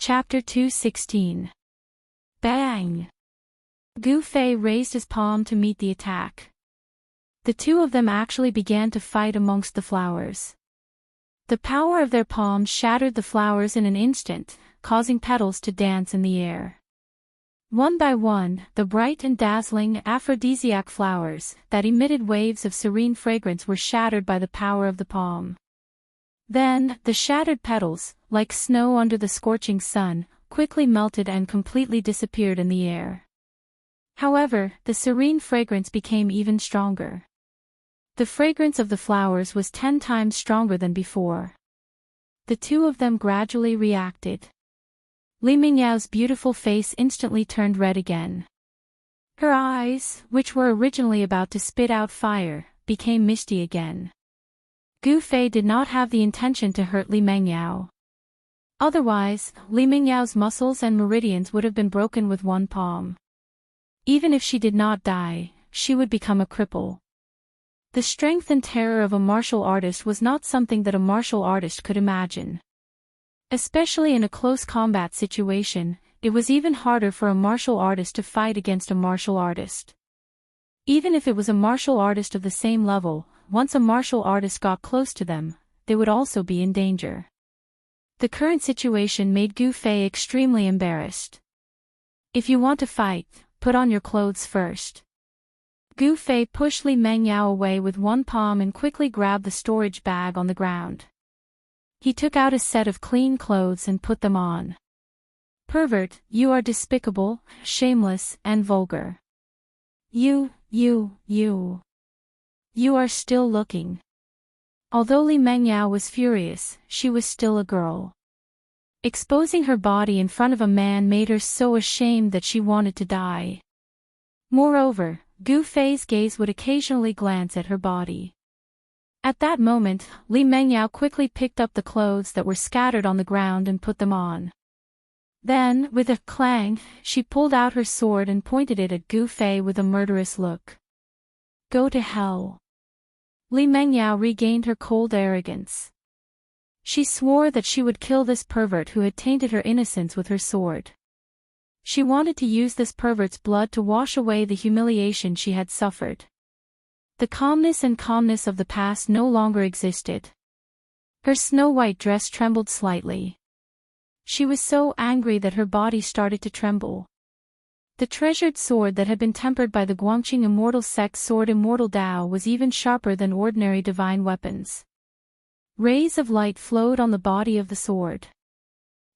Chapter 216. Bang! Gu Fei raised his palm to meet the attack. The two of them actually began to fight amongst the flowers. The power of their palms shattered the flowers in an instant, causing petals to dance in the air. One by one, the bright and dazzling aphrodisiac flowers that emitted waves of serene fragrance were shattered by the power of the palm. Then, the shattered petals, like snow under the scorching sun, quickly melted and completely disappeared in the air. However, the serene fragrance became even stronger. The fragrance of the flowers was 10 times stronger than before. The two of them gradually reacted. Li Mingyao's beautiful face instantly turned red again. Her eyes, which were originally about to spit out fire, became misty again. Gu Fei did not have the intention to hurt Li Mingyao. Otherwise, Li Mingyao's muscles and meridians would have been broken with one palm. Even if she did not die, she would become a cripple. The strength and terror of a martial artist was not something that a martial artist could imagine. Especially in a close combat situation, it was even harder for a martial artist to fight against a martial artist. Even if it was a martial artist of the same level, once a martial artist got close to them, they would also be in danger. The current situation made Gu Fei extremely embarrassed. If you want to fight, put on your clothes first. Gu Fei pushed Li Mingyao away with one palm and quickly grabbed the storage bag on the ground. He took out a set of clean clothes and put them on. Pervert, you are despicable, shameless, and vulgar. You are still looking. Although Li Mingyao was furious, she was still a girl. Exposing her body in front of a man made her so ashamed that she wanted to die. Moreover, Gu Fei's gaze would occasionally glance at her body. At that moment, Li Mingyao quickly picked up the clothes that were scattered on the ground and put them on. Then, with a clang, she pulled out her sword and pointed it at Gu Fei with a murderous look. Go to hell. Li Mingyao regained her cold arrogance. She swore that she would kill this pervert who had tainted her innocence with her sword. She wanted to use this pervert's blood to wash away the humiliation she had suffered. The calmness of the past no longer existed. Her snow-white dress trembled slightly. She was so angry that her body started to tremble. The treasured sword that had been tempered by the Guangqing immortal sect sword Immortal Dao was even sharper than ordinary divine weapons. Rays of light flowed on the body of the sword.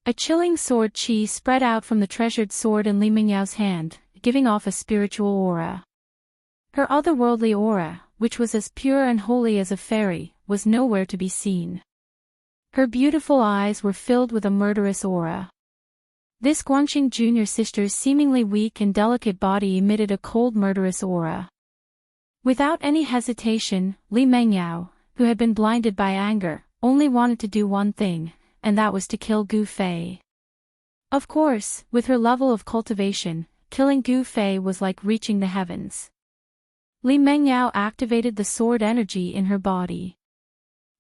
A chilling sword qi spread out from the treasured sword in Li Mingyao's hand, giving off a spiritual aura. Her otherworldly aura, which was as pure and holy as a fairy, was nowhere to be seen. Her beautiful eyes were filled with a murderous aura. This Guangqing junior sister's seemingly weak and delicate body emitted a cold murderous aura. Without any hesitation, Li Mingyao, who had been blinded by anger, only wanted to do one thing, and that was to kill Gu Fei. Of course, with her level of cultivation, killing Gu Fei was like reaching the heavens. Li Mingyao activated the sword energy in her body.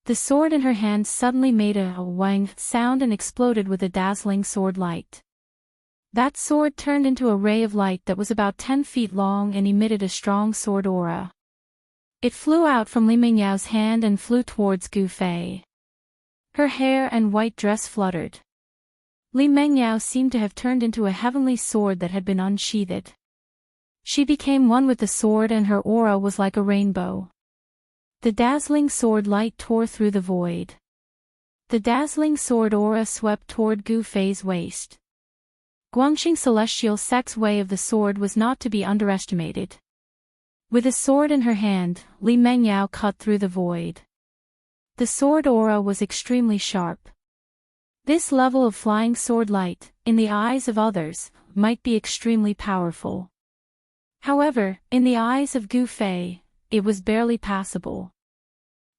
The sword in her hand suddenly made a wang sound and exploded with a dazzling sword light. That sword turned into a ray of light that was about 10 feet long and emitted a strong sword aura. It flew out from Li Mingyao's hand and flew towards Gu Fei. Her hair and white dress fluttered. Li Mingyao seemed to have turned into a heavenly sword that had been unsheathed. She became one with the sword and her aura was like a rainbow. The dazzling sword light tore through the void. The dazzling sword aura swept toward Gu Fei's waist. Guangqing celestial sect's way of the sword was not to be underestimated. With a sword in her hand, Li Mingyao cut through the void. The sword aura was extremely sharp. This level of flying sword light, in the eyes of others, might be extremely powerful. However, in the eyes of Gu Fei, it was barely passable.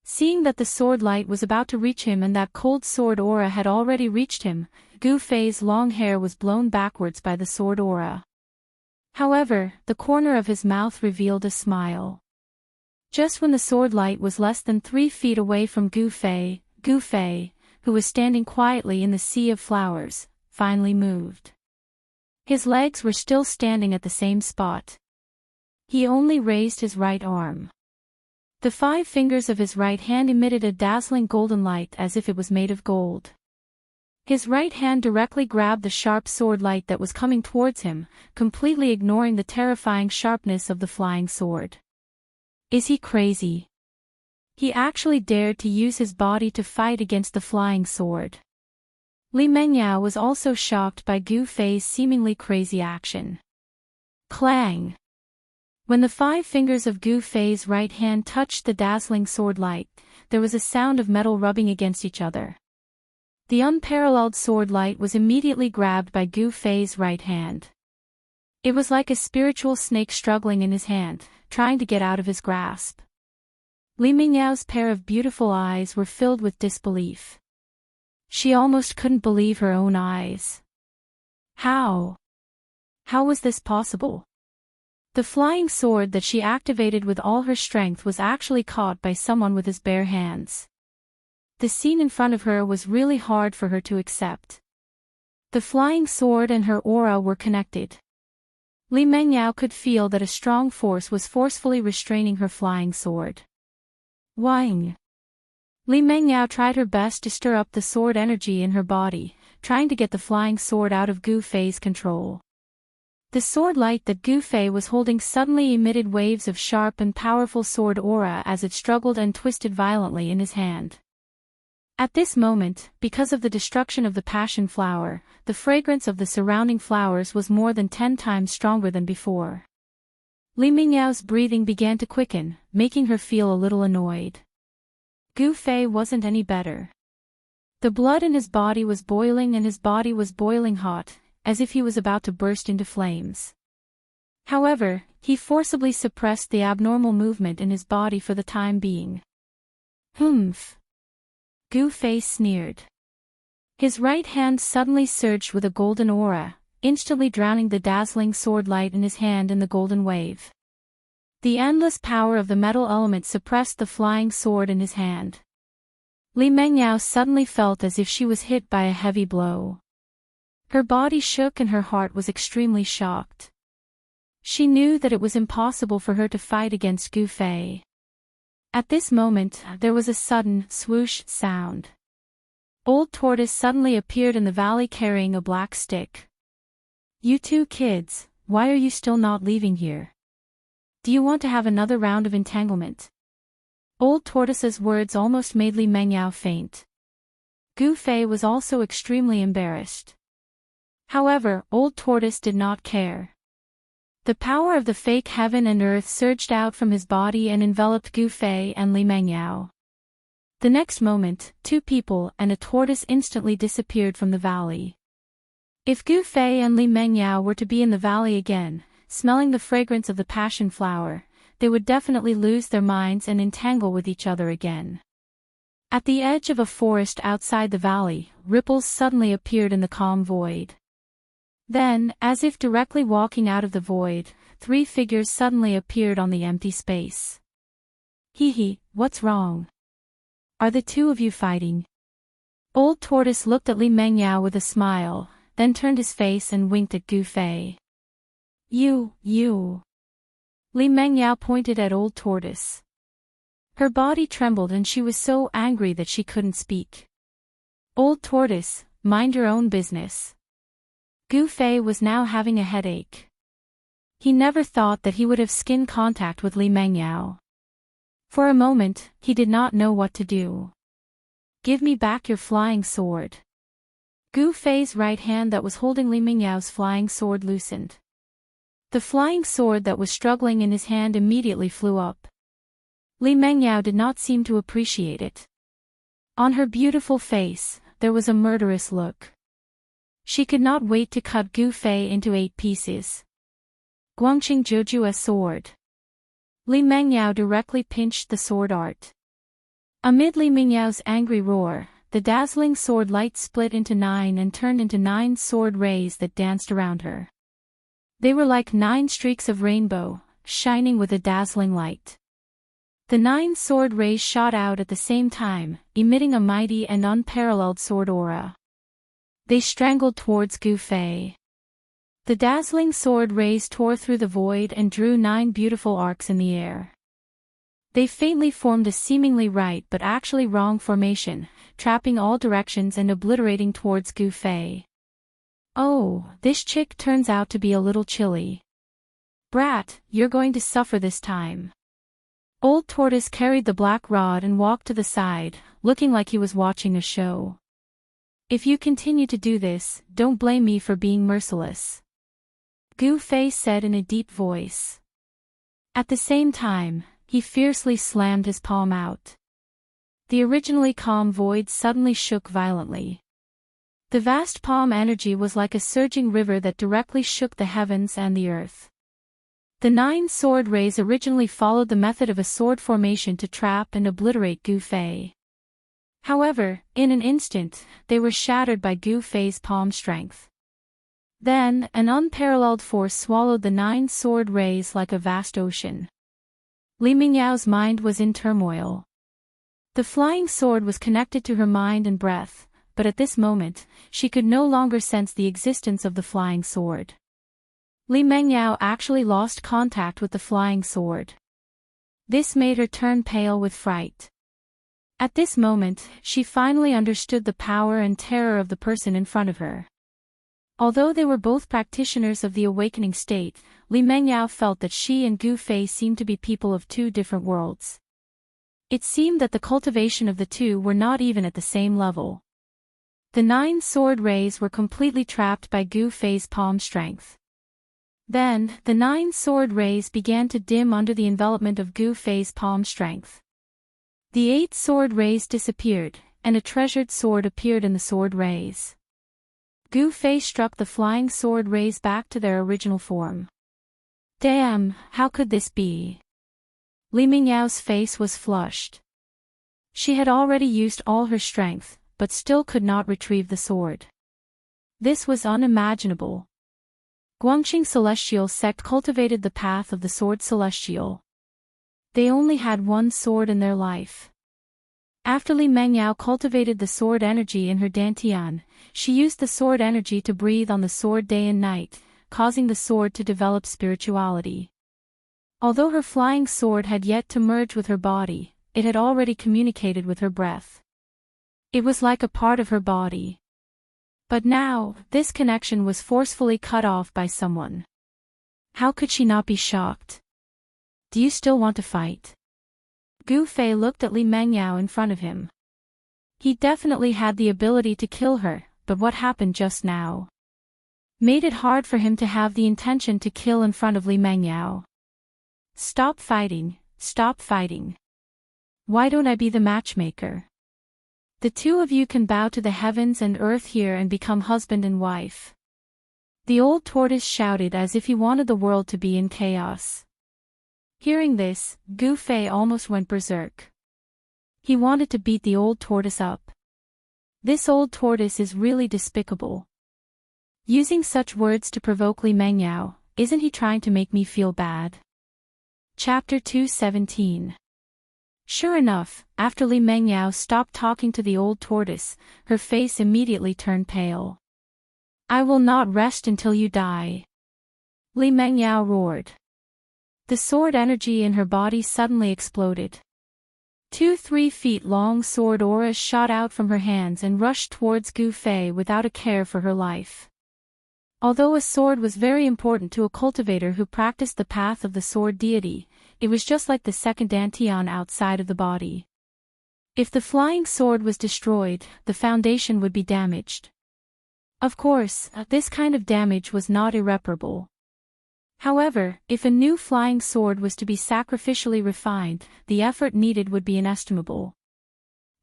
Seeing that the sword light was about to reach him and that cold sword aura had already reached him, Gu Fei's long hair was blown backwards by the sword aura. However, the corner of his mouth revealed a smile. Just when the sword light was less than 3 feet away from Gu Fei, who was standing quietly in the sea of flowers, finally moved. His legs were still standing at the same spot. He only raised his right arm. The 5 fingers of his right hand emitted a dazzling golden light as if it was made of gold. His right hand directly grabbed the sharp sword light that was coming towards him, completely ignoring the terrifying sharpness of the flying sword. Is he crazy? He actually dared to use his body to fight against the flying sword. Li Mengyao was also shocked by Gu Fei's seemingly crazy action. Clang! When the 5 fingers of Gu Fei's right hand touched the dazzling sword light, there was a sound of metal rubbing against each other. The unparalleled sword light was immediately grabbed by Gu Fei's right hand. It was like a spiritual snake struggling in his hand, trying to get out of his grasp. Li Mingyao's pair of beautiful eyes were filled with disbelief. She almost couldn't believe her own eyes. How? How was this possible? The flying sword that she activated with all her strength was actually caught by someone with his bare hands. The scene in front of her was really hard for her to accept. The flying sword and her aura were connected. Li Mengyao could feel that a strong force was forcefully restraining her flying sword. Wang! Li Mengyao tried her best to stir up the sword energy in her body, trying to get the flying sword out of Gu Fei's control. The sword light that Gu Fei was holding suddenly emitted waves of sharp and powerful sword aura as it struggled and twisted violently in his hand. At this moment, because of the destruction of the passion flower, the fragrance of the surrounding flowers was more than 10 times stronger than before. Li Mingyao's breathing began to quicken, making her feel a little annoyed. Gu Fei wasn't any better. The blood in his body was boiling and his body was boiling hot, as if he was about to burst into flames. However, he forcibly suppressed the abnormal movement in his body for the time being. Humph! Gu Fei sneered. His right hand suddenly surged with a golden aura, instantly drowning the dazzling sword light in his hand in the golden wave. The endless power of the metal element suppressed the flying sword in his hand. Li Mengyao suddenly felt as if she was hit by a heavy blow. Her body shook and her heart was extremely shocked. She knew that it was impossible for her to fight against Gu Fei. At this moment, there was a sudden swoosh sound. Old Tortoise suddenly appeared in the valley carrying a black stick. You 2 kids, why are you still not leaving here? Do you want to have another round of entanglement? Old Tortoise's words almost made Li Mengyao faint. Gu Fei was also extremely embarrassed. However, Old Tortoise did not care. The power of the fake heaven and earth surged out from his body and enveloped Gu Fei and Li Mengyao. The next moment, 2 people and a tortoise instantly disappeared from the valley. If Gu Fei and Li Mengyao were to be in the valley again, smelling the fragrance of the passion flower, they would definitely lose their minds and entangle with each other again. At the edge of a forest outside the valley, ripples suddenly appeared in the calm void. Then, as if directly walking out of the void, 3 figures suddenly appeared on the empty space. Hee, what's wrong? Are the 2 of you fighting? Old Tortoise looked at Li Mengyao with a smile, then turned his face and winked at Gu Fei. You. Li Mengyao pointed at Old Tortoise. Her body trembled and she was so angry that she couldn't speak. Old Tortoise, mind your own business. Gu Fei was now having a headache. He never thought that he would have skin contact with Li Mengyao. For a moment, he did not know what to do. Give me back your flying sword. Gu Fei's right hand that was holding Li Mingyao's flying sword loosened. The flying sword that was struggling in his hand immediately flew up. Li Mengyao did not seem to appreciate it. On her beautiful face, there was a murderous look. She could not wait to cut Gu Fei into 8 pieces. Guangqing Joju a sword. Li Mengyao directly pinched the sword art. Amid Li Mingyao's angry roar, the dazzling sword light split into 9 and turned into 9 sword rays that danced around her. They were like 9 streaks of rainbow, shining with a dazzling light. The 9 sword rays shot out at the same time, emitting a mighty and unparalleled sword aura. They strangled towards Gu Fei. The dazzling sword rays tore through the void and drew 9 beautiful arcs in the air. They faintly formed a seemingly right but actually wrong formation, trapping all directions and obliterating towards Gu Fei. Oh, this chick turns out to be a little chilly. Brat, you're going to suffer this time. Old Tortoise carried the black rod and walked to the side, looking like he was watching a show. If you continue to do this, don't blame me for being merciless, Gu Fei said in a deep voice. At the same time, he fiercely slammed his palm out. The originally calm void suddenly shook violently. The vast palm energy was like a surging river that directly shook the heavens and the earth. The 9 sword rays originally followed the method of a sword formation to trap and obliterate Gu Fei. However, in an instant, they were shattered by Gu Fei's palm strength. Then, an unparalleled force swallowed the 9 sword rays like a vast ocean. Li Mingyao's mind was in turmoil. The flying sword was connected to her mind and breath, but at this moment, she could no longer sense the existence of the flying sword. Li Mengyao actually lost contact with the flying sword. This made her turn pale with fright. At this moment, she finally understood the power and terror of the person in front of her. Although they were both practitioners of the awakening state, Li Mengyao felt that she and Gu Fei seemed to be people of 2 different worlds. It seemed that the cultivation of the two were not even at the same level. The 9 sword rays were completely trapped by Gu Fei's palm strength. Then, the 9 sword rays began to dim under the envelopment of Gu Fei's palm strength. The 8 sword rays disappeared, and a treasured sword appeared in the sword rays. Gu Fei struck the flying sword rays back to their original form. Damn, how could this be? Li Mingyao's face was flushed. She had already used all her strength, but still could not retrieve the sword. This was unimaginable. Guangxing Celestial Sect cultivated the path of the Sword Celestial. They only had 1 sword in their life. After Li Mengyao cultivated the sword energy in her dantian, she used the sword energy to breathe on the sword day and night, causing the sword to develop spirituality. Although her flying sword had yet to merge with her body, it had already communicated with her breath. It was like a part of her body. But now, this connection was forcefully cut off by someone. How could she not be shocked? Do you still want to fight? Gu Fei looked at Li Mengyao in front of him. He definitely had the ability to kill her, but what happened just now made it hard for him to have the intention to kill in front of Li Mengyao. Stop fighting, stop fighting. Why don't I be the matchmaker? The 2 of you can bow to the heavens and earth here and become husband and wife. The old tortoise shouted as if he wanted the world to be in chaos. Hearing this, Gu Fei almost went berserk. He wanted to beat the old tortoise up. This old tortoise is really despicable. Using such words to provoke Li Mengyao, isn't he trying to make me feel bad? Chapter 217. Sure enough, after Li Mengyao stopped talking to the old tortoise, her face immediately turned pale. I will not rest until you die, Li Mengyao roared. The sword energy in her body suddenly exploded. 2 3-feet-long sword auras shot out from her hands and rushed towards Gu Fei without a care for her life. Although a sword was very important to a cultivator who practiced the path of the sword deity, it was just like the second dantian outside of the body. If the flying sword was destroyed, the foundation would be damaged. Of course, this kind of damage was not irreparable. However, if a new flying sword was to be sacrificially refined, the effort needed would be inestimable.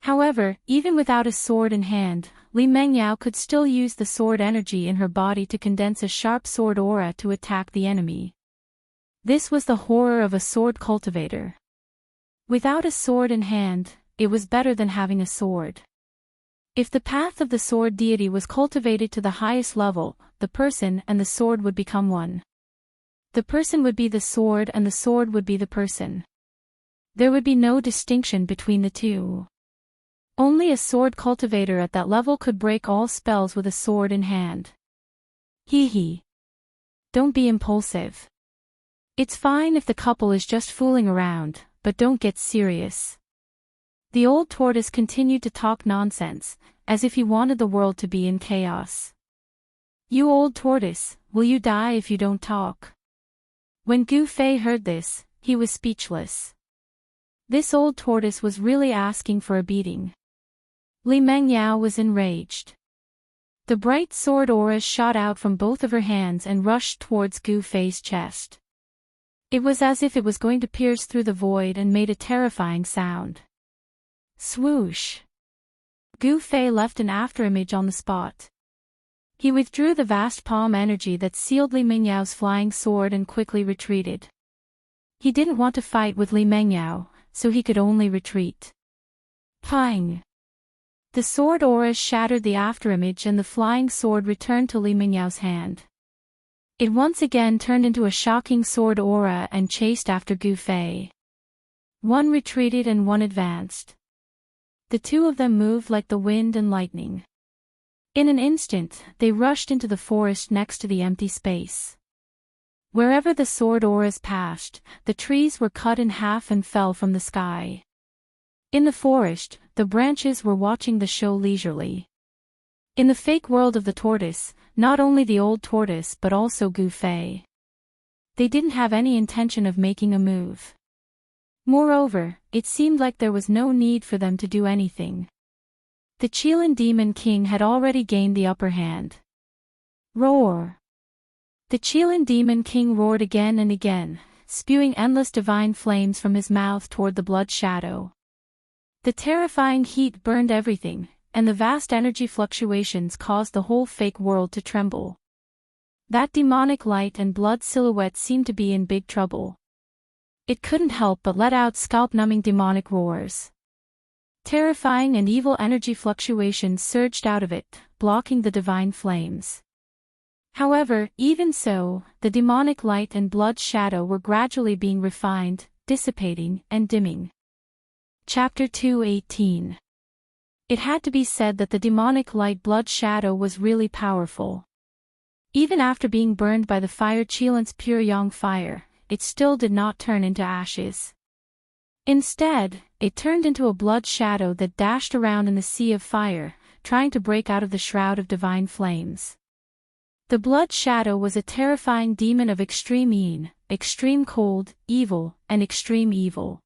However, even without a sword in hand, Li Mengyao could still use the sword energy in her body to condense a sharp sword aura to attack the enemy. This was the horror of a sword cultivator. Without a sword in hand, it was better than having a sword. If the path of the sword deity was cultivated to the highest level, the person and the sword would become one. The person would be the sword and the sword would be the person. There would be no distinction between the two. Only a sword cultivator at that level could break all spells with a sword in hand. Hee hee. Don't be impulsive. It's fine if the couple is just fooling around, but don't get serious. The old tortoise continued to talk nonsense, as if he wanted the world to be in chaos. You old tortoise, will you die if you don't talk? When Gu Fei heard this, he was speechless. This old tortoise was really asking for a beating. Li Mengyao was enraged. The bright sword auras shot out from both of her hands and rushed towards Gu Fei's chest. It was as if it was going to pierce through the void and made a terrifying sound. Swoosh! Gu Fei left an afterimage on the spot. He withdrew the vast palm energy that sealed Li Mengyao's flying sword and quickly retreated. He didn't want to fight with Li Mengyao, so he could only retreat. Pang! The sword auras shattered the afterimage and the flying sword returned to Li Mengyao's hand. It once again turned into a shocking sword aura and chased after Gu Fei. One retreated and one advanced. The two of them moved like the wind and lightning. In an instant, they rushed into the forest next to the empty space. Wherever the sword auras passed, the trees were cut in half and fell from the sky. In the forest, the branches were watching the show leisurely. In the fake world of the tortoise, not only the old tortoise but also Gu Fei. They didn't have any intention of making a move. Moreover, it seemed like there was no need for them to do anything. The Qilin Demon King had already gained the upper hand. Roar! The Qilin Demon King roared again and again, spewing endless divine flames from his mouth toward the blood shadow. The terrifying heat burned everything, and the vast energy fluctuations caused the whole fake world to tremble. That demonic light and blood silhouette seemed to be in big trouble. It couldn't help but let out scalp-numbing demonic roars. Terrifying and evil energy fluctuations surged out of it, blocking the divine flames. However, even so, the demonic light and blood shadow were gradually being refined, dissipating, and dimming. Chapter 2:18. It had to be said that the demonic light blood shadow was really powerful. Even after being burned by the fire Qilin's pure yang fire, it still did not turn into ashes. Instead, it turned into a blood shadow that dashed around in the sea of fire, trying to break out of the shroud of divine flames. The blood shadow was a terrifying demon of extreme yin, extreme cold, evil, and extreme evil.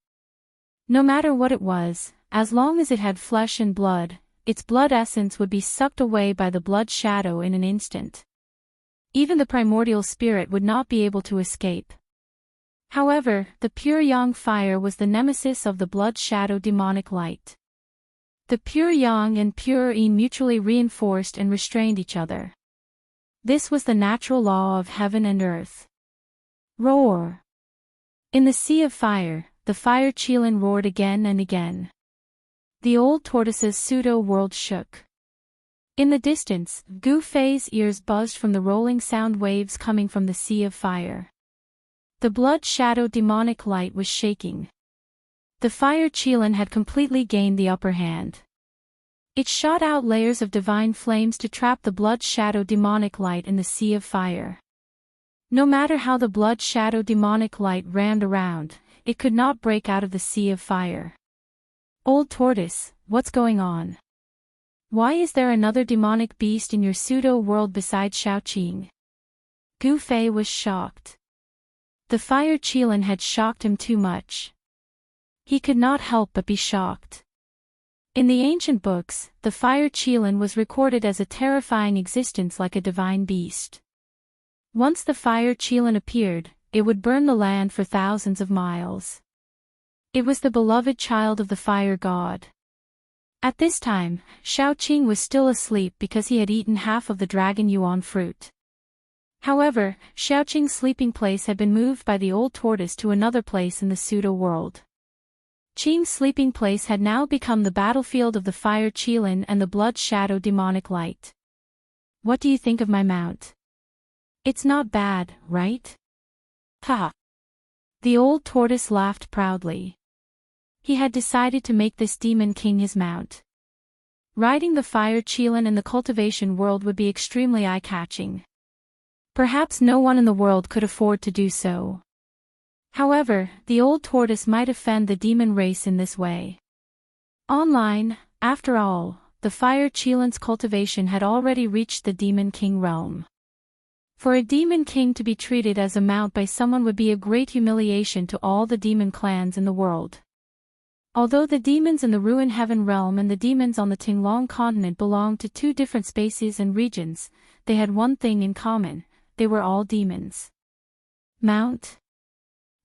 No matter what it was, as long as it had flesh and blood, its blood essence would be sucked away by the blood shadow in an instant. Even the primordial spirit would not be able to escape. However, the pure yang fire was the nemesis of the blood shadow demonic light. The pure yang and pure yin mutually reinforced and restrained each other. This was the natural law of heaven and earth. Roar! In the sea of fire, the fire Qilin roared again and again. The old tortoise's pseudo-world shook. In the distance, Gu Fei's ears buzzed from the rolling sound waves coming from the sea of fire. The blood shadow demonic light was shaking. The fire Qilin had completely gained the upper hand. It shot out layers of divine flames to trap the blood shadow demonic light in the sea of fire. No matter how the blood shadow demonic light ran around, it could not break out of the sea of fire. Old tortoise, what's going on? Why is there another demonic beast in your pseudo-world besides Xiaoqing? Gu Fei was shocked. The fire Qilin had shocked him too much. He could not help but be shocked. In the ancient books, the fire Qilin was recorded as a terrifying existence like a divine beast. Once the fire Qilin appeared, it would burn the land for thousands of miles. It was the beloved child of the fire god. At this time, Xiaoqing was still asleep because he had eaten half of the dragon yuan fruit. However, Xiaoqing's sleeping place had been moved by the old tortoise to another place in the pseudo-world. Qing's sleeping place had now become the battlefield of the fire Qilin and the blood shadow demonic light. What do you think of my mount? It's not bad, right? Ha! The old tortoise laughed proudly. He had decided to make this demon king his mount. Riding the fire Qilin in the cultivation world would be extremely eye-catching. Perhaps no one in the world could afford to do so. However, the old tortoise might offend the demon race in this way. Online, after all, the fire Qilin's cultivation had already reached the demon king realm. For a demon king to be treated as a mount by someone would be a great humiliation to all the demon clans in the world. Although the demons in the Ruin Heaven realm and the demons on the Tinglong continent belonged to two different spaces and regions, they had one thing in common: they were all demons. Mount?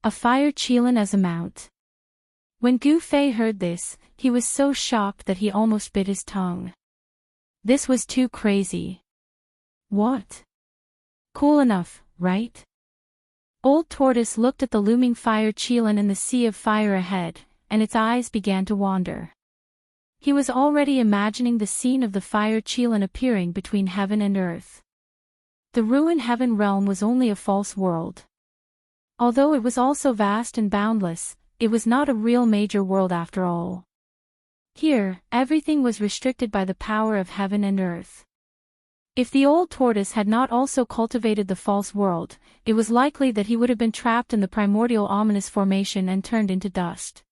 A fire Qilin as a mount. When Gu Fei heard this, he was so shocked that he almost bit his tongue. This was too crazy. What? Cool enough, right? Old Tortoise looked at the looming fire Qilin in the sea of fire ahead, and its eyes began to wander. He was already imagining the scene of the fire Qilin appearing between heaven and earth. The Ruin Heaven realm was only a false world. Although it was also vast and boundless, it was not a real major world after all. Here, everything was restricted by the power of heaven and earth. If the old tortoise had not also cultivated the false world, it was likely that he would have been trapped in the primordial ominous formation and turned into dust.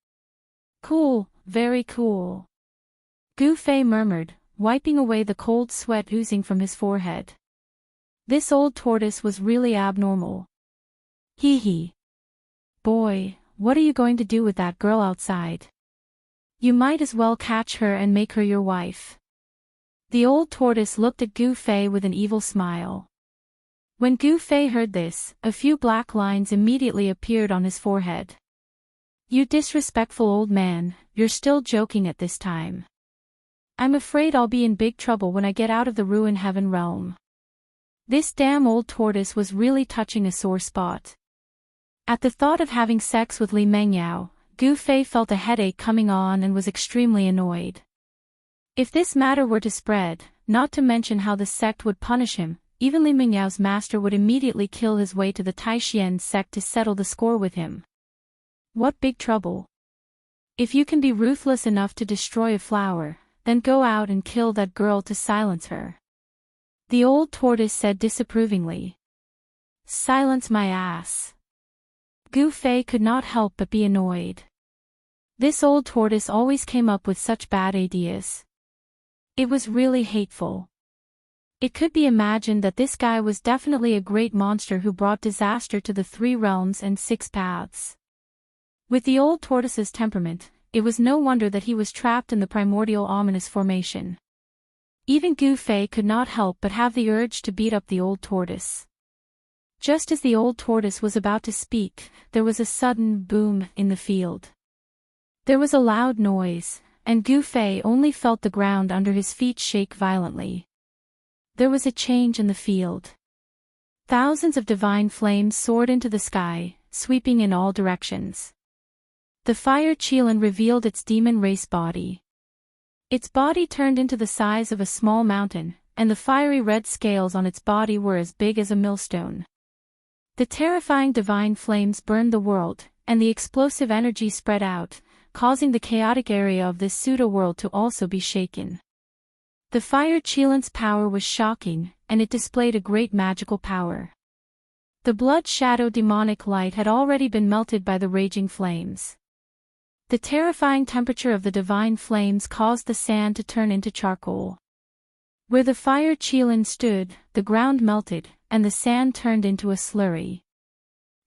Cool, very cool. Gu Fei murmured, wiping away the cold sweat oozing from his forehead. This old tortoise was really abnormal. Hee hee. Boy, what are you going to do with that girl outside? You might as well catch her and make her your wife. The old tortoise looked at Gu Fei with an evil smile. When Gu Fei heard this, a few black lines immediately appeared on his forehead. You disrespectful old man, you're still joking at this time. I'm afraid I'll be in big trouble when I get out of the Ruin Heaven realm. This damn old tortoise was really touching a sore spot. At the thought of having sex with Li Mengyao, Gu Fei felt a headache coming on and was extremely annoyed. If this matter were to spread, not to mention how the sect would punish him, even Li Mengyao's master would immediately kill his way to the Taishian sect to settle the score with him. What big trouble? If you can be ruthless enough to destroy a flower, then go out and kill that girl to silence her. The old tortoise said disapprovingly. Silence my ass. Gu Fei could not help but be annoyed. This old tortoise always came up with such bad ideas. It was really hateful. It could be imagined that this guy was definitely a great monster who brought disaster to the 3 realms and 6 paths. With the old tortoise's temperament, it was no wonder that he was trapped in the primordial ominous formation. Even Gu Fei could not help but have the urge to beat up the old tortoise. Just as the old tortoise was about to speak, there was a sudden boom in the field. There was a loud noise, and Gu Fei only felt the ground under his feet shake violently. There was a change in the field. Thousands of divine flames soared into the sky, sweeping in all directions. The fire Qilin revealed its demon race body. Its body turned into the size of a small mountain, and the fiery red scales on its body were as big as a millstone. The terrifying divine flames burned the world, and the explosive energy spread out, causing the chaotic area of this pseudo-world to also be shaken. The fire Qilin's power was shocking, and it displayed a great magical power. The blood shadow demonic light had already been melted by the raging flames. The terrifying temperature of the divine flames caused the sand to turn into charcoal. Where the fire Qilin stood, the ground melted, and the sand turned into a slurry.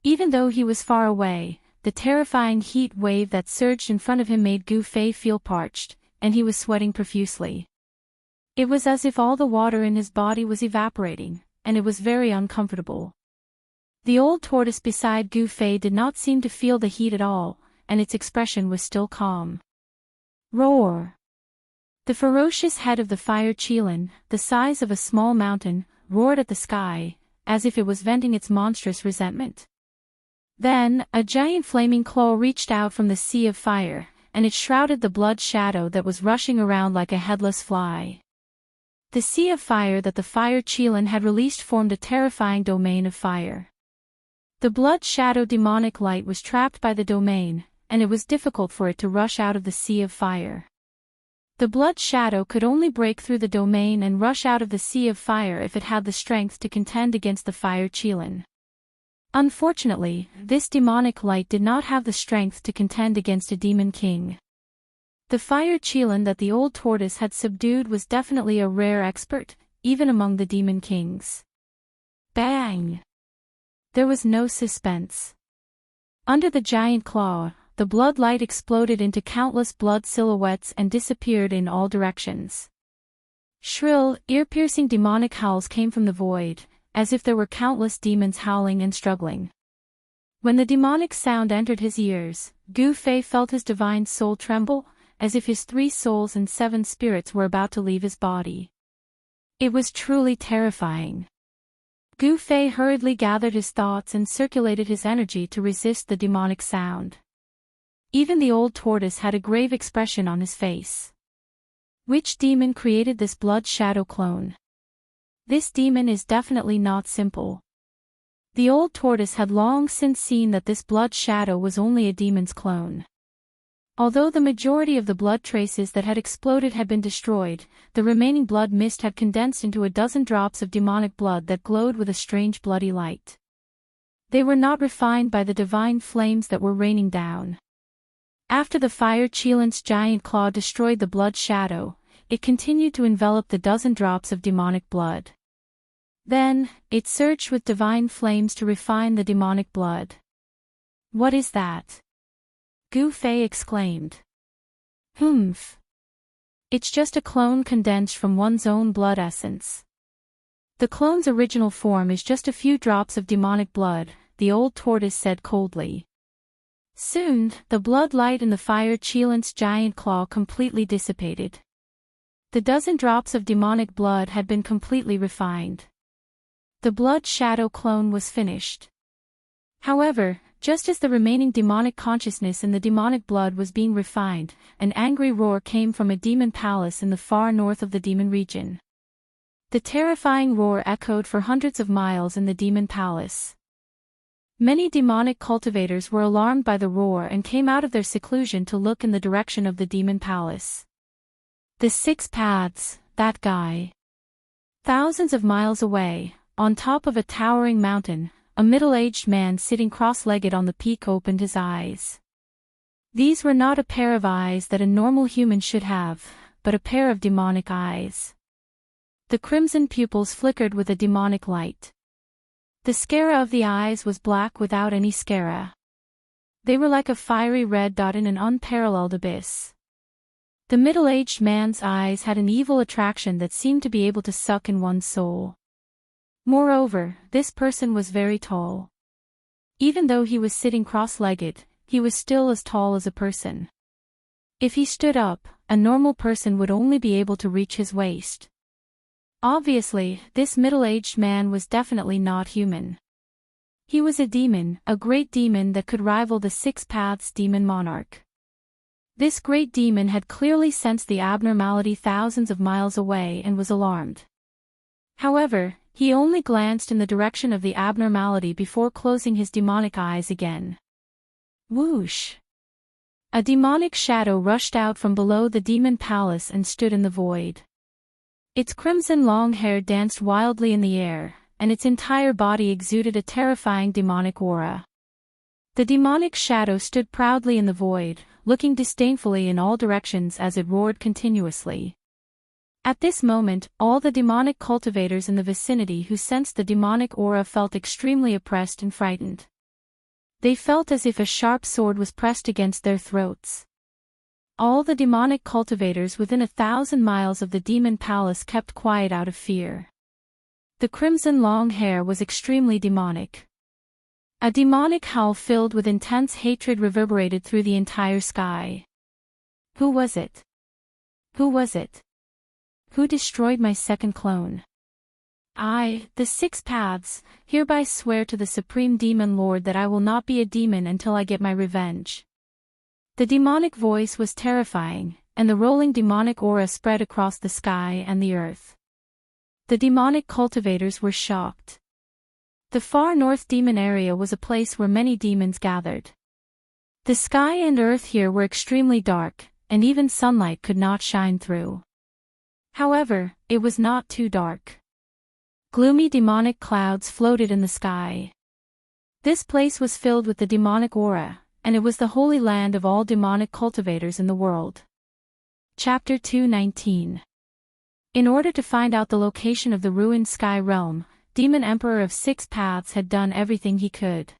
Even though he was far away, the terrifying heat wave that surged in front of him made Gu Fei feel parched, and he was sweating profusely. It was as if all the water in his body was evaporating, and it was very uncomfortable. The old tortoise beside Gu Fei did not seem to feel the heat at all, and its expression was still calm. Roar! The ferocious head of the fire Qilin, the size of a small mountain, roared at the sky, as if it was venting its monstrous resentment. Then, a giant flaming claw reached out from the sea of fire, and it shrouded the blood shadow that was rushing around like a headless fly. The sea of fire that the fire Qilin had released formed a terrifying domain of fire. The blood shadow demonic light was trapped by the domain, and it was difficult for it to rush out of the sea of fire. The blood shadow could only break through the domain and rush out of the sea of fire if it had the strength to contend against the fire Qilin. Unfortunately, this demonic light did not have the strength to contend against a demon king. The fire Qilin that the old tortoise had subdued was definitely a rare expert, even among the demon kings. Bang! There was no suspense. Under the giant claw, the blood light exploded into countless blood silhouettes and disappeared in all directions. Shrill, ear-piercing demonic howls came from the void, as if there were countless demons howling and struggling. When the demonic sound entered his ears, Gu Fei felt his divine soul tremble, as if his 3 souls and 7 spirits were about to leave his body. It was truly terrifying. Gu Fei hurriedly gathered his thoughts and circulated his energy to resist the demonic sound. Even the old tortoise had a grave expression on his face. Which demon created this blood shadow clone? This demon is definitely not simple. The old tortoise had long since seen that this blood shadow was only a demon's clone. Although the majority of the blood traces that had exploded had been destroyed, the remaining blood mist had condensed into a dozen drops of demonic blood that glowed with a strange bloody light. They were not refined by the divine flames that were raining down. After the fire Qilin's giant claw destroyed the blood shadow, it continued to envelop the dozen drops of demonic blood. Then, it surged with divine flames to refine the demonic blood. What is that? Gu Fei exclaimed. Humph. It's just a clone condensed from one's own blood essence. The clone's original form is just a few drops of demonic blood, the old tortoise said coldly. Soon, the blood light in the fire Qilin's giant claw completely dissipated. The dozen drops of demonic blood had been completely refined. The blood shadow clone was finished. However, just as the remaining demonic consciousness in the demonic blood was being refined, an angry roar came from a demon palace in the far north of the demon region. The terrifying roar echoed for hundreds of miles in the demon palace. Many demonic cultivators were alarmed by the roar and came out of their seclusion to look in the direction of the demon palace. The 6 paths, that guy. Thousands of miles away, on top of a towering mountain, a middle-aged man sitting cross-legged on the peak opened his eyes. These were not a pair of eyes that a normal human should have, but a pair of demonic eyes. The crimson pupils flickered with a demonic light. The sclera of the eyes was black without any sclera. They were like a fiery red dot in an unparalleled abyss. The middle-aged man's eyes had an evil attraction that seemed to be able to suck in one's soul. Moreover, this person was very tall. Even though he was sitting cross-legged, he was still as tall as a person. If he stood up, a normal person would only be able to reach his waist. Obviously, this middle-aged man was definitely not human. He was a demon, a great demon that could rival the 6 Paths demon monarch. This great demon had clearly sensed the abnormality thousands of miles away and was alarmed. However, he only glanced in the direction of the abnormality before closing his demonic eyes again. Whoosh! A demonic shadow rushed out from below the demon palace and stood in the void. Its crimson long hair danced wildly in the air, and its entire body exuded a terrifying demonic aura. The demonic shadow stood proudly in the void, looking disdainfully in all directions as it roared continuously. At this moment, all the demonic cultivators in the vicinity who sensed the demonic aura felt extremely oppressed and frightened. They felt as if a sharp sword was pressed against their throats. All the demonic cultivators within 1,000 miles of the demon palace kept quiet out of fear. The crimson long hair was extremely demonic. A demonic howl filled with intense hatred reverberated through the entire sky. Who was it? Who was it? Who destroyed my second clone? I, the 6 Paths, hereby swear to the Supreme Demon Lord that I will not be a demon until I get my revenge. The demonic voice was terrifying, and the rolling demonic aura spread across the sky and the earth. The demonic cultivators were shocked. The far north demon area was a place where many demons gathered. The sky and earth here were extremely dark, and even sunlight could not shine through. However, it was not too dark. Gloomy demonic clouds floated in the sky. This place was filled with the demonic aura, and it was the holy land of all demonic cultivators in the world. Chapter 219. In order to find out the location of the ruined sky realm, Demon Emperor of Six Paths had done everything he could.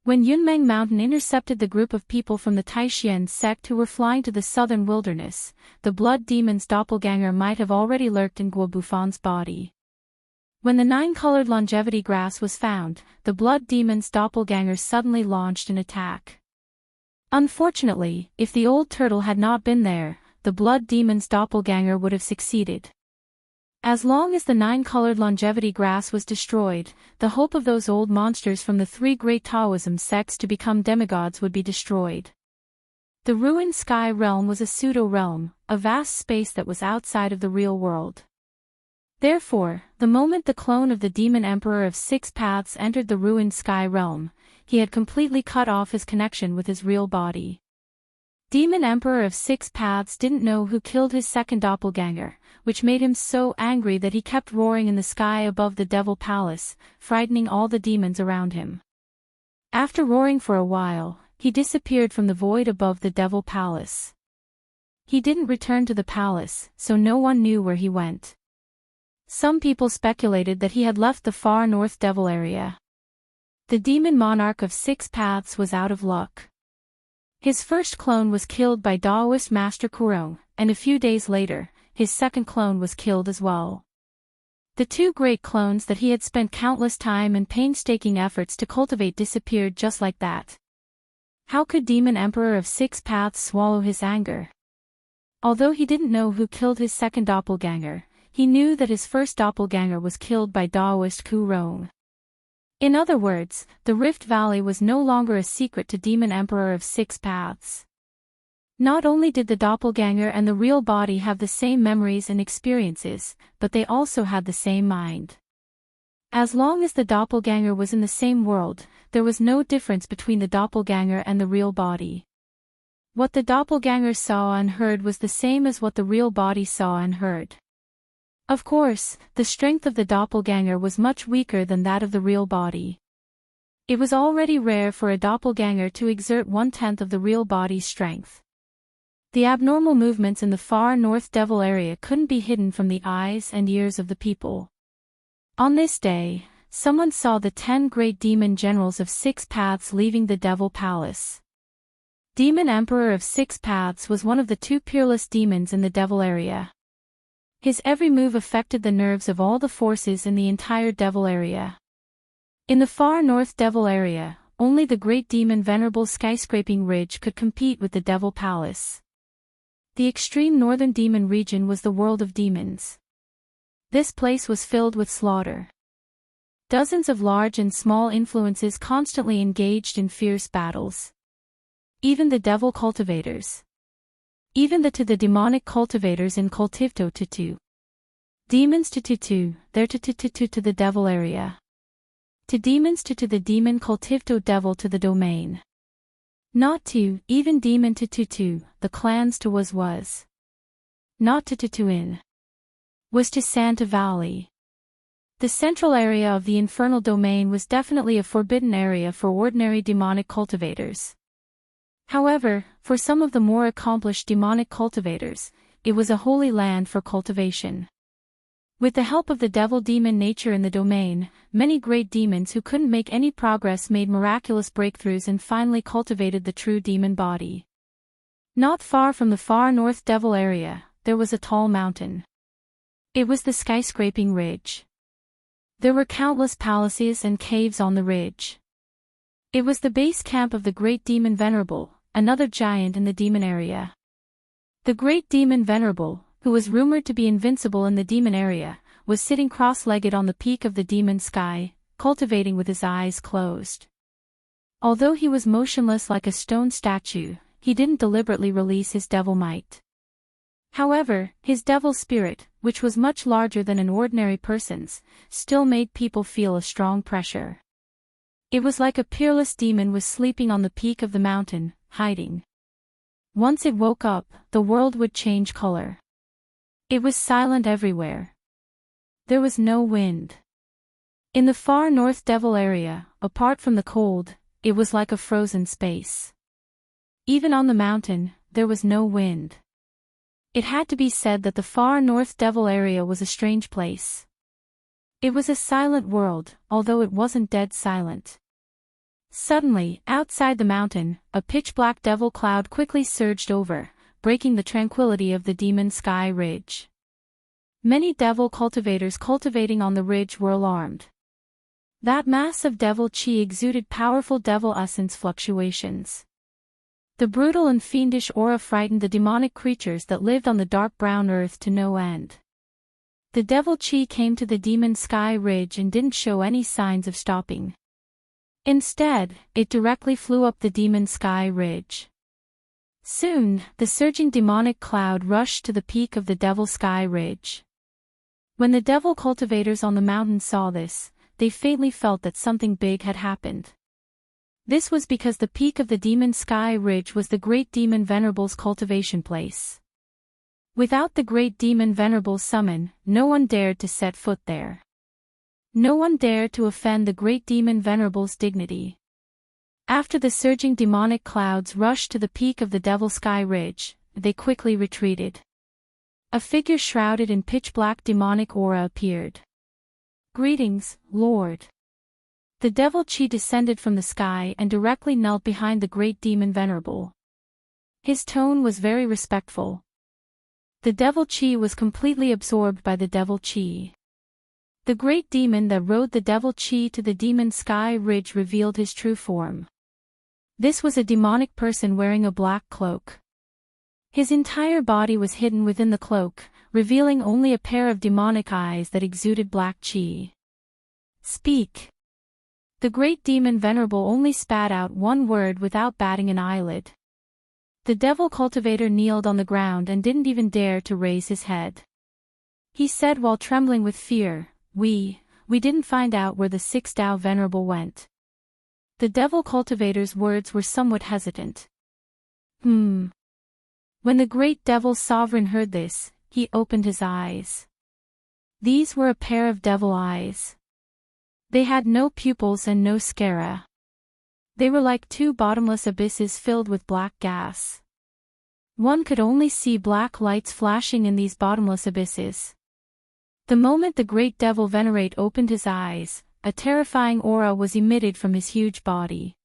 When Yunmeng Mountain intercepted the group of people from the Taishian sect who were flying to the southern wilderness, the blood demon's doppelganger might have already lurked in Guo Bufan's body. When the nine-colored longevity grass was found, the blood demon's doppelganger suddenly launched an attack. Unfortunately, if the old turtle had not been there, the blood demon's doppelganger would have succeeded. As long as the nine-colored longevity grass was destroyed, the hope of those old monsters from the three great Taoism sects to become demigods would be destroyed. The ruined sky realm was a pseudo-realm, a vast space that was outside of the real world. Therefore, the moment the clone of the Demon Emperor of Six Paths entered the ruined sky realm, he had completely cut off his connection with his real body. Demon Emperor of Six Paths didn't know who killed his second doppelganger, which made him so angry that he kept roaring in the sky above the Devil Palace, frightening all the demons around him. After roaring for a while, he disappeared from the void above the Devil Palace. He didn't return to the palace, so no one knew where he went. Some people speculated that he had left the far north devil area. The demon monarch of Six Paths was out of luck. His first clone was killed by Daoist Master Kurong, and a few days later, his second clone was killed as well. The two great clones that he had spent countless time and painstaking efforts to cultivate disappeared just like that. How could Demon Emperor of Six Paths swallow his anger? Although he didn't know who killed his second doppelganger, he knew that his first doppelganger was killed by Daoist Kurong. In other words, the Rift Valley was no longer a secret to Demon Emperor of Six Paths. Not only did the doppelganger and the real body have the same memories and experiences, but they also had the same mind. As long as the doppelganger was in the same world, there was no difference between the doppelganger and the real body. What the doppelganger saw and heard was the same as what the real body saw and heard. Of course, the strength of the doppelganger was much weaker than that of the real body. It was already rare for a doppelganger to exert 1/10 of the real body's strength. The abnormal movements in the far north devil area couldn't be hidden from the eyes and ears of the people. On this day, someone saw the 10 great demon generals of Six Paths leaving the Devil Palace. Demon Emperor of Six Paths was one of the two peerless demons in the devil area. His every move affected the nerves of all the forces in the entire devil area. In the far north devil area, only the great demon Venerable Skyscraping Ridge could compete with the Devil Palace. The extreme northern demon region was the world of demons. This place was filled with slaughter. Dozens of large and small influences constantly engaged in fierce battles. Even the devil cultivators. Even the demonic cultivators in Cultivto to demons to their to the devil area. To demons to the demon Cultivto devil to the domain. Not to, even demon to the clans to was. Not to in. Was to Santa Valley. The central area of the infernal domain was definitely a forbidden area for ordinary demonic cultivators. However, for some of the more accomplished demonic cultivators, it was a holy land for cultivation. With the help of the devil-demon nature in the domain, many great demons who couldn't make any progress made miraculous breakthroughs and finally cultivated the true demon body. Not far from the far north devil area, there was a tall mountain. It was the Skyscraping Ridge. There were countless palaces and caves on the ridge. It was the base camp of the great demon Venerable, another giant in the demon area. The great demon Venerable, who was rumored to be invincible in the demon area, was sitting cross-legged on the peak of the demon sky, cultivating with his eyes closed. Although he was motionless like a stone statue, he didn't deliberately release his devil might. However, his devil spirit, which was much larger than an ordinary person's, still made people feel a strong pressure. It was like a peerless demon was sleeping on the peak of the mountain, hiding. Once it woke up, the world would change color. It was silent everywhere. There was no wind. In the far north devil area, apart from the cold, it was like a frozen space. Even on the mountain, there was no wind. It had to be said that the far north devil area was a strange place. It was a silent world, although it wasn't dead silent. Suddenly, outside the mountain, a pitch-black devil cloud quickly surged over, breaking the tranquility of the demon sky ridge. Many devil cultivators cultivating on the ridge were alarmed. That mass of devil chi exuded powerful devil essence fluctuations. The brutal and fiendish aura frightened the demonic creatures that lived on the dark brown earth to no end. The devil chi came to the demon sky ridge and didn't show any signs of stopping. Instead, it directly flew up the demon sky ridge. Soon, the surging demonic cloud rushed to the peak of the devil sky ridge. When the devil cultivators on the mountain saw this, they faintly felt that something big had happened. This was because the peak of the demon sky ridge was the great demon Venerable's cultivation place. Without the great demon Venerable's summon, no one dared to set foot there. No one dared to offend the great demon Venerable's dignity. After the surging demonic clouds rushed to the peak of the devil sky ridge, they quickly retreated. A figure shrouded in pitch-black demonic aura appeared. "Greetings, Lord." The devil chi descended from the sky and directly knelt behind the great demon Venerable. His tone was very respectful. The devil chi was completely absorbed by the devil chi. The great demon that rode the devil chi to the demon sky ridge revealed his true form. This was a demonic person wearing a black cloak. His entire body was hidden within the cloak, revealing only a pair of demonic eyes that exuded black chi. "Speak." The great demon Venerable only spat out one word without batting an eyelid. The devil cultivator kneeled on the ground and didn't even dare to raise his head. He said while trembling with fear, We didn't find out where the 6th Tao Venerable went." The devil cultivator's words were somewhat hesitant. When the great devil sovereign heard this, he opened his eyes. These were a pair of devil eyes. They had no pupils and no sclera. They were like two bottomless abysses filled with black gas. One could only see black lights flashing in these bottomless abysses. The moment the great devil Venerate opened his eyes, a terrifying aura was emitted from his huge body.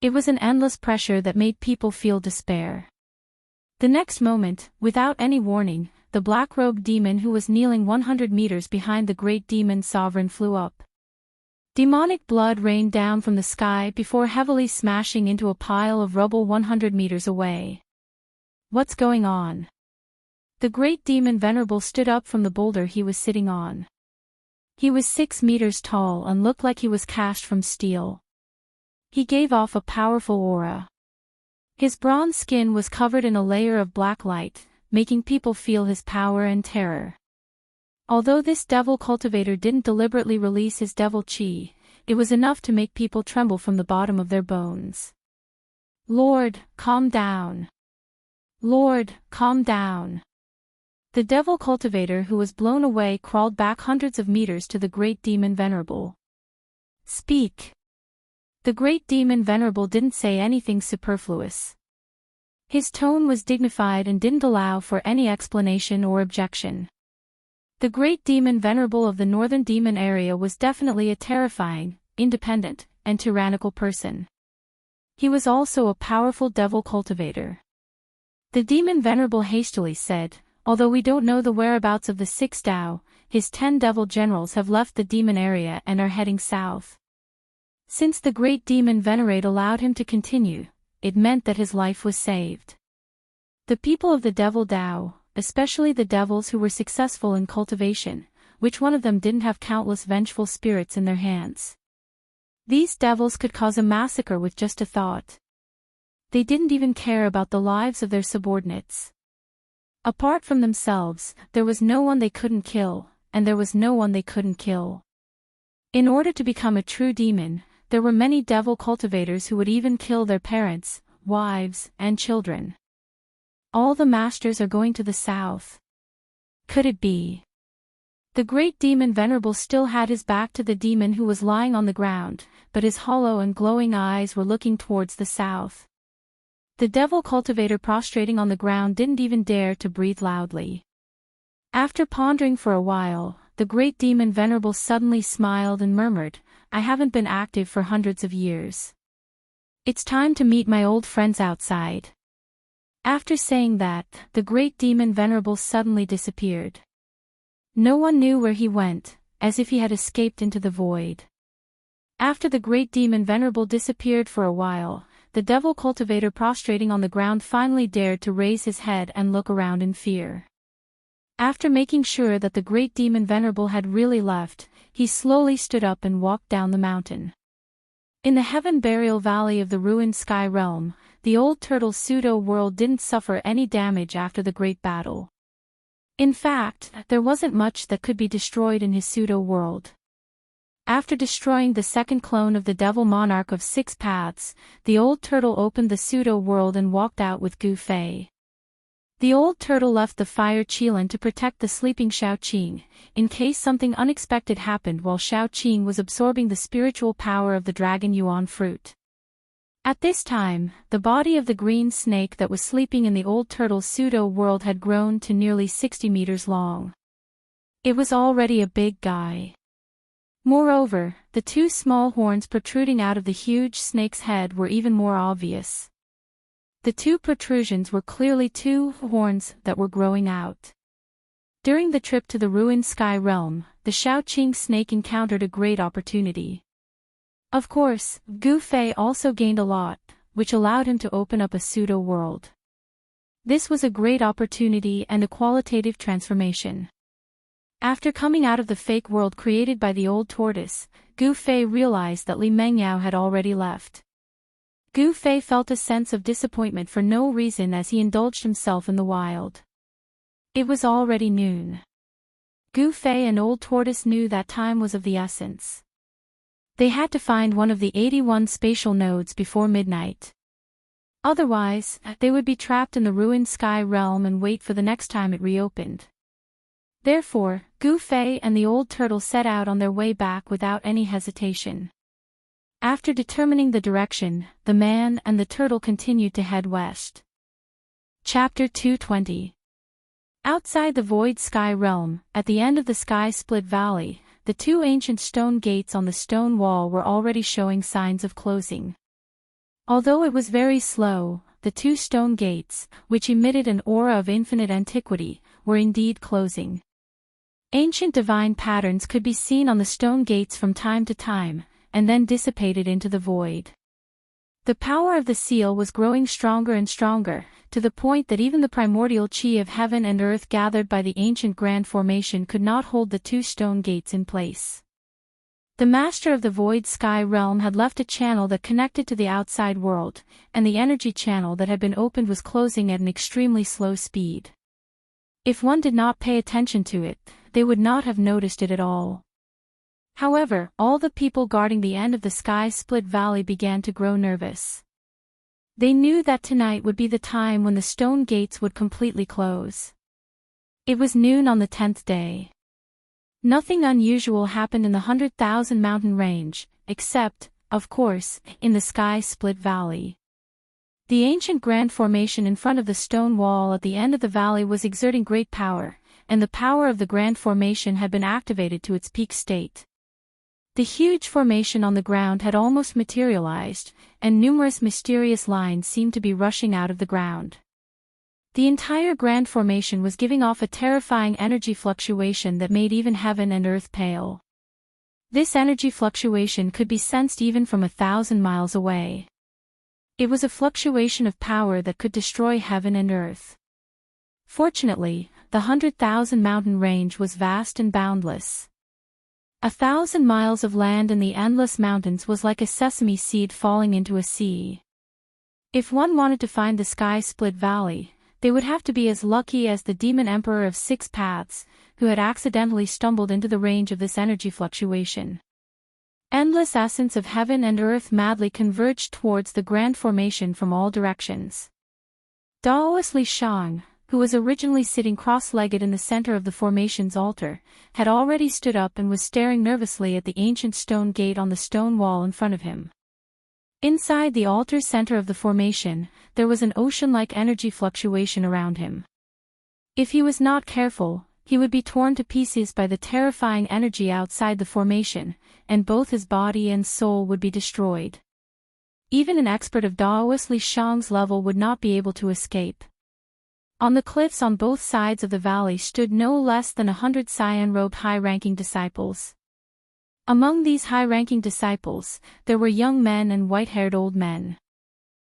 It was an endless pressure that made people feel despair. The next moment, without any warning, the black-robed demon who was kneeling 100 meters behind the great demon sovereign flew up. Demonic blood rained down from the sky before heavily smashing into a pile of rubble 100 meters away. "What's going on?" The great demon Venerable stood up from the boulder he was sitting on. He was 6 meters tall and looked like he was cast from steel. He gave off a powerful aura. His bronze skin was covered in a layer of black light, making people feel his power and terror. Although this devil cultivator didn't deliberately release his devil chi, it was enough to make people tremble from the bottom of their bones. "Lord, calm down. Lord, calm down." The devil cultivator who was blown away crawled back hundreds of meters to the great demon Venerable. "Speak." The great demon Venerable didn't say anything superfluous. His tone was dignified and didn't allow for any explanation or objection. The great demon Venerable of the northern demon area was definitely a terrifying, independent, and tyrannical person. He was also a powerful devil cultivator. The demon Venerable hastily said, "Although we don't know the whereabouts of the 6th Tao, his 10 devil generals have left the demon area and are heading south." Since the great demon Venerate allowed him to continue, it meant that his life was saved. The people of the devil Tao, especially the devils who were successful in cultivation, which one of them didn't have countless vengeful spirits in their hands? These devils could cause a massacre with just a thought. They didn't even care about the lives of their subordinates. Apart from themselves, there was no one they couldn't kill, and there was no one they couldn't kill. In order to become a true demon, there were many devil cultivators who would even kill their parents, wives, and children. All the masters are going to the south. Could it be? The great demon Venerable still had his back to the demon who was lying on the ground, but his hollow and glowing eyes were looking towards the south. The devil cultivator prostrating on the ground didn't even dare to breathe loudly. After pondering for a while, the great demon Venerable suddenly smiled and murmured, "I haven't been active for hundreds of years. It's time to meet my old friends outside." After saying that, the great demon Venerable suddenly disappeared. No one knew where he went, as if he had escaped into the void. After the great demon Venerable disappeared for a while, the devil cultivator prostrating on the ground finally dared to raise his head and look around in fear. After making sure that the great demon Venerable had really left, he slowly stood up and walked down the mountain. In the heaven burial valley of the ruined sky realm, the old turtle pseudo-world didn't suffer any damage after the great battle. In fact, there wasn't much that could be destroyed in his pseudo-world. After destroying the second clone of the devil monarch of 6 paths, the old turtle opened the pseudo-world and walked out with Gu Fei. The old turtle left the fire Qilin to protect the sleeping Xiaoqing, in case something unexpected happened while Xiaoqing was absorbing the spiritual power of the dragon yuan fruit. At this time, the body of the green snake that was sleeping in the old turtle's pseudo-world had grown to nearly 60 meters long. It was already a big guy. Moreover, the 2 small horns protruding out of the huge snake's head were even more obvious. The 2 protrusions were clearly 2 horns that were growing out. During the trip to the ruined sky realm, the Xiaoqing snake encountered a great opportunity. Of course, Gu Fei also gained a lot, which allowed him to open up a pseudo-world. This was a great opportunity and a qualitative transformation. After coming out of the fake world created by the old tortoise, Gu Fei realized that Li Mengyao had already left. Gu Fei felt a sense of disappointment for no reason as he indulged himself in the wild. It was already noon. Gu Fei and Old Tortoise knew that time was of the essence. They had to find one of the 81 spatial nodes before midnight. Otherwise, they would be trapped in the ruined sky realm and wait for the next time it reopened. Therefore, Gu Fei and the old turtle set out on their way back without any hesitation. After determining the direction, the man and the turtle continued to head west. Chapter 220. Outside the void sky realm, at the end of the sky-split valley, the 2 ancient stone gates on the stone wall were already showing signs of closing. Although it was very slow, the 2 stone gates, which emitted an aura of infinite antiquity, were indeed closing. Ancient divine patterns could be seen on the stone gates from time to time, and then dissipated into the void. The power of the seal was growing stronger and stronger, to the point that even the primordial qi of heaven and earth gathered by the ancient grand formation could not hold the 2 stone gates in place. The master of the void sky realm had left a channel that connected to the outside world, and the energy channel that had been opened was closing at an extremely slow speed. If one did not pay attention to it, they would not have noticed it at all. However, all the people guarding the end of the sky-split valley began to grow nervous. They knew that tonight would be the time when the stone gates would completely close. It was noon on the 10th day. Nothing unusual happened in the 100,000 mountain range, except, of course, in the sky-split valley. The ancient grand formation in front of the stone wall at the end of the valley was exerting great power, and the power of the grand formation had been activated to its peak state. The huge formation on the ground had almost materialized, and numerous mysterious lines seemed to be rushing out of the ground. The entire grand formation was giving off a terrifying energy fluctuation that made even heaven and earth pale. This energy fluctuation could be sensed even from 1,000 miles away. It was a fluctuation of power that could destroy heaven and earth. Fortunately, the 100,000 mountain range was vast and boundless. 1,000 miles of land in the endless mountains was like a sesame seed falling into a sea. If one wanted to find the sky-split valley, they would have to be as lucky as the demon emperor of 6 paths, who had accidentally stumbled into the range of this energy fluctuation. Endless essence of heaven and earth madly converged towards the grand formation from all directions. Daoist Li Shang, who was originally sitting cross-legged in the center of the formation's altar, had already stood up and was staring nervously at the ancient stone gate on the stone wall in front of him. Inside the altar's center of the formation, there was an ocean-like energy fluctuation around him. If he was not careful, he would be torn to pieces by the terrifying energy outside the formation, and both his body and soul would be destroyed. Even an expert of Daoist Li Shang's level would not be able to escape. On the cliffs on both sides of the valley stood no less than 100 cyan-robed high-ranking disciples. Among these high-ranking disciples, there were young men and white-haired old men.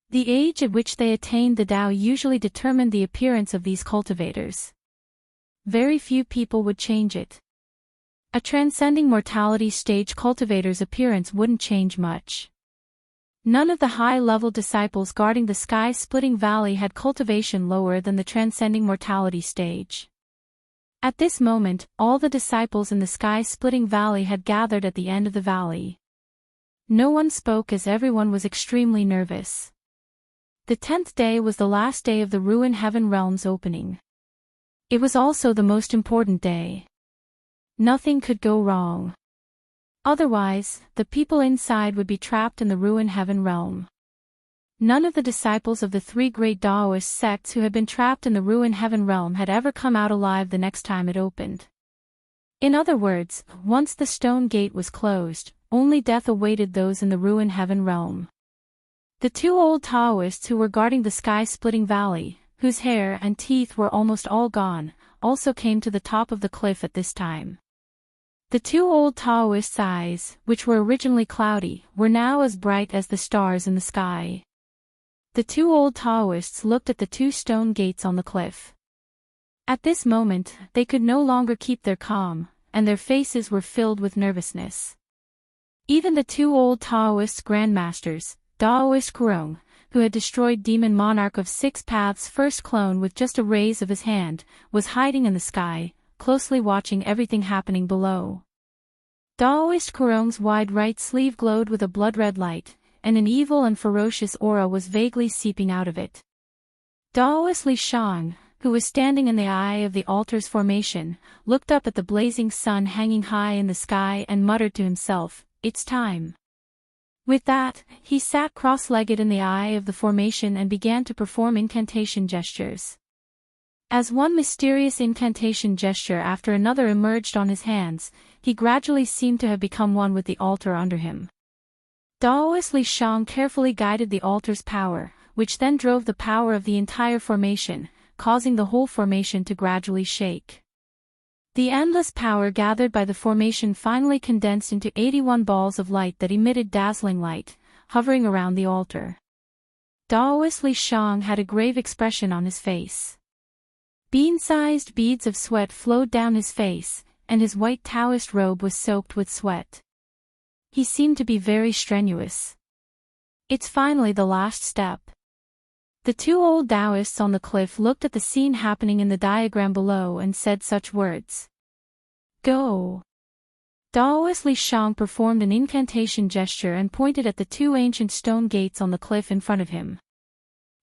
The age at which they attained the Tao usually determined the appearance of these cultivators. Very few people would change it. A transcending mortality stage cultivator's appearance wouldn't change much. None of the high-level disciples guarding the sky-splitting valley had cultivation lower than the transcending mortality stage. At this moment, all the disciples in the sky-splitting valley had gathered at the end of the valley. No one spoke as everyone was extremely nervous. The 10th day was the last day of the Ruin Heaven Realm's opening. It was also the most important day. Nothing could go wrong. Otherwise, the people inside would be trapped in the Ruin Heaven Realm. None of the disciples of the three great Daoist sects who had been trapped in the Ruin Heaven Realm had ever come out alive the next time it opened. In other words, once the stone gate was closed, only death awaited those in the Ruin Heaven Realm. The two old Taoists who were guarding the sky-splitting valley, whose hair and teeth were almost all gone, also came to the top of the cliff at this time. The two old Taoists' eyes, which were originally cloudy, were now as bright as the stars in the sky. The two old Taoists looked at the two stone gates on the cliff. At this moment, they could no longer keep their calm, and their faces were filled with nervousness. Even the two old Taoist grandmasters, Daoist Kurong, who had destroyed Demon Monarch of Six Paths' first clone with just a raise of his hand, was hiding in the sky, closely watching everything happening below. Daoist Kurong's wide right sleeve glowed with a blood-red light, and an evil and ferocious aura was vaguely seeping out of it. Daoist Li Shang, who was standing in the eye of the altar's formation, looked up at the blazing sun hanging high in the sky and muttered to himself, "It's time." With that, he sat cross-legged in the eye of the formation and began to perform incantation gestures. As one mysterious incantation gesture after another emerged on his hands, he gradually seemed to have become one with the altar under him. Daoist Li Shang carefully guided the altar's power, which then drove the power of the entire formation, causing the whole formation to gradually shake. The endless power gathered by the formation finally condensed into 81 balls of light that emitted dazzling light, hovering around the altar. Daoist Li Shang had a grave expression on his face. Bean-sized beads of sweat flowed down his face, and his white Taoist robe was soaked with sweat. He seemed to be very strenuous. It's finally the last step. The two old Daoists on the cliff looked at the scene happening in the diagram below and said such words. Go! Daoist Li Shang performed an incantation gesture and pointed at the two ancient stone gates on the cliff in front of him.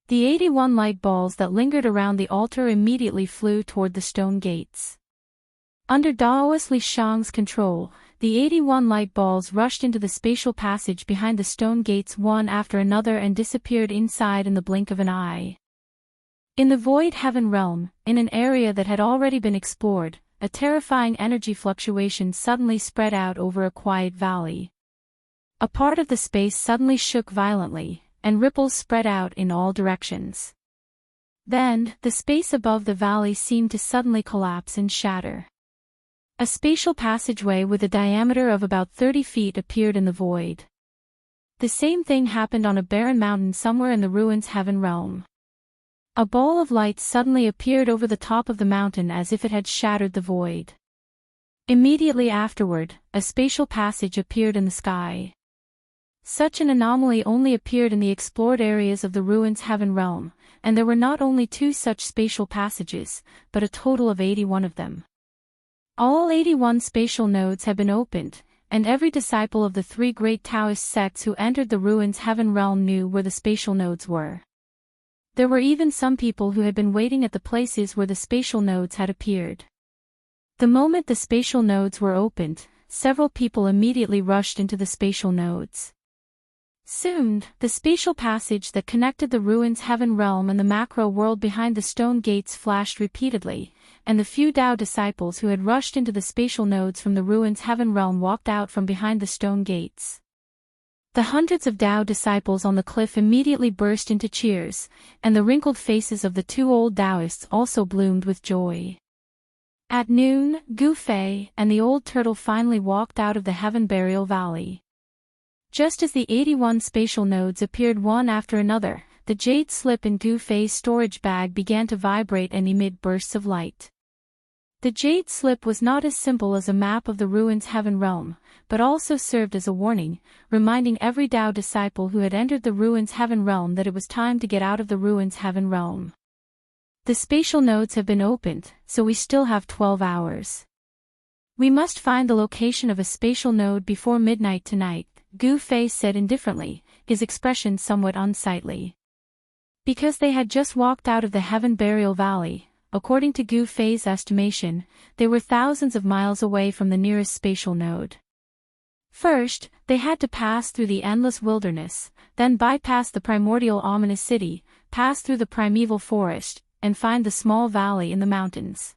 The 81 light balls that lingered around the altar immediately flew toward the stone gates. Under Daoist Li Shang's control, the 81 light balls rushed into the spatial passage behind the stone gates one after another and disappeared inside in the blink of an eye. In the void heaven realm, in an area that had already been explored, a terrifying energy fluctuation suddenly spread out over a quiet valley. A part of the space suddenly shook violently, and ripples spread out in all directions. Then, the space above the valley seemed to suddenly collapse and shatter. A spatial passageway with a diameter of about 30 feet appeared in the void. The same thing happened on a barren mountain somewhere in the ruins heaven realm. A ball of light suddenly appeared over the top of the mountain as if it had shattered the void. Immediately afterward, a spatial passage appeared in the sky. Such an anomaly only appeared in the explored areas of the ruins heaven realm, and there were not only 2 such spatial passages, but a total of 81 of them. All 81 spatial nodes had been opened, and every disciple of the 3 great Taoist sects who entered the ruins heaven realm knew where the spatial nodes were. There were even some people who had been waiting at the places where the spatial nodes had appeared. The moment the spatial nodes were opened, several people immediately rushed into the spatial nodes. Soon, the spatial passage that connected the ruins heaven realm and the macro world behind the stone gates flashed repeatedly, and the few Dao disciples who had rushed into the spatial nodes from the ruins heaven realm walked out from behind the stone gates. The hundreds of Dao disciples on the cliff immediately burst into cheers, and the wrinkled faces of the two old Daoists also bloomed with joy. At noon, Gu Fei and the old turtle finally walked out of the Heaven Burial Valley. Just as the 81 spatial nodes appeared one after another, the jade slip in Gu Fei's storage bag began to vibrate and emit bursts of light. The jade slip was not as simple as a map of the ruins heaven realm, but also served as a warning, reminding every Dao disciple who had entered the ruins heaven realm that it was time to get out of the ruins heaven realm. The spatial nodes have been opened, so we still have 12 hours. We must find the location of a spatial node before midnight tonight, Gu Fei said indifferently, his expression somewhat unsightly. Because they had just walked out of the Heaven Burial Valley, according to Gu Fei's estimation, they were thousands of miles away from the nearest spatial node. First, they had to pass through the endless wilderness, then bypass the primordial ominous city, pass through the primeval forest, and find the small valley in the mountains.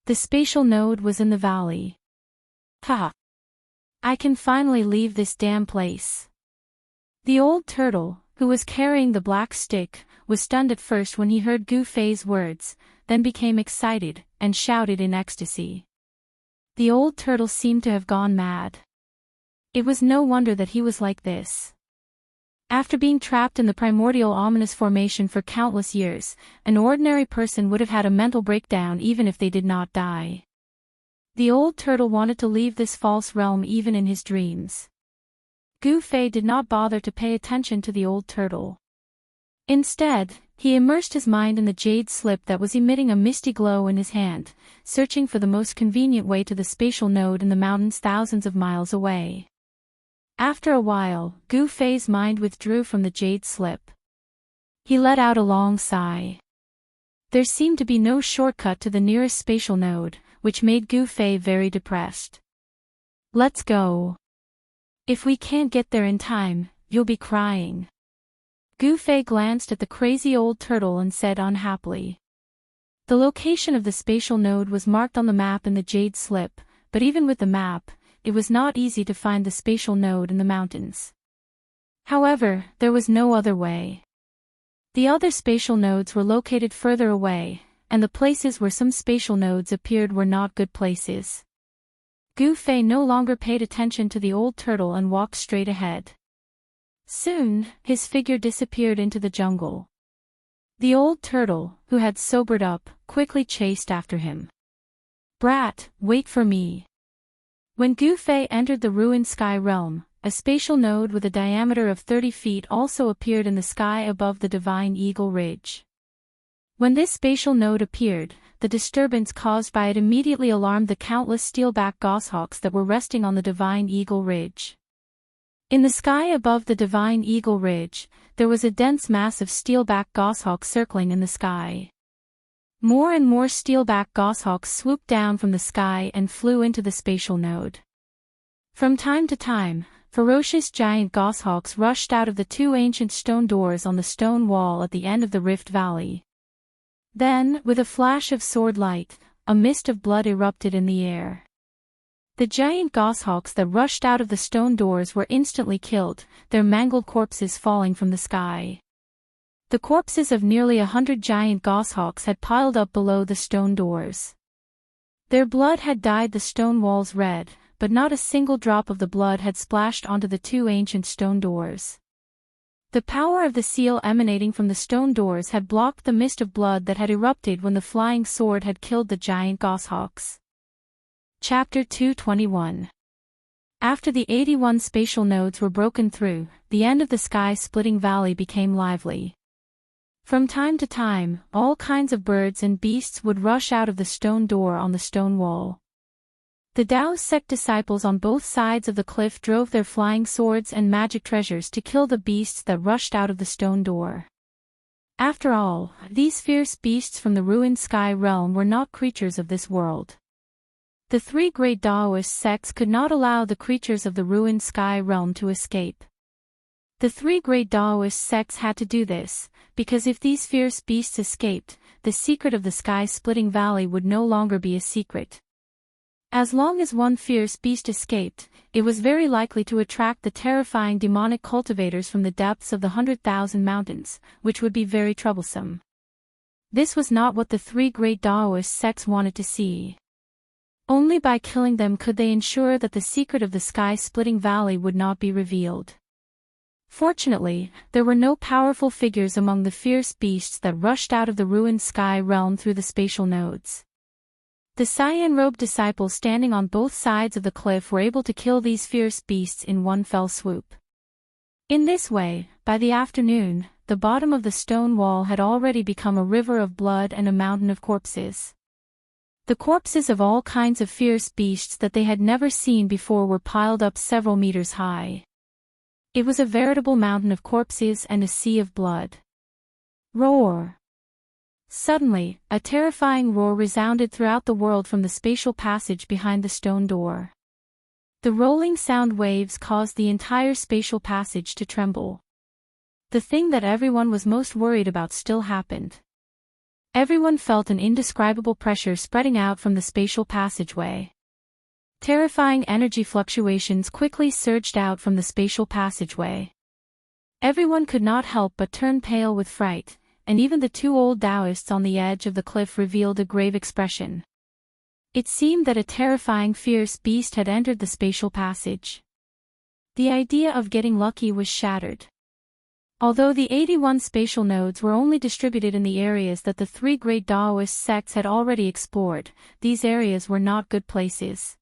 The spatial node was in the valley. Haha! I can finally leave this damn place. The old turtle, who was carrying the black stick, was stunned at first when he heard Gu Fei's words, then became excited, and shouted in ecstasy. The old turtle seemed to have gone mad. It was no wonder that he was like this. After being trapped in the primordial ominous formation for countless years, an ordinary person would have had a mental breakdown even if they did not die. The old turtle wanted to leave this false realm even in his dreams. Gu Fei did not bother to pay attention to the old turtle. Instead, he immersed his mind in the jade slip that was emitting a misty glow in his hand, searching for the most convenient way to the spatial node in the mountains thousands of miles away. After a while, Gu Fei's mind withdrew from the jade slip. He let out a long sigh. There seemed to be no shortcut to the nearest spatial node, which made Gu Fei very depressed. Let's go. If we can't get there in time, you'll be crying. Gu Fei glanced at the crazy old turtle and said unhappily. The location of the spatial node was marked on the map in the jade slip, but even with the map, it was not easy to find the spatial node in the mountains. However, there was no other way. The other spatial nodes were located further away, and the places where some spatial nodes appeared were not good places. Gu Fei no longer paid attention to the old turtle and walked straight ahead. Soon, his figure disappeared into the jungle. The old turtle, who had sobered up, quickly chased after him. Brat, wait for me. When Gu Fei entered the ruined sky realm, a spatial node with a diameter of 30 feet also appeared in the sky above the Divine Eagle Ridge. When this spatial node appeared, the disturbance caused by it immediately alarmed the countless steelback goshawks that were resting on the Divine Eagle Ridge. In the sky above the Divine Eagle Ridge, there was a dense mass of steelback goshawks circling in the sky. More and more steelback goshawks swooped down from the sky and flew into the spatial node. From time to time, ferocious giant goshawks rushed out of the two ancient stone doors on the stone wall at the end of the Rift Valley. Then, with a flash of sword light, a mist of blood erupted in the air. The giant goshawks that rushed out of the stone doors were instantly killed, their mangled corpses falling from the sky. The corpses of nearly 100 giant goshawks had piled up below the stone doors. Their blood had dyed the stone walls red, but not a single drop of the blood had splashed onto the two ancient stone doors. The power of the seal emanating from the stone doors had blocked the mist of blood that had erupted when the flying sword had killed the giant goshawks. Chapter 221. After the 81 spatial nodes were broken through, the end of the sky-splitting valley became lively. From time to time, all kinds of birds and beasts would rush out of the stone door on the stone wall. The Daoist sect disciples on both sides of the cliff drove their flying swords and magic treasures to kill the beasts that rushed out of the stone door. After all, these fierce beasts from the ruined sky realm were not creatures of this world. The three great Daoist sects could not allow the creatures of the ruined sky realm to escape. The three great Daoist sects had to do this, because if these fierce beasts escaped, the secret of the sky-splitting valley would no longer be a secret. As long as one fierce beast escaped, it was very likely to attract the terrifying demonic cultivators from the depths of the 100,000 mountains, which would be very troublesome. This was not what the three great Daoist sects wanted to see. Only by killing them could they ensure that the secret of the sky-splitting valley would not be revealed. Fortunately, there were no powerful figures among the fierce beasts that rushed out of the ruined sky realm through the spatial nodes. The cyan-robed disciples standing on both sides of the cliff were able to kill these fierce beasts in one fell swoop. In this way, by the afternoon, the bottom of the stone wall had already become a river of blood and a mountain of corpses. The corpses of all kinds of fierce beasts that they had never seen before were piled up several meters high. It was a veritable mountain of corpses and a sea of blood. Roar! Suddenly, a terrifying roar resounded throughout the world from the spatial passage behind the stone door. The rolling sound waves caused the entire spatial passage to tremble. The thing that everyone was most worried about still happened. Everyone felt an indescribable pressure spreading out from the spatial passageway. Terrifying energy fluctuations quickly surged out from the spatial passageway. Everyone could not help but turn pale with fright, and even the two old Daoists on the edge of the cliff revealed a grave expression. It seemed that a terrifying fierce beast had entered the spatial passage. The idea of getting lucky was shattered. Although the 81 spatial nodes were only distributed in the areas that the three great Daoist sects had already explored, these areas were not good places.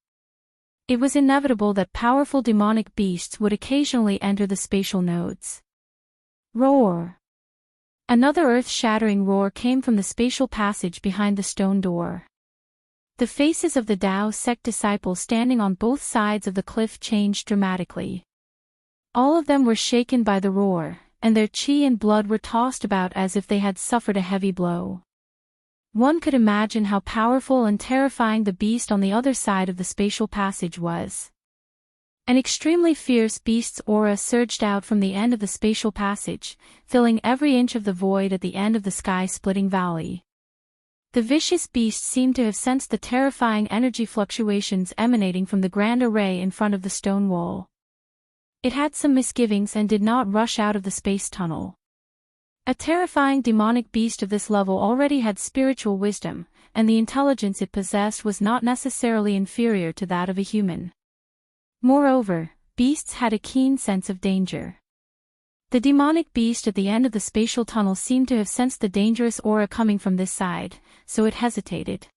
It was inevitable that powerful demonic beasts would occasionally enter the spatial nodes. Roar! Another earth-shattering roar came from the spatial passage behind the stone door. The faces of the Dao sect disciples standing on both sides of the cliff changed dramatically. All of them were shaken by the roar, and their qi and blood were tossed about as if they had suffered a heavy blow. One could imagine how powerful and terrifying the beast on the other side of the spatial passage was. An extremely fierce beast's aura surged out from the end of the spatial passage, filling every inch of the void at the end of the sky-splitting valley. The vicious beast seemed to have sensed the terrifying energy fluctuations emanating from the grand array in front of the stone wall. It had some misgivings and did not rush out of the space tunnel. A terrifying demonic beast of this level already had spiritual wisdom, and the intelligence it possessed was not necessarily inferior to that of a human. Moreover, beasts had a keen sense of danger. The demonic beast at the end of the spatial tunnel seemed to have sensed the dangerous aura coming from this side, so it hesitated.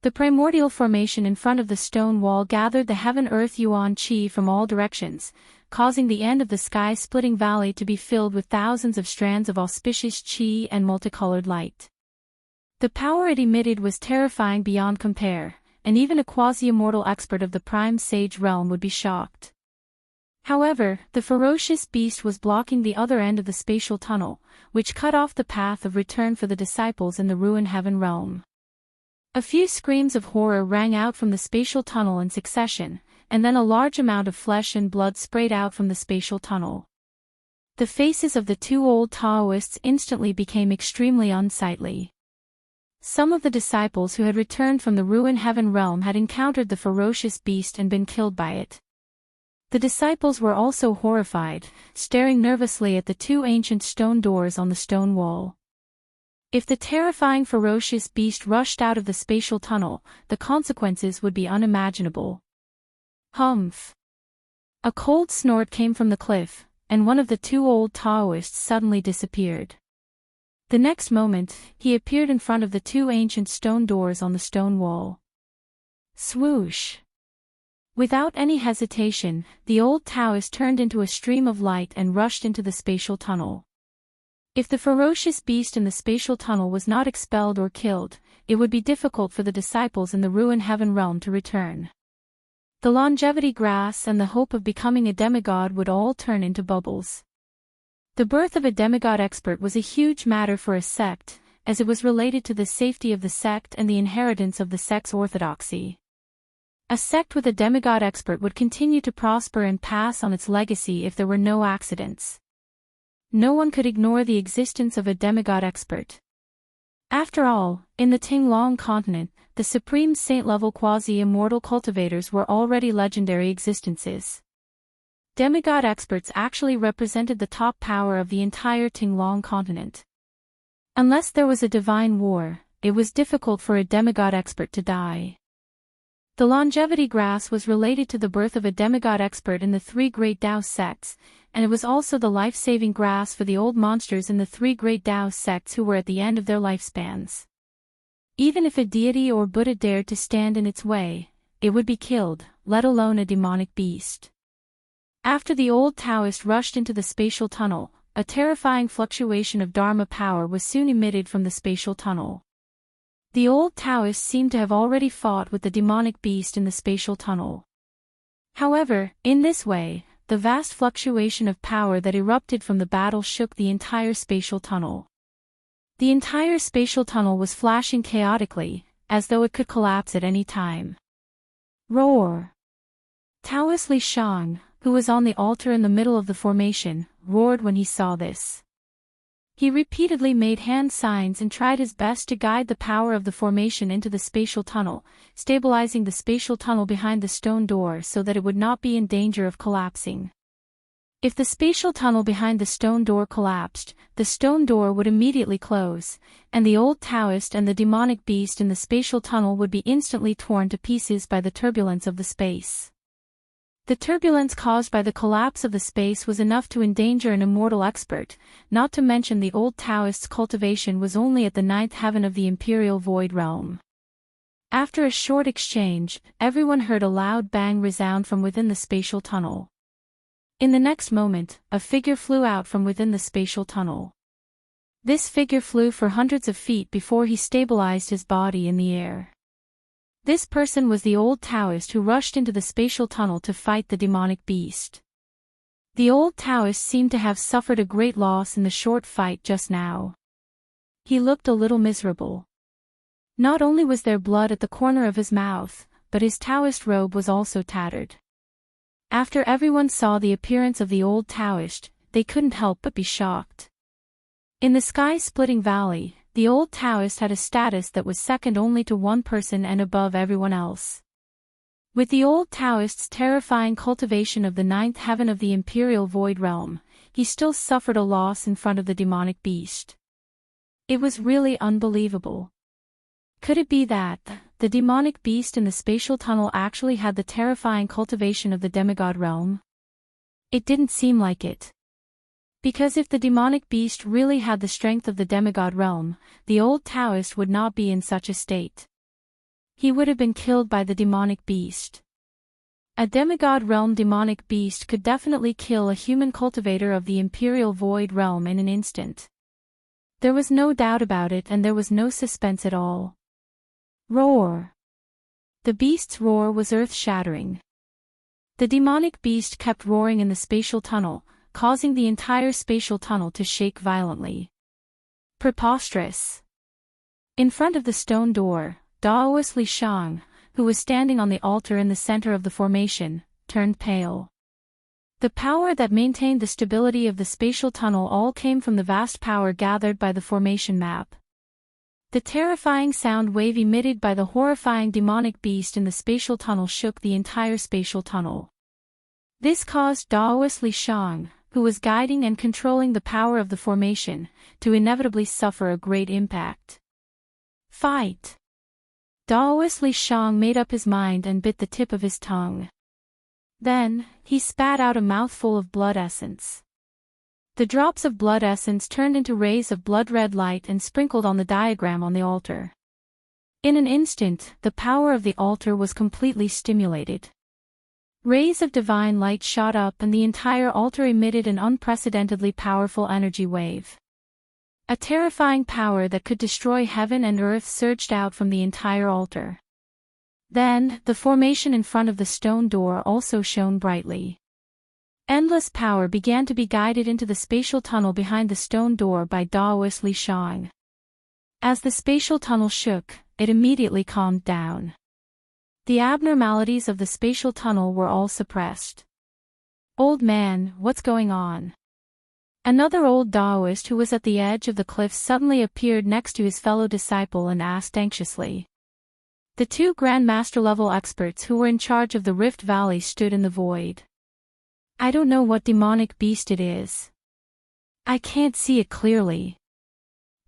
The primordial formation in front of the stone wall gathered the heaven-earth yuan qi from all directions, causing the end of the sky-splitting valley to be filled with thousands of strands of auspicious qi and multicolored light. The power it emitted was terrifying beyond compare, and even a quasi-immortal expert of the prime sage realm would be shocked. However, the ferocious beast was blocking the other end of the spatial tunnel, which cut off the path of return for the disciples in the ruined heaven realm. A few screams of horror rang out from the spatial tunnel in succession, and then a large amount of flesh and blood sprayed out from the spatial tunnel. The faces of the two old Taoists instantly became extremely unsightly. Some of the disciples who had returned from the ruined heaven realm had encountered the ferocious beast and been killed by it. The disciples were also horrified, staring nervously at the two ancient stone doors on the stone wall. If the terrifying ferocious beast rushed out of the spatial tunnel, the consequences would be unimaginable. Humph! A cold snort came from the cliff, and one of the two old Taoists suddenly disappeared. The next moment, he appeared in front of the two ancient stone doors on the stone wall. Swoosh! Without any hesitation, the old Taoist turned into a stream of light and rushed into the spatial tunnel. If the ferocious beast in the spatial tunnel was not expelled or killed, it would be difficult for the disciples in the ruined heaven realm to return. The longevity grass and the hope of becoming a demigod would all turn into bubbles. The birth of a demigod expert was a huge matter for a sect, as it was related to the safety of the sect and the inheritance of the sect's orthodoxy. A sect with a demigod expert would continue to prosper and pass on its legacy if there were no accidents. No one could ignore the existence of a demigod expert. After all, in the Tinglong continent, the supreme saint-level quasi-immortal cultivators were already legendary existences. Demigod experts actually represented the top power of the entire Tinglong continent. Unless there was a divine war, it was difficult for a demigod expert to die. The longevity grass was related to the birth of a demigod expert in the three great Daoist sects, and it was also the life-saving grass for the old monsters in the three great Daoist sects who were at the end of their lifespans. Even if a deity or Buddha dared to stand in its way, it would be killed, let alone a demonic beast. After the old Taoist rushed into the spatial tunnel, a terrifying fluctuation of Dharma power was soon emitted from the spatial tunnel. The old Taoists seemed to have already fought with the demonic beast in the spatial tunnel. However, in this way, the vast fluctuation of power that erupted from the battle shook the entire spatial tunnel. The entire spatial tunnel was flashing chaotically, as though it could collapse at any time. Roar! Taoist Li Shang, who was on the altar in the middle of the formation, roared when he saw this. He repeatedly made hand signs and tried his best to guide the power of the formation into the spatial tunnel, stabilizing the spatial tunnel behind the stone door so that it would not be in danger of collapsing. If the spatial tunnel behind the stone door collapsed, the stone door would immediately close, and the old Taoist and the demonic beast in the spatial tunnel would be instantly torn to pieces by the turbulence of the space. The turbulence caused by the collapse of the space was enough to endanger an immortal expert, not to mention the old Taoist's cultivation was only at the ninth heaven of the imperial void realm. After a short exchange, everyone heard a loud bang resound from within the spatial tunnel. In the next moment, a figure flew out from within the spatial tunnel. This figure flew for hundreds of feet before he stabilized his body in the air. This person was the old Taoist who rushed into the spatial tunnel to fight the demonic beast. The old Taoist seemed to have suffered a great loss in the short fight just now. He looked a little miserable. Not only was there blood at the corner of his mouth, but his Taoist robe was also tattered. After everyone saw the appearance of the old Taoist, they couldn't help but be shocked. In the sky-splitting valley, the old Taoist had a status that was second only to one person and above everyone else. With the old Taoist's terrifying cultivation of the ninth heaven of the imperial void realm, he still suffered a loss in front of the demonic beast. It was really unbelievable. Could it be that the demonic beast in the spatial tunnel actually had the terrifying cultivation of the demigod realm? It didn't seem like it. Because if the demonic beast really had the strength of the demigod realm, the old Taoist would not be in such a state. He would have been killed by the demonic beast. A demigod realm demonic beast could definitely kill a human cultivator of the imperial void realm in an instant. There was no doubt about it, and there was no suspense at all. Roar! The beast's roar was earth-shattering. The demonic beast kept roaring in the spatial tunnel, causing the entire spatial tunnel to shake violently. Preposterous! In front of the stone door, Daoist Li Shang, who was standing on the altar in the center of the formation, turned pale. The power that maintained the stability of the spatial tunnel all came from the vast power gathered by the formation map. The terrifying sound wave emitted by the horrifying demonic beast in the spatial tunnel shook the entire spatial tunnel. This caused Daoist Li Shang, who was guiding and controlling the power of the formation, to inevitably suffer a great impact. Fight! Daoist Li Shang made up his mind and bit the tip of his tongue. Then, he spat out a mouthful of blood essence. The drops of blood essence turned into rays of blood-red light and sprinkled on the diagram on the altar. In an instant, the power of the altar was completely stimulated. Rays of divine light shot up and the entire altar emitted an unprecedentedly powerful energy wave. A terrifying power that could destroy heaven and earth surged out from the entire altar. Then, the formation in front of the stone door also shone brightly. Endless power began to be guided into the spatial tunnel behind the stone door by Daoist Li Shang. As the spatial tunnel shook, it immediately calmed down. The abnormalities of the spatial tunnel were all suppressed. "Old man, what's going on?" Another old Daoist who was at the edge of the cliff suddenly appeared next to his fellow disciple and asked anxiously. The two Grand Master level experts who were in charge of the Rift Valley stood in the void. "I don't know what demonic beast it is. I can't see it clearly."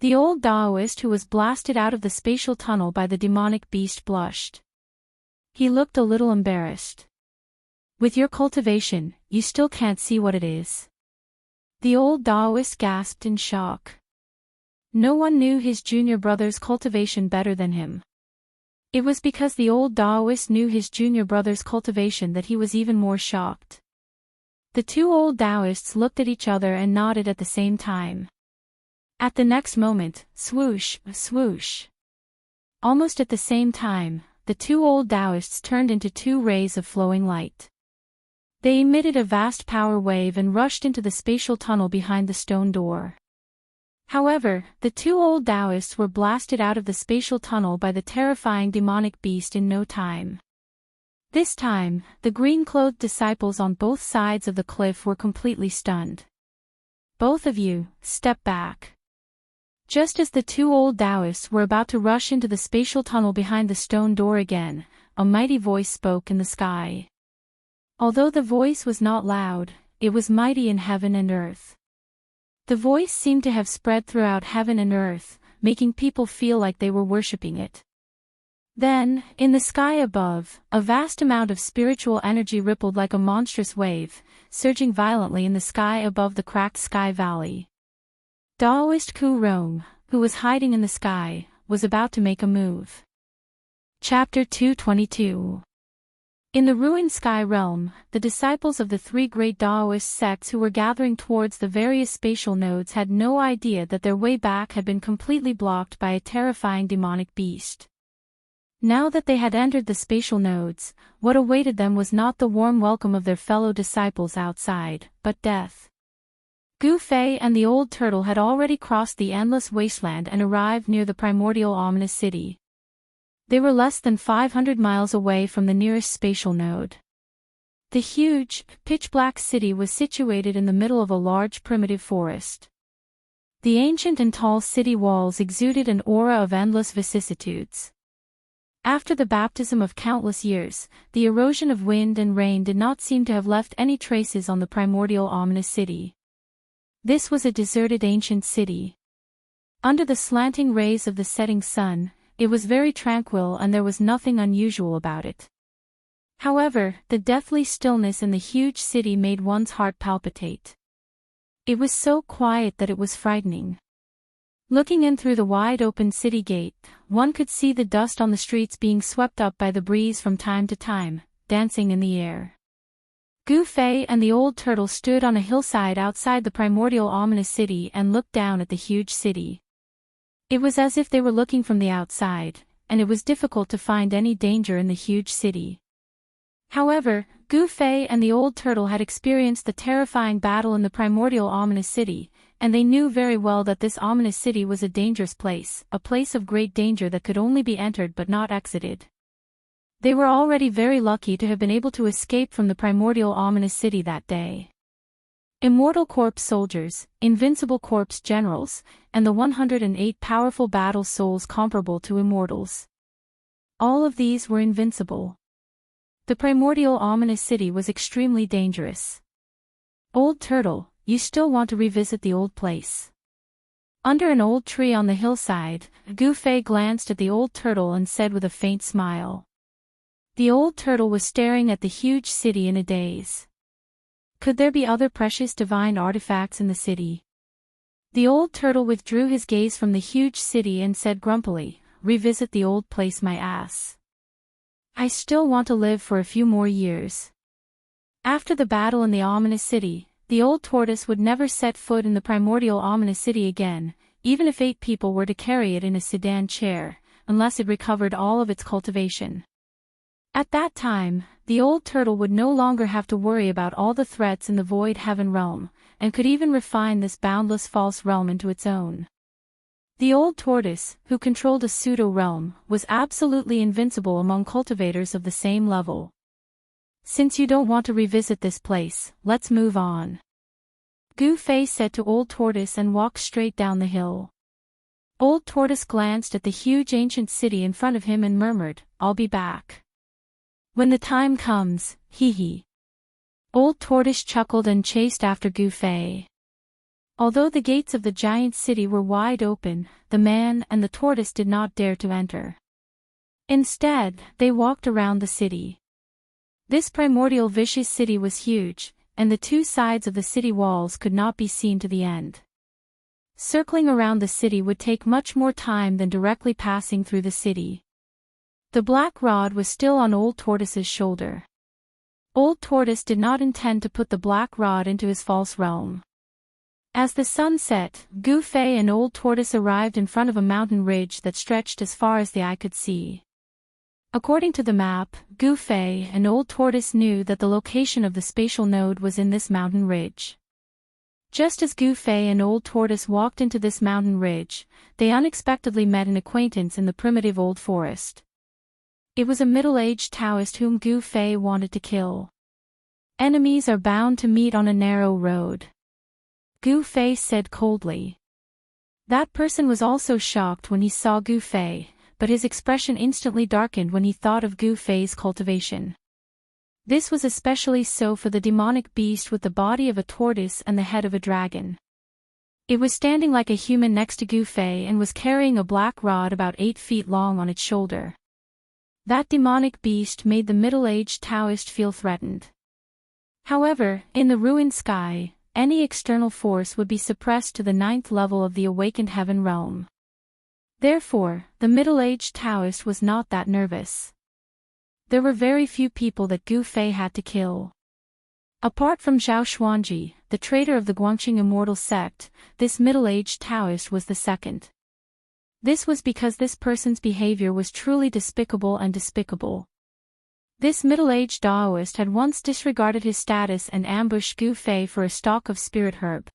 The old Daoist who was blasted out of the spatial tunnel by the demonic beast blushed. He looked a little embarrassed. "With your cultivation, you still can't see what it is?" The old Daoist gasped in shock. No one knew his junior brother's cultivation better than him. It was because the old Daoist knew his junior brother's cultivation that he was even more shocked. The two old Daoists looked at each other and nodded at the same time. At the next moment, swoosh, swoosh. Almost at the same time, the two old Daoists turned into two rays of flowing light. They emitted a vast power wave and rushed into the spatial tunnel behind the stone door. However, the two old Daoists were blasted out of the spatial tunnel by the terrifying demonic beast in no time. This time, the green-clothed disciples on both sides of the cliff were completely stunned. "Both of you, step back." Just as the two old Daoists were about to rush into the spatial tunnel behind the stone door again, a mighty voice spoke in the sky. Although the voice was not loud, it was mighty in heaven and earth. The voice seemed to have spread throughout heaven and earth, making people feel like they were worshipping it. Then, in the sky above, a vast amount of spiritual energy rippled like a monstrous wave, surging violently in the sky above the cracked sky valley. Daoist Ku Rong, who was hiding in the sky, was about to make a move. Chapter 222. In the ruined sky realm, the disciples of the three great Daoist sects who were gathering towards the various spatial nodes had no idea that their way back had been completely blocked by a terrifying demonic beast. Now that they had entered the spatial nodes, what awaited them was not the warm welcome of their fellow disciples outside, but death. Gu Fei and the old turtle had already crossed the endless wasteland and arrived near the primordial ominous city. They were less than 500 miles away from the nearest spatial node. The huge, pitch-black city was situated in the middle of a large primitive forest. The ancient and tall city walls exuded an aura of endless vicissitudes. After the baptism of countless years, the erosion of wind and rain did not seem to have left any traces on the primordial ominous city. This was a deserted ancient city. Under the slanting rays of the setting sun, it was very tranquil and there was nothing unusual about it. However, the deathly stillness in the huge city made one's heart palpitate. It was so quiet that it was frightening. Looking in through the wide-open city gate, one could see the dust on the streets being swept up by the breeze from time to time, dancing in the air. Gu Fei and the old turtle stood on a hillside outside the primordial ominous city and looked down at the huge city. It was as if they were looking from the outside, and it was difficult to find any danger in the huge city. However, Gu Fei and the old turtle had experienced the terrifying battle in the primordial ominous city, and they knew very well that this ominous city was a dangerous place, a place of great danger that could only be entered but not exited. They were already very lucky to have been able to escape from the primordial ominous city that day. Immortal corpse soldiers, invincible corpse generals, and the 108 powerful battle souls comparable to immortals. All of these were invincible. The primordial ominous city was extremely dangerous. Old turtle, you still want to revisit the old place? Under an old tree on the hillside, Gu Fei glanced at the old turtle and said with a faint smile. The old turtle was staring at the huge city in a daze. Could there be other precious divine artifacts in the city? The old turtle withdrew his gaze from the huge city and said grumpily, "Revisit the old place, my ass. I still want to live for a few more years." After the battle in the ominous city, the old tortoise would never set foot in the primordial ominous city again, even if 8 people were to carry it in a sedan chair, unless it recovered all of its cultivation. At that time, the old turtle would no longer have to worry about all the threats in the void heaven realm, and could even refine this boundless false realm into its own. The old tortoise, who controlled a pseudo-realm, was absolutely invincible among cultivators of the same level. Since you don't want to revisit this place, let's move on, Gu Fei said to Old Tortoise and walked straight down the hill. Old Tortoise glanced at the huge ancient city in front of him and murmured, "I'll be back when the time comes, hee hee." Old Tortoise chuckled and chased after Gu Fei. Although the gates of the giant city were wide open, the man and the tortoise did not dare to enter. Instead, they walked around the city. This primordial vicious city was huge, and the two sides of the city walls could not be seen to the end. Circling around the city would take much more time than directly passing through the city. The black rod was still on Old Tortoise's shoulder. Old Tortoise did not intend to put the black rod into his false realm. As the sun set, Gu Fei and Old Tortoise arrived in front of a mountain ridge that stretched as far as the eye could see. According to the map, Gu Fei and Old Tortoise knew that the location of the spatial node was in this mountain ridge. Just as Gu Fei and Old Tortoise walked into this mountain ridge, they unexpectedly met an acquaintance in the primitive old forest. It was a middle-aged Daoist whom Gu Fei wanted to kill. Enemies are bound to meet on a narrow road, Gu Fei said coldly. That person was also shocked when he saw Gu Fei, but his expression instantly darkened when he thought of Gu Fei's cultivation. This was especially so for the demonic beast with the body of a tortoise and the head of a dragon. It was standing like a human next to Gu Fei and was carrying a black rod about 8 feet long on its shoulder. That demonic beast made the middle-aged Daoist feel threatened. However, in the ruined sky, any external force would be suppressed to the 9th level of the awakened heaven realm. Therefore, the middle-aged Daoist was not that nervous. There were very few people that Gu Fei had to kill. Apart from Zhao Xuanji, the traitor of the Guangqing Immortal sect, this middle-aged Daoist was the second. This was because this person's behavior was truly despicable and despicable. This middle-aged Daoist had once disregarded his status and ambushed Gu Fei for a stalk of spirit herb.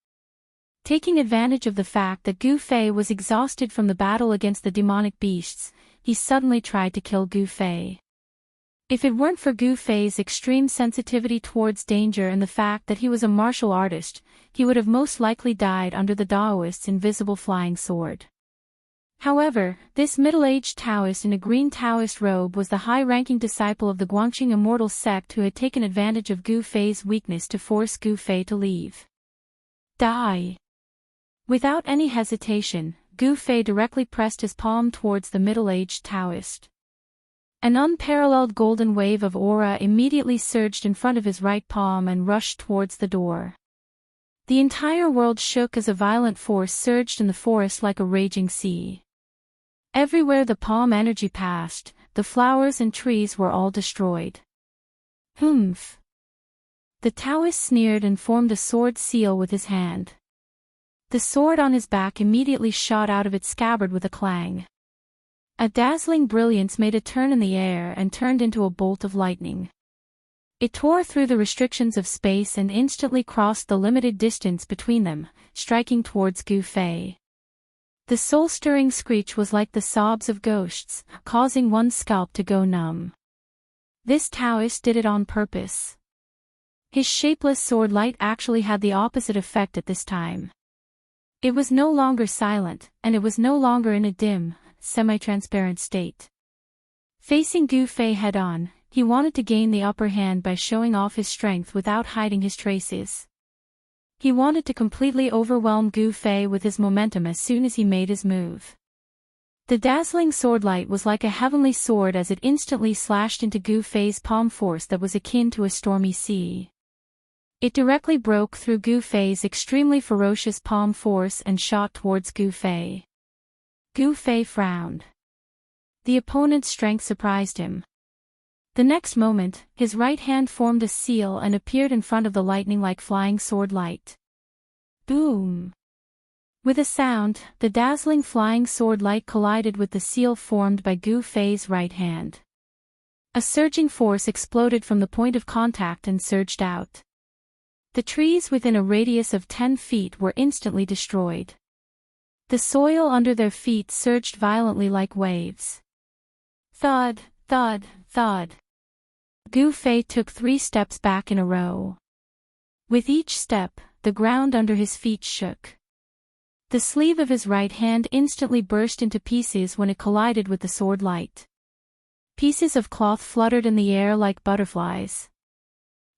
Taking advantage of the fact that Gu Fei was exhausted from the battle against the demonic beasts, he suddenly tried to kill Gu Fei. If it weren't for Gu Fei's extreme sensitivity towards danger and the fact that he was a martial artist, he would have most likely died under the Daoist's invisible flying sword. However, this middle-aged Daoist in a green Daoist robe was the high-ranking disciple of the Guangqing Immortal sect who had taken advantage of Gu Fei's weakness to force Gu Fei to leave. Die! Without any hesitation, Gu Fei directly pressed his palm towards the middle-aged Daoist. An unparalleled golden wave of aura immediately surged in front of his right palm and rushed towards the door. The entire world shook as a violent force surged in the forest like a raging sea. Everywhere the palm energy passed, the flowers and trees were all destroyed. Humph! The Taoist sneered and formed a sword seal with his hand. The sword on his back immediately shot out of its scabbard with a clang. A dazzling brilliance made a turn in the air and turned into a bolt of lightning. It tore through the restrictions of space and instantly crossed the limited distance between them, striking towards Gu Fei. The soul-stirring screech was like the sobs of ghosts, causing one's scalp to go numb. This Taoist did it on purpose. His shapeless sword light actually had the opposite effect at this time. It was no longer silent, and it was no longer in a dim, semi-transparent state. Facing Gu Fei head-on, he wanted to gain the upper hand by showing off his strength without hiding his traces. He wanted to completely overwhelm Gu Fei with his momentum as soon as he made his move. The dazzling sword light was like a heavenly sword as it instantly slashed into Gu Fei's palm force that was akin to a stormy sea. It directly broke through Gu Fei's extremely ferocious palm force and shot towards Gu Fei. Gu Fei frowned. The opponent's strength surprised him. The next moment, his right hand formed a seal and appeared in front of the lightning like flying sword light. Boom! With a sound, the dazzling flying sword light collided with the seal formed by Gu Fei's right hand. A surging force exploded from the point of contact and surged out. The trees within a radius of 10 feet were instantly destroyed. The soil under their feet surged violently like waves. Thud, thud, thud. Gu Fei took 3 steps back in a row. With each step, the ground under his feet shook. The sleeve of his right hand instantly burst into pieces when it collided with the sword light. Pieces of cloth fluttered in the air like butterflies.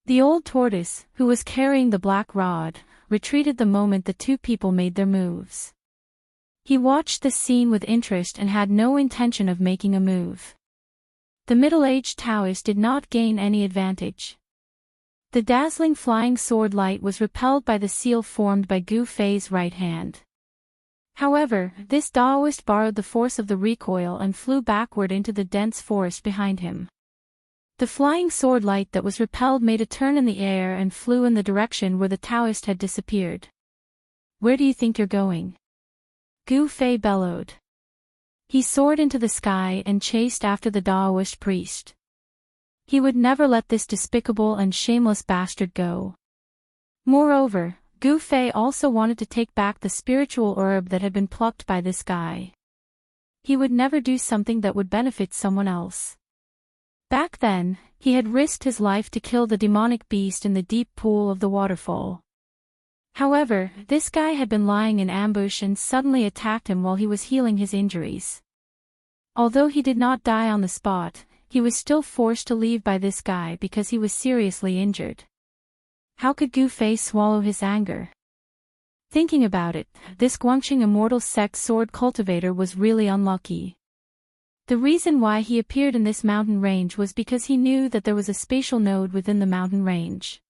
The old tortoise, who was carrying the black rod, retreated the moment the two people made their moves. He watched this scene with interest and had no intention of making a move. The middle-aged Daoist did not gain any advantage. The dazzling flying sword light was repelled by the seal formed by Gu Fei's right hand. However, this Daoist borrowed the force of the recoil and flew backward into the dense forest behind him. The flying sword light that was repelled made a turn in the air and flew in the direction where the Daoist had disappeared. "Where do you think you're going?" Gu Fei bellowed. He soared into the sky and chased after the Daoist priest. He would never let this despicable and shameless bastard go. Moreover, Gu Fei also wanted to take back the spiritual herb that had been plucked by this guy. He would never do something that would benefit someone else. Back then, he had risked his life to kill the demonic beast in the deep pool of the waterfall. However, this guy had been lying in ambush and suddenly attacked him while he was healing his injuries. Although he did not die on the spot, he was still forced to leave by this guy because he was seriously injured. How could Gu Fei swallow his anger? Thinking about it, this Guangxing Immortal sect sword cultivator was really unlucky. The reason why he appeared in this mountain range was because he knew that there was a spatial node within the mountain range.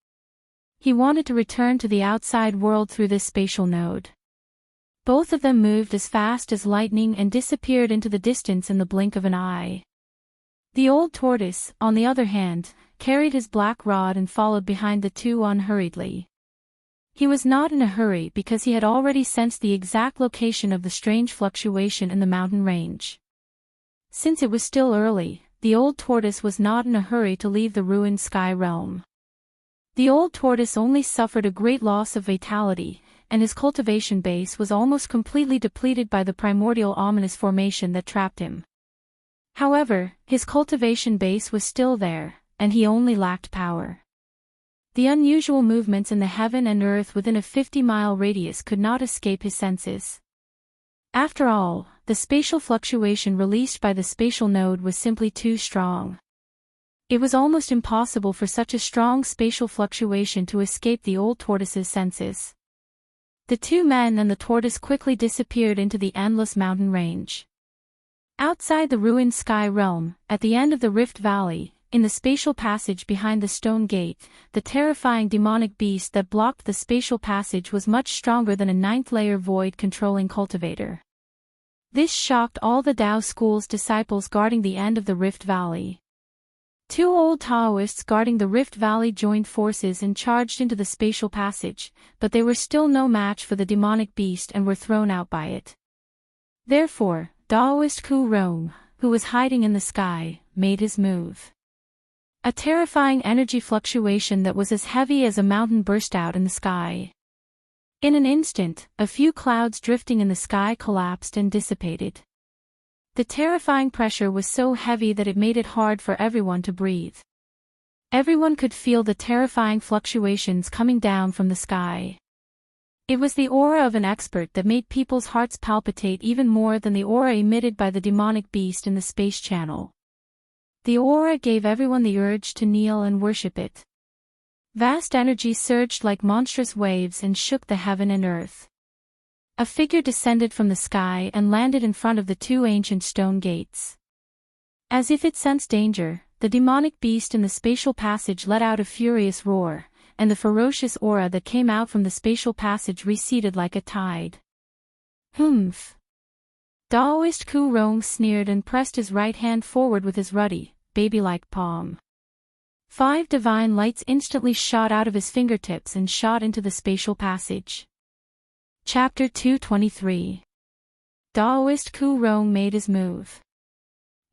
He wanted to return to the outside world through this spatial node. Both of them moved as fast as lightning and disappeared into the distance in the blink of an eye. The old tortoise, on the other hand, carried his black rod and followed behind the two unhurriedly. He was not in a hurry because he had already sensed the exact location of the strange fluctuation in the mountain range. Since it was still early, the old tortoise was not in a hurry to leave the ruined sky realm. The old tortoise only suffered a great loss of vitality, and his cultivation base was almost completely depleted by the primordial ominous formation that trapped him. However, his cultivation base was still there, and he only lacked power. The unusual movements in the heaven and earth within a 50-mile radius could not escape his senses. After all, the spatial fluctuation released by the spatial node was simply too strong. It was almost impossible for such a strong spatial fluctuation to escape the old tortoise's senses. The two men and the tortoise quickly disappeared into the endless mountain range. Outside the ruined sky realm, at the end of the Rift Valley, in the spatial passage behind the stone gate, the terrifying demonic beast that blocked the spatial passage was much stronger than a 9th-layer void-controlling cultivator. This shocked all the Dao school's disciples guarding the end of the Rift Valley. 2 old Daoists guarding the Rift Valley joined forces and charged into the spatial passage, but they were still no match for the demonic beast and were thrown out by it. Therefore, Daoist Ku Rong, who was hiding in the sky, made his move. A terrifying energy fluctuation that was as heavy as a mountain burst out in the sky. In an instant, a few clouds drifting in the sky collapsed and dissipated. The terrifying pressure was so heavy that it made it hard for everyone to breathe. Everyone could feel the terrifying fluctuations coming down from the sky. It was the aura of an expert that made people's hearts palpitate even more than the aura emitted by the demonic beast in the space channel. The aura gave everyone the urge to kneel and worship it. Vast energy surged like monstrous waves and shook the heaven and earth. A figure descended from the sky and landed in front of the 2 ancient stone gates. As if it sensed danger, the demonic beast in the spatial passage let out a furious roar, and the ferocious aura that came out from the spatial passage receded like a tide. Humph! Daoist Ku Rong sneered and pressed his right hand forward with his ruddy, baby-like palm. 5 divine lights instantly shot out of his fingertips and shot into the spatial passage. Chapter 223. Daoist Ku Rong made his move.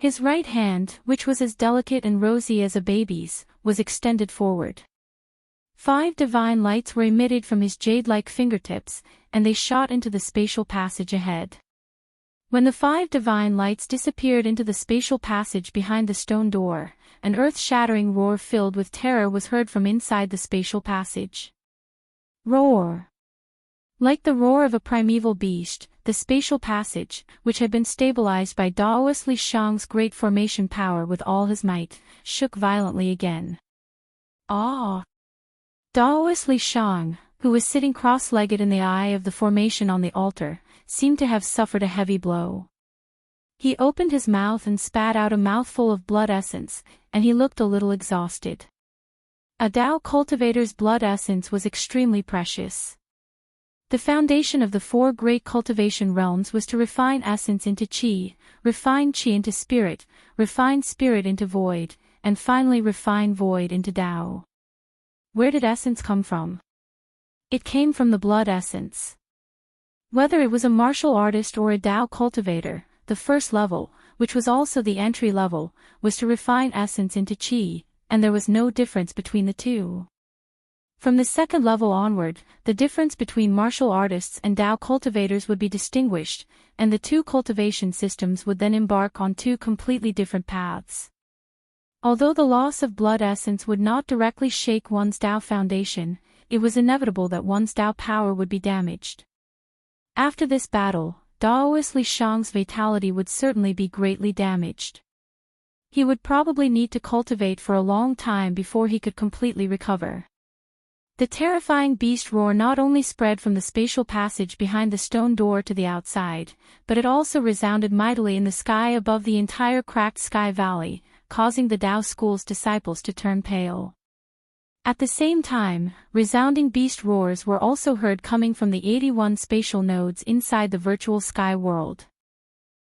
His right hand, which was as delicate and rosy as a baby's, was extended forward. 5 divine lights were emitted from his jade-like fingertips, and they shot into the spatial passage ahead. When the 5 divine lights disappeared into the spatial passage behind the stone door, an earth-shattering roar filled with terror was heard from inside the spatial passage. Roar! Like the roar of a primeval beast, the spatial passage, which had been stabilized by Daoist Li Shang's great formation power with all his might, shook violently again. Ah! Daoist Li Shang, who was sitting cross-legged in the eye of the formation on the altar, seemed to have suffered a heavy blow. He opened his mouth and spat out a mouthful of blood essence, and he looked a little exhausted. A Dao cultivator's blood essence was extremely precious. The foundation of the 4 great cultivation realms was to refine essence into qi, refine qi into spirit, refine spirit into void, and finally refine void into Dao. Where did essence come from? It came from the blood essence. Whether it was a martial artist or a Dao cultivator, the first level, which was also the entry level, was to refine essence into qi, and there was no difference between the two. From the second level onward, the difference between martial artists and Dao cultivators would be distinguished, and the 2 cultivation systems would then embark on 2 completely different paths. Although the loss of blood essence would not directly shake one's Dao foundation, it was inevitable that one's Dao power would be damaged. After this battle, Daoist Li Shang's vitality would certainly be greatly damaged. He would probably need to cultivate for a long time before he could completely recover. The terrifying beast roar not only spread from the spatial passage behind the stone door to the outside, but it also resounded mightily in the sky above the entire cracked sky valley, causing the Dao school's disciples to turn pale. At the same time, resounding beast roars were also heard coming from the 81 spatial nodes inside the virtual sky world.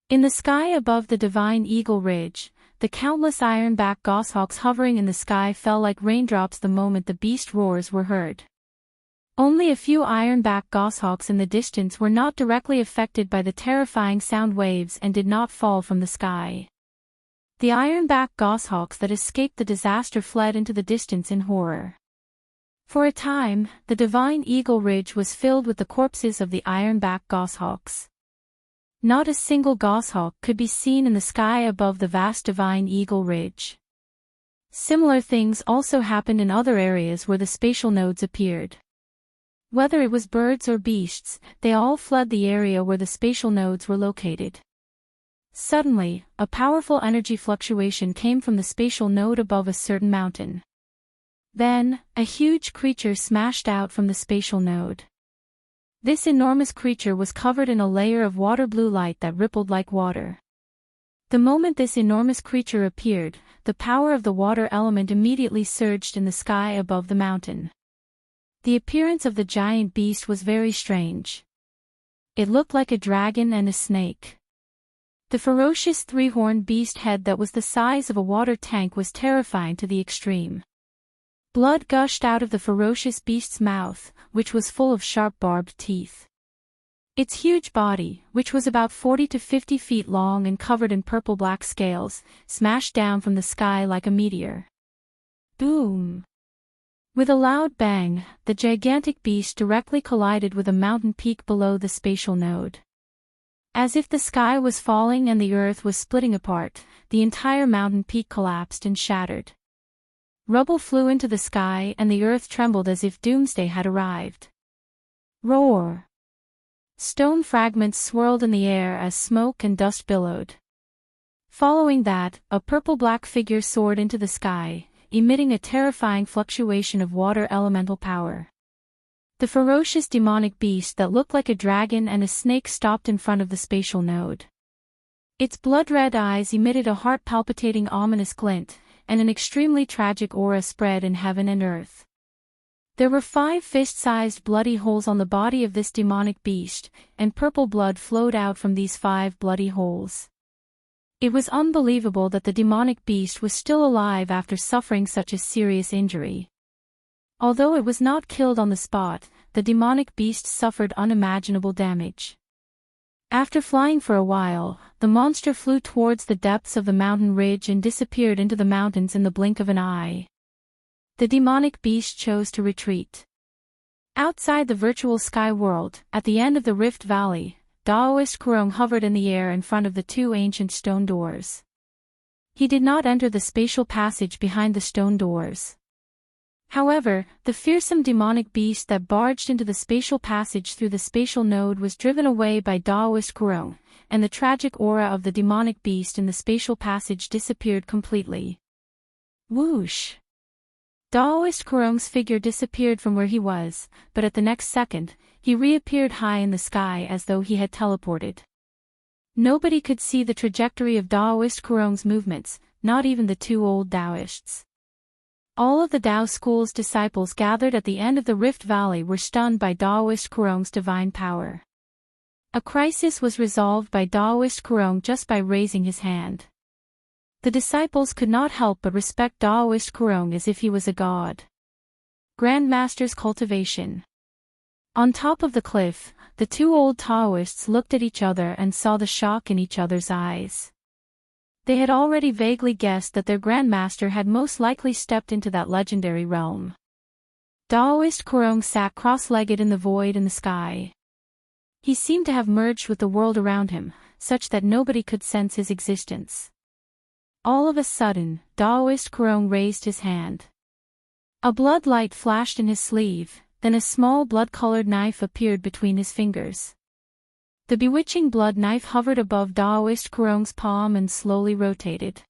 In the sky above the divine eagle ridge, the countless iron-backed goshawks hovering in the sky fell like raindrops the moment the beast roars were heard. Only a few iron-backed goshawks in the distance were not directly affected by the terrifying sound waves and did not fall from the sky. The iron-backed goshawks that escaped the disaster fled into the distance in horror. For a time, the divine eagle ridge was filled with the corpses of the iron-backed goshawks. Not a single goshawk could be seen in the sky above the vast divine eagle ridge. Similar things also happened in other areas where the spatial nodes appeared. Whether it was birds or beasts, they all fled the area where the spatial nodes were located. Suddenly, a powerful energy fluctuation came from the spatial node above a certain mountain. Then, a huge creature smashed out from the spatial node. This enormous creature was covered in a layer of water-blue light that rippled like water. The moment this enormous creature appeared, the power of the water element immediately surged in the sky above the mountain. The appearance of the giant beast was very strange. It looked like a dragon and a snake. The ferocious 3-horned beast head that was the size of a water tank was terrifying to the extreme. Blood gushed out of the ferocious beast's mouth, which was full of sharp barbed teeth. Its huge body, which was about 40 to 50 feet long and covered in purple-black scales, smashed down from the sky like a meteor. Boom! With a loud bang, the gigantic beast directly collided with a mountain peak below the spatial node. As if the sky was falling and the earth was splitting apart, the entire mountain peak collapsed and shattered. Rubble flew into the sky and the earth trembled as if doomsday had arrived. Roar! Stone fragments swirled in the air as smoke and dust billowed. Following that, a purple-black figure soared into the sky, emitting a terrifying fluctuation of water elemental power. The ferocious demonic beast that looked like a dragon and a snake stopped in front of the spatial node. Its blood-red eyes emitted a heart-palpitating ominous glint, and an extremely tragic aura spread in heaven and earth. There were 5 fist-sized bloody holes on the body of this demonic beast, and purple blood flowed out from these 5 bloody holes. It was unbelievable that the demonic beast was still alive after suffering such a serious injury. Although it was not killed on the spot, the demonic beast suffered unimaginable damage. After flying for a while, the monster flew towards the depths of the mountain ridge and disappeared into the mountains in the blink of an eye. The demonic beast chose to retreat. Outside the virtual sky world, at the end of the Rift Valley, Daoist Kurong hovered in the air in front of the two ancient stone doors. He did not enter the spatial passage behind the stone doors. However, the fearsome demonic beast that barged into the spatial passage through the spatial node was driven away by Daoist Kurong, and the tragic aura of the demonic beast in the spatial passage disappeared completely. Whoosh! Daoist Kurong's figure disappeared from where he was, but at the next second, he reappeared high in the sky as though he had teleported. Nobody could see the trajectory of Daoist Kurong's movements, not even the two old Daoists. All of the Dao school's disciples gathered at the end of the Rift Valley were stunned by Daoist Kurong's divine power. A crisis was resolved by Daoist Kurong just by raising his hand. The disciples could not help but respect Daoist Kurong as if he was a god. Grandmaster's cultivation. On top of the cliff, the two old Taoists looked at each other and saw the shock in each other's eyes. They had already vaguely guessed that their grandmaster had most likely stepped into that legendary realm. Daoist Kurong sat cross-legged in the void in the sky. He seemed to have merged with the world around him, such that nobody could sense his existence. All of a sudden, Daoist Kurong raised his hand. A blood light flashed in his sleeve, then a small blood-colored knife appeared between his fingers. The bewitching blood knife hovered above Daoist Kurong's palm and slowly rotated.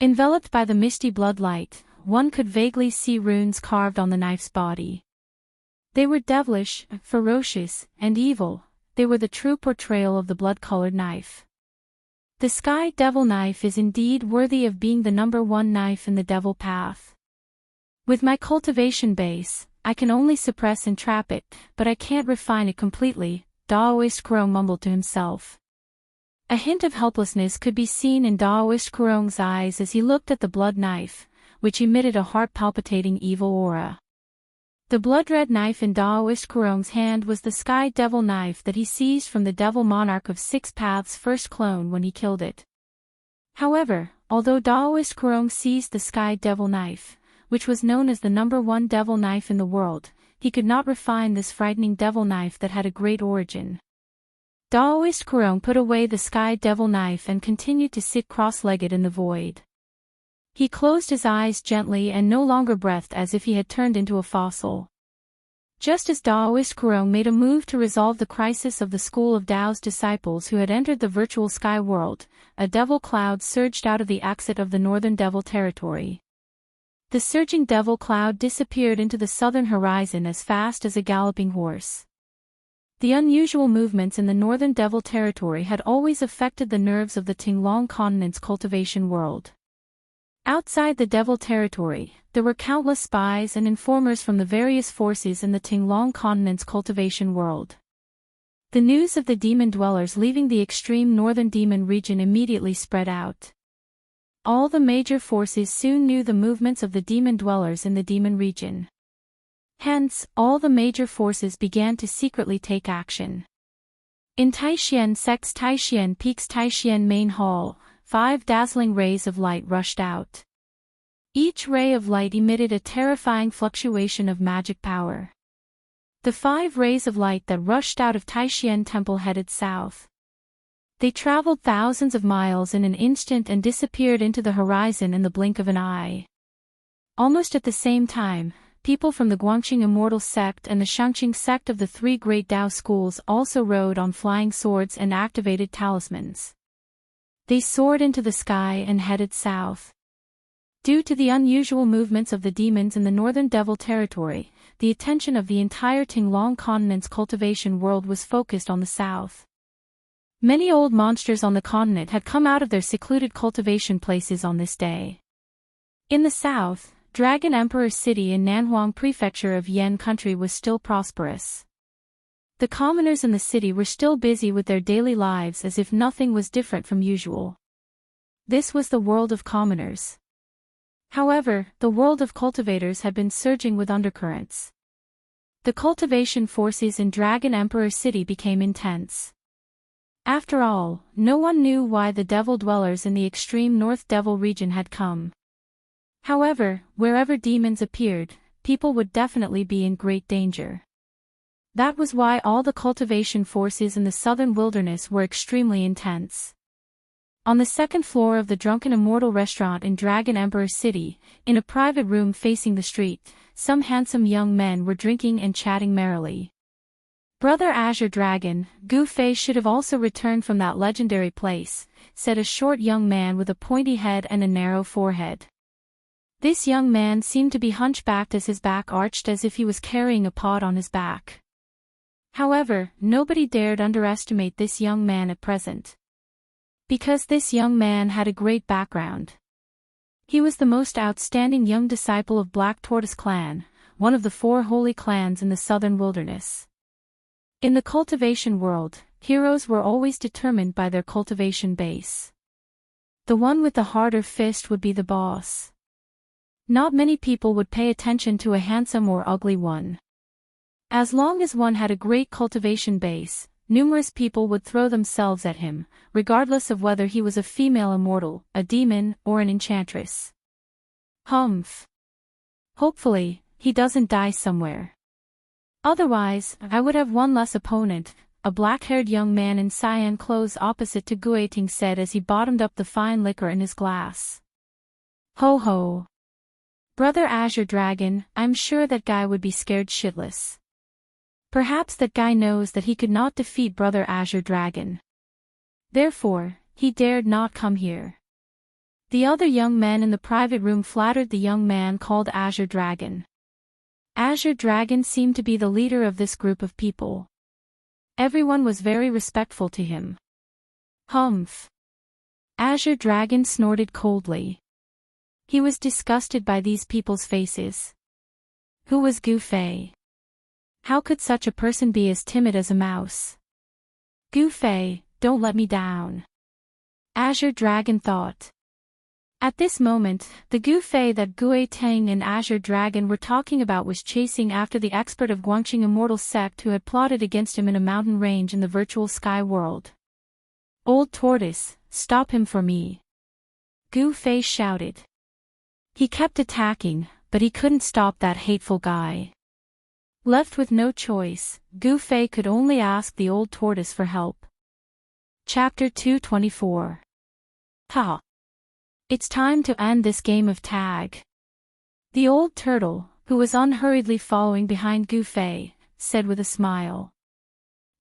Enveloped by the misty blood light, one could vaguely see runes carved on the knife's body. They were devilish, ferocious, and evil. They were the true portrayal of the blood-colored knife. The Sky Devil Knife is indeed worthy of being the #1 knife in the devil path. With my cultivation base, I can only suppress and trap it, but I can't refine it completely, Daoist Kurong mumbled to himself. A hint of helplessness could be seen in Daoist Kurong's eyes as he looked at the blood knife, which emitted a heart-palpitating evil aura. The blood-red knife in Daoist Kurong's hand was the Sky Devil Knife that he seized from the Devil Monarch of Six Paths' first clone when he killed it. However, although Daoist Kurong seized the Sky Devil Knife, which was known as the #1 devil knife in the world, he could not refine this frightening devil knife that had a great origin. Daoist Kurong put away the Sky Devil Knife and continued to sit cross-legged in the void. He closed his eyes gently and no longer breathed as if he had turned into a fossil. Just as Daoist Kurong made a move to resolve the crisis of the school of Dao's disciples who had entered the virtual sky world, a devil cloud surged out of the exit of the northern devil territory. The surging devil cloud disappeared into the southern horizon as fast as a galloping horse. The unusual movements in the northern devil territory had always affected the nerves of the Tinglong continent's cultivation world. Outside the devil territory, there were countless spies and informers from the various forces in the Tinglong continent's cultivation world. The news of the demon dwellers leaving the extreme northern demon region immediately spread out. All the major forces soon knew the movements of the demon dwellers in the demon region. Hence, all the major forces began to secretly take action. In Taishian Sect's Taishian Peak's Taishian Main Hall, 5 dazzling rays of light rushed out. Each ray of light emitted a terrifying fluctuation of magic power. The 5 rays of light that rushed out of Taishian Temple headed south. They traveled thousands of miles in an instant and disappeared into the horizon in the blink of an eye. Almost at the same time, people from the Guangqing Immortal sect and the Xianxia sect of the 3 great Dao schools also rode on flying swords and activated talismans. They soared into the sky and headed south. Due to the unusual movements of the demons in the northern devil territory, the attention of the entire Tinglong continent's cultivation world was focused on the south. Many old monsters on the continent had come out of their secluded cultivation places on this day. In the south, Dragon Emperor City in Nanhuang Prefecture of Yan Country was still prosperous. The commoners in the city were still busy with their daily lives as if nothing was different from usual. This was the world of commoners. However, the world of cultivators had been surging with undercurrents. The cultivation forces in Dragon Emperor City became intense. After all, no one knew why the devil dwellers in the extreme North Devil region had come. However, wherever demons appeared, people would definitely be in great danger. That was why all the cultivation forces in the southern wilderness were extremely intense. On the second floor of the Drunken Immortal restaurant in Dragon Emperor City, in a private room facing the street, some handsome young men were drinking and chatting merrily. "Brother Azure Dragon, Gu Fei should have also returned from that legendary place," said a short young man with a pointy head and a narrow forehead. This young man seemed to be hunchbacked as his back arched as if he was carrying a pod on his back. However, nobody dared underestimate this young man at present. Because this young man had a great background. He was the most outstanding young disciple of Black Tortoise Clan, one of the 4 holy clans in the southern wilderness. In the cultivation world, heroes were always determined by their cultivation base. The one with the harder fist would be the boss. Not many people would pay attention to a handsome or ugly one. As long as one had a great cultivation base, numerous people would throw themselves at him, regardless of whether he was a female immortal, a demon, or an enchantress. Humph. Hopefully, he doesn't die somewhere. Otherwise, I would have one less opponent, a black-haired young man in cyan clothes opposite to Guiting said as he bottomed up the fine liquor in his glass. Ho ho. Brother Azure Dragon, I'm sure that guy would be scared shitless. Perhaps that guy knows that he could not defeat Brother Azure Dragon. Therefore, he dared not come here. The other young men in the private room flattered the young man called Azure Dragon. Azure Dragon seemed to be the leader of this group of people. Everyone was very respectful to him. Humph. Azure Dragon snorted coldly. He was disgusted by these people's faces. Who was Gu Fei? How could such a person be as timid as a mouse? Gu Fei, don't let me down. Azure Dragon thought. At this moment, the Gu Fei that Gui Tang and Azure Dragon were talking about was chasing after the expert of Guangqing Immortal sect who had plotted against him in a mountain range in the virtual sky world. Old Tortoise, stop him for me. Gu Fei shouted. He kept attacking, but he couldn't stop that hateful guy. Left with no choice, Gu Fei could only ask the old tortoise for help. Chapter 224. Ha! It's time to end this game of tag. The old turtle, who was unhurriedly following behind Gu Fei, said with a smile.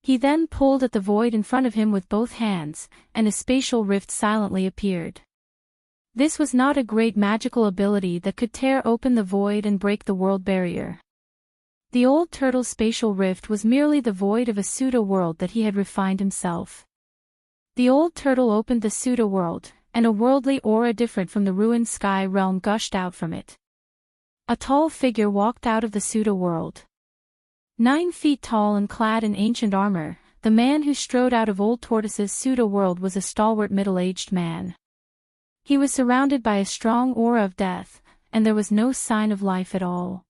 He then pulled at the void in front of him with both hands, and a spatial rift silently appeared. This was not a great magical ability that could tear open the void and break the world barrier. The old turtle's spatial rift was merely the void of a pseudo-world that he had refined himself. The old turtle opened the pseudo-world, and a worldly aura different from the ruined sky realm gushed out from it. A tall figure walked out of the pseudo-world. 9 feet tall and clad in ancient armor, the man who strode out of old tortoise's pseudo-world was a stalwart middle-aged man. He was surrounded by a strong aura of death, and there was no sign of life at all.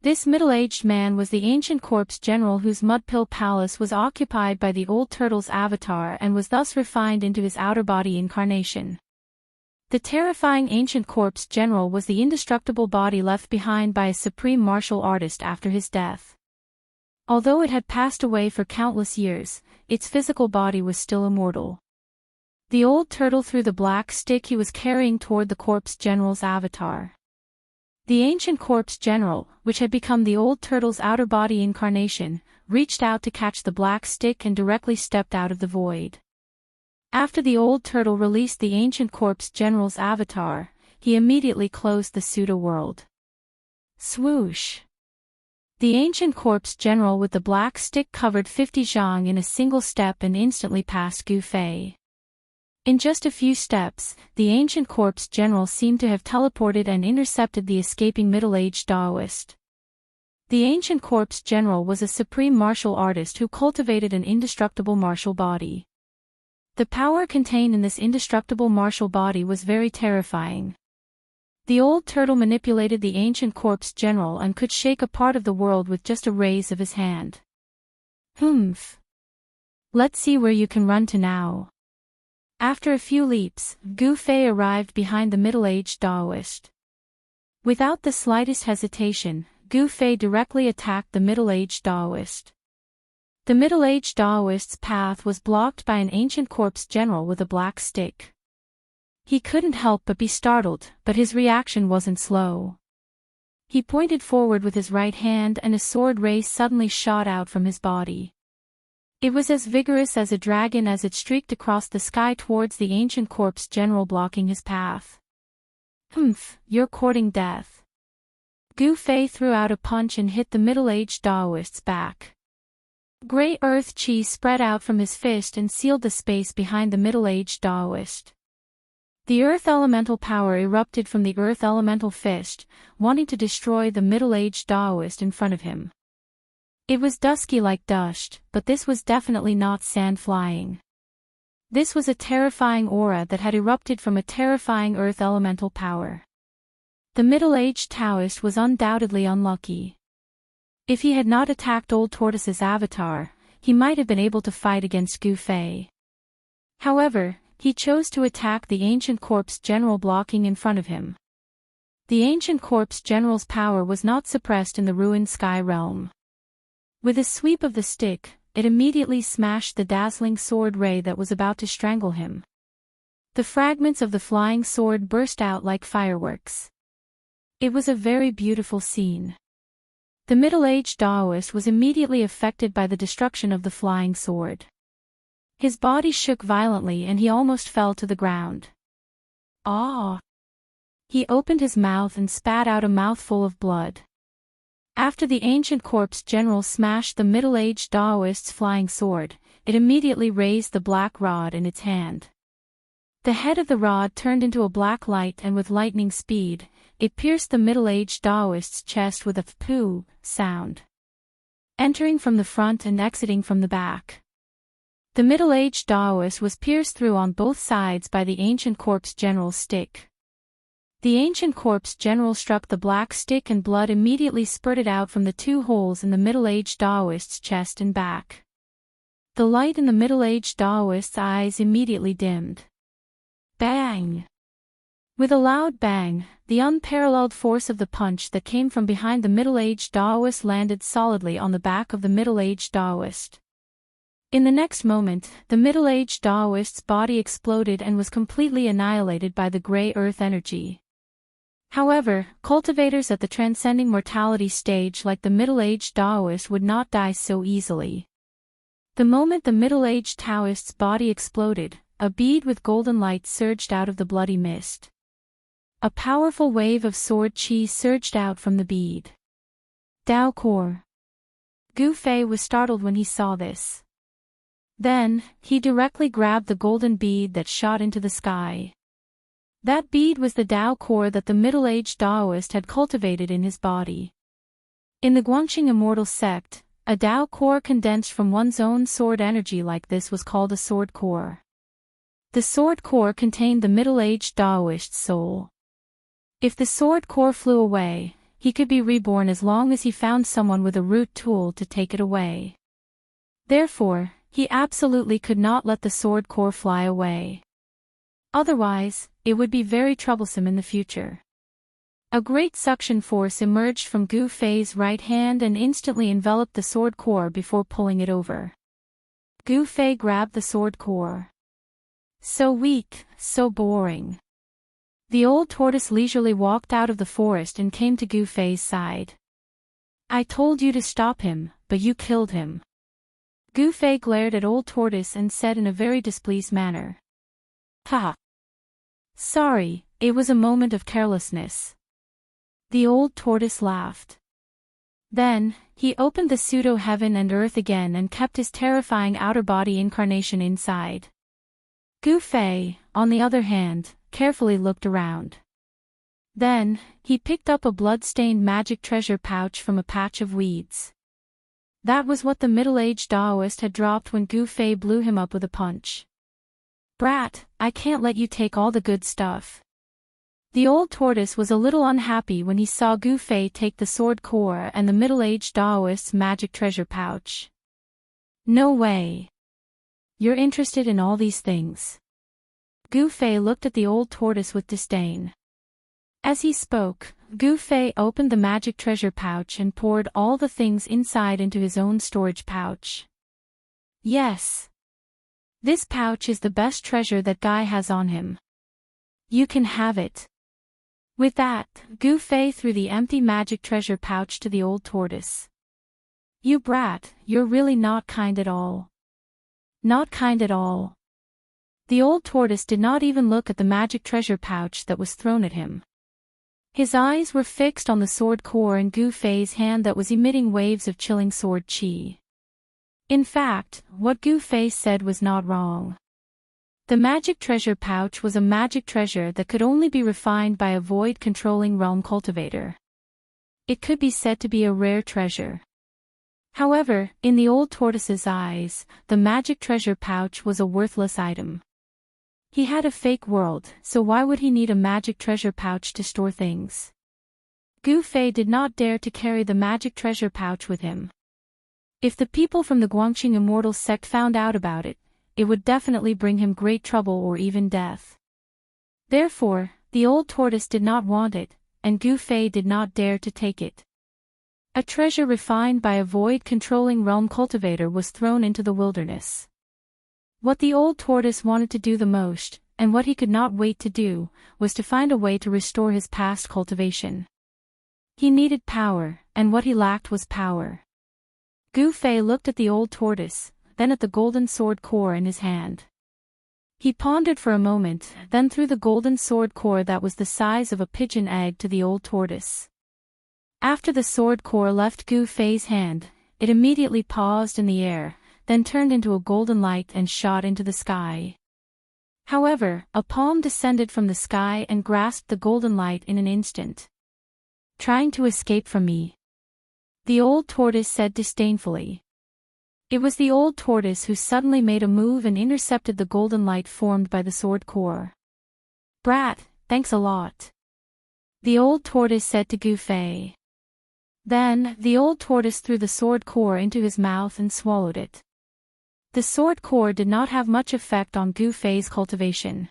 This middle-aged man was the ancient corpse general whose mudpill palace was occupied by the old turtle's avatar and was thus refined into his outer body incarnation. The terrifying ancient corpse general was the indestructible body left behind by a supreme martial artist after his death. Although it had passed away for countless years, its physical body was still immortal. The old turtle threw the black stick he was carrying toward the corpse general's avatar. The ancient corpse general, which had become the old turtle's outer body incarnation, reached out to catch the black stick and directly stepped out of the void. After the old turtle released the ancient corpse general's avatar, he immediately closed the pseudo-world. Swoosh! The ancient corpse general with the black stick covered 50 zhang in a single step and instantly passed Gu Fei. In just a few steps, the ancient corpse general seemed to have teleported and intercepted the escaping middle-aged Daoist. The ancient corpse general was a supreme martial artist who cultivated an indestructible martial body. The power contained in this indestructible martial body was very terrifying. The old turtle manipulated the ancient corpse general and could shake a part of the world with just a raise of his hand. Humph! Let's see where you can run to now. After a few leaps, Gu Fei arrived behind the middle-aged Daoist. Without the slightest hesitation, Gu Fei directly attacked the middle-aged Daoist. The middle-aged Daoist's path was blocked by an ancient corpse general with a black stick. He couldn't help but be startled, but his reaction wasn't slow. He pointed forward with his right hand and a sword ray suddenly shot out from his body. It was as vigorous as a dragon as it streaked across the sky towards the ancient corpse general blocking his path. Humph, you're courting death. Gu Fei threw out a punch and hit the middle-aged Daoist's back. Grey earth chi spread out from his fist and sealed the space behind the middle-aged Daoist. The earth elemental power erupted from the earth elemental fist, wanting to destroy the middle-aged Daoist in front of him. It was dusky like dust, but this was definitely not sand flying. This was a terrifying aura that had erupted from a terrifying earth elemental power. The middle-aged Taoist was undoubtedly unlucky. If he had not attacked Old Tortoise's avatar, he might have been able to fight against Gu Fei. However, he chose to attack the ancient corpse general blocking in front of him. The ancient corpse general's power was not suppressed in the ruined sky realm. With a sweep of the stick, it immediately smashed the dazzling sword ray that was about to strangle him. The fragments of the flying sword burst out like fireworks. It was a very beautiful scene. The middle-aged Daoist was immediately affected by the destruction of the flying sword. His body shook violently and he almost fell to the ground. Ah! He opened his mouth and spat out a mouthful of blood. After the ancient corpse general smashed the middle-aged Daoist's flying sword, it immediately raised the black rod in its hand. The head of the rod turned into a black light and with lightning speed, it pierced the middle-aged Daoist's chest with a "poo" sound, entering from the front and exiting from the back. The middle-aged Daoist was pierced through on both sides by the ancient corpse general's stick. The ancient corpse general struck the black stick and blood immediately spurted out from the two holes in the middle-aged Daoist's chest and back. The light in the middle-aged Daoist's eyes immediately dimmed. Bang! With a loud bang, the unparalleled force of the punch that came from behind the middle-aged Daoist landed solidly on the back of the middle-aged Daoist. In the next moment, the middle-aged Daoist's body exploded and was completely annihilated by the grey earth energy. However, cultivators at the transcending mortality stage like the middle-aged Daoist would not die so easily. The moment the middle-aged Taoist's body exploded, a bead with golden light surged out of the bloody mist. A powerful wave of sword chi surged out from the bead. Dao Core. Gu Fei was startled when he saw this. Then, he directly grabbed the golden bead that shot into the sky. That bead was the Dao Core that the middle-aged Daoist had cultivated in his body. In the Guangxing Immortal sect, a Dao Core condensed from one's own sword energy like this was called a sword core. The sword core contained the middle-aged Daoist's soul. If the sword core flew away, he could be reborn as long as he found someone with a root tool to take it away. Therefore, he absolutely could not let the sword core fly away. Otherwise, it would be very troublesome in the future. A great suction force emerged from Gu Fei's right hand and instantly enveloped the sword core before pulling it over. Gu Fei grabbed the sword core. So weak, so boring. The old tortoise leisurely walked out of the forest and came to Gu Fei's side. I told you to stop him, but you killed him. Gu Fei glared at old tortoise and said in a very displeased manner. Ha! Sorry, it was a moment of carelessness. The old tortoise laughed. Then, he opened the pseudo-heaven and earth again and kept his terrifying outer body incarnation inside. Gu Fei, on the other hand, carefully looked around. Then, he picked up a blood-stained magic treasure pouch from a patch of weeds. That was what the middle-aged Daoist had dropped when Gu Fei blew him up with a punch. Brat, I can't let you take all the good stuff. The old tortoise was a little unhappy when he saw Gu Fei take the sword core and the middle-aged Daoist's magic treasure pouch. No way. You're interested in all these things. Gu Fei looked at the old tortoise with disdain. As he spoke, Gu Fei opened the magic treasure pouch and poured all the things inside into his own storage pouch. Yes. This pouch is the best treasure that Guy has on him. You can have it. With that, Gu Fei threw the empty magic treasure pouch to the old tortoise. You brat, you're really not kind at all. Not kind at all. The old tortoise did not even look at the magic treasure pouch that was thrown at him. His eyes were fixed on the sword core in Gu Fei's hand that was emitting waves of chilling sword qi. In fact, what Gu Fei said was not wrong. The magic treasure pouch was a magic treasure that could only be refined by a void-controlling realm cultivator. It could be said to be a rare treasure. However, in the old tortoise's eyes, the magic treasure pouch was a worthless item. He had a fake world, so why would he need a magic treasure pouch to store things? Gu Fei did not dare to carry the magic treasure pouch with him. If the people from the Guangqing Immortal sect found out about it, it would definitely bring him great trouble or even death. Therefore, the old tortoise did not want it, and Gu Fei did not dare to take it. A treasure refined by a void-controlling realm cultivator was thrown into the wilderness. What the old tortoise wanted to do the most, and what he could not wait to do, was to find a way to restore his past cultivation. He needed power, and what he lacked was power. Gu Fei looked at the old tortoise, then at the golden sword core in his hand. He pondered for a moment, then threw the golden sword core that was the size of a pigeon egg to the old tortoise. After the sword core left Gu Fei's hand, it immediately paused in the air, then turned into a golden light and shot into the sky. However, a palm descended from the sky and grasped the golden light in an instant. Trying to escape from me? The old tortoise said disdainfully. It was the old tortoise who suddenly made a move and intercepted the golden light formed by the sword core. Brat, thanks a lot. The old tortoise said to Gu Fei. Then, the old tortoise threw the sword core into his mouth and swallowed it. The sword core did not have much effect on Gu Fei's cultivation.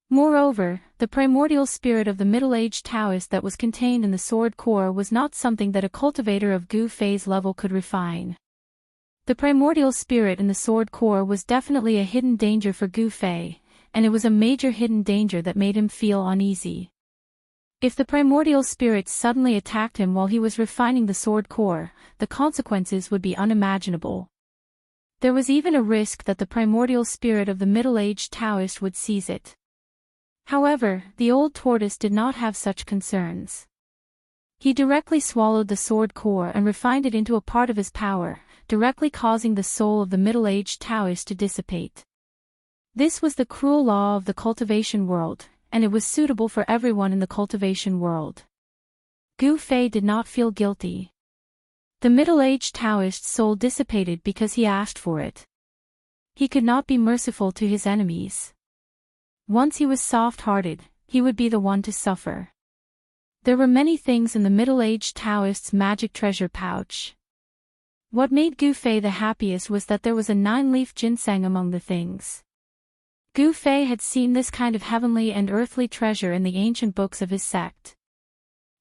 Moreover, the primordial spirit of the middle-aged Daoist that was contained in the sword core was not something that a cultivator of Gu Fei's level could refine. The primordial spirit in the sword core was definitely a hidden danger for Gu Fei, and it was a major hidden danger that made him feel uneasy. If the primordial spirit suddenly attacked him while he was refining the sword core, the consequences would be unimaginable. There was even a risk that the primordial spirit of the middle-aged Daoist would seize it. However, the old tortoise did not have such concerns. He directly swallowed the sword core and refined it into a part of his power, directly causing the soul of the middle-aged Daoist to dissipate. This was the cruel law of the cultivation world, and it was suitable for everyone in the cultivation world. Gu Fei did not feel guilty. The middle-aged Daoist's soul dissipated because he asked for it. He could not be merciful to his enemies. Once he was soft-hearted, he would be the one to suffer. There were many things in the middle-aged Daoist's magic treasure pouch. What made Gu Fei the happiest was that there was a 9-leaf ginseng among the things. Gu Fei had seen this kind of heavenly and earthly treasure in the ancient books of his sect.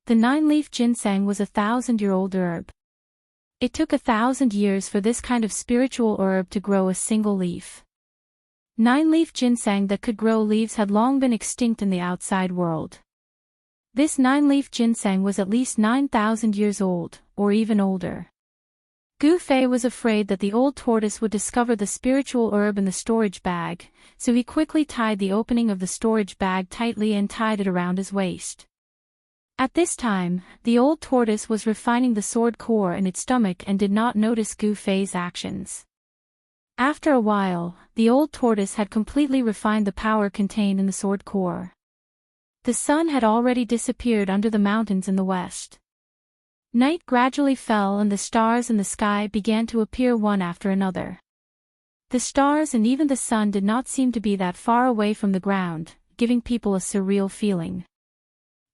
The 9-leaf ginseng was a 1,000-year-old herb. It took 1,000 years for this kind of spiritual herb to grow a single leaf. 9-leaf ginseng that could grow leaves had long been extinct in the outside world. This 9-leaf ginseng was at least 9,000 years old, or even older. Gu Fei was afraid that the old tortoise would discover the spiritual herb in the storage bag, so he quickly tied the opening of the storage bag tightly and tied it around his waist. At this time, the old tortoise was refining the sword core in its stomach and did not notice Gu Fei's actions. After a while, the old tortoise had completely refined the power contained in the sword core. The sun had already disappeared under the mountains in the west. Night gradually fell and the stars in the sky began to appear one after another. The stars and even the sun did not seem to be that far away from the ground, giving people a surreal feeling.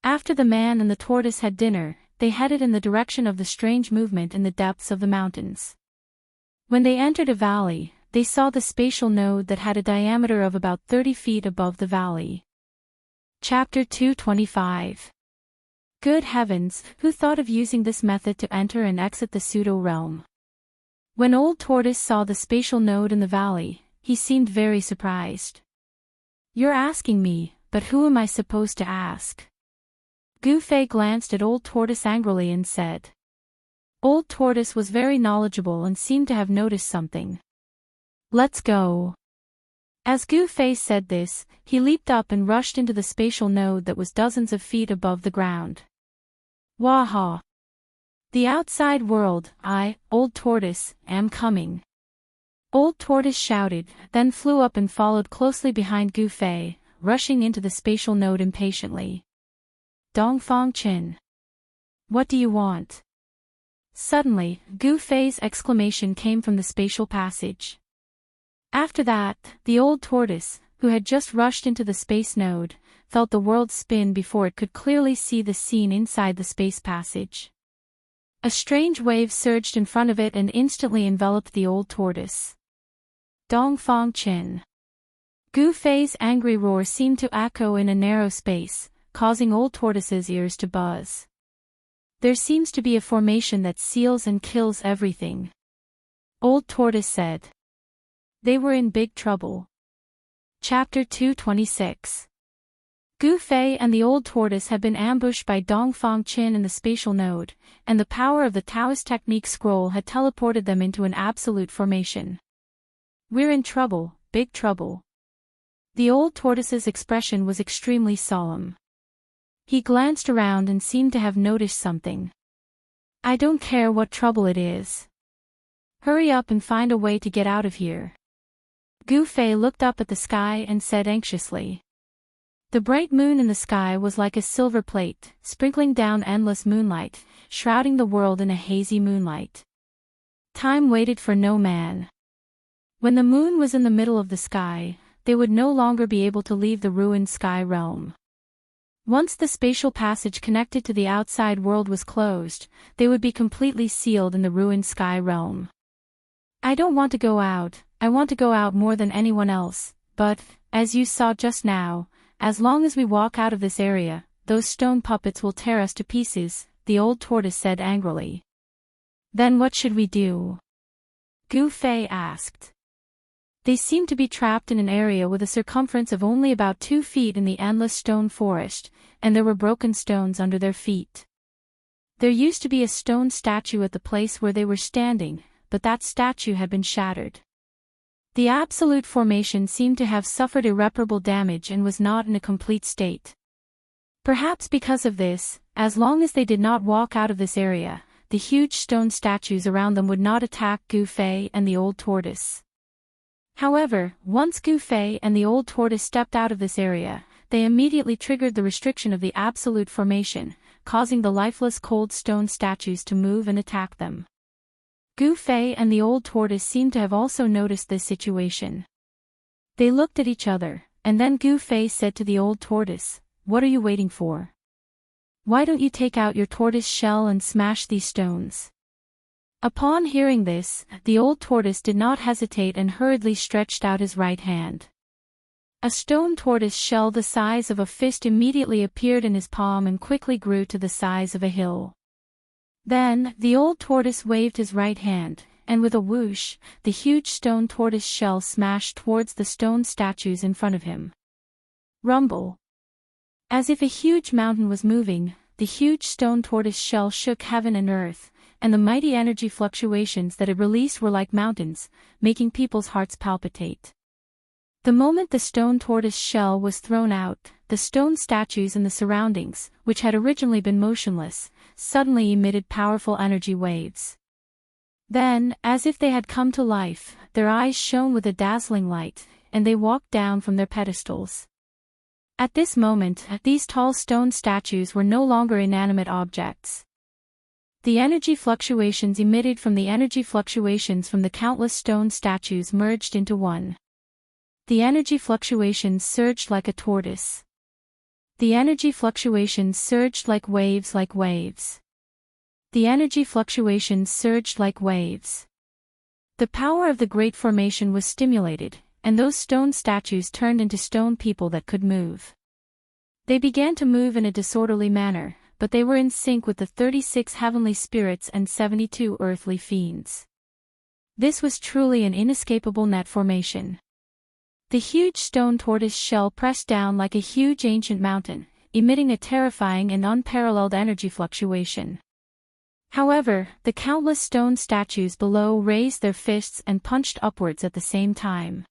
After the man and the tortoise had dinner, they headed in the direction of the strange movement in the depths of the mountains. When they entered a valley, they saw the spatial node that had a diameter of about 30 feet above the valley. Chapter 225. Good heavens, who thought of using this method to enter and exit the pseudo-realm? When Old Tortoise saw the spatial node in the valley, he seemed very surprised. You're asking me, but who am I supposed to ask? Gu Fei glanced at Old Tortoise angrily and said. Old Tortoise was very knowledgeable and seemed to have noticed something. Let's go. As Gu Fei said this, he leaped up and rushed into the spatial node that was dozens of feet above the ground. Waha! The outside world, I, Old Tortoise, am coming. Old Tortoise shouted, then flew up and followed closely behind Gu Fei, rushing into the spatial node impatiently. Dongfang Qin. What do you want? Suddenly, Gu Fei's exclamation came from the spatial passage. After that, the Old Tortoise, who had just rushed into the space node, felt the world spin before it could clearly see the scene inside the space passage. A strange wave surged in front of it and instantly enveloped the Old Tortoise. Dongfang Qin. Gu Fei's angry roar seemed to echo in a narrow space, causing Old Tortoise's ears to buzz. There seems to be a formation that seals and kills everything. Old Tortoise said. They were in big trouble. Chapter 226. Gu Fei and the Old Tortoise had been ambushed by Dongfang Qin in the spatial node, and the power of the Daoist technique scroll had teleported them into an absolute formation. We're in trouble, big trouble. The Old Tortoise's expression was extremely solemn. He glanced around and seemed to have noticed something. I don't care what trouble it is. Hurry up and find a way to get out of here. Gu Fei looked up at the sky and said anxiously. The bright moon in the sky was like a silver plate, sprinkling down endless moonlight, shrouding the world in a hazy moonlight. Time waited for no man. When the moon was in the middle of the sky, they would no longer be able to leave the ruined sky realm. Once the spatial passage connected to the outside world was closed, they would be completely sealed in the ruined sky realm. I don't want to go out, I want to go out more than anyone else, but, as you saw just now, as long as we walk out of this area, those stone puppets will tear us to pieces, the Old Tortoise said angrily. Then what should we do? Gu Fei asked. They seemed to be trapped in an area with a circumference of only about 2 feet in the endless stone forest, and there were broken stones under their feet. There used to be a stone statue at the place where they were standing, but that statue had been shattered. The absolute formation seemed to have suffered irreparable damage and was not in a complete state. Perhaps because of this, as long as they did not walk out of this area, the huge stone statues around them would not attack Gu Fei and the Old Tortoise. However, once Gu Fei and the Old Tortoise stepped out of this area, they immediately triggered the restriction of the absolute formation, causing the lifeless cold stone statues to move and attack them. Gu Fei and the Old Tortoise seemed to have also noticed this situation. They looked at each other, and then Gu Fei said to the Old Tortoise, "What are you waiting for? Why don't you take out your tortoise shell and smash these stones?" Upon hearing this, the Old Tortoise did not hesitate and hurriedly stretched out his right hand. A stone tortoise shell the size of a fist immediately appeared in his palm and quickly grew to the size of a hill. Then, the Old Tortoise waved his right hand, and with a whoosh, the huge stone tortoise shell smashed towards the stone statues in front of him. Rumble. As if a huge mountain was moving, the huge stone tortoise shell shook heaven and earth, and the mighty energy fluctuations that it released were like mountains, making people's hearts palpitate. The moment the stone tortoise shell was thrown out, the stone statues in the surroundings, which had originally been motionless, suddenly emitted powerful energy waves. Then, as if they had come to life, their eyes shone with a dazzling light, and they walked down from their pedestals. At this moment, these tall stone statues were no longer inanimate objects. The energy fluctuations emitted from the energy fluctuations from the countless stone statues merged into one. The energy fluctuations surged like a tortoise. The energy fluctuations surged like waves like waves. The energy fluctuations surged like waves. The power of the Great Formation was stimulated, and those stone statues turned into stone people that could move. They began to move in a disorderly manner, but they were in sync with the 36 heavenly spirits and 72 earthly fiends. This was truly an inescapable net formation. The huge stone tortoise shell pressed down like a huge ancient mountain, emitting a terrifying and unparalleled energy fluctuation. However, the countless stone statues below raised their fists and punched upwards at the same time.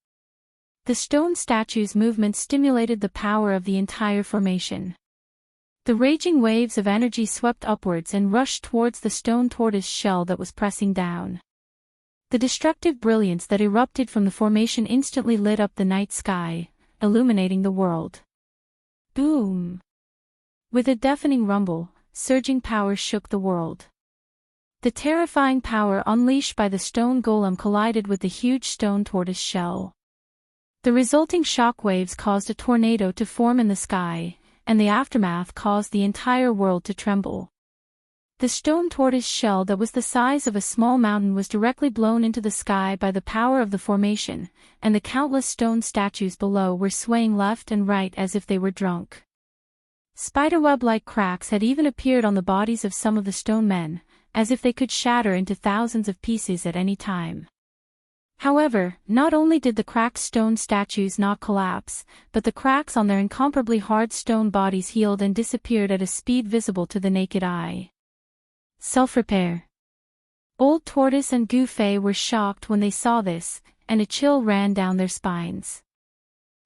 The stone statues' movement stimulated the power of the entire formation. The raging waves of energy swept upwards and rushed towards the stone tortoise shell that was pressing down. The destructive brilliance that erupted from the formation instantly lit up the night sky, illuminating the world. Boom! With a deafening rumble, surging power shook the world. The terrifying power unleashed by the stone golem collided with the huge stone tortoise shell. The resulting shock waves caused a tornado to form in the sky, and the aftermath caused the entire world to tremble. The stone tortoise shell that was the size of a small mountain was directly blown into the sky by the power of the formation, and the countless stone statues below were swaying left and right as if they were drunk. Spiderweb-like cracks had even appeared on the bodies of some of the stone men, as if they could shatter into thousands of pieces at any time. However, not only did the cracked stone statues not collapse, but the cracks on their incomparably hard stone bodies healed and disappeared at a speed visible to the naked eye. Self-repair. Old Tortoise and Gufei were shocked when they saw this, and a chill ran down their spines.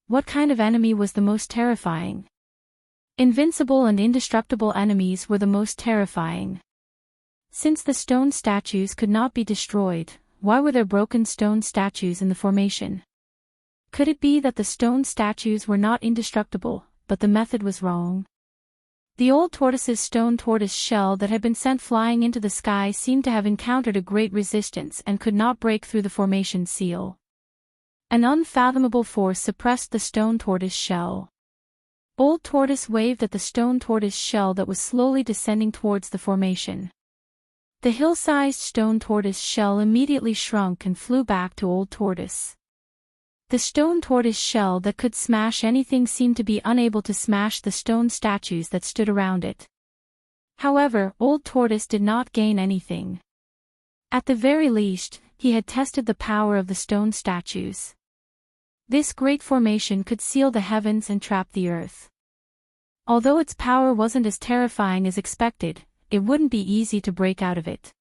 What kind of enemy was the most terrifying? Invincible and indestructible enemies were the most terrifying. Since the stone statues could not be destroyed, why were there broken stone statues in the formation? Could it be that the stone statues were not indestructible, but the method was wrong? The old tortoise's stone tortoise shell that had been sent flying into the sky seemed to have encountered a great resistance and could not break through the formation seal. An unfathomable force suppressed the stone tortoise shell. Old Tortoise waved at the stone tortoise shell that was slowly descending towards the formation. The hill-sized stone tortoise shell immediately shrunk and flew back to Old Tortoise. The stone tortoise shell that could smash anything seemed to be unable to smash the stone statues that stood around it. However, Old Tortoise did not gain anything. At the very least, he had tested the power of the stone statues. This great formation could seal the heavens and trap the earth. Although its power wasn't as terrifying as expected, it wouldn't be easy to break out of it.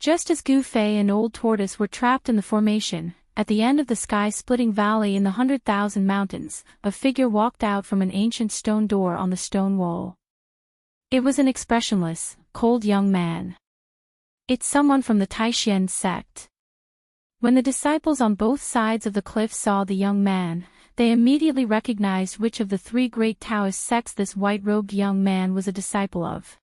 Just as Gufei and Old Tortoise were trapped in the formation, at the end of the sky-splitting valley in the 100,000 mountains, a figure walked out from an ancient stone door on the stone wall. It was an expressionless, cold young man. It's someone from the Taishan sect. When the disciples on both sides of the cliff saw the young man, they immediately recognized which of the three great Taoist sects this white-robed young man was a disciple of.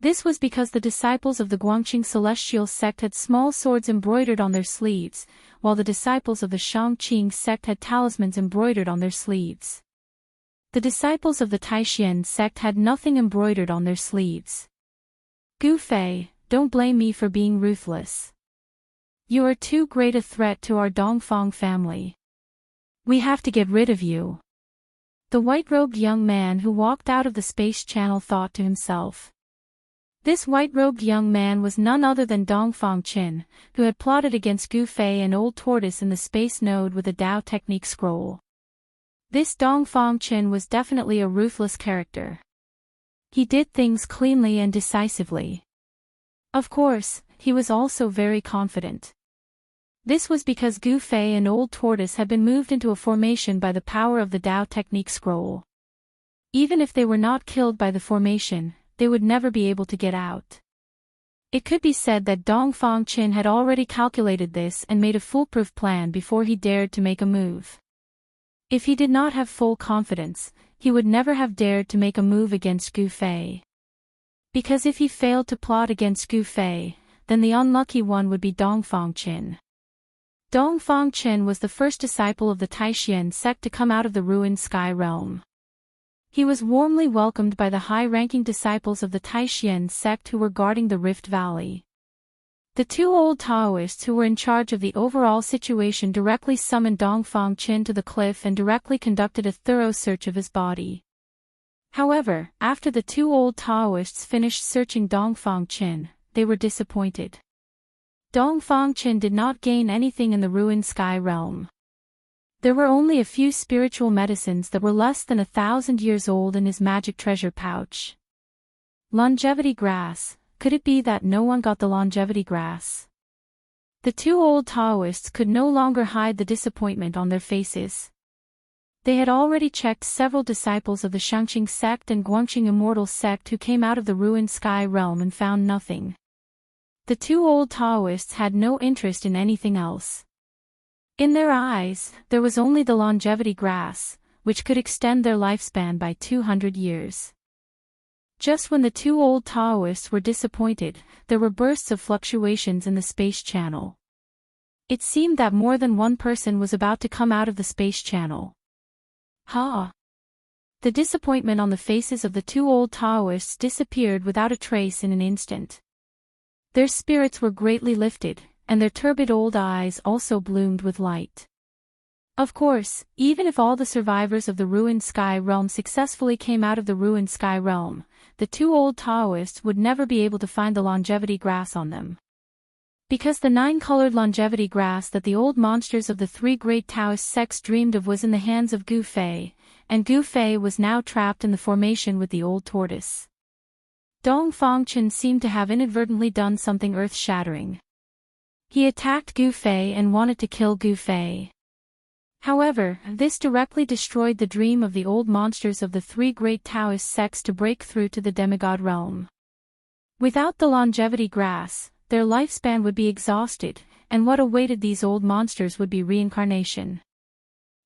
This was because the disciples of the Guangqing celestial sect had small swords embroidered on their sleeves, while the disciples of the Shangqing sect had talismans embroidered on their sleeves. The disciples of the Taishan sect had nothing embroidered on their sleeves. Gufei, don't blame me for being ruthless. You are too great a threat to our Dongfang family. We have to get rid of you. The white-robed young man who walked out of the space channel thought to himself. This white-robed young man was none other than Dongfang Qin, who had plotted against Gufei and Old Tortoise in the space node with a Dao technique scroll. This Dongfang Qin was definitely a ruthless character. He did things cleanly and decisively. Of course, he was also very confident. This was because Gufei and Old Tortoise had been moved into a formation by the power of the Dao technique scroll. Even if they were not killed by the formation, they would never be able to get out. It could be said that Dongfang Qin had already calculated this and made a foolproof plan before he dared to make a move. If he did not have full confidence, he would never have dared to make a move against Gufei. Because if he failed to plot against Gufei, then the unlucky one would be Dongfang Qin. Dongfang Qin was the first disciple of the Taishan sect to come out of the ruined sky realm. He was warmly welcomed by the high-ranking disciples of the Taishan sect who were guarding the Rift Valley. The The two old Daoists who were in charge of the overall situation directly summoned Dongfang Qin to the cliff and directly conducted a thorough search of his body. However, after the two old Daoists finished searching Dongfang Qin, they were disappointed. Dongfang Qin did not gain anything in the ruined sky realm. There were only a few spiritual medicines that were less than 1,000 years old in his magic treasure pouch. Longevity grass. Could it be that no one got the longevity grass? The two old Daoists could no longer hide the disappointment on their faces. They had already checked several disciples of the Xianxia sect and Guangxing Immortal sect who came out of the ruined sky realm and found nothing. The two old Daoists had no interest in anything else. In their eyes, there was only the longevity grass, which could extend their lifespan by 200 years. Just when the two old Daoists were disappointed, there were bursts of fluctuations in the space channel. It seemed that more than one person was about to come out of the space channel. Ha! The disappointment on the faces of the two old Daoists disappeared without a trace in an instant. Their spirits were greatly lifted, and their turbid old eyes also bloomed with light. Of course, even if all the survivors of the ruined sky realm successfully came out of the ruined sky realm, the two old Daoists would never be able to find the longevity grass on them. Because the 9-colored longevity grass that the old monsters of the three great Taoist sects dreamed of was in the hands of Gu Fei, and Gu Fei was now trapped in the formation with the old tortoise. Dongfang Qin seemed to have inadvertently done something earth-shattering. He attacked Gu Fei and wanted to kill Gu Fei. However, this directly destroyed the dream of the old monsters of the three great Taoist sects to break through to the demigod realm. Without the longevity grass, their lifespan would be exhausted, and what awaited these old monsters would be reincarnation.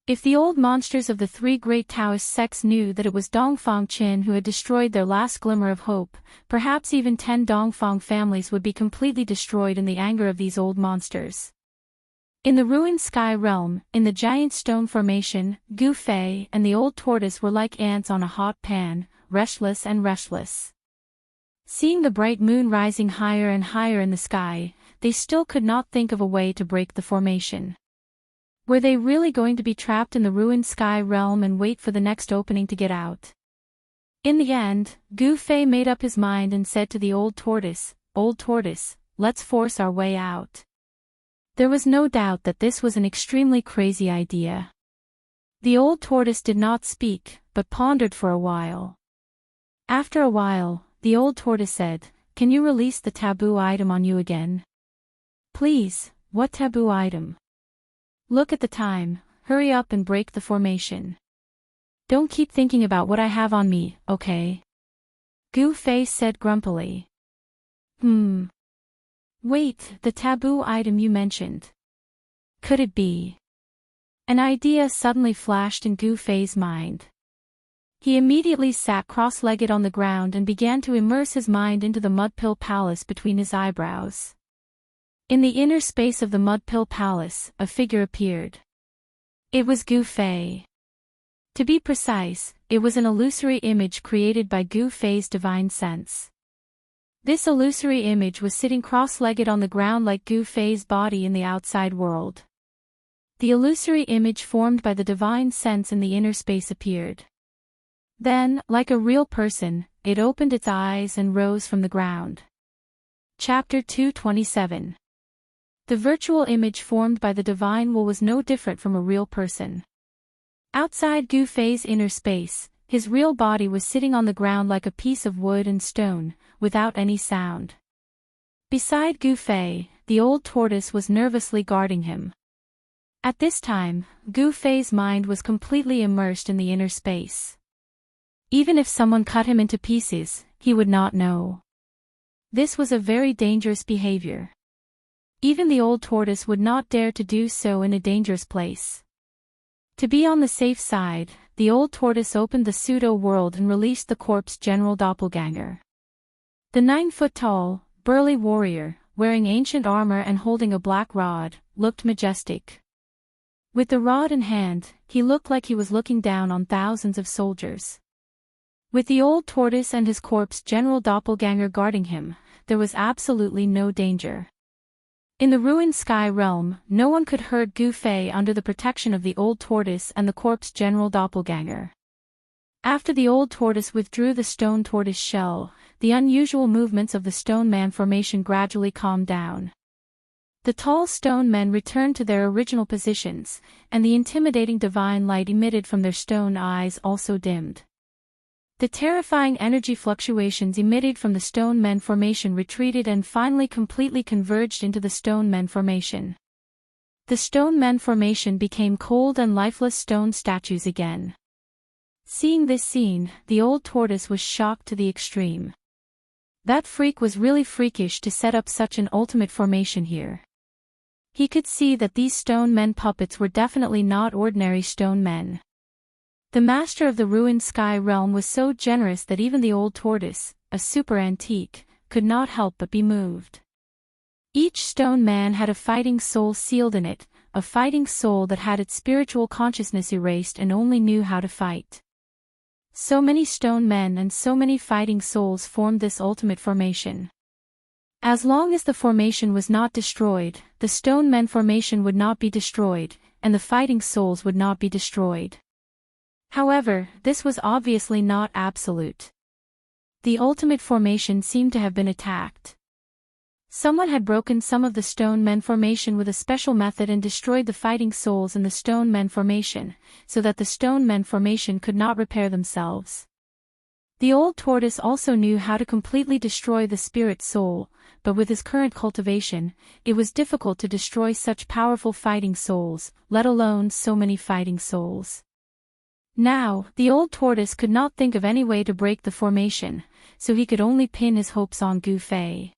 If the old monsters of the three great Taoist sects knew that it was Dongfang Qin who had destroyed their last glimmer of hope, perhaps even 10 Dongfang families would be completely destroyed in the anger of these old monsters. In the ruined sky realm, in the giant stone formation, Gu Fei and the old tortoise were like ants on a hot pan, restless and restless. Seeing the bright moon rising higher and higher in the sky, they still could not think of a way to break the formation. Were they really going to be trapped in the ruined sky realm and wait for the next opening to get out? In the end, Gu Fei made up his mind and said to the old tortoise, let's force our way out. There was no doubt that this was an extremely crazy idea. The old tortoise did not speak, but pondered for a while. After a while, the old tortoise said, "Can you release the taboo item on you again?" "Please, what taboo item?" "Look at the time, hurry up and break the formation. Don't keep thinking about what I have on me, okay?" Gu Fei said grumpily. Wait, the taboo item you mentioned. Could it be? An idea suddenly flashed in Gu Fei's mind. He immediately sat cross-legged on the ground and began to immerse his mind into the Mudpill Palace between his eyebrows. In the inner space of the Mudpill Palace, a figure appeared. It was Gu Fei. To be precise, it was an illusory image created by Gu Fei's divine sense. This illusory image was sitting cross-legged on the ground like Gu Fei's body in the outside world. The illusory image formed by the divine sense in the inner space appeared. Then, like a real person, it opened its eyes and rose from the ground. Chapter 227. The virtual image formed by the divine will was no different from a real person. Outside Gu Fei's inner space, his real body was sitting on the ground like a piece of wood and stone, without any sound. Beside Gu Fei, the old tortoise was nervously guarding him. At this time, Gu Fei's mind was completely immersed in the inner space. Even if someone cut him into pieces, he would not know. This was a very dangerous behavior. Even the old tortoise would not dare to do so in a dangerous place. To be on the safe side, the old tortoise opened the pseudo-world and released the corpse general doppelganger. The 9-foot-tall, burly warrior, wearing ancient armor and holding a black rod, looked majestic. With the rod in hand, he looked like he was looking down on thousands of soldiers. With the old tortoise and his corpse general doppelganger guarding him, there was absolutely no danger. In the ruined sky realm, no one could hurt Gu Fei under the protection of the old tortoise and the corpse general doppelganger. After the old tortoise withdrew the stone tortoise shell, the unusual movements of the stone man formation gradually calmed down. The tall stone men returned to their original positions, and the intimidating divine light emitted from their stone eyes also dimmed. The terrifying energy fluctuations emitted from the stone men formation retreated and finally completely converged into the stone men formation. The stone men formation became cold and lifeless stone statues again. Seeing this scene, the old tortoise was shocked to the extreme. That freak was really freakish to set up such an ultimate formation here. He could see that these stone men puppets were definitely not ordinary stone men. The master of the ruined sky realm was so generous that even the old tortoise, a super antique, could not help but be moved. Each stone man had a fighting soul sealed in it, a fighting soul that had its spiritual consciousness erased and only knew how to fight. So many stone men and so many fighting souls formed this ultimate formation. As long as the formation was not destroyed, the stone men formation would not be destroyed, and the fighting souls would not be destroyed. However, this was obviously not absolute. The ultimate formation seemed to have been attacked. Someone had broken some of the stone men formation with a special method and destroyed the fighting souls in the stone men formation, so that the stone men formation could not repair themselves. The old tortoise also knew how to completely destroy the spirit soul, but with his current cultivation, it was difficult to destroy such powerful fighting souls, let alone so many fighting souls. Now, the old tortoise could not think of any way to break the formation, so he could only pin his hopes on Gu Fei.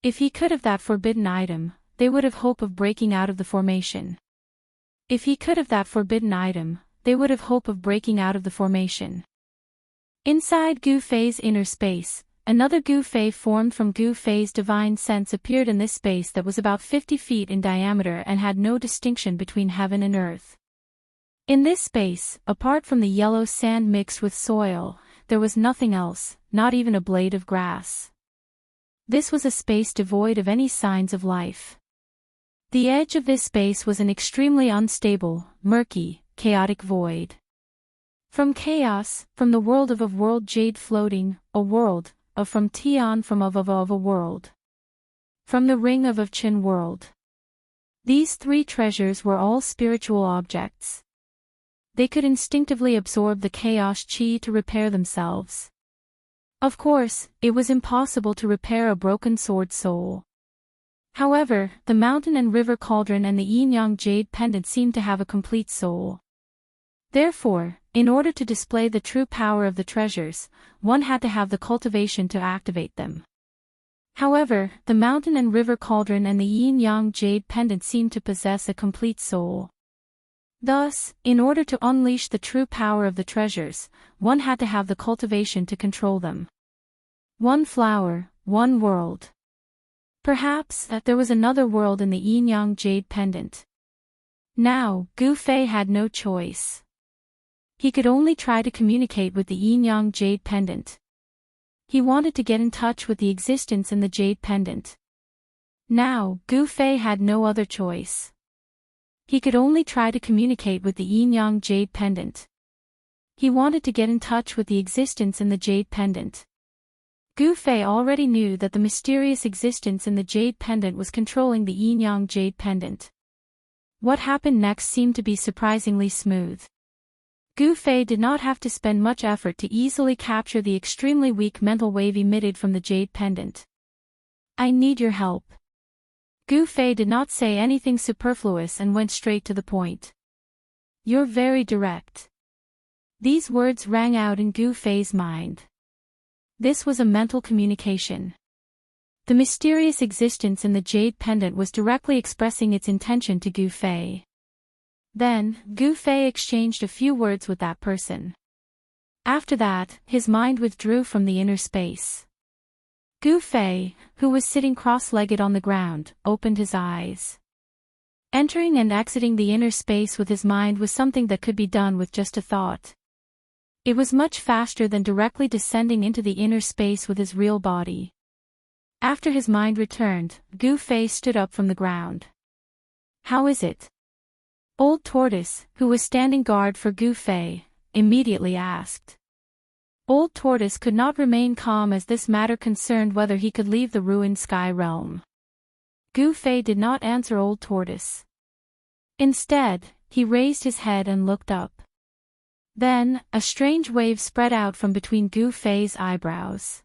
If he could have that forbidden item, they would have hope of breaking out of the formation. If he could have that forbidden item, they would have hope of breaking out of the formation. Inside Gu Fei's inner space, another Gu Fei formed from Gu Fei's divine sense appeared in this space that was about 50 feet in diameter and had no distinction between heaven and earth. In this space, apart from the yellow sand mixed with soil, there was nothing else, not even a blade of grass. This was a space devoid of any signs of life. The edge of this space was an extremely unstable, murky, chaotic void. From chaos, from the world of world jade floating, a world, of from Tian from of a world. From the ring of Chin world. These three treasures were all spiritual objects. They could instinctively absorb the chaos chi to repair themselves. Of course, it was impossible to repair a broken sword soul. However, the mountain and river cauldron and the yin-yang jade pendant seemed to have a complete soul. Therefore, in order to display the true power of the treasures, one had to have the cultivation to activate them. However, the mountain and river cauldron and the yin-yang jade pendant seemed to possess a complete soul. Thus, in order to unleash the true power of the treasures, one had to have the cultivation to control them. One flower, one world. Perhaps that there was another world in the yin-yang jade pendant. Now, Gu Fei had no choice. He could only try to communicate with the yin-yang jade pendant. He wanted to get in touch with the existence in the jade pendant. Now, Gu Fei had no other choice. He could only try to communicate with the yin-yang jade pendant. He wanted to get in touch with the existence in the jade pendant. Gu Fei already knew that the mysterious existence in the jade pendant was controlling the yin-yang jade pendant. What happened next seemed to be surprisingly smooth. Gu Fei did not have to spend much effort to easily capture the extremely weak mental wave emitted from the jade pendant. "I need your help." Gu Fei did not say anything superfluous and went straight to the point. "You're very direct." These words rang out in Gu Fei's mind. This was a mental communication. The mysterious existence in the jade pendant was directly expressing its intention to Gu Fei. Then, Gu Fei exchanged a few words with that person. After that, his mind withdrew from the inner space. Gu Fei, who was sitting cross-legged on the ground, opened his eyes. Entering and exiting the inner space with his mind was something that could be done with just a thought. It was much faster than directly descending into the inner space with his real body. After his mind returned, Gu Fei stood up from the ground. How is it? Old Tortoise, who was standing guard for Gu Fei, immediately asked. Old Tortoise could not remain calm as this matter concerned whether he could leave the ruined sky realm. Gu Fei did not answer Old Tortoise. Instead, he raised his head and looked up. Then, a strange wave spread out from between Gu Fei's eyebrows.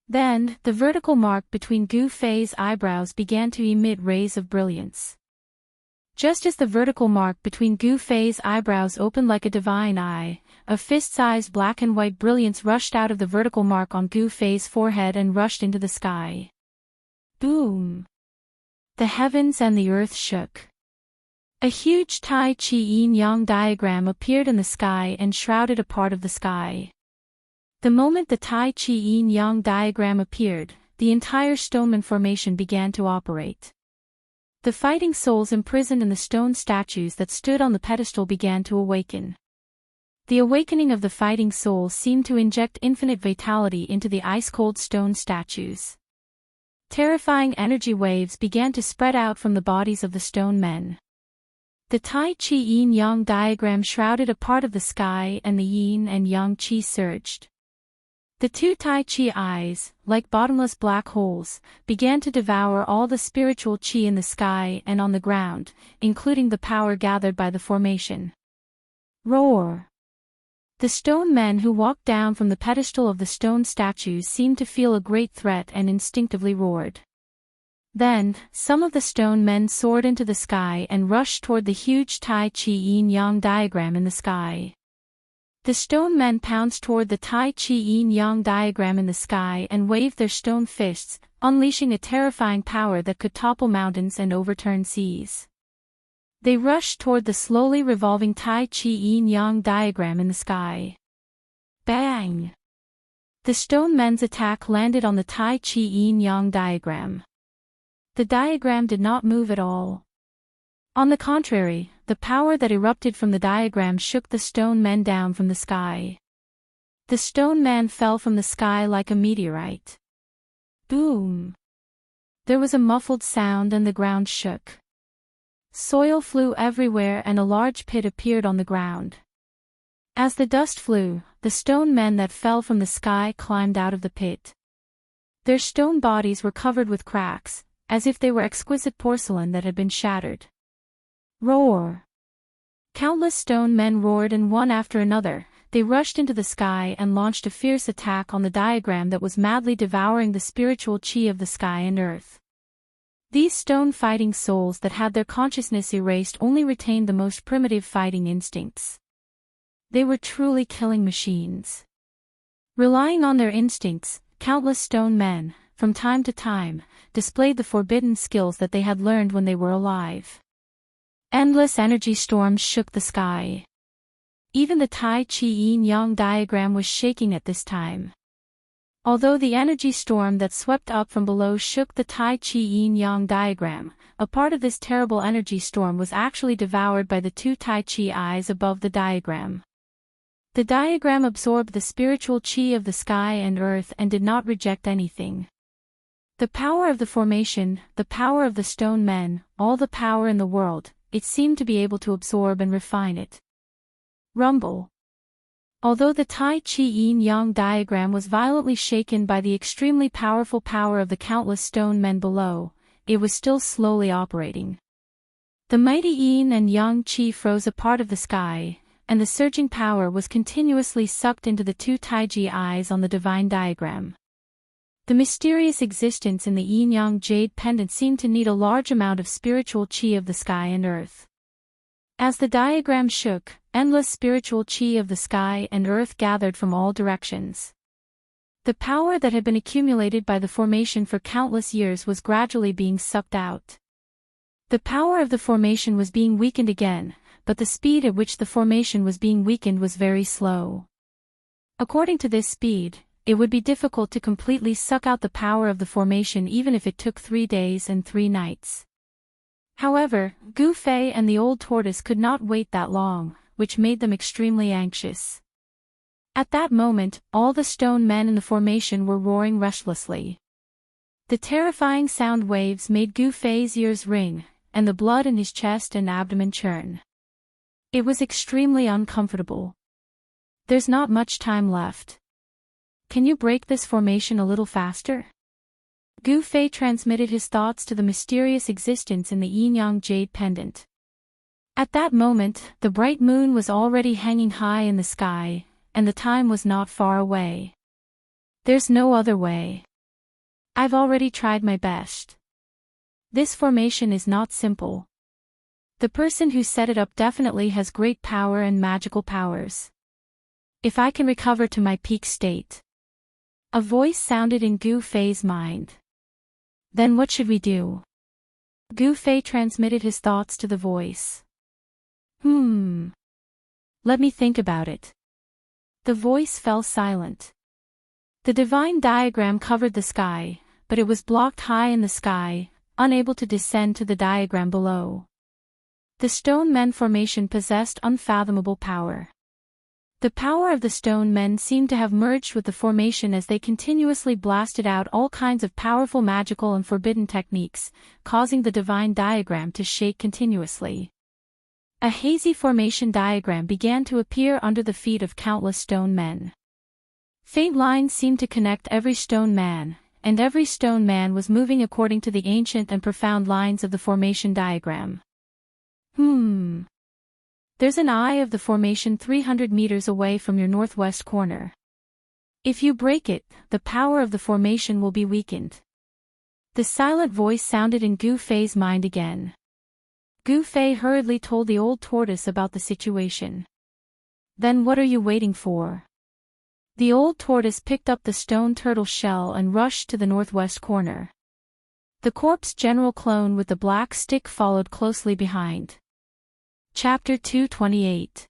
Then, the vertical mark between Gu Fei's eyebrows began to emit rays of brilliance. Just as the vertical mark between Gu Fei's eyebrows opened like a divine eye, a fist-sized black and white brilliance rushed out of the vertical mark on Gu Fei's forehead and rushed into the sky. Boom! The heavens and the earth shook. A huge Tai Chi yin-yang diagram appeared in the sky and shrouded a part of the sky. The moment the Tai Chi yin-yang diagram appeared, the entire stoneman formation began to operate. The fighting souls imprisoned in the stone statues that stood on the pedestal began to awaken. The awakening of the fighting souls seemed to inject infinite vitality into the ice-cold stone statues. Terrifying energy waves began to spread out from the bodies of the stone men. The Tai Chi yin-yang diagram shrouded a part of the sky and the yin and yang chi surged. The two Tai Chi eyes, like bottomless black holes, began to devour all the spiritual chi in the sky and on the ground, including the power gathered by the formation. Roar! The stone men who walked down from the pedestal of the stone statues seemed to feel a great threat and instinctively roared. Then, some of the stone men soared into the sky and rushed toward the huge Tai Chi yin-yang diagram in the sky. The stone men pounced toward the Tai Chi yin-yang diagram in the sky and waved their stone fists, unleashing a terrifying power that could topple mountains and overturn seas. They rushed toward the slowly revolving Tai Chi yin-yang diagram in the sky. Bang! The stone men's attack landed on the Tai Chi yin-yang diagram. The diagram did not move at all. On the contrary, the power that erupted from the diagram shook the stone men down from the sky. The stone man fell from the sky like a meteorite. Boom! There was a muffled sound and the ground shook. Soil flew everywhere and a large pit appeared on the ground. As the dust flew, the stone men that fell from the sky climbed out of the pit. Their stone bodies were covered with cracks, as if they were exquisite porcelain that had been shattered. Roar! Countless stone men roared, and one after another, they rushed into the sky and launched a fierce attack on the diagram that was madly devouring the spiritual chi of the sky and earth. These stone fighting souls that had their consciousness erased only retained the most primitive fighting instincts. They were truly killing machines. Relying on their instincts, countless stone men, from time to time, displayed the forbidden skills that they had learned when they were alive. Endless energy storms shook the sky. Even the Tai Chi yin-yang diagram was shaking at this time. Although the energy storm that swept up from below shook the Tai Chi yin-yang diagram, a part of this terrible energy storm was actually devoured by the two Tai Chi eyes above the diagram. The diagram absorbed the spiritual chi of the sky and earth and did not reject anything. The power of the formation, the power of the stone men, all the power in the world, it seemed to be able to absorb and refine it. Rumble. Although the Tai Chi yin-yang diagram was violently shaken by the extremely powerful power of the countless stone men below, it was still slowly operating. The mighty yin and yang chi froze a part of the sky, and the surging power was continuously sucked into the two Taiji eyes on the divine diagram. The mysterious existence in the yin-yang jade pendant seemed to need a large amount of spiritual chi of the sky and earth. As the diagram shook, endless spiritual chi of the sky and earth gathered from all directions. The power that had been accumulated by the formation for countless years was gradually being sucked out. The power of the formation was being weakened again, but the speed at which the formation was being weakened was very slow. According to this speed, it would be difficult to completely suck out the power of the formation even if it took 3 days and 3 nights. However, Gu Fei and the old tortoise could not wait that long, which made them extremely anxious. At that moment, all the stone men in the formation were roaring restlessly. The terrifying sound waves made Gu Fei's ears ring, and the blood in his chest and abdomen churn. It was extremely uncomfortable. There's not much time left. Can you break this formation a little faster? Gu Fei transmitted his thoughts to the mysterious existence in the yin-yang jade pendant. At that moment, the bright moon was already hanging high in the sky, and the time was not far away. There's no other way. I've already tried my best. This formation is not simple. The person who set it up definitely has great power and magical powers. If I can recover to my peak state. A voice sounded in Gu Fei's mind. Then what should we do? Gu Fei transmitted his thoughts to the voice. Let me think about it. The voice fell silent. The divine diagram covered the sky, but it was blocked high in the sky, unable to descend to the diagram below. The stone men formation possessed unfathomable power. The power of the stone men seemed to have merged with the formation as they continuously blasted out all kinds of powerful magical and forbidden techniques, causing the divine diagram to shake continuously. A hazy formation diagram began to appear under the feet of countless stone men. Faint lines seemed to connect every stone man, and every stone man was moving according to the ancient and profound lines of the formation diagram. There's an eye of the formation 300 meters away from your northwest corner. If you break it, the power of the formation will be weakened. The silent voice sounded in Gu Fei's mind again. Gu Fei hurriedly told the old tortoise about the situation. Then what are you waiting for? The old tortoise picked up the stone turtle shell and rushed to the northwest corner. The corpse general clone with the black stick followed closely behind. Chapter 228.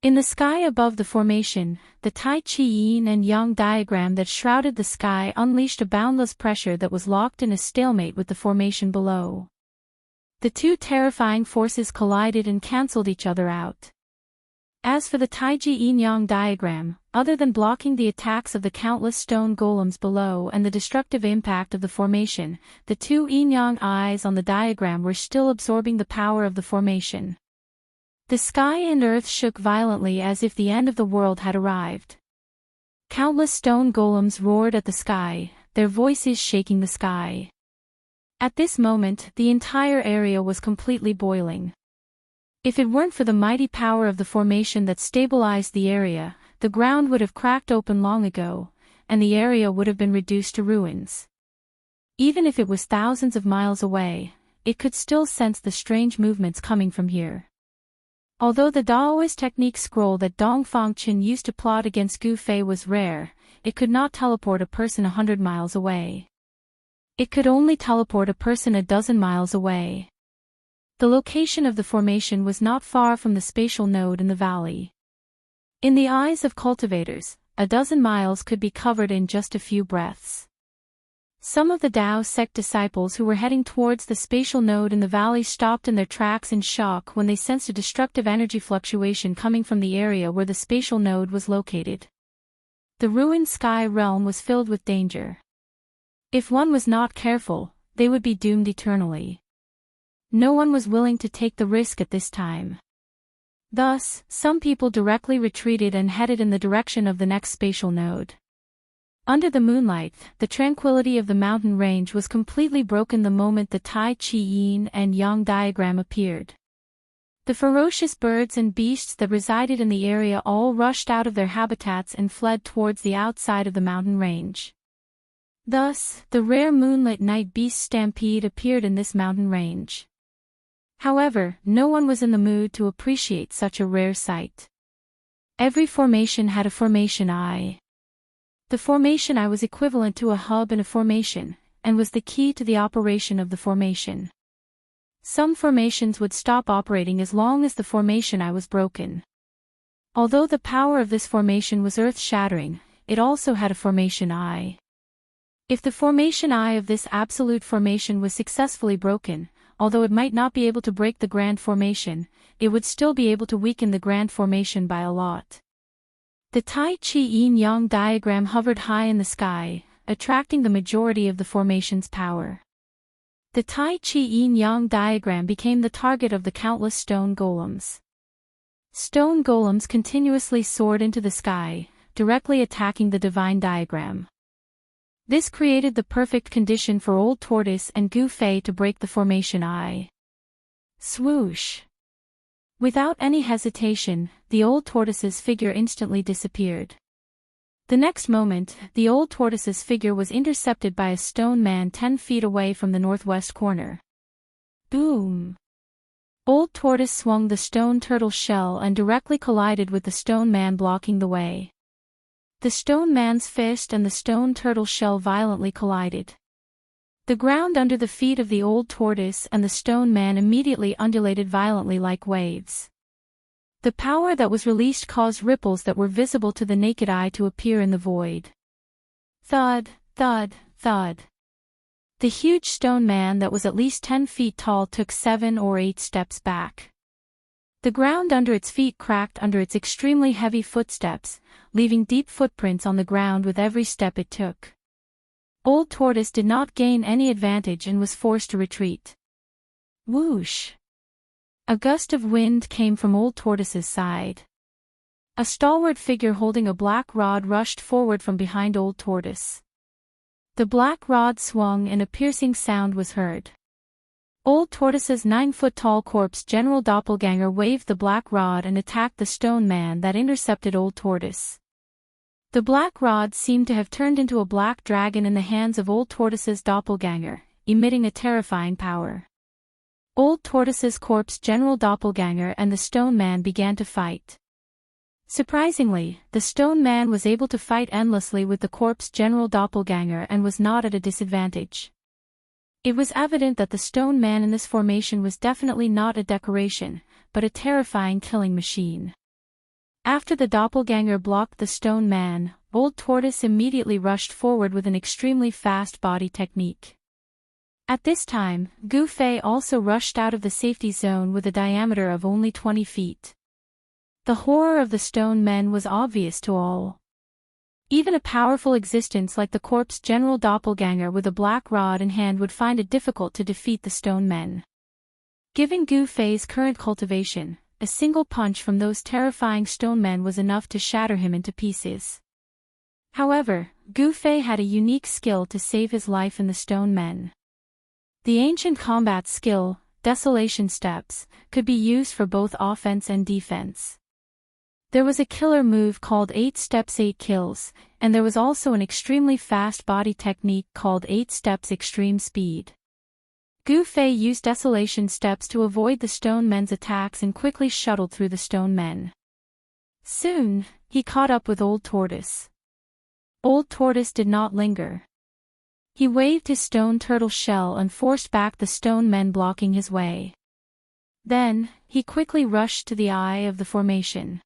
In the sky above the formation, the Tai Chi yin and yang diagram that shrouded the sky unleashed a boundless pressure that was locked in a stalemate with the formation below. The two terrifying forces collided and cancelled each other out. As for the Taiji yin-yang diagram, other than blocking the attacks of the countless stone golems below and the destructive impact of the formation, the two yin-yang eyes on the diagram were still absorbing the power of the formation. The sky and earth shook violently as if the end of the world had arrived. Countless stone golems roared at the sky, their voices shaking the sky. At this moment, the entire area was completely boiling. If it weren't for the mighty power of the formation that stabilized the area, the ground would have cracked open long ago, and the area would have been reduced to ruins. Even if it was thousands of miles away, it could still sense the strange movements coming from here. Although the Daoist technique scroll that Dong Fangchen used to plot against Gu Fei was rare, it could not teleport a person 100 miles away. It could only teleport a person a dozen miles away. The location of the formation was not far from the spatial node in the valley. In the eyes of cultivators, a dozen miles could be covered in just a few breaths. Some of the Dao sect disciples who were heading towards the spatial node in the valley stopped in their tracks in shock when they sensed a destructive energy fluctuation coming from the area where the spatial node was located. The ruined sky realm was filled with danger. If one was not careful, they would be doomed eternally. No one was willing to take the risk at this time. Thus, some people directly retreated and headed in the direction of the next spatial node. Under the moonlight, the tranquility of the mountain range was completely broken the moment the Tai Chi yin and yang diagram appeared. The ferocious birds and beasts that resided in the area all rushed out of their habitats and fled towards the outside of the mountain range. Thus, the rare moonlit night beast stampede appeared in this mountain range. However, no one was in the mood to appreciate such a rare sight. Every formation had a formation eye. The formation eye was equivalent to a hub in a formation, and was the key to the operation of the formation. Some formations would stop operating as long as the formation eye was broken. Although the power of this formation was earth-shattering, it also had a formation eye. If the formation eye of this absolute formation was successfully broken, although it might not be able to break the grand formation, it would still be able to weaken the grand formation by a lot. The Tai Chi yin-yang diagram hovered high in the sky, attracting the majority of the formation's power. The Tai Chi yin-yang diagram became the target of the countless stone golems. Stone golems continuously soared into the sky, directly attacking the divine diagram. This created the perfect condition for Old Tortoise and Gu Fei to break the formation eye. Swoosh! Without any hesitation, the Old Tortoise's figure instantly disappeared. The next moment, the Old Tortoise's figure was intercepted by a stone man 10 feet away from the northwest corner. Boom! Old Tortoise swung the stone turtle shell and directly collided with the stone man blocking the way. The stone man's fist and the stone turtle shell violently collided. The ground under the feet of the Old Tortoise and the stone man immediately undulated violently like waves. The power that was released caused ripples that were visible to the naked eye to appear in the void. Thud, thud, thud. The huge stone man that was at least 10 feet tall took 7 or 8 steps back. The ground under its feet cracked under its extremely heavy footsteps, leaving deep footprints on the ground with every step it took. Old Tortoise did not gain any advantage and was forced to retreat. Whoosh! A gust of wind came from Old Tortoise's side. A stalwart figure holding a black rod rushed forward from behind Old Tortoise. The black rod swung and a piercing sound was heard. Old Tortoise's 9-foot-tall corpse General Doppelganger waved the black rod and attacked the stone man that intercepted Old Tortoise. The black rod seemed to have turned into a black dragon in the hands of Old Tortoise's doppelganger, emitting a terrifying power. Old Tortoise's corpse General Doppelganger and the stone man began to fight. Surprisingly, the stone man was able to fight endlessly with the corpse General Doppelganger and was not at a disadvantage. It was evident that the stone man in this formation was definitely not a decoration, but a terrifying killing machine. After the doppelganger blocked the stone man, Old Tortoise immediately rushed forward with an extremely fast body technique. At this time, Gu Fei also rushed out of the safety zone with a diameter of only 20 feet. The horror of the stone men was obvious to all. Even a powerful existence like the corpse General Doppelganger with a black rod in hand would find it difficult to defeat the stone men. Given Gu Fei's current cultivation, a single punch from those terrifying stone men was enough to shatter him into pieces. However, Gu Fei had a unique skill to save his life in the stone men. The ancient combat skill, Desolation Steps, could be used for both offense and defense. There was a killer move called 8 Steps 8 Kills, and there was also an extremely fast body technique called 8 Steps Extreme Speed. Gu Fei used Desolation Steps to avoid the stone men's attacks and quickly shuttled through the stone men. Soon, he caught up with Old Tortoise. Old Tortoise did not linger. He waved his stone turtle shell and forced back the stone men blocking his way. Then, he quickly rushed to the eye of the formation.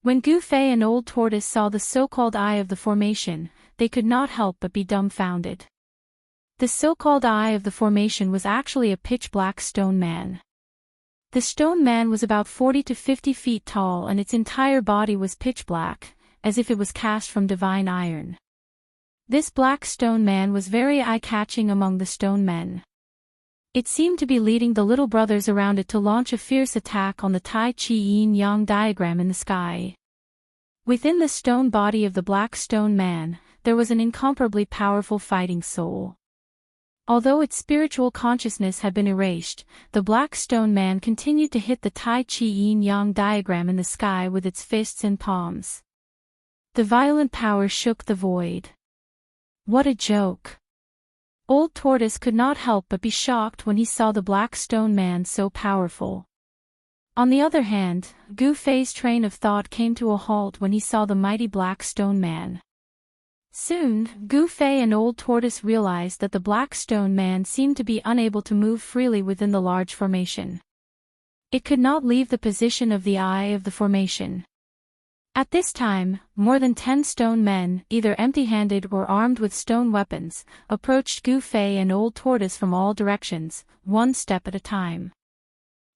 When Gu Fei and Old Tortoise saw the so-called eye of the formation, they could not help but be dumbfounded. The so-called eye of the formation was actually a pitch-black stone man. The stone man was about 40 to 50 feet tall and its entire body was pitch-black, as if it was cast from divine iron. This black stone man was very eye-catching among the stone men. It seemed to be leading the little brothers around it to launch a fierce attack on the Tai Chi yin-yang diagram in the sky. Within the stone body of the black stone man, there was an incomparably powerful fighting soul. Although its spiritual consciousness had been erased, the black stone man continued to hit the Tai Chi yin-yang diagram in the sky with its fists and palms. The violent power shook the void. What a joke! Old Tortoise could not help but be shocked when he saw the black stone man so powerful. On the other hand, Gu Fei's train of thought came to a halt when he saw the mighty black stone man. Soon, Gu Fei and Old Tortoise realized that the black stone man seemed to be unable to move freely within the large formation. It could not leave the position of the eye of the formation. At this time, more than 10 stone men, either empty-handed or armed with stone weapons, approached Gu Fei and Old Tortoise from all directions, one step at a time.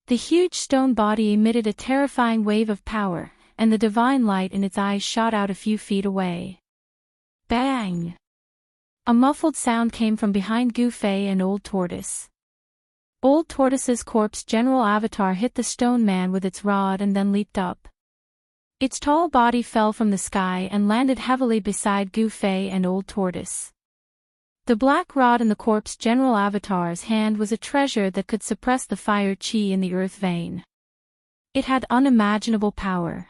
The huge stone body emitted a terrifying wave of power, and the divine light in its eyes shot out a few feet away. Bang! A muffled sound came from behind Gu Fei and Old Tortoise. Old Tortoise's corpse general avatar hit the stone man with its rod and then leaped up. Its tall body fell from the sky and landed heavily beside Gu Fei and Old Tortoise. The black rod in the corpse general avatar's hand was a treasure that could suppress the fire chi in the earth vein. It had unimaginable power.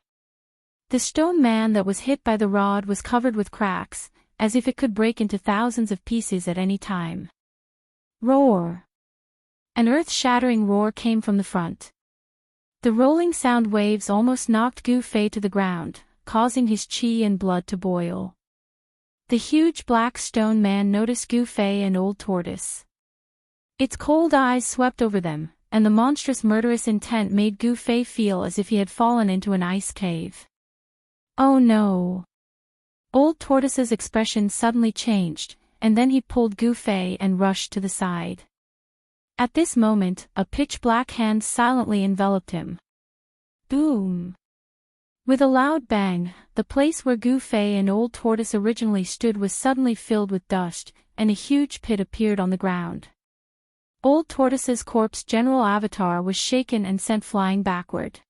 The stone man that was hit by the rod was covered with cracks, as if it could break into thousands of pieces at any time. Roar! An earth-shattering roar came from the front. The rolling sound waves almost knocked Gu Fei to the ground, causing his chi and blood to boil. The huge black stone man noticed Gu Fei and Old Tortoise. Its cold eyes swept over them, and the monstrous murderous intent made Gu Fei feel as if he had fallen into an ice cave. Oh no! Old Tortoise's expression suddenly changed, and then he pulled Gu Fei and rushed to the side. At this moment, a pitch-black hand silently enveloped him. Boom! With a loud bang, the place where Gu Fei and Old Tortoise originally stood was suddenly filled with dust, and a huge pit appeared on the ground. Old Tortoise's corpse general avatar was shaken and sent flying backward.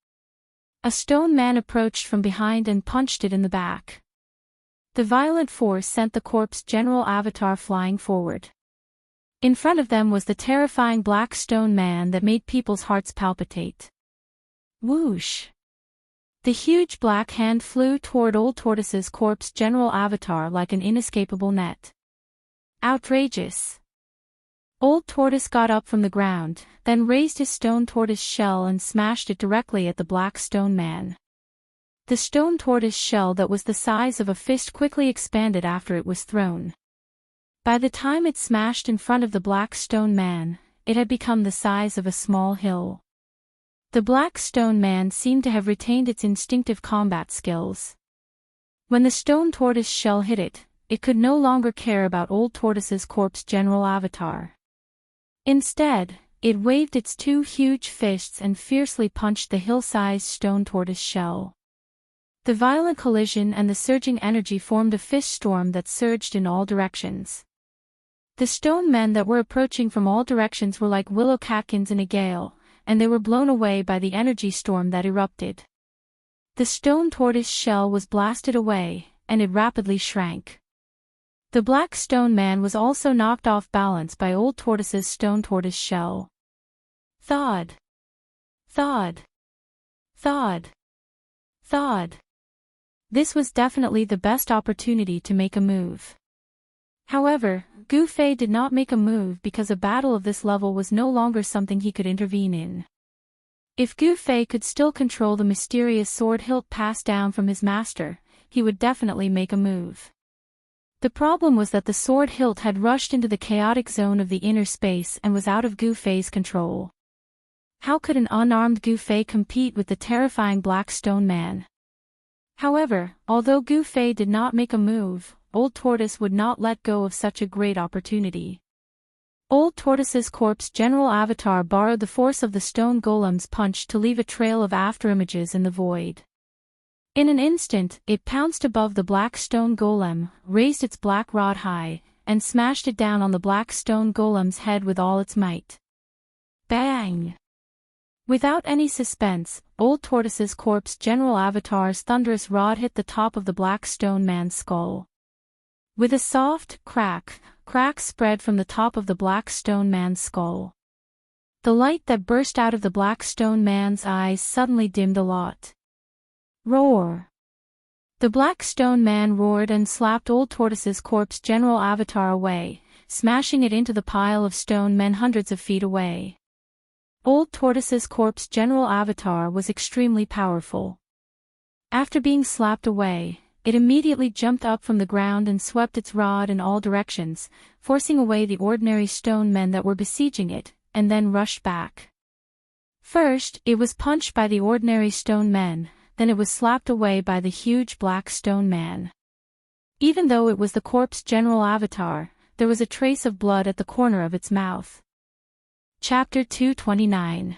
A stone man approached from behind and punched it in the back. The violent force sent the corpse general avatar flying forward. In front of them was the terrifying black stone man that made people's hearts palpitate. Whoosh! The huge black hand flew toward Old Tortoise's corpse general avatar like an inescapable net. Outrageous! Old Tortoise got up from the ground, then raised his stone tortoise shell and smashed it directly at the black stone man. The stone tortoise shell that was the size of a fist quickly expanded after it was thrown. By the time it smashed in front of the black stone man, it had become the size of a small hill. The black stone man seemed to have retained its instinctive combat skills. When the stone tortoise shell hit it, it could no longer care about Old Tortoise's corpse general avatar. Instead, it waved its two huge fists and fiercely punched the hill-sized stone tortoise shell. The violent collision and the surging energy formed a fist storm that surged in all directions. The stone men that were approaching from all directions were like willow catkins in a gale, and they were blown away by the energy storm that erupted. The stone tortoise shell was blasted away, and it rapidly shrank. The black stone man was also knocked off balance by Old Tortoise's stone tortoise shell. Thud! Thud! Thud! Thud! This was definitely the best opportunity to make a move. However, Gu Fei did not make a move because a battle of this level was no longer something he could intervene in. If Gu Fei could still control the mysterious sword hilt passed down from his master, he would definitely make a move. The problem was that the sword hilt had rushed into the chaotic zone of the inner space and was out of Gu Fei's control. How could an unarmed Gu Fei compete with the terrifying black stone man? However, although Gu Fei did not make a move, Old Tortoise would not let go of such a great opportunity. Old Tortoise's corpse general avatar borrowed the force of the stone golem's punch to leave a trail of afterimages in the void. In an instant, it pounced above the black stone golem, raised its black rod high, and smashed it down on the black stone golem's head with all its might. Bang! Without any suspense, Old Tortoise's corpse general avatar's thunderous rod hit the top of the black stone man's skull. With a soft crack, cracks spread from the top of the black stone man's skull. The light that burst out of the black stone man's eyes suddenly dimmed a lot. Roar! The black stone man roared and slapped Old Tortoise's corpse general avatar away, smashing it into the pile of stone men hundreds of feet away. Old Tortoise's corpse general avatar was extremely powerful. After being slapped away, it immediately jumped up from the ground and swept its rod in all directions, forcing away the ordinary stone men that were besieging it, and then rushed back. First, it was punched by the ordinary stone men, then it was slapped away by the huge black stone man. Even though it was the corpse general avatar, there was a trace of blood at the corner of its mouth. Chapter 229.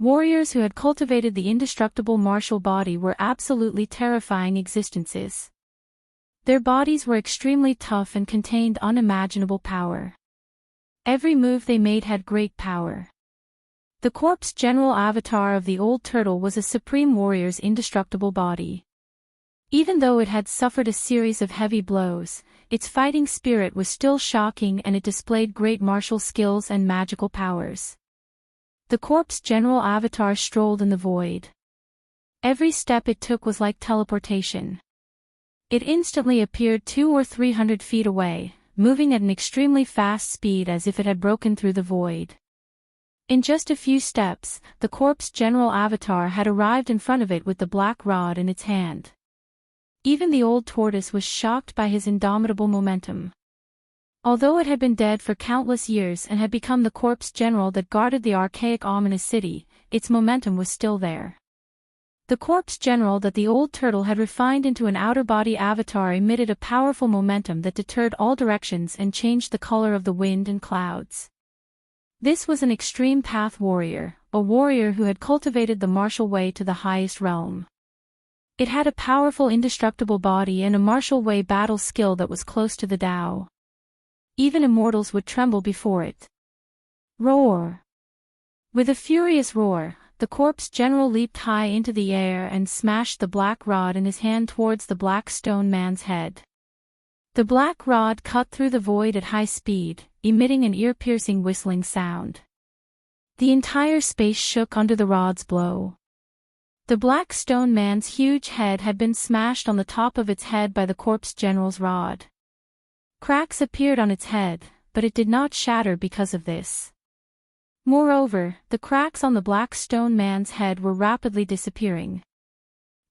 Warriors who had cultivated the indestructible martial body were absolutely terrifying existences. Their bodies were extremely tough and contained unimaginable power. Every move they made had great power. The corpse general avatar of the old turtle was a supreme warrior's indestructible body. Even though it had suffered a series of heavy blows, its fighting spirit was still shocking and it displayed great martial skills and magical powers. The corpse general avatar strolled in the void. Every step it took was like teleportation. It instantly appeared 200 or 300 feet away, moving at an extremely fast speed as if it had broken through the void. In just a few steps, the corpse general avatar had arrived in front of it with the black rod in its hand. Even the old tortoise was shocked by his indomitable momentum. Although it had been dead for countless years and had become the corpse general that guarded the archaic ominous city, its momentum was still there. The corpse general that the old turtle had refined into an outer body avatar emitted a powerful momentum that deterred all directions and changed the color of the wind and clouds. This was an extreme path warrior, a warrior who had cultivated the martial way to the highest realm. It had a powerful indestructible body and a martial way battle skill that was close to the Tao. Even immortals would tremble before it. Roar! With a furious roar, the corpse general leaped high into the air and smashed the black rod in his hand towards the black stone man's head. The black rod cut through the void at high speed, emitting an ear-piercing whistling sound. The entire space shook under the rod's blow. The black stone man's huge head had been smashed on the top of its head by the corpse general's rod. Cracks appeared on its head, but it did not shatter because of this. Moreover, the cracks on the black stone man's head were rapidly disappearing.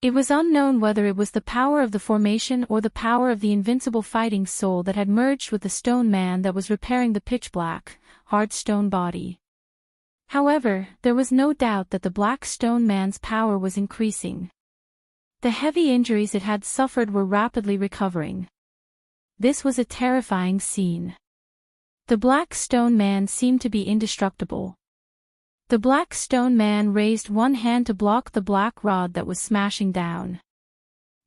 It was unknown whether it was the power of the formation or the power of the invincible fighting soul that had merged with the stone man that was repairing the pitch-black, hard stone body. However, there was no doubt that the black stone man's power was increasing. The heavy injuries it had suffered were rapidly recovering. This was a terrifying scene. The black stone man seemed to be indestructible. The black stone man raised one hand to block the black rod that was smashing down.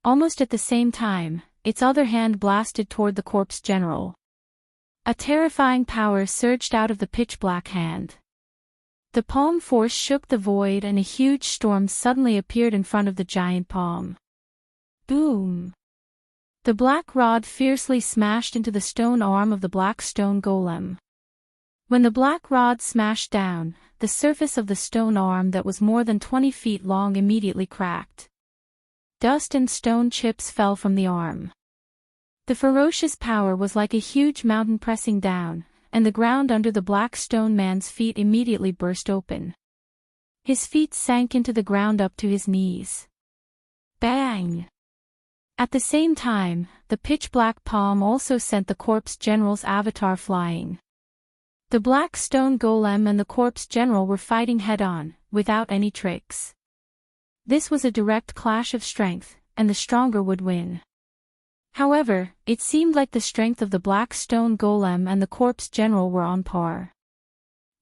Almost at the same time, its other hand blasted toward the corpse general. A terrifying power surged out of the pitch-black hand. The palm force shook the void and a huge storm suddenly appeared in front of the giant palm. Boom! The black rod fiercely smashed into the stone arm of the black stone golem. When the black rod smashed down, the surface of the stone arm that was more than 20 feet long immediately cracked. Dust and stone chips fell from the arm. The ferocious power was like a huge mountain pressing down, and the ground under the black stone man's feet immediately burst open. His feet sank into the ground up to his knees. Bang! At the same time, the pitch-black palm also sent the corpse general's avatar flying. The black stone golem and the corpse general were fighting head-on, without any tricks. This was a direct clash of strength, and the stronger would win. However, it seemed like the strength of the black stone golem and the corpse general were on par.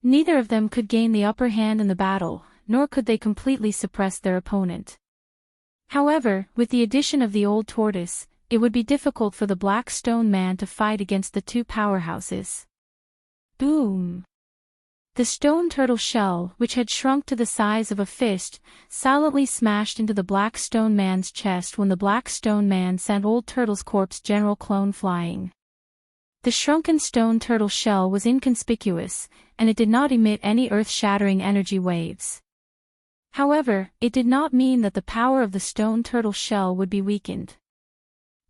Neither of them could gain the upper hand in the battle, nor could they completely suppress their opponent. However, with the addition of the old tortoise, it would be difficult for the black stone man to fight against the two powerhouses. Boom! The stone turtle shell, which had shrunk to the size of a fist, silently smashed into the black stone man's chest when the black stone man sent old turtle's corpse general clone flying. The shrunken stone turtle shell was inconspicuous, and it did not emit any earth-shattering energy waves. However, it did not mean that the power of the stone turtle shell would be weakened.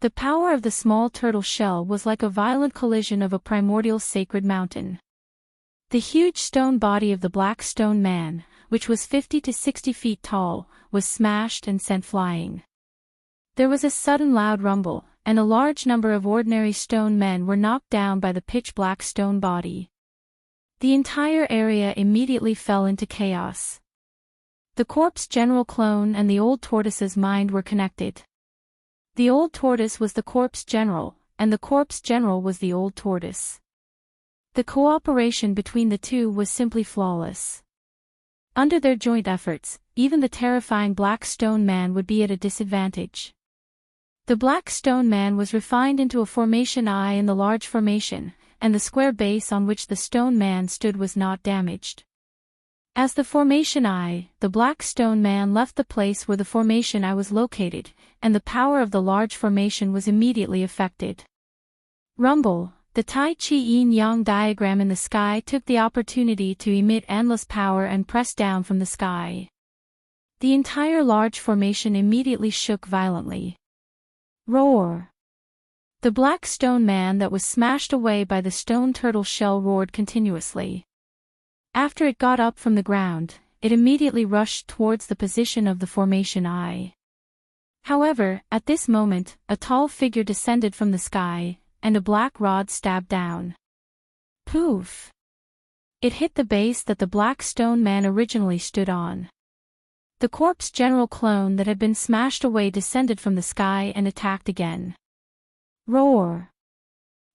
The power of the small turtle shell was like a violent collision of a primordial sacred mountain. The huge stone body of the black stone man, which was 50 to 60 feet tall, was smashed and sent flying. There was a sudden loud rumble, and a large number of ordinary stone men were knocked down by the pitch-black stone body. The entire area immediately fell into chaos. The corpse general clone and the old tortoise's mind were connected. The old tortoise was the corpse general, and the corpse general was the old tortoise. The cooperation between the two was simply flawless. Under their joint efforts, even the terrifying black stone man would be at a disadvantage. The black stone man was refined into a formation eye in the large formation, and the square base on which the stone man stood was not damaged. As the formation eye, the black stone man left the place where the formation eye was located, and the power of the large formation was immediately affected. Rumble, the Tai Chi yin-yang diagram in the sky took the opportunity to emit endless power and press down from the sky. The entire large formation immediately shook violently. Roar! The black stone man that was smashed away by the stone turtle shell roared continuously. After it got up from the ground, it immediately rushed towards the position of the formation eye. However, at this moment, a tall figure descended from the sky, and a black rod stabbed down. Poof! It hit the base that the black stone man originally stood on. The corpse general clone that had been smashed away descended from the sky and attacked again. Roar!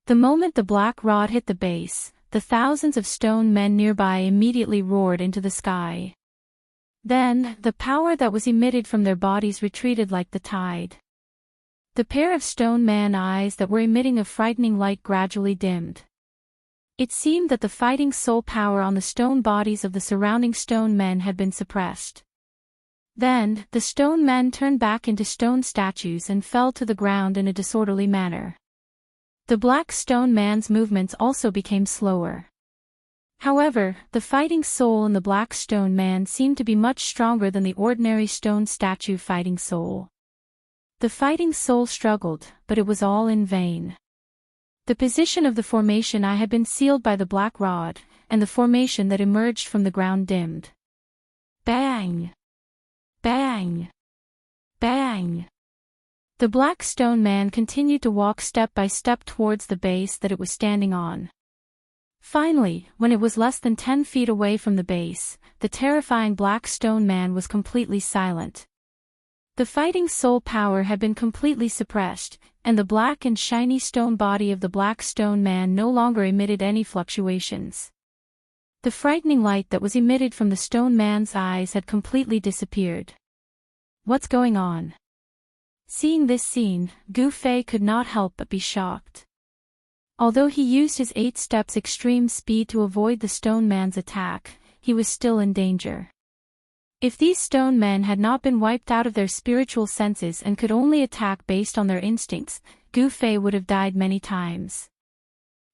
The moment the black rod hit the base, the thousands of stone men nearby immediately roared into the sky. Then, the power that was emitted from their bodies retreated like the tide. The pair of stone man eyes that were emitting a frightening light gradually dimmed. It seemed that the fighting soul power on the stone bodies of the surrounding stone men had been suppressed. Then, the stone men turned back into stone statues and fell to the ground in a disorderly manner. The black stone man's movements also became slower. However, the fighting soul in the black stone man seemed to be much stronger than the ordinary stone statue fighting soul. The fighting soul struggled, but it was all in vain. The position of the formation eye had been sealed by the black rod, and the formation that emerged from the ground dimmed. Bang! Bang! Bang! The black stone man continued to walk step by step towards the base that it was standing on. Finally, when it was less than 10 feet away from the base, the terrifying black stone man was completely silent. The fighting soul power had been completely suppressed, and the black and shiny stone body of the black stone man no longer emitted any fluctuations. The frightening light that was emitted from the stone man's eyes had completely disappeared. What's going on? Seeing this scene, Gu Fei could not help but be shocked. Although he used his 8 steps extreme speed to avoid the stone man's attack, he was still in danger. If these stone men had not been wiped out of their spiritual senses and could only attack based on their instincts, Gu Fei would have died many times.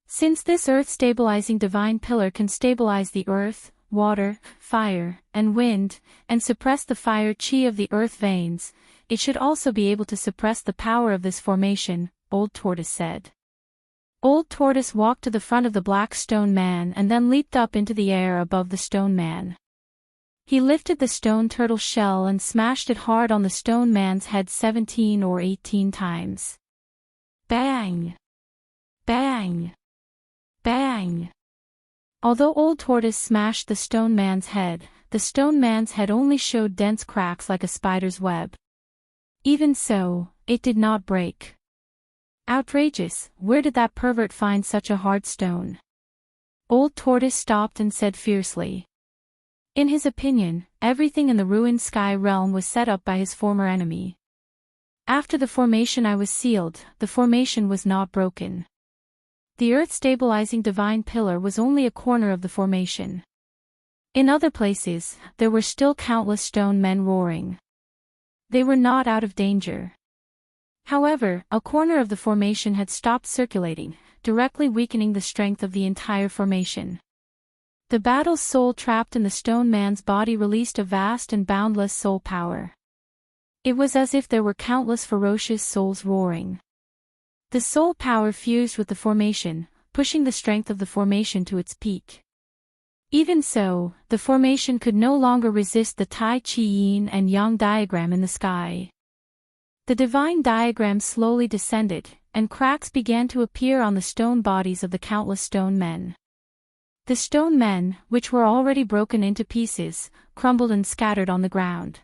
Since this earth-stabilizing divine pillar can stabilize the earth, water, fire, and wind, and suppress the fire qi of the earth veins, it should also be able to suppress the power of this formation, Old Tortoise said. Old Tortoise walked to the front of the black stone man and then leaped up into the air above the stone man. He lifted the stone turtle shell and smashed it hard on the stone man's head 17 or 18 times. Bang! Bang! Bang! Although Old Tortoise smashed the stone man's head only showed dense cracks like a spider's web. Even so, it did not break. Outrageous, where did that pervert find such a hard stone? Old Tortoise stopped and said fiercely. In his opinion, everything in the ruined sky realm was set up by his former enemy. After the formation eye was sealed, the formation was not broken. The earth-stabilizing divine pillar was only a corner of the formation. In other places, there were still countless stone men roaring. They were not out of danger. However, a corner of the formation had stopped circulating, directly weakening the strength of the entire formation. The battle's soul trapped in the stone man's body released a vast and boundless soul power. It was as if there were countless ferocious souls roaring. The soul power fused with the formation, pushing the strength of the formation to its peak. Even so, the formation could no longer resist the Tai Chi yin and yang diagram in the sky. The divine diagram slowly descended, and cracks began to appear on the stone bodies of the countless stone men. The stone men, which were already broken into pieces, crumbled and scattered on the ground.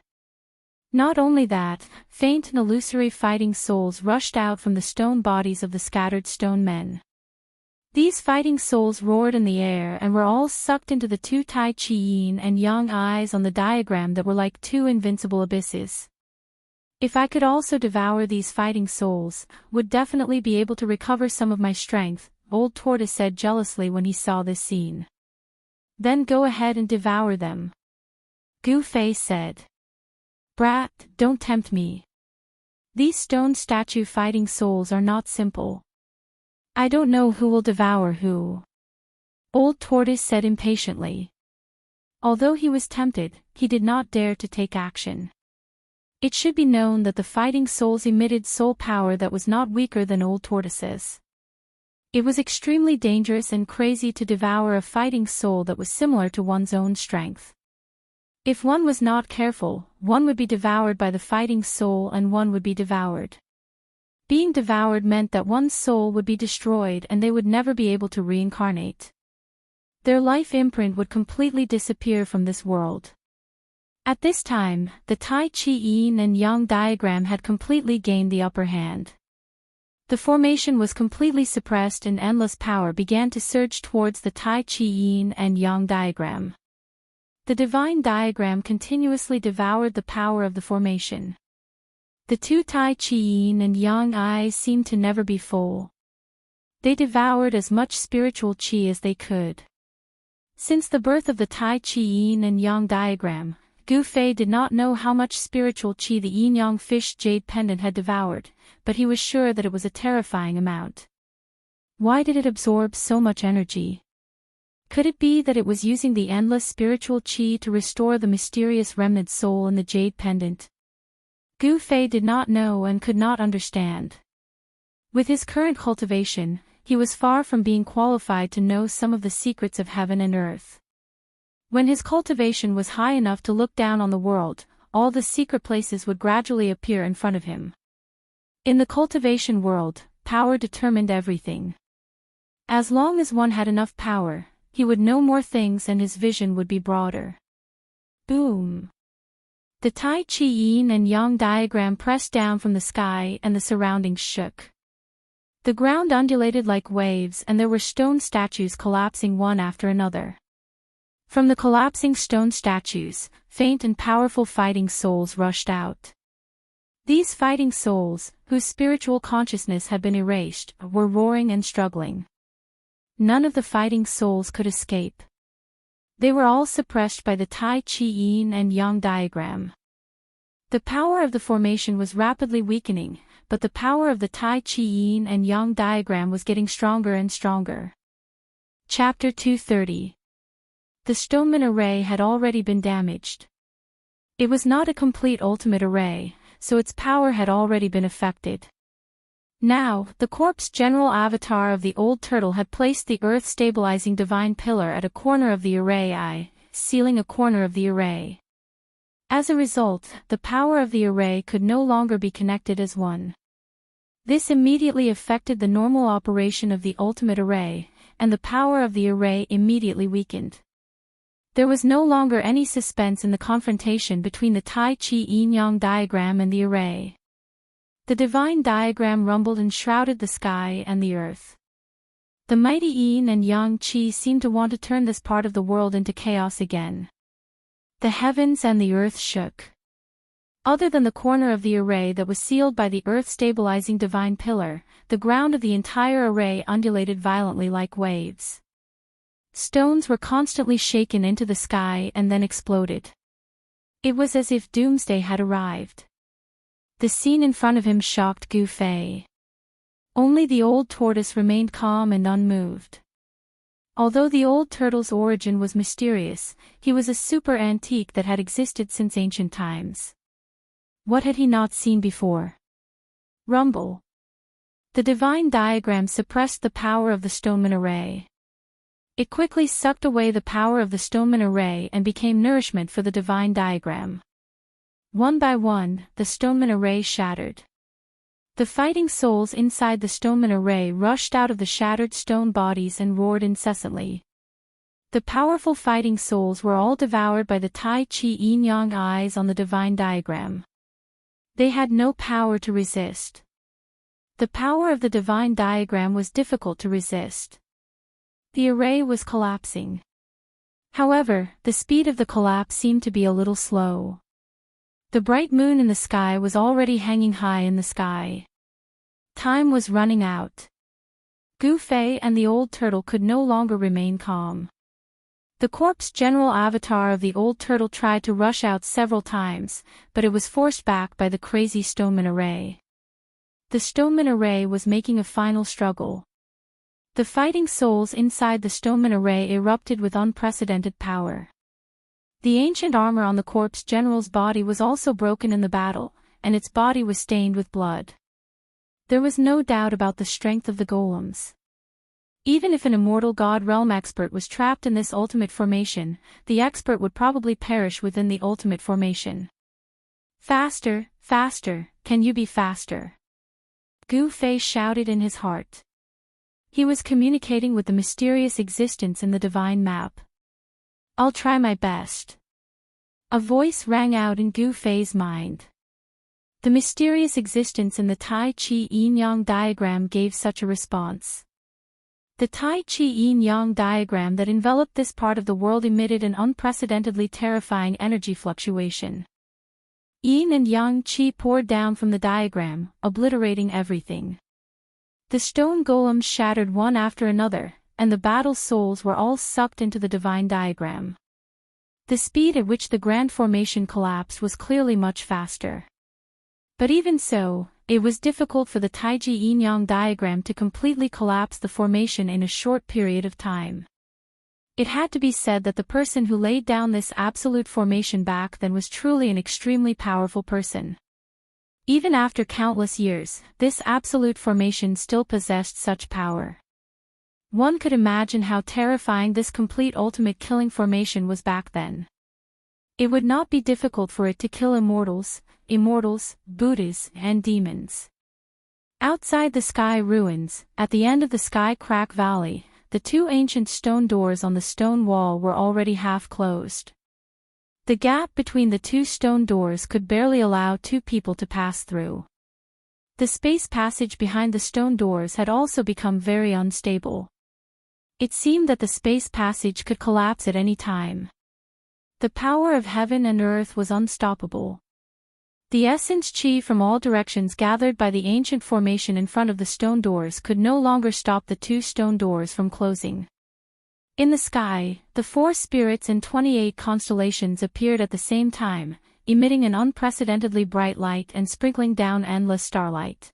Not only that, faint and illusory fighting souls rushed out from the stone bodies of the scattered stone men. These fighting souls roared in the air and were all sucked into the 2 Tai Chi yin and yang eyes on the diagram that were like 2 invincible abysses. If I could also devour these fighting souls, would definitely be able to recover some of my strength, Old Tortoise said jealously when he saw this scene. Then go ahead and devour them. Gu Fei said. Brat, don't tempt me. These stone statue fighting souls are not simple. I don't know who will devour who. Old Tortoise said impatiently. Although he was tempted, he did not dare to take action. It should be known that the fighting souls emitted soul power that was not weaker than Old Tortoise's. It was extremely dangerous and crazy to devour a fighting soul that was similar to one's own strength. If one was not careful, one would be devoured by the fighting soul and one would be devoured. Being devoured meant that one's soul would be destroyed and they would never be able to reincarnate. Their life imprint would completely disappear from this world. At this time, the Tai Chi Yin and Yang diagram had completely gained the upper hand. The formation was completely suppressed and endless power began to surge towards the Tai Chi Yin and Yang diagram. The divine diagram continuously devoured the power of the formation. The two Tai Chi Yin and Yang eyes seemed to never be full. They devoured as much spiritual qi as they could. Since the birth of the Tai Chi Yin and Yang diagram, Gu Fei did not know how much spiritual qi the yin-yang fish jade pendant had devoured, but he was sure that it was a terrifying amount. Why did it absorb so much energy? Could it be that it was using the endless spiritual qi to restore the mysterious remnant soul in the jade pendant? Gu Fei did not know and could not understand. With his current cultivation, he was far from being qualified to know some of the secrets of heaven and earth. When his cultivation was high enough to look down on the world, all the secret places would gradually appear in front of him. In the cultivation world, power determined everything. As long as one had enough power, he would know more things and his vision would be broader. Boom! The Tai Chi Yin and Yang diagram pressed down from the sky and the surroundings shook. The ground undulated like waves and there were stone statues collapsing one after another. From the collapsing stone statues, faint and powerful fighting souls rushed out. These fighting souls, whose spiritual consciousness had been erased, were roaring and struggling. None of the fighting souls could escape. They were all suppressed by the Tai Chi Yin and Yang diagram. The power of the formation was rapidly weakening, but the power of the Tai Chi Yin and Yang diagram was getting stronger and stronger. Chapter 230. The stoneman array had already been damaged. It was not a complete ultimate array, so its power had already been affected. Now, the corpse general avatar of the old turtle had placed the earth-stabilizing divine pillar at a corner of the array sealing a corner of the array. As a result, the power of the array could no longer be connected as one. This immediately affected the normal operation of the ultimate array, and the power of the array immediately weakened. There was no longer any suspense in the confrontation between the Tai Chi Yin-Yang diagram and the array. The divine diagram rumbled and shrouded the sky and the earth. The mighty Yin and Yang Qi seemed to want to turn this part of the world into chaos again. The heavens and the earth shook. Other than the corner of the array that was sealed by the earth-stabilizing divine pillar, the ground of the entire array undulated violently like waves. Stones were constantly shaken into the sky and then exploded. It was as if doomsday had arrived. The scene in front of him shocked Gu Fei. Only the old tortoise remained calm and unmoved. Although the old turtle's origin was mysterious, he was a super antique that had existed since ancient times. What had he not seen before? Rumble. The divine diagram suppressed the power of the stoneman array. It quickly sucked away the power of the stoneman array and became nourishment for the divine diagram. One by one, the stoneman array shattered. The fighting souls inside the stoneman array rushed out of the shattered stone bodies and roared incessantly. The powerful fighting souls were all devoured by the Tai Chi Yin-Yang eyes on the divine diagram. They had no power to resist. The power of the divine diagram was difficult to resist. The array was collapsing. However, the speed of the collapse seemed to be a little slow. The bright moon in the sky was already hanging high in the sky. Time was running out. Gu Fei and the old turtle could no longer remain calm. The corpse general avatar of the old turtle tried to rush out several times, but it was forced back by the crazy stoneman array. The stoneman array was making a final struggle. The fighting souls inside the stoneman array erupted with unprecedented power. The ancient armor on the corpse general's body was also broken in the battle, and its body was stained with blood. There was no doubt about the strength of the golems. Even if an immortal god realm expert was trapped in this ultimate formation, the expert would probably perish within the ultimate formation. Faster, faster, can you be faster? Gu Fei shouted in his heart. He was communicating with the mysterious existence in the divine map. I'll try my best. A voice rang out in Gu Fei's mind. The mysterious existence in the Tai Chi Yin-Yang diagram gave such a response. The Tai Chi Yin-Yang diagram that enveloped this part of the world emitted an unprecedentedly terrifying energy fluctuation. Yin and Yang Qi poured down from the diagram, obliterating everything. The stone golems shattered one after another, and the battle souls were all sucked into the divine diagram. The speed at which the grand formation collapsed was clearly much faster. But even so, it was difficult for the Taiji Yin-Yang diagram to completely collapse the formation in a short period of time. It had to be said that the person who laid down this absolute formation back then was truly an extremely powerful person. Even after countless years, this absolute formation still possessed such power. One could imagine how terrifying this complete ultimate killing formation was back then. It would not be difficult for it to kill immortals, Buddhas, and demons. Outside the sky ruins, at the end of the Sky Crack Valley, the two ancient stone doors on the stone wall were already half closed. The gap between the two stone doors could barely allow two people to pass through. The space passage behind the stone doors had also become very unstable. It seemed that the space passage could collapse at any time. The power of heaven and earth was unstoppable. The essence qi from all directions gathered by the ancient formation in front of the stone doors could no longer stop the two stone doors from closing. In the sky, the 4 spirits and 28 constellations appeared at the same time, emitting an unprecedentedly bright light and sprinkling down endless starlight.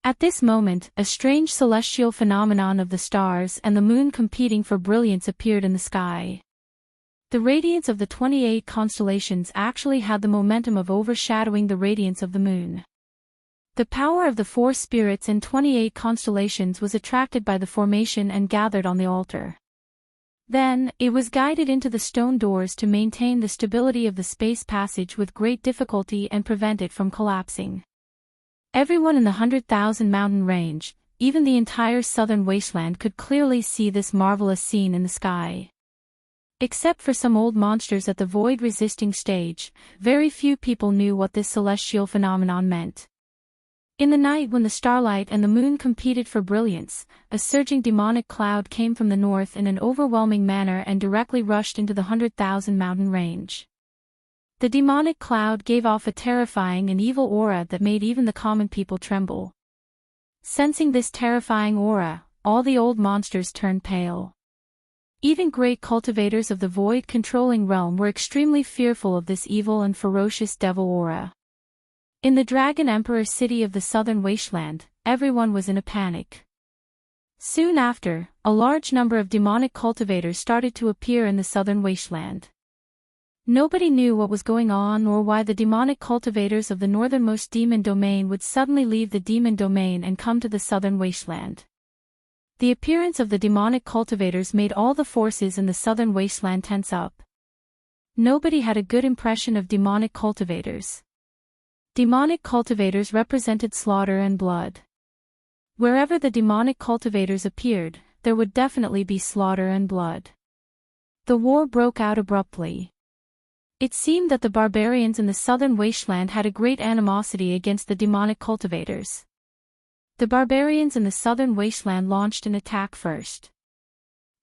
At this moment, a strange celestial phenomenon of the stars and the moon competing for brilliance appeared in the sky. The radiance of the 28 constellations actually had the momentum of overshadowing the radiance of the moon. The power of the 4 spirits and 28 constellations was attracted by the formation and gathered on the altar. Then, it was guided into the stone doors to maintain the stability of the space passage with great difficulty and prevent it from collapsing. Everyone in the 100,000 mountain range, even the entire southern wasteland, could clearly see this marvelous scene in the sky. Except for some old monsters at the void-resisting stage, very few people knew what this celestial phenomenon meant. In the night when the starlight and the moon competed for brilliance, a surging demonic cloud came from the north in an overwhelming manner and directly rushed into the 100,000 mountain range. The demonic cloud gave off a terrifying and evil aura that made even the common people tremble. Sensing this terrifying aura, all the old monsters turned pale. Even great cultivators of the void-controlling realm were extremely fearful of this evil and ferocious devil aura. In the Dragon Emperor city of the southern wasteland, everyone was in a panic. Soon after, a large number of demonic cultivators started to appear in the southern wasteland. Nobody knew what was going on or why the demonic cultivators of the northernmost demon domain would suddenly leave the demon domain and come to the southern wasteland. The appearance of the demonic cultivators made all the forces in the southern wasteland tense up. Nobody had a good impression of demonic cultivators. Demonic cultivators represented slaughter and blood. Wherever the demonic cultivators appeared, there would definitely be slaughter and blood. The war broke out abruptly. It seemed that the barbarians in the southern wasteland had a great animosity against the demonic cultivators. The barbarians in the southern wasteland launched an attack first.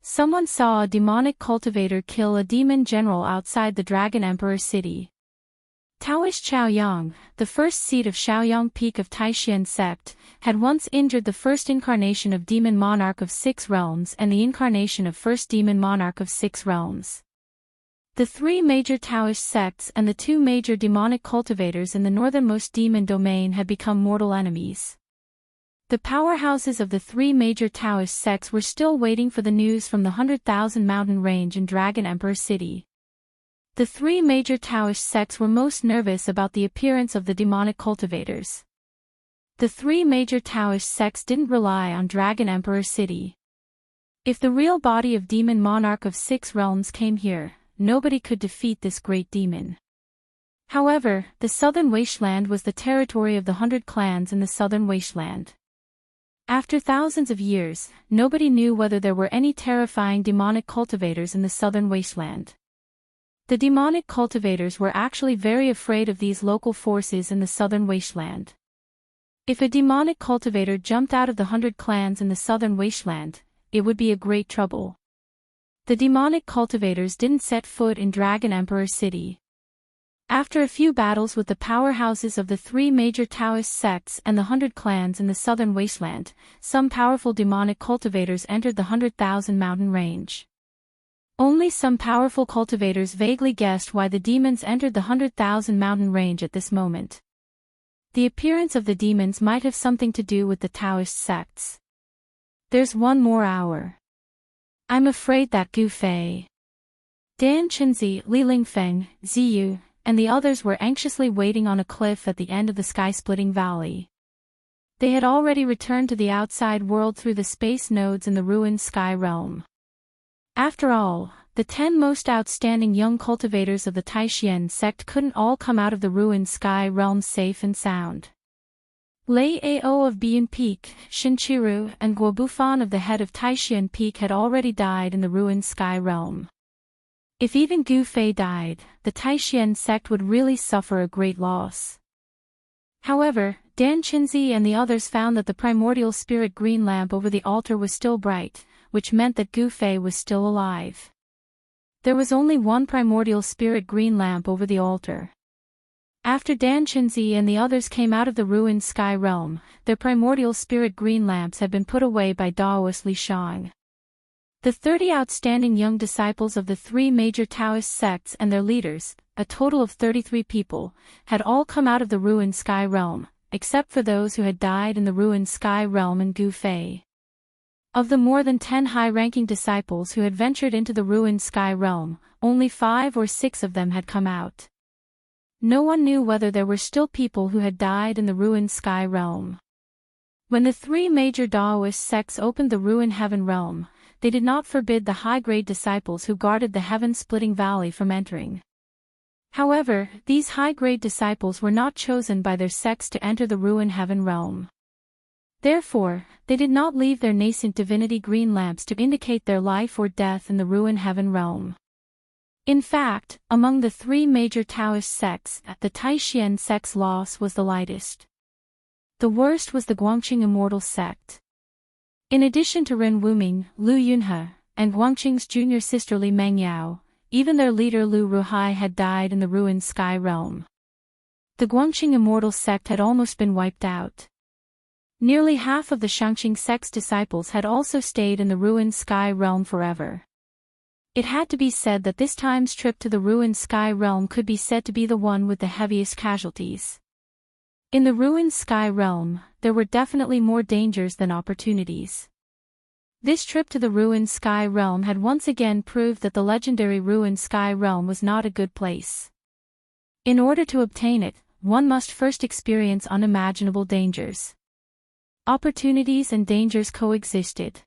Someone saw a demonic cultivator kill a demon general outside the Dragon Emperor city. Daoist Shaoyang, the first seat of Shaoyang Peak of Taishan sect, had once injured the first incarnation of Demon Monarch of Six Realms and the incarnation of first Demon Monarch of Six Realms. The three major Taoist sects and the two major demonic cultivators in the northernmost demon domain had become mortal enemies. The powerhouses of the three major Taoist sects were still waiting for the news from the 100,000 mountain range in Dragon Emperor City. The three major Taoist sects were most nervous about the appearance of the demonic cultivators. The three major Taoist sects didn't rely on Dragon Emperor City. If the real body of Demon Monarch of Six Realms came here, nobody could defeat this great demon. However, the southern wasteland was the territory of the 100 clans in the southern wasteland. After thousands of years, nobody knew whether there were any terrifying demonic cultivators in the southern wasteland. The demonic cultivators were actually very afraid of these local forces in the southern wasteland. If a demonic cultivator jumped out of the 100 clans in the southern wasteland, it would be a great trouble. The demonic cultivators didn't set foot in Dragon Emperor City. After a few battles with the powerhouses of the three major Taoist sects and the 100 clans in the southern wasteland, some powerful demonic cultivators entered the 100,000 mountain range. Only some powerful cultivators vaguely guessed why the demons entered the 100,000 mountain range at this moment. The appearance of the demons might have something to do with the Taoist sects. There's one more hour. I'm afraid that Gu Fei, Dan Chenzi, Li Lingfeng, Ziyu, and the others were anxiously waiting on a cliff at the end of the sky-splitting valley. They had already returned to the outside world through the space nodes in the ruined sky realm. After all, the 10 most outstanding young cultivators of the Taishan sect couldn't all come out of the ruined sky realm safe and sound. Lei Ao of Bian Peak, Shinqiru, and Guo Bufan of the head of Taishan Peak had already died in the ruined sky realm. If even Gu Fei died, the Taishan sect would really suffer a great loss. However, Dan Chenzi and the others found that the primordial spirit green lamp over the altar was still bright, which meant that Gu Fei was still alive. There was only one primordial spirit green lamp over the altar. After Dan Chenzi and the others came out of the ruined sky realm, their primordial spirit green lamps had been put away by Daoist Li Shang. The 30 outstanding young disciples of the three major Taoist sects and their leaders, a total of 33 people, had all come out of the ruined sky realm, except for those who had died in the ruined sky realm and Gu Fei. Of the more than 10 high-ranking disciples who had ventured into the ruined sky realm, only 5 or 6 of them had come out. No one knew whether there were still people who had died in the ruined sky realm. When the three major Daoist sects opened the ruined heaven realm, they did not forbid the high-grade disciples who guarded the heaven-splitting valley from entering. However, these high-grade disciples were not chosen by their sects to enter the ruined heaven realm. Therefore, they did not leave their nascent divinity green lamps to indicate their life or death in the ruined heaven realm. In fact, among the three major Taoist sects, the Taishan sect's loss was the lightest. The worst was the Guangqing Immortal sect. In addition to Ren Wuming, Lu Yunhe, and Guangqing's junior sister Li Mengyao, even their leader Lu Ruhai had died in the ruined sky realm. The Guangqing Immortal sect had almost been wiped out. Nearly half of the Xianxia sect's disciples had also stayed in the ruined sky realm forever. It had to be said that this time's trip to the ruined sky realm could be said to be the one with the heaviest casualties. In the ruined sky realm, there were definitely more dangers than opportunities. This trip to the ruined sky realm had once again proved that the legendary ruined sky realm was not a good place. In order to obtain it, one must first experience unimaginable dangers. Opportunities and dangers coexisted.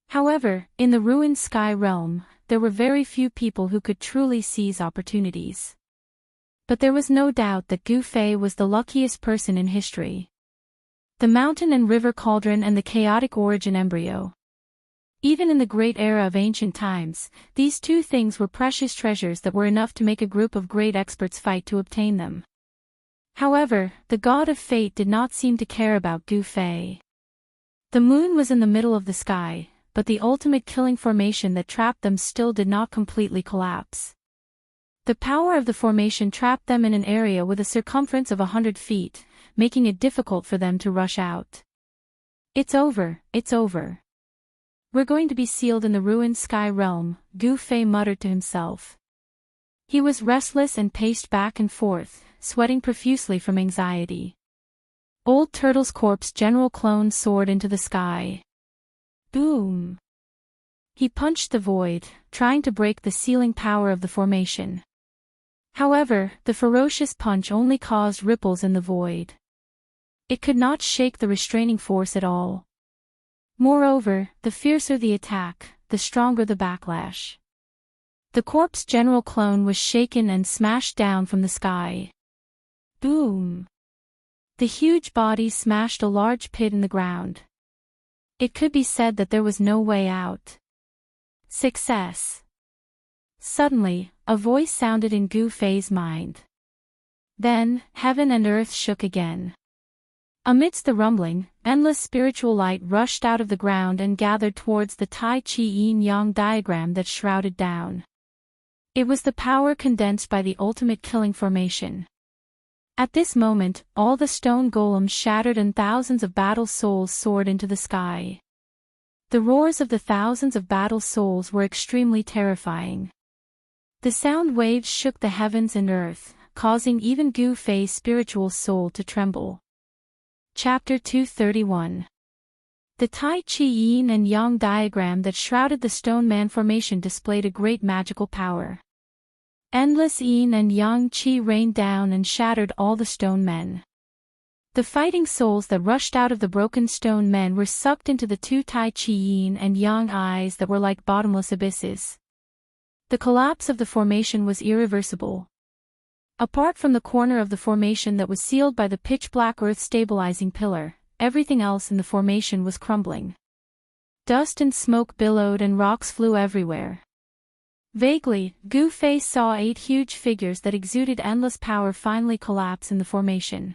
However, in the ruined sky realm, there were very few people who could truly seize opportunities. But there was no doubt that Gu Fei was the luckiest person in history. The mountain and river cauldron and the chaotic origin embryo. Even in the great era of ancient times, these two things were precious treasures that were enough to make a group of great experts fight to obtain them. However, the god of fate did not seem to care about Gu Fei. The moon was in the middle of the sky, but the ultimate killing formation that trapped them still did not completely collapse. The power of the formation trapped them in an area with a circumference of 100 feet, making it difficult for them to rush out. It's over, it's over. We're going to be sealed in the ruined sky realm, Gu Fei muttered to himself. He was restless and paced back and forth, sweating profusely from anxiety. Old Turtle's corpse general clone soared into the sky. Boom! He punched the void, trying to break the sealing power of the formation. However, the ferocious punch only caused ripples in the void. It could not shake the restraining force at all. Moreover, the fiercer the attack, the stronger the backlash. The corpse general clone was shaken and smashed down from the sky. Boom! The huge body smashed a large pit in the ground. It could be said that there was no way out. Success! Suddenly, a voice sounded in Gu Fei's mind. Then, heaven and earth shook again. Amidst the rumbling, endless spiritual light rushed out of the ground and gathered towards the Tai Chi Yin-Yang diagram that shrouded down. It was the power condensed by the ultimate killing formation. At this moment, all the stone golems shattered and thousands of battle souls soared into the sky. The roars of the thousands of battle souls were extremely terrifying. The sound waves shook the heavens and earth, causing even Gu Fei's spiritual soul to tremble. Chapter 231. The Tai Chi Yin and Yang diagram that shrouded the stone man formation displayed a great magical power. Endless yin and yang qi rained down and shattered all the stone men. The fighting souls that rushed out of the broken stone men were sucked into the two Tai Chi yin and yang eyes that were like bottomless abysses. The collapse of the formation was irreversible. Apart from the corner of the formation that was sealed by the pitch-black earth-stabilizing pillar, everything else in the formation was crumbling. Dust and smoke billowed and rocks flew everywhere. Vaguely, Gu Fei saw 8 huge figures that exuded endless power finally collapse in the formation.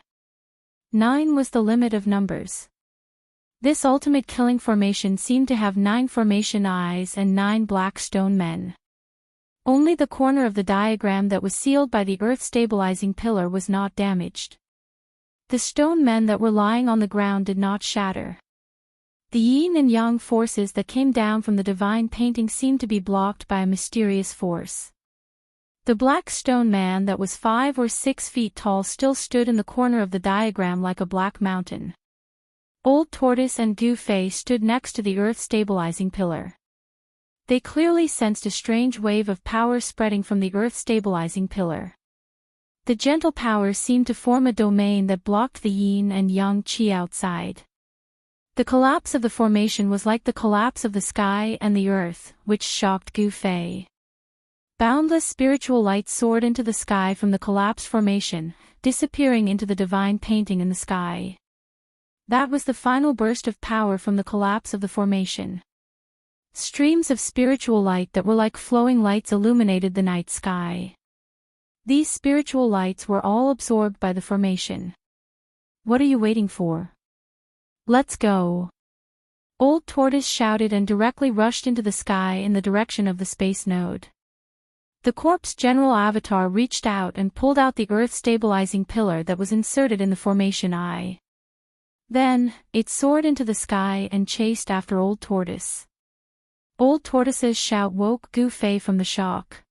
9 was the limit of numbers. This ultimate killing formation seemed to have 9 formation eyes and 9 black stone men. Only the corner of the diagram that was sealed by the earth-stabilizing pillar was not damaged. The stone men that were lying on the ground did not shatter. The yin and yang forces that came down from the divine painting seemed to be blocked by a mysterious force. The black stone man that was 5 or 6 feet tall still stood in the corner of the diagram like a black mountain. Old Tortoise and Gu Fei stood next to the earth-stabilizing pillar. They clearly sensed a strange wave of power spreading from the earth-stabilizing pillar. The gentle power seemed to form a domain that blocked the yin and yang qi outside. The collapse of the formation was like the collapse of the sky and the earth, which shocked Gu Fei. Boundless spiritual light soared into the sky from the collapsed formation, disappearing into the divine painting in the sky. That was the final burst of power from the collapse of the formation. Streams of spiritual light that were like flowing lights illuminated the night sky. These spiritual lights were all absorbed by the formation. What are you waiting for? Let's go! Old Tortoise shouted and directly rushed into the sky in the direction of the space node. The corpse general avatar reached out and pulled out the earth-stabilizing pillar that was inserted in the formation eye. Then, it soared into the sky and chased after Old Tortoise. Old Tortoise's shout woke Gu Fei from the shock.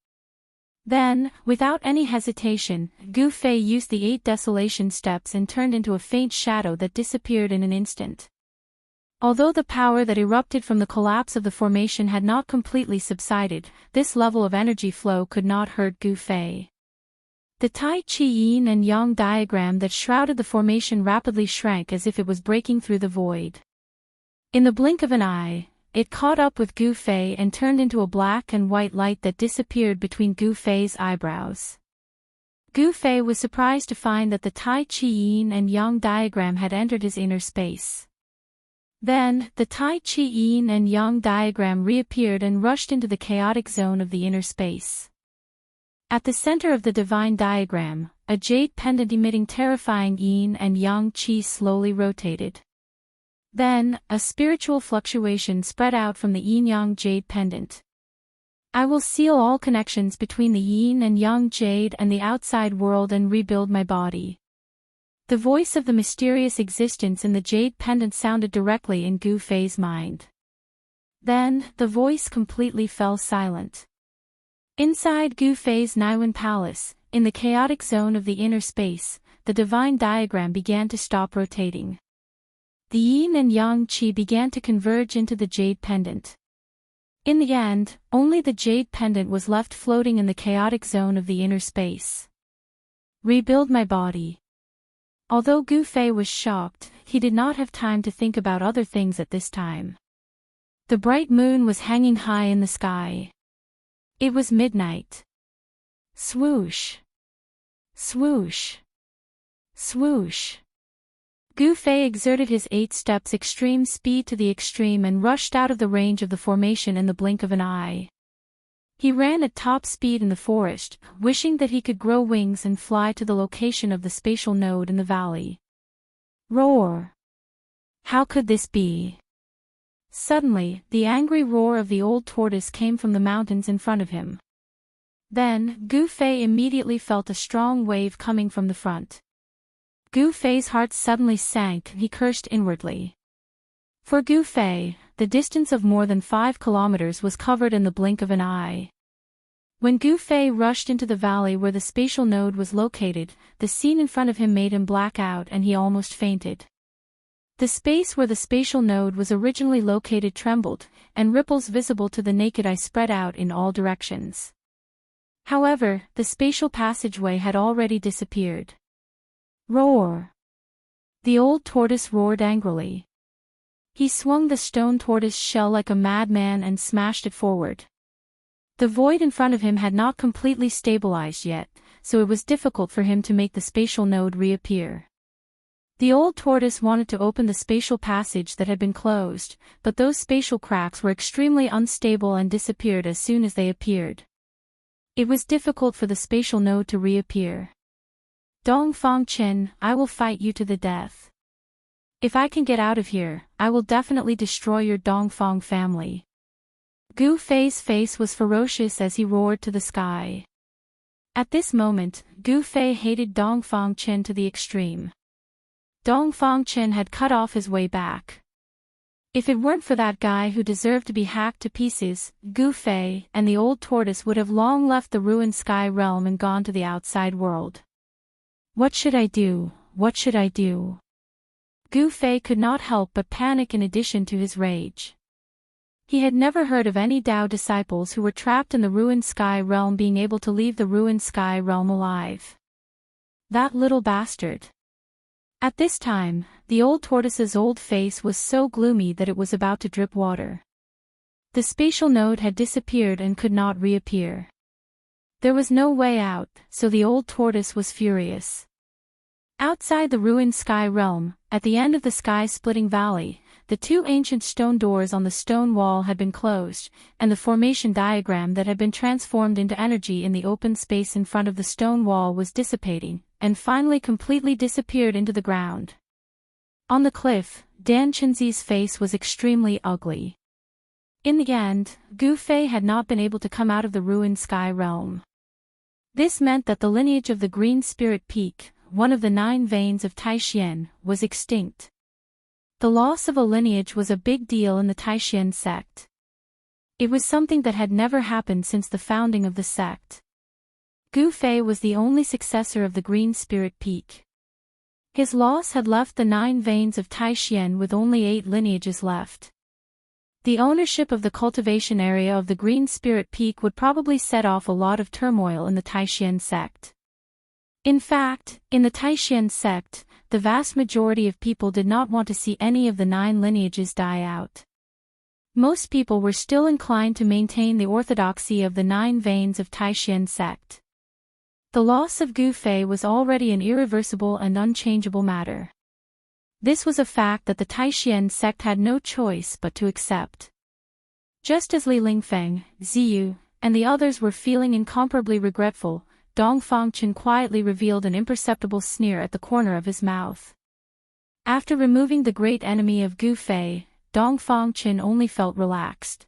Then, without any hesitation, Gu Fei used the 8 desolation steps and turned into a faint shadow that disappeared in an instant. Although the power that erupted from the collapse of the formation had not completely subsided, this level of energy flow could not hurt Gu Fei. The Tai Chi Yin and Yang diagram that shrouded the formation rapidly shrank as if it was breaking through the void. In the blink of an eye, it caught up with Gu Fei and turned into a black and white light that disappeared between Gu Fei's eyebrows. Gu Fei was surprised to find that the Tai Chi Yin and Yang diagram had entered his inner space. Then, the Tai Chi Yin and Yang diagram reappeared and rushed into the chaotic zone of the inner space. At the center of the divine diagram, a jade pendant emitting terrifying yin and yang qi slowly rotated. Then, a spiritual fluctuation spread out from the yin-yang jade pendant. I will seal all connections between the yin and yang jade and the outside world and rebuild my body. The voice of the mysterious existence in the jade pendant sounded directly in Gu Fei's mind. Then, the voice completely fell silent. Inside Gu Fei's Naiwen Palace, in the chaotic zone of the inner space, the divine diagram began to stop rotating. The yin and yang qi began to converge into the jade pendant. In the end, only the jade pendant was left floating in the chaotic zone of the inner space. Rebuild my body. Although Gu Fei was shocked, he did not have time to think about other things at this time. The bright moon was hanging high in the sky. It was midnight. Swoosh. Swoosh. Swoosh. Gu Fei exerted his 8 steps extreme speed to the extreme and rushed out of the range of the formation in the blink of an eye. He ran at top speed in the forest, wishing that he could grow wings and fly to the location of the spatial node in the valley. Roar! How could this be? Suddenly, the angry roar of the old tortoise came from the mountains in front of him. Then, Gu Fei immediately felt a strong wave coming from the front. Gu Fei's heart suddenly sank and he cursed inwardly. For Gu Fei, the distance of more than 5 kilometers was covered in the blink of an eye. When Gu Fei rushed into the valley where the spatial node was located, the scene in front of him made him black out and he almost fainted. The space where the spatial node was originally located trembled, and ripples visible to the naked eye spread out in all directions. However, the spatial passageway had already disappeared. Roar! The old tortoise roared angrily. He swung the stone tortoise shell like a madman and smashed it forward. The void in front of him had not completely stabilized yet, so it was difficult for him to make the spatial node reappear. The old tortoise wanted to open the spatial passage that had been closed, but those spatial cracks were extremely unstable and disappeared as soon as they appeared. It was difficult for the spatial node to reappear. Dongfang Qin, I will fight you to the death. If I can get out of here, I will definitely destroy your Dongfang family. Gu Fei's face was ferocious as he roared to the sky. At this moment, Gu Fei hated Dongfang Qin to the extreme. Dongfang Qin had cut off his way back. If it weren't for that guy who deserved to be hacked to pieces, Gu Fei and the old tortoise would have long left the ruined sky realm and gone to the outside world. What should I do? What should I do? Gu Fei could not help but panic in addition to his rage. He had never heard of any Dao disciples who were trapped in the ruined sky realm being able to leave the ruined sky realm alive. That little bastard. At this time, the old tortoise's old face was so gloomy that it was about to drip water. The spatial node had disappeared and could not reappear. There was no way out, so the old tortoise was furious. Outside the ruined sky realm, at the end of the sky-splitting valley, the 2 ancient stone doors on the stone wall had been closed, and the formation diagram that had been transformed into energy in the open space in front of the stone wall was dissipating, and finally completely disappeared into the ground. On the cliff, Dan Chenzi's face was extremely ugly. In the end, Gu Fei had not been able to come out of the ruined sky realm. This meant that the lineage of the Green Spirit Peak, one of the 9 veins of Taishan, was extinct. The loss of a lineage was a big deal in the Taishan sect. It was something that had never happened since the founding of the sect. Gu Fei was the only successor of the Green Spirit Peak. His loss had left the 9 veins of Taishan with only 8 lineages left. The ownership of the cultivation area of the Green Spirit Peak would probably set off a lot of turmoil in the Taishan sect. In fact, in the Taishan sect, the vast majority of people did not want to see any of the 9 lineages die out. Most people were still inclined to maintain the orthodoxy of the 9 veins of Taishan sect. The loss of Gu Fei was already an irreversible and unchangeable matter. This was a fact that the Taishan sect had no choice but to accept. Just as Li Lingfeng, Ziyu, and the others were feeling incomparably regretful, Dongfang Qin quietly revealed an imperceptible sneer at the corner of his mouth. After removing the great enemy of Gu Fei, Dongfang Qin only felt relaxed.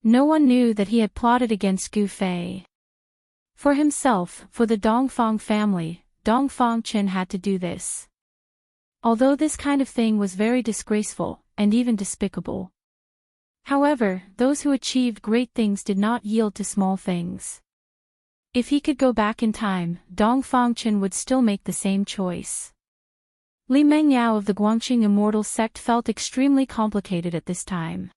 No one knew that he had plotted against Gu Fei. For himself, for the Dongfang family, Dongfang Chen had to do this. Although this kind of thing was very disgraceful, and even despicable. However, those who achieved great things did not yield to small things. If he could go back in time, Dongfang Chen would still make the same choice. Li Mengyao of the Guangqing Immortal sect felt extremely complicated at this time.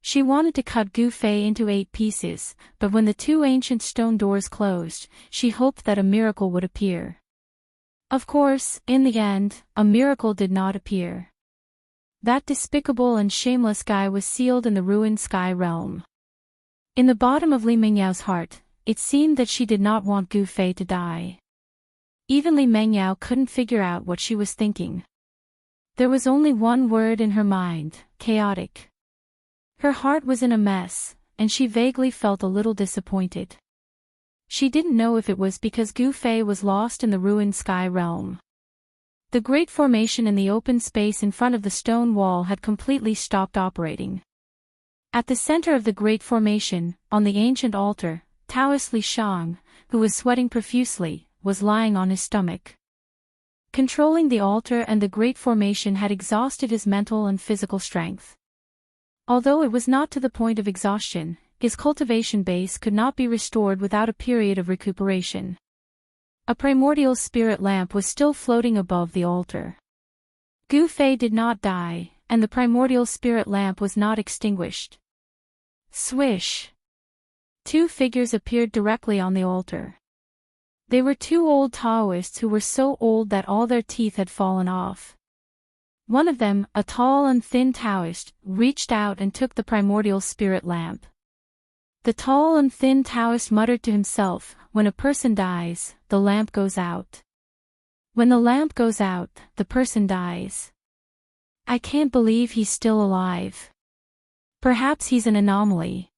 She wanted to cut Gu Fei into 8 pieces, but when the 2 ancient stone doors closed, she hoped that a miracle would appear. Of course, in the end, a miracle did not appear. That despicable and shameless guy was sealed in the ruined sky realm. In the bottom of Li Mengyao's heart, it seemed that she did not want Gu Fei to die. Even Li Mengyao couldn't figure out what she was thinking. There was only one word in her mind: chaotic. Her heart was in a mess, and she vaguely felt a little disappointed. She didn't know if it was because Gu Fei was lost in the ruined sky realm. The great formation in the open space in front of the stone wall had completely stopped operating. At the center of the great formation, on the ancient altar, Daoist Li Shang, who was sweating profusely, was lying on his stomach. Controlling the altar and the great formation had exhausted his mental and physical strength. Although it was not to the point of exhaustion, his cultivation base could not be restored without a period of recuperation. A primordial spirit lamp was still floating above the altar. Gu Fei did not die, and the primordial spirit lamp was not extinguished. Swish! 2 figures appeared directly on the altar. They were 2 old Daoists who were so old that all their teeth had fallen off. One of them, a tall and thin Daoist, reached out and took the primordial spirit lamp. The tall and thin Daoist muttered to himself, "When a person dies, the lamp goes out. When the lamp goes out, the person dies. I can't believe he's still alive. Perhaps he's an anomaly."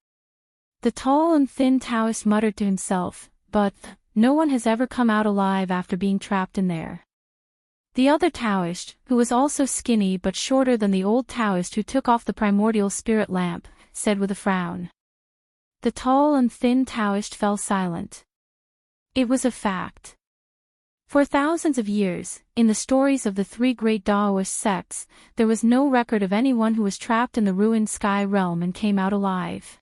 The tall and thin Daoist muttered to himself, "But no one has ever come out alive after being trapped in there." The other Daoist, who was also skinny but shorter than the old Daoist who took off the primordial spirit lamp, said with a frown. The tall and thin Daoist fell silent. It was a fact. For thousands of years, in the stories of the 3 great Daoist sects, there was no record of anyone who was trapped in the ruined sky realm and came out alive.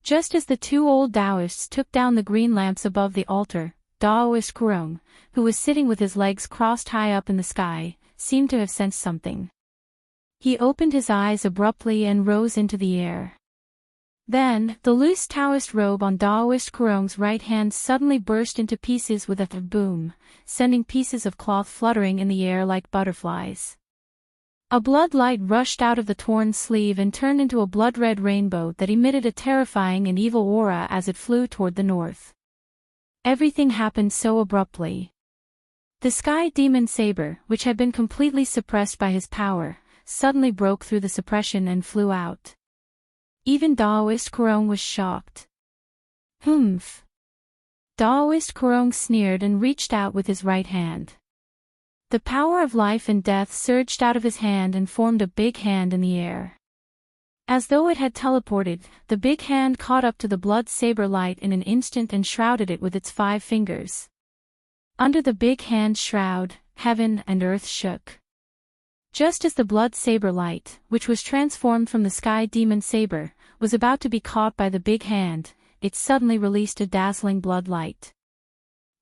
Just as the 2 old Daoists took down the green lamps above the altar, Daoist Kurong, who was sitting with his legs crossed high up in the sky, seemed to have sensed something. He opened his eyes abruptly and rose into the air. Then, the loose Taoist robe on Daoist Kurong's right hand suddenly burst into pieces with a boom, sending pieces of cloth fluttering in the air like butterflies. A blood light rushed out of the torn sleeve and turned into a blood-red rainbow that emitted a terrifying and evil aura as it flew toward the north. Everything happened so abruptly. The sky demon saber, which had been completely suppressed by his power, suddenly broke through the suppression and flew out. Even Daoist Kurong was shocked. Humph! Daoist Kurong sneered and reached out with his right hand. The power of life and death surged out of his hand and formed a big hand in the air. As though it had teleported, the big hand caught up to the blood saber light in an instant and shrouded it with its 5 fingers. Under the big hand's shroud, heaven and earth shook. Just as the blood saber light, which was transformed from the sky demon saber, was about to be caught by the big hand, it suddenly released a dazzling blood light.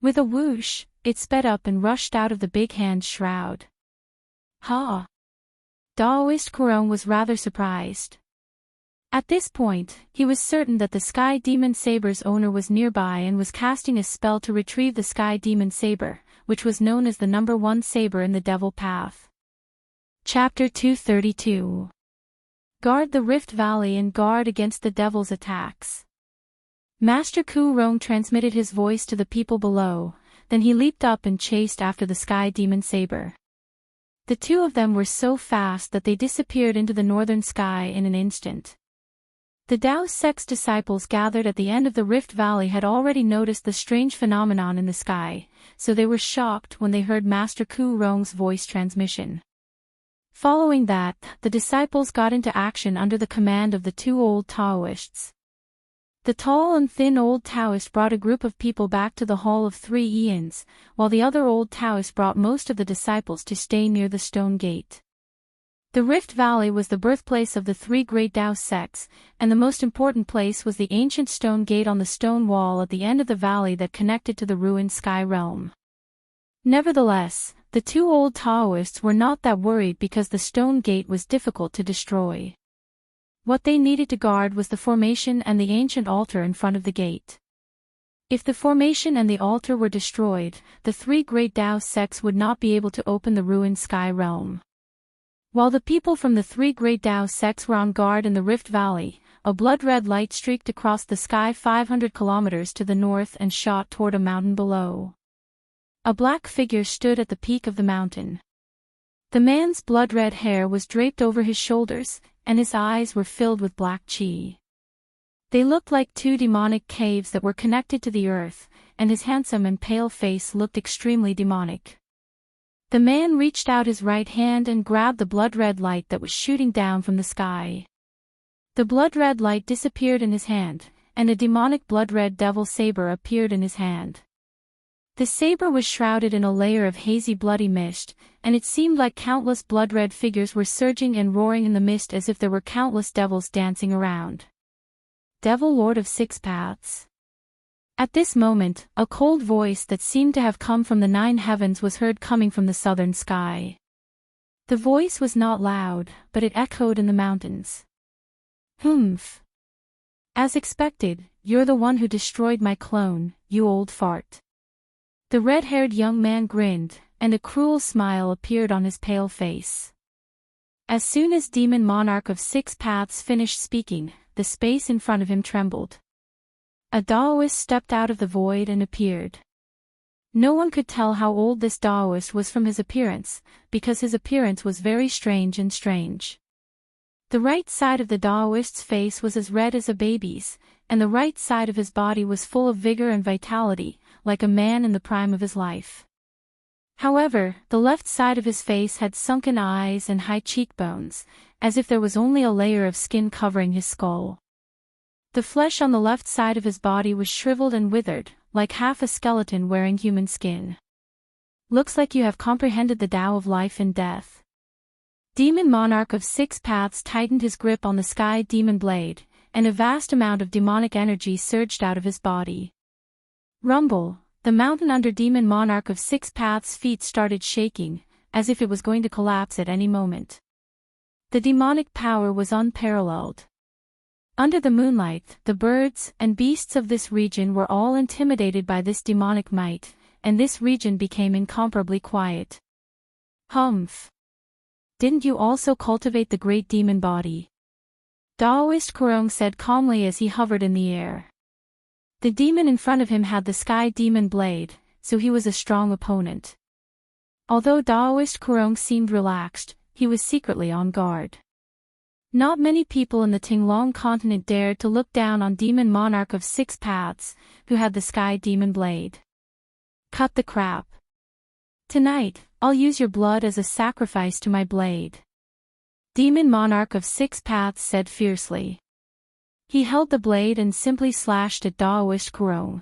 With a whoosh, it sped up and rushed out of the big hand's shroud. Ha! Daoist Kurong was rather surprised. At this point, he was certain that the Sky Demon Saber's owner was nearby and was casting a spell to retrieve the Sky Demon Saber, which was known as the number 1 saber in the Devil Path. Chapter 232. Guard the Rift Valley and guard against the Devil's attacks. Master Ku Rong transmitted his voice to the people below, then he leaped up and chased after the Sky Demon Saber. The 2 of them were so fast that they disappeared into the northern sky in an instant. The Dao sect's disciples gathered at the end of the Rift Valley had already noticed the strange phenomenon in the sky, so they were shocked when they heard Master Ku Rong's voice transmission. Following that, the disciples got into action under the command of the two old Daoists. The tall and thin old Taoist brought a group of people back to the Hall of Three Eons, while the other old Taoist brought most of the disciples to stay near the stone gate. The Rift Valley was the birthplace of the three great Dao sects, and the most important place was the ancient stone gate on the stone wall at the end of the valley that connected to the ruined sky realm. Nevertheless, the two old Taoists were not that worried because the stone gate was difficult to destroy. What they needed to guard was the formation and the ancient altar in front of the gate. If the formation and the altar were destroyed, the three great Dao sects would not be able to open the ruined sky realm. While the people from the three great Dao sects were on guard in the Rift Valley, a blood-red light streaked across the sky 500 kilometers to the north and shot toward a mountain below. A black figure stood at the peak of the mountain. The man's blood-red hair was draped over his shoulders, and his eyes were filled with black qi. They looked like two demonic caves that were connected to the earth, and his handsome and pale face looked extremely demonic. The man reached out his right hand and grabbed the blood-red light that was shooting down from the sky. The blood-red light disappeared in his hand, and a demonic blood-red devil saber appeared in his hand. The saber was shrouded in a layer of hazy bloody mist, and it seemed like countless blood-red figures were surging and roaring in the mist as if there were countless devils dancing around. Devil Lord of Six Paths. At this moment, a cold voice that seemed to have come from the nine heavens was heard coming from the southern sky. The voice was not loud, but it echoed in the mountains. Humph. As expected, you're the one who destroyed my clone, you old fart. The red-haired young man grinned, and a cruel smile appeared on his pale face. As soon as Demon Monarch of Six Paths finished speaking, the space in front of him trembled. A Daoist stepped out of the void and appeared. No one could tell how old this Daoist was from his appearance, because his appearance was very strange and strange. The right side of the Daoist's face was as red as a baby's, and the right side of his body was full of vigor and vitality, like a man in the prime of his life. However, the left side of his face had sunken eyes and high cheekbones, as if there was only a layer of skin covering his skull. The flesh on the left side of his body was shriveled and withered, like half a skeleton wearing human skin. Looks like you have comprehended the Tao of life and death. Demon Monarch of Six Paths tightened his grip on the sky demon blade, and a vast amount of demonic energy surged out of his body. Rumble, the mountain under Demon Monarch of Six Paths' feet started shaking, as if it was going to collapse at any moment. The demonic power was unparalleled. Under the moonlight, the birds and beasts of this region were all intimidated by this demonic might, and this region became incomparably quiet. Humph. Didn't you also cultivate the great demon body? Daoist Kurong said calmly as he hovered in the air. The demon in front of him had the sky demon blade, so he was a strong opponent. Although Daoist Kurong seemed relaxed, he was secretly on guard. Not many people in the Tinglong continent dared to look down on Demon Monarch of Six Paths, who had the sky demon blade. Cut the crap. Tonight, I'll use your blood as a sacrifice to my blade. Demon Monarch of Six Paths said fiercely. He held the blade and simply slashed at Daoist Kurong.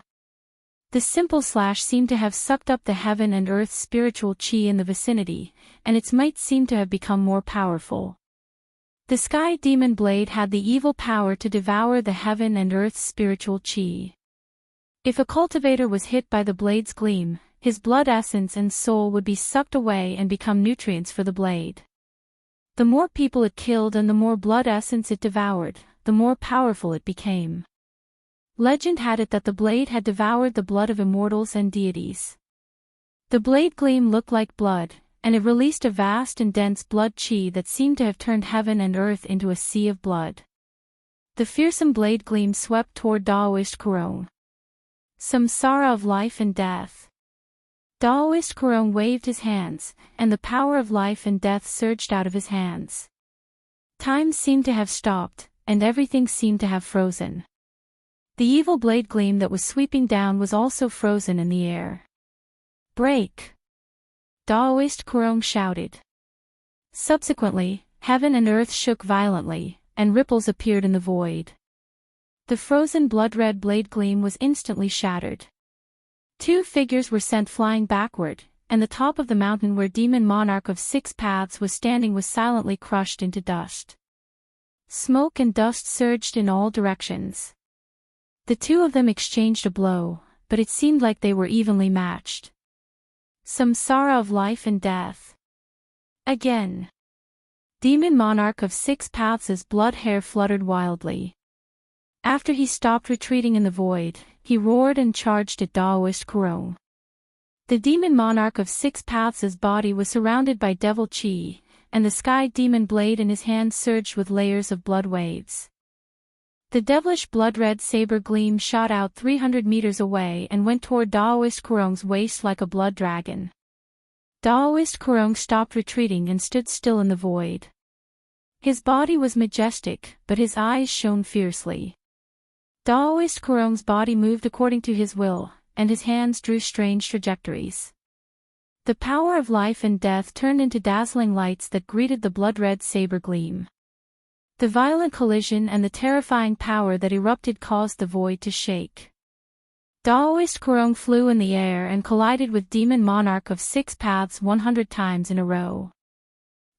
The simple slash seemed to have sucked up the heaven and earth's spiritual qi in the vicinity, and its might seemed to have become more powerful. The sky demon blade had the evil power to devour the heaven and earth's spiritual qi. If a cultivator was hit by the blade's gleam, his blood essence and soul would be sucked away and become nutrients for the blade. The more people it killed and the more blood essence it devoured, the more powerful it became. Legend had it that the blade had devoured the blood of immortals and deities. The blade gleam looked like blood, and it released a vast and dense blood qi that seemed to have turned heaven and earth into a sea of blood. The fearsome blade gleam swept toward Daoist Kurong. Samsara of life and death. Daoist Kurong waved his hands, and the power of life and death surged out of his hands. Time seemed to have stopped, and everything seemed to have frozen. The evil blade gleam that was sweeping down was also frozen in the air. Break! Daoist Kurong shouted. Subsequently, heaven and earth shook violently, and ripples appeared in the void. The frozen blood-red blade gleam was instantly shattered. Two figures were sent flying backward, and the top of the mountain where demon monarch of 6 paths was standing was silently crushed into dust. Smoke and dust surged in all directions. The two of them exchanged a blow, but it seemed like they were evenly matched. Samsara of life and death. Again. Demon monarch of 6 paths' blood hair fluttered wildly. After he stopped retreating in the void, he roared and charged at Daoist Kurong. The demon monarch of 6 paths' body was surrounded by devil chi, and the sky demon blade in his hand surged with layers of blood waves. The devilish blood-red saber gleam shot out 300 meters away and went toward Daoist Kurong's waist like a blood dragon. Daoist Kurong stopped retreating and stood still in the void. His body was majestic, but his eyes shone fiercely. Daoist Kurong's body moved according to his will, and his hands drew strange trajectories. The power of life and death turned into dazzling lights that greeted the blood-red saber gleam. The violent collision and the terrifying power that erupted caused the void to shake. Daoist Kurong flew in the air and collided with demon monarch of 6 paths 100 times in a row.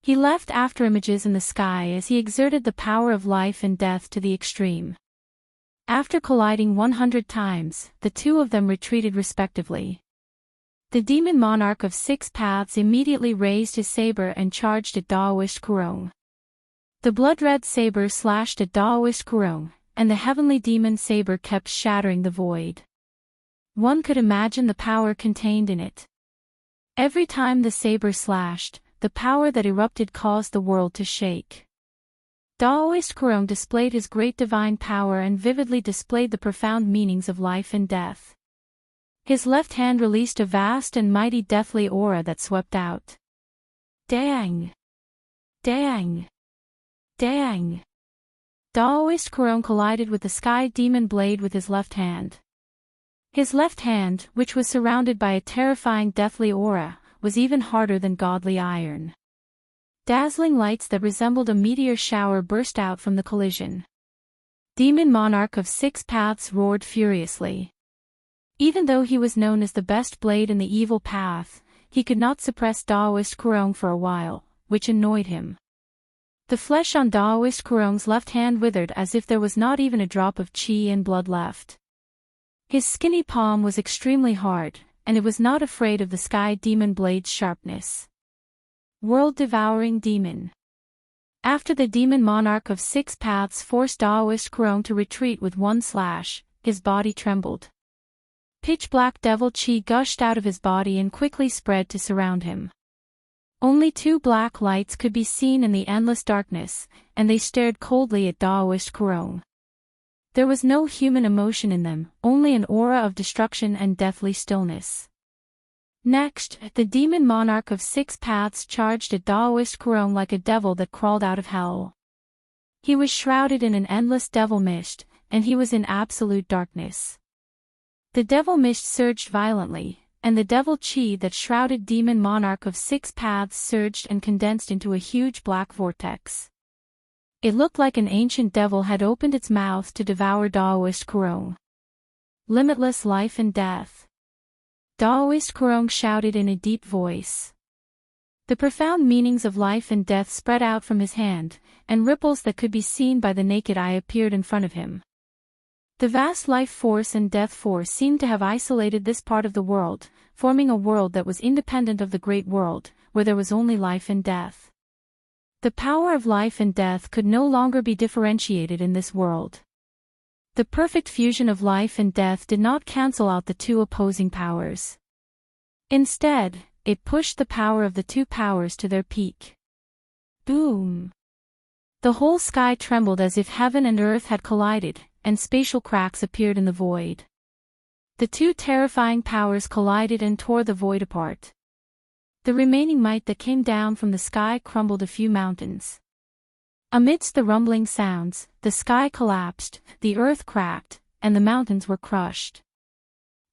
He left afterimages in the sky as he exerted the power of life and death to the extreme. After colliding 100 times, the two of them retreated respectively. The demon monarch of 6 paths immediately raised his saber and charged at Daoist Kurong. The blood-red saber slashed at Daoist Kurong, and the heavenly demon saber kept shattering the void. One could imagine the power contained in it. Every time the saber slashed, the power that erupted caused the world to shake. Daoist Kurong displayed his great divine power and vividly displayed the profound meanings of life and death. His left hand released a vast and mighty deathly aura that swept out. Dang! Dang! Dang! Daoist Kurong collided with the sky demon blade with his left hand. His left hand, which was surrounded by a terrifying deathly aura, was even harder than godly iron. Dazzling lights that resembled a meteor shower burst out from the collision. Demon monarch of 6 paths roared furiously. Even though he was known as the best blade in the evil path, he could not suppress Daoist Kurong for a while, which annoyed him. The flesh on Daoist Kurong's left hand withered as if there was not even a drop of chi and blood left. His skinny palm was extremely hard, and it was not afraid of the sky demon blade's sharpness. World-devouring demon. After the demon monarch of 6 paths forced Daoist Kurong to retreat with one slash, his body trembled. Pitch-black devil chi gushed out of his body and quickly spread to surround him. Only 2 black lights could be seen in the endless darkness, and they stared coldly at Daoist Kurong. There was no human emotion in them, only an aura of destruction and deathly stillness. Next, the demon monarch of 6 paths charged at Daoist Kurong like a devil that crawled out of hell. He was shrouded in an endless devil mist, and he was in absolute darkness. The devil mist surged violently, and the devil chi that shrouded demon monarch of 6 paths surged and condensed into a huge black vortex. It looked like an ancient devil had opened its mouth to devour Daoist Kurong. Limitless life and death. Daoist Kurong shouted in a deep voice. The profound meanings of life and death spread out from his hand, and ripples that could be seen by the naked eye appeared in front of him. The vast life force and death force seemed to have isolated this part of the world, forming a world that was independent of the great world, where there was only life and death. The power of life and death could no longer be differentiated in this world. The perfect fusion of life and death did not cancel out the two opposing powers. Instead, it pushed the power of the two powers to their peak. Boom! The whole sky trembled as if heaven and earth had collided, and spatial cracks appeared in the void. The two terrifying powers collided and tore the void apart. The remaining might that came down from the sky crumbled a few mountains. Amidst the rumbling sounds, the sky collapsed, the earth cracked, and the mountains were crushed.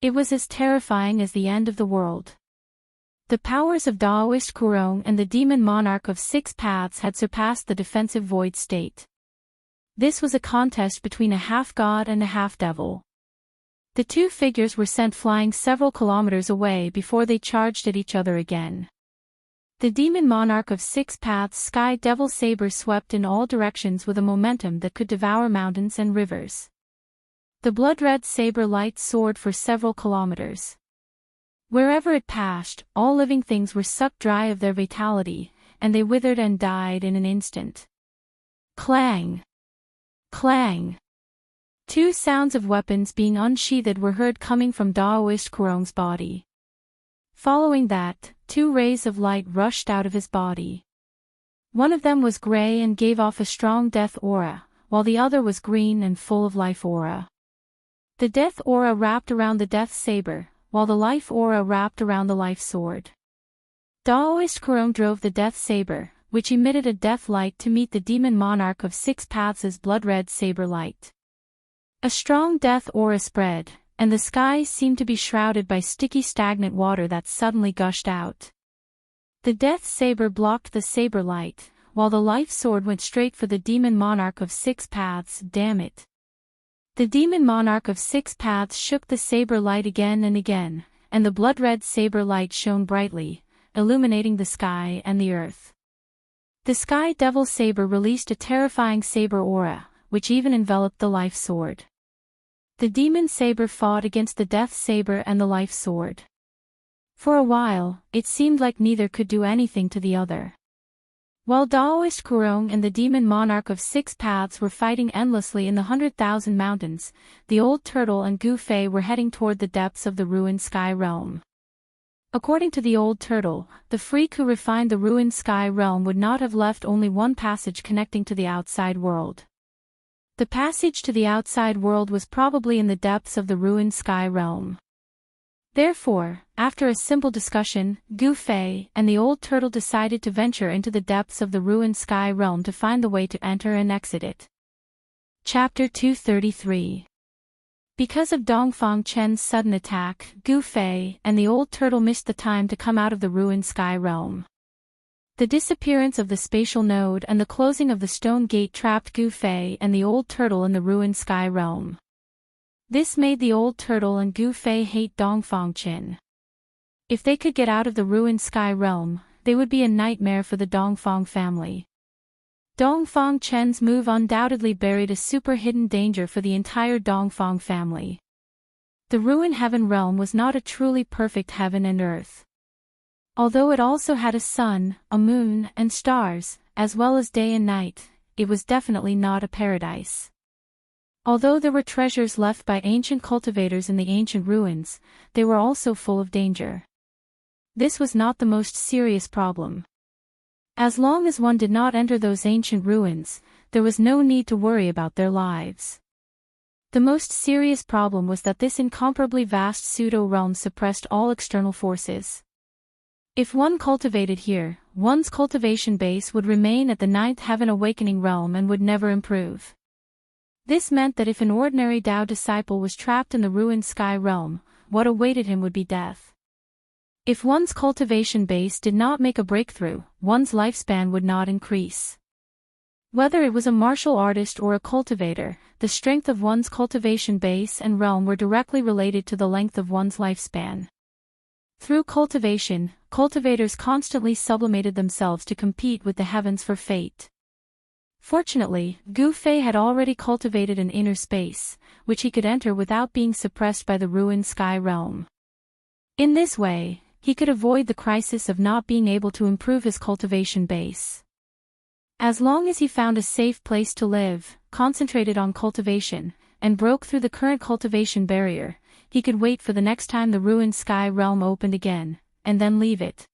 It was as terrifying as the end of the world. The powers of Daoist Kurong and the demon monarch of six paths had surpassed the defensive void state. This was a contest between a half-god and a half-devil. The two figures were sent flying several kilometers away before they charged at each other again. The demon monarch of six paths Sky Devil Saber swept in all directions with a momentum that could devour mountains and rivers. The blood-red saber light soared for several kilometers. Wherever it passed, all living things were sucked dry of their vitality, and they withered and died in an instant. Clang! Clang! Two sounds of weapons being unsheathed were heard coming from Daoist Kurong's body. Following that, two rays of light rushed out of his body. One of them was gray and gave off a strong death aura, while the other was green and full of life aura. The death aura wrapped around the death saber, while the life aura wrapped around the life sword. Daoist Kurong drove the death saber, which emitted a death light to meet the demon monarch of six paths' blood-red saber light. A strong death aura spread, and the sky seemed to be shrouded by sticky stagnant water that suddenly gushed out. The death saber blocked the saber light, while the life sword went straight for the demon monarch of six paths. Damn it. The demon monarch of six paths shook the saber light again and again, and the blood-red saber light shone brightly, illuminating the sky and the earth. The Sky Devil Saber released a terrifying saber aura, which even enveloped the life sword. The demon saber fought against the death saber and the life sword. For a while, it seemed like neither could do anything to the other. While Daoist Kurong and the demon monarch of six paths were fighting endlessly in the 100,000 mountains, the old turtle and Gu Fei were heading toward the depths of the ruined sky realm. According to the old turtle, the freak who refined the ruined sky realm would not have left only one passage connecting to the outside world. The passage to the outside world was probably in the depths of the ruined sky realm. Therefore, after a simple discussion, Gu Fei and the old turtle decided to venture into the depths of the ruined sky realm to find the way to enter and exit it. Chapter 233. Because of Dongfang Chen's sudden attack, Gu Fei and the old turtle missed the time to come out of the ruined sky realm. The disappearance of the spatial node and the closing of the stone gate trapped Gu Fei and the old turtle in the ruined sky realm. This made the old turtle and Gu Fei hate Dongfang Chen. If they could get out of the ruined sky realm, they would be a nightmare for the Dongfang family. Dongfang Chen's move undoubtedly buried a super hidden danger for the entire Dongfang family. The ruined heaven realm was not a truly perfect heaven and earth. Although it also had a sun, a moon, and stars, as well as day and night, it was definitely not a paradise. Although there were treasures left by ancient cultivators in the ancient ruins, they were also full of danger. This was not the most serious problem. As long as one did not enter those ancient ruins, there was no need to worry about their lives. The most serious problem was that this incomparably vast pseudo-realm suppressed all external forces. If one cultivated here, one's cultivation base would remain at the ninth heaven awakening realm and would never improve. This meant that if an ordinary Dao disciple was trapped in the ruined sky realm, what awaited him would be death. If one's cultivation base did not make a breakthrough, one's lifespan would not increase. Whether it was a martial artist or a cultivator, the strength of one's cultivation base and realm were directly related to the length of one's lifespan. Through cultivation, cultivators constantly sublimated themselves to compete with the heavens for fate. Fortunately, Gu Fei had already cultivated an inner space, which he could enter without being suppressed by the ruined sky realm. In this way, he could avoid the crisis of not being able to improve his cultivation base. As long as he found a safe place to live, concentrated on cultivation, and broke through the current cultivation barrier, he could wait for the next time the ruined sky realm opened again, and then leave it.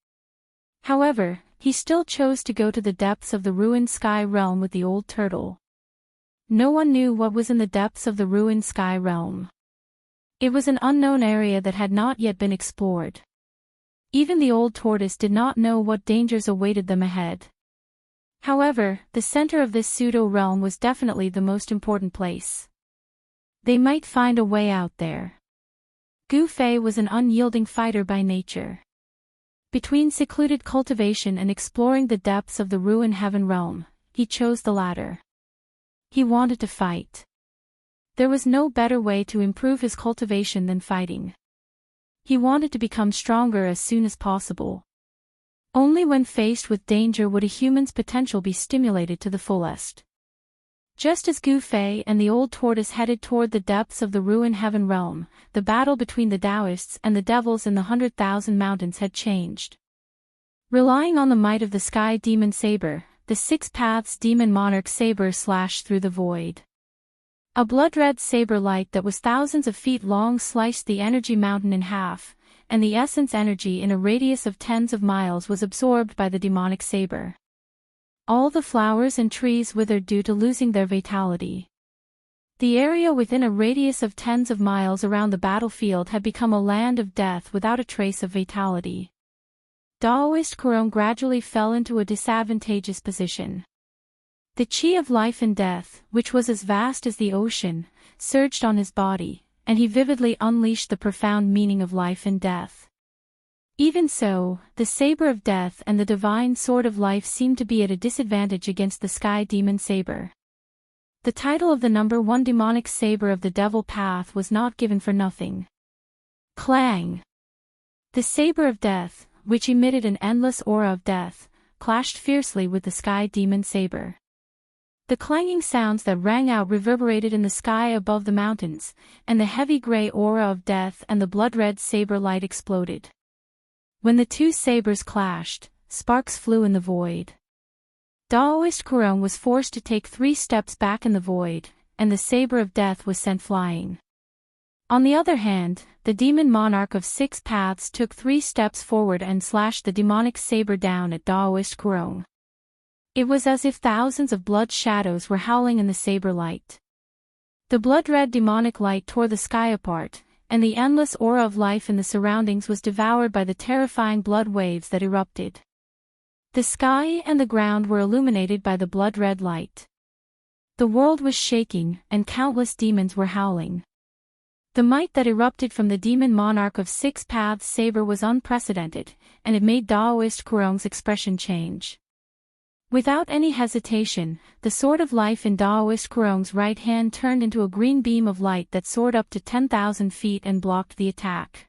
However, he still chose to go to the depths of the ruined sky realm with the old turtle. No one knew what was in the depths of the ruined sky realm. It was an unknown area that had not yet been explored. Even the old tortoise did not know what dangers awaited them ahead. However, the center of this pseudo-realm was definitely the most important place. They might find a way out there. Gu Fei was an unyielding fighter by nature. Between secluded cultivation and exploring the depths of the ruined heaven realm, he chose the latter. He wanted to fight. There was no better way to improve his cultivation than fighting. He wanted to become stronger as soon as possible. Only when faced with danger would a human's potential be stimulated to the fullest. Just as Gu Fei and the old tortoise headed toward the depths of the ruined heaven realm, the battle between the Daoists and the devils in the 100,000 mountains had changed. Relying on the might of the sky demon saber, the Six Paths demon monarch saber slashed through the void. A blood-red saber light that was thousands of feet long sliced the energy mountain in half, and the essence energy in a radius of tens of miles was absorbed by the demonic saber. All the flowers and trees withered due to losing their vitality. The area within a radius of tens of miles around the battlefield had become a land of death without a trace of vitality. Daoist Kurong gradually fell into a disadvantageous position. The chi of life and death, which was as vast as the ocean, surged on his body, and he vividly unleashed the profound meaning of life and death. Even so, the saber of death and the divine sword of life seemed to be at a disadvantage against the sky demon saber. The title of the #1 demonic saber of the devil path was not given for nothing. Clang! The saber of death, which emitted an endless aura of death, clashed fiercely with the sky demon saber. The clanging sounds that rang out reverberated in the sky above the mountains, and the heavy gray aura of death and the blood-red saber light exploded. When the two sabers clashed, sparks flew in the void. Daoist Kurong was forced to take 3 steps back in the void, and the saber of death was sent flying. On the other hand, the demon monarch of 6 paths took 3 steps forward and slashed the demonic saber down at Daoist Kurong. It was as if thousands of blood shadows were howling in the saber light. The blood-red demonic light tore the sky apart, and the endless aura of life in the surroundings was devoured by the terrifying blood waves that erupted. The sky and the ground were illuminated by the blood-red light. The world was shaking, and countless demons were howling. The might that erupted from the demon monarch of 6 paths saber was unprecedented, and it made Daoist Kurong's expression change. Without any hesitation, the sword of life in Daoist Kurong's right hand turned into a green beam of light that soared up to 10,000 feet and blocked the attack.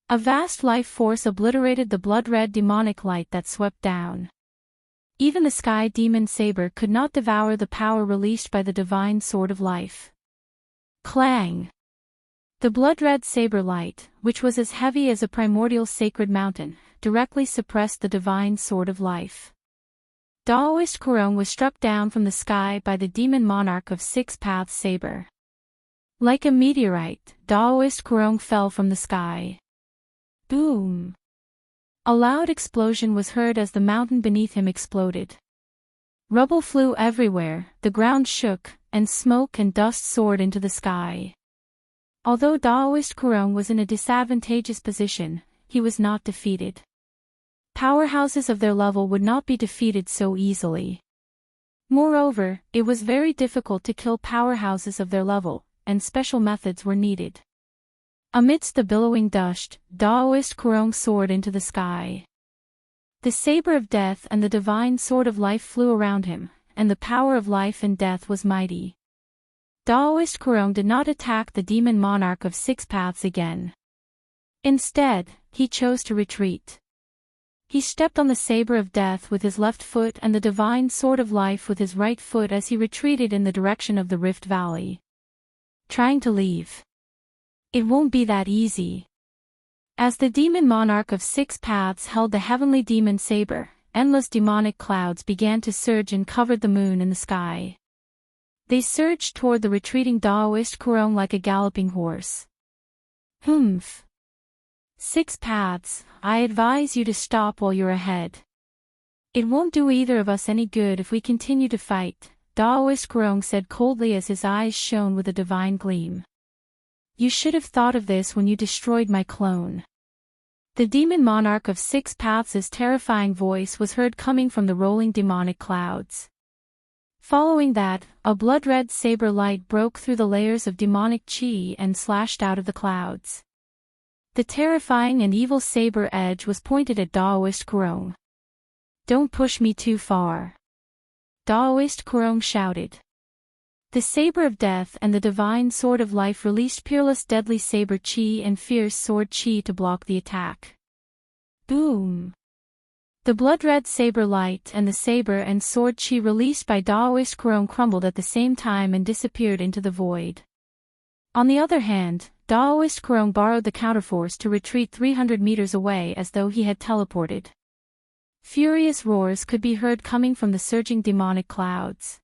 A vast life force obliterated the blood-red demonic light that swept down. Even the sky demon saber could not devour the power released by the divine sword of life. Clang! The blood-red saber light, which was as heavy as a primordial sacred mountain, directly suppressed the divine sword of life. Daoist Kurong was struck down from the sky by the demon monarch of 6 paths saber. Like a meteorite, Daoist Kurong fell from the sky. Boom! A loud explosion was heard as the mountain beneath him exploded. Rubble flew everywhere, the ground shook, and smoke and dust soared into the sky. Although Daoist Kurong was in a disadvantageous position, he was not defeated. Powerhouses of their level would not be defeated so easily. Moreover, it was very difficult to kill powerhouses of their level, and special methods were needed. Amidst the billowing dust, Daoist Kurong soared into the sky. The saber of death and the divine sword of life flew around him, and the power of life and death was mighty. Daoist Kurong did not attack the demon monarch of 6 paths again. Instead, he chose to retreat. He stepped on the saber of death with his left foot and the divine sword of life with his right foot as he retreated in the direction of the Rift Valley. Trying to leave. It won't be that easy. As the demon monarch of 6 paths held the heavenly demon saber, endless demonic clouds began to surge and covered the moon in the sky. They surged toward the retreating Daoist Kurong like a galloping horse. Humph! 6 paths, I advise you to stop while you're ahead. It won't do either of us any good if we continue to fight, Daoist Kurong said coldly as his eyes shone with a divine gleam. You should have thought of this when you destroyed my clone. The demon monarch of 6 paths' terrifying voice was heard coming from the rolling demonic clouds. Following that, a blood-red saber light broke through the layers of demonic chi and slashed out of the clouds. The terrifying and evil saber edge was pointed at Daoist Kurong. "Don't push me too far," Daoist Kurong shouted. The saber of death and the divine sword of life released peerless deadly saber chi and fierce sword chi to block the attack. Boom! The blood-red saber light and the saber and sword chi released by Daoist Kurong crumbled at the same time and disappeared into the void. On the other hand, Daoist Kurong borrowed the counterforce to retreat 300 meters away as though he had teleported. Furious roars could be heard coming from the surging demonic clouds.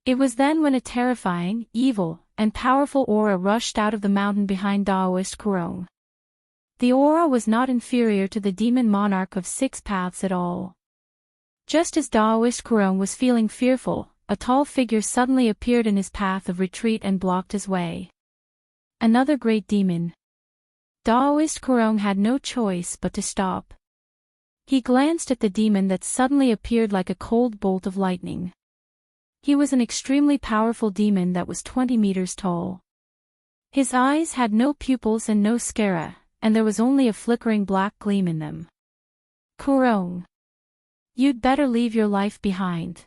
It was then when a terrifying, evil, and powerful aura rushed out of the mountain behind Daoist Kurong. The aura was not inferior to the demon monarch of 6 paths at all. Just as Daoist Kurong was feeling fearful, a tall figure suddenly appeared in his path of retreat and blocked his way. Another great demon. Daoist Kurong had no choice but to stop. He glanced at the demon that suddenly appeared like a cold bolt of lightning. He was an extremely powerful demon that was 20 meters tall. His eyes had no pupils and no sclera, and there was only a flickering black gleam in them. "Kurong, you'd better leave your life behind,"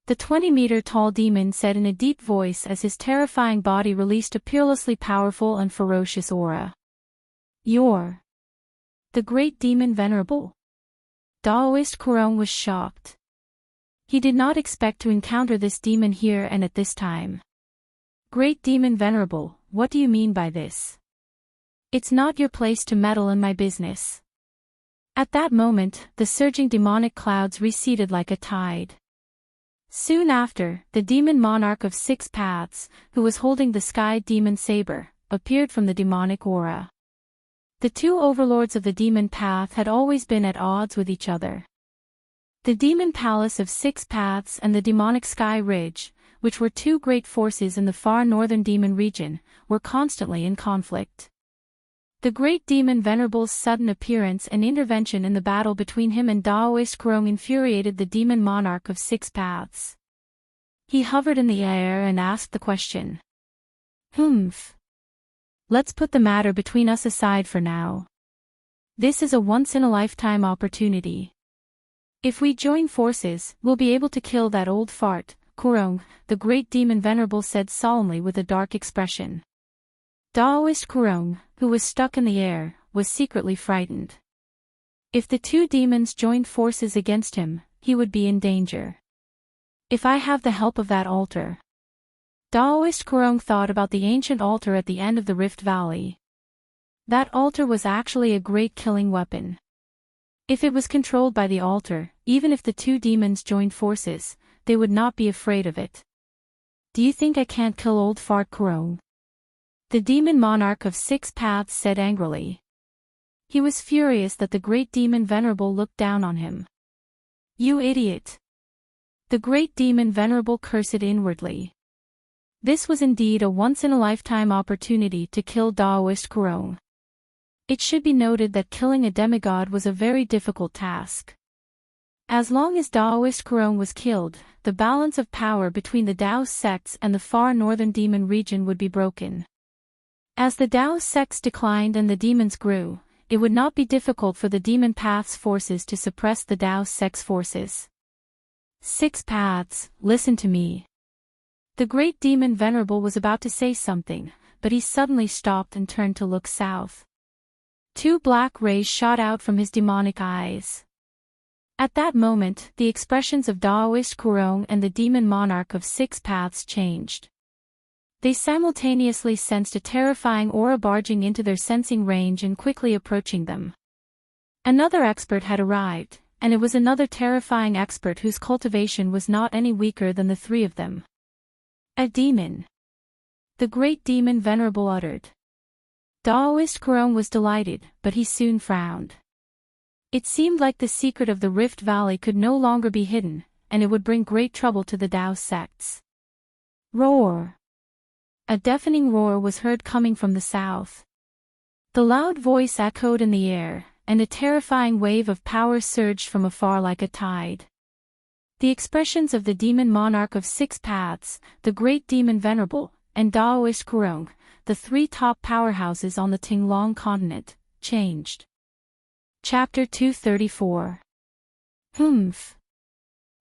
the 20-meter-tall demon said in a deep voice as his terrifying body released a peerlessly powerful and ferocious aura. "You're the great demon venerable?" Daoist Kurong was shocked. He did not expect to encounter this demon here and at this time. "Great demon venerable, what do you mean by this? It's not your place to meddle in my business." At that moment, the surging demonic clouds receded like a tide. Soon after, the demon monarch of 6 paths, who was holding the sky demon saber, appeared from the demonic aura. The two overlords of the demon path had always been at odds with each other. The demon palace of 6 paths and the demonic sky ridge, which were two great forces in the far northern demon region, were constantly in conflict. The great demon venerable's sudden appearance and intervention in the battle between him and Daoist Kurong infuriated the demon monarch of 6 paths. He hovered in the air and asked the question. "Humph. Let's put the matter between us aside for now. This is a once-in-a-lifetime opportunity. If we join forces, we'll be able to kill that old fart, Kurong," the great demon venerable said solemnly with a dark expression. Daoist Kurong, who was stuck in the air, was secretly frightened. If the two demons joined forces against him, he would be in danger. "If I have the help of that altar." Daoist Kurong thought about the ancient altar at the end of the Rift Valley. That altar was actually a great killing weapon. If it was controlled by the altar, even if the two demons joined forces, they would not be afraid of it. "Do you think I can't kill old fart Kurong?" the demon monarch of 6 paths said angrily. He was furious that the great demon venerable looked down on him. "You idiot!" the great demon venerable cursed inwardly. This was indeed a once-in-a-lifetime opportunity to kill Daoist Kurong. It should be noted that killing a demigod was a very difficult task. As long as Daoist Kurong was killed, the balance of power between the Daoist sects and the far northern demon region would be broken. As the Daoist sects declined and the demons grew, it would not be difficult for the demon path's forces to suppress the Daoist sects' forces. 6 paths, listen to me. The great demon venerable was about to say something, but he suddenly stopped and turned to look south. 2 black rays shot out from his demonic eyes. At that moment, the expressions of Daoist Kurong and the demon monarch of 6 paths changed. They simultaneously sensed a terrifying aura barging into their sensing range and quickly approaching them. Another expert had arrived, and it was another terrifying expert whose cultivation was not any weaker than the 3 of them. "A demon," the great demon venerable uttered. Daoist Kurong was delighted, but he soon frowned. It seemed like the secret of the Rift Valley could no longer be hidden, and it would bring great trouble to the Daoist sects. Roar! A deafening roar was heard coming from the south. The loud voice echoed in the air, and a terrifying wave of power surged from afar like a tide. The expressions of the demon monarch of 6 paths, the great demon venerable, and Daoist Kurong, the three top powerhouses on the Tinglong continent, changed. Chapter 234. Humph.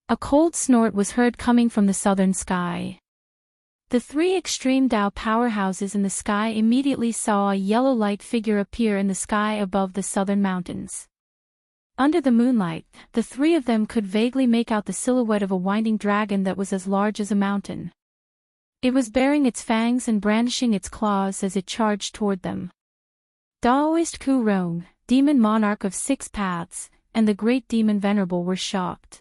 A cold snort was heard coming from the southern sky. The three extreme Dao powerhouses in the sky immediately saw a yellow light figure appear in the sky above the southern mountains. Under the moonlight, the three of them could vaguely make out the silhouette of a winding dragon that was as large as a mountain. It was baring its fangs and brandishing its claws as it charged toward them. Daoist Ku Rong, demon monarch of 6 paths, and the great demon venerable were shocked.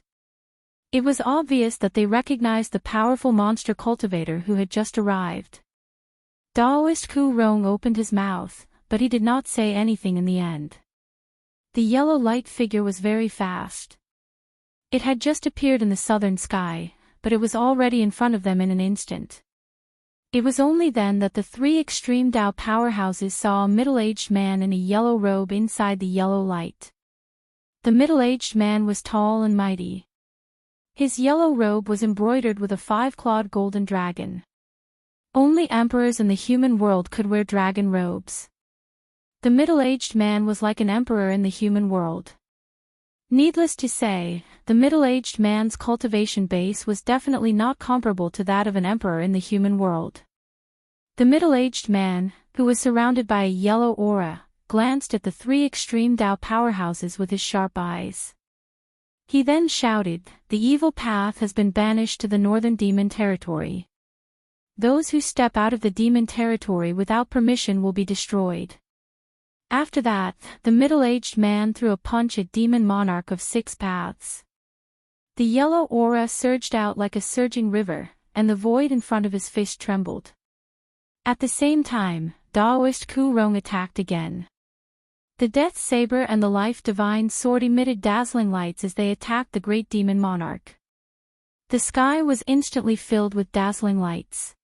It was obvious that they recognized the powerful monster cultivator who had just arrived. Daoist Ku Rong opened his mouth, but he did not say anything in the end. The yellow light figure was very fast. It had just appeared in the southern sky, but it was already in front of them in an instant. It was only then that the three extreme Dao powerhouses saw a middle-aged man in a yellow robe inside the yellow light. The middle-aged man was tall and mighty. His yellow robe was embroidered with a 5-clawed golden dragon. Only emperors in the human world could wear dragon robes. The middle-aged man was like an emperor in the human world. Needless to say, the middle-aged man's cultivation base was definitely not comparable to that of an emperor in the human world. The middle-aged man, who was surrounded by a yellow aura, glanced at the three extreme Dao powerhouses with his sharp eyes. He then shouted, "The evil path has been banished to the northern demon territory. Those who step out of the demon territory without permission will be destroyed." After that, the middle-aged man threw a punch at demon monarch of 6 paths. The yellow aura surged out like a surging river, and the void in front of his fist trembled. At the same time, Daoist Ku Rong attacked again. The death saber and the life divine sword emitted dazzling lights as they attacked the great demon monarch. The sky was instantly filled with dazzling lights.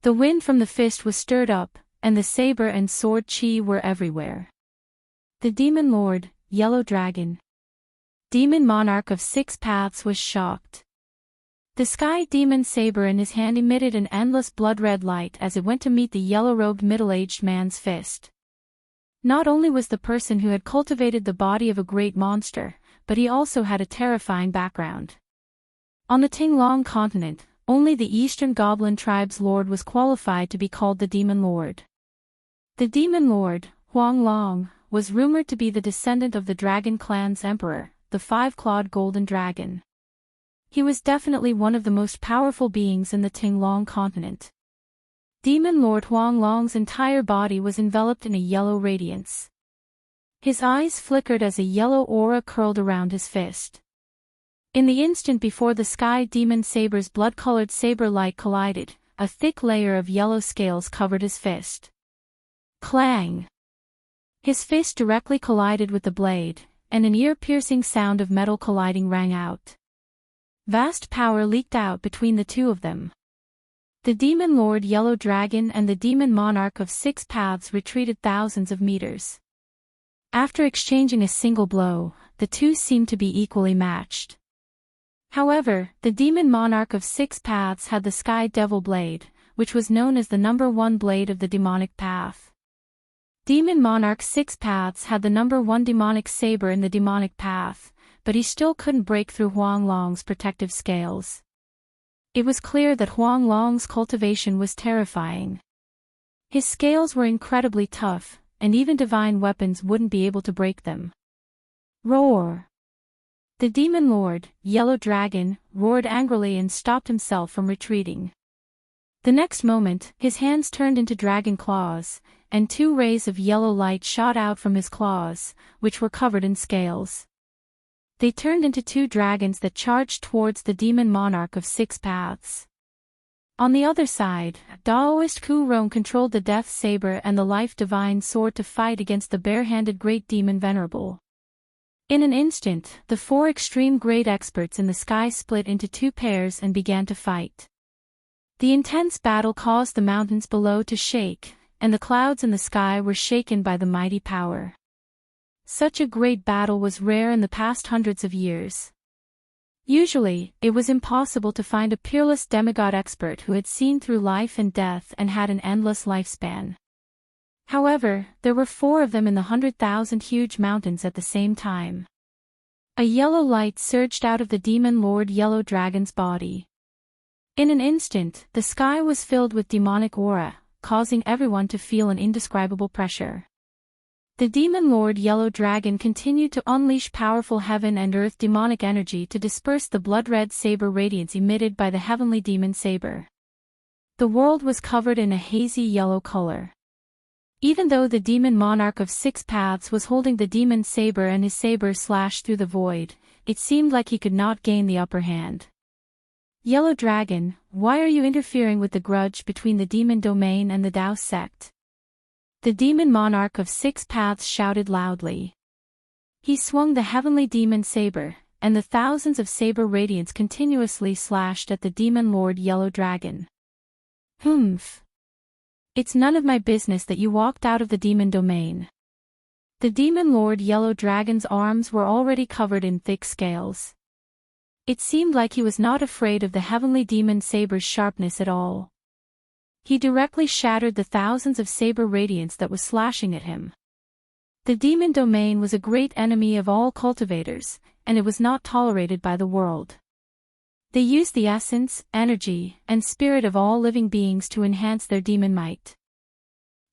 The wind from the fist was stirred up, and the saber and sword chi were everywhere. The demon lord, yellow dragon, demon monarch of 6 paths was shocked. The sky demon saber in his hand emitted an endless blood-red light as it went to meet the yellow-robed middle-aged man's fist. Not only was the person who had cultivated the body of a great monster, but he also had a terrifying background. On the Tinglong continent, only the Eastern Goblin tribe's lord was qualified to be called the Demon Lord. The Demon Lord, Wang Lin, was rumored to be the descendant of the Dragon Clan's emperor, the 5-clawed golden dragon. He was definitely one of the most powerful beings in the Tinglong continent. Demon Lord Wang Lin's entire body was enveloped in a yellow radiance. His eyes flickered as a yellow aura curled around his fist. In the instant before the sky demon saber's blood-colored saber light collided, a thick layer of yellow scales covered his fist. Clang! His fist directly collided with the blade, and an ear-piercing sound of metal colliding rang out. Vast power leaked out between the two of them. The Demon Lord Yellow Dragon and the Demon Monarch of 6 paths retreated thousands of meters. After exchanging a single blow, the two seemed to be equally matched. However, the Demon Monarch of 6 paths had the Sky Devil Blade, which was known as the #1 blade of the demonic path. Demon Monarch 6 paths had the #1 demonic saber in the demonic path, but he still couldn't break through Huang Long's protective scales. It was clear that Huang Long's cultivation was terrifying. His scales were incredibly tough, and even divine weapons wouldn't be able to break them. Roar! The Demon Lord, Yellow Dragon, roared angrily and stopped himself from retreating. The next moment, his hands turned into dragon claws, and 2 rays of yellow light shot out from his claws, which were covered in scales. They turned into 2 dragons that charged towards the Demon Monarch of 6 paths. On the other side, Daoist Ku Rong controlled the Death Saber and the Life Divine Sword to fight against the bare-handed Great Demon Venerable. In an instant, the 4 extreme great experts in the sky split into 2 pairs and began to fight. The intense battle caused the mountains below to shake, and the clouds in the sky were shaken by the mighty power. Such a great battle was rare in the past hundreds of years. Usually, it was impossible to find a peerless demigod expert who had seen through life and death and had an endless lifespan. However, there were 4 of them in the 100,000 huge mountains at the same time. A yellow light surged out of the demon lord Yellow Dragon's body. In an instant, the sky was filled with demonic aura, causing everyone to feel an indescribable pressure. The demon lord Yellow Dragon continued to unleash powerful heaven and earth demonic energy to disperse the blood-red saber radiance emitted by the heavenly demon saber. The world was covered in a hazy yellow color. Even though the demon monarch of 6 paths was holding the demon saber and his saber slashed through the void, it seemed like he could not gain the upper hand. Yellow Dragon, why are you interfering with the grudge between the demon domain and the Daoist sect? The demon monarch of 6 paths shouted loudly. He swung the heavenly demon saber, and the thousands of saber radiance continuously slashed at the demon lord Yellow Dragon. Humph. It's none of my business that you walked out of the demon domain. The demon lord Yellow Dragon's arms were already covered in thick scales. It seemed like he was not afraid of the heavenly demon saber's sharpness at all. He directly shattered the thousands of saber radiance that was slashing at him. The demon domain was a great enemy of all cultivators, and it was not tolerated by the world. They used the essence, energy, and spirit of all living beings to enhance their demon might.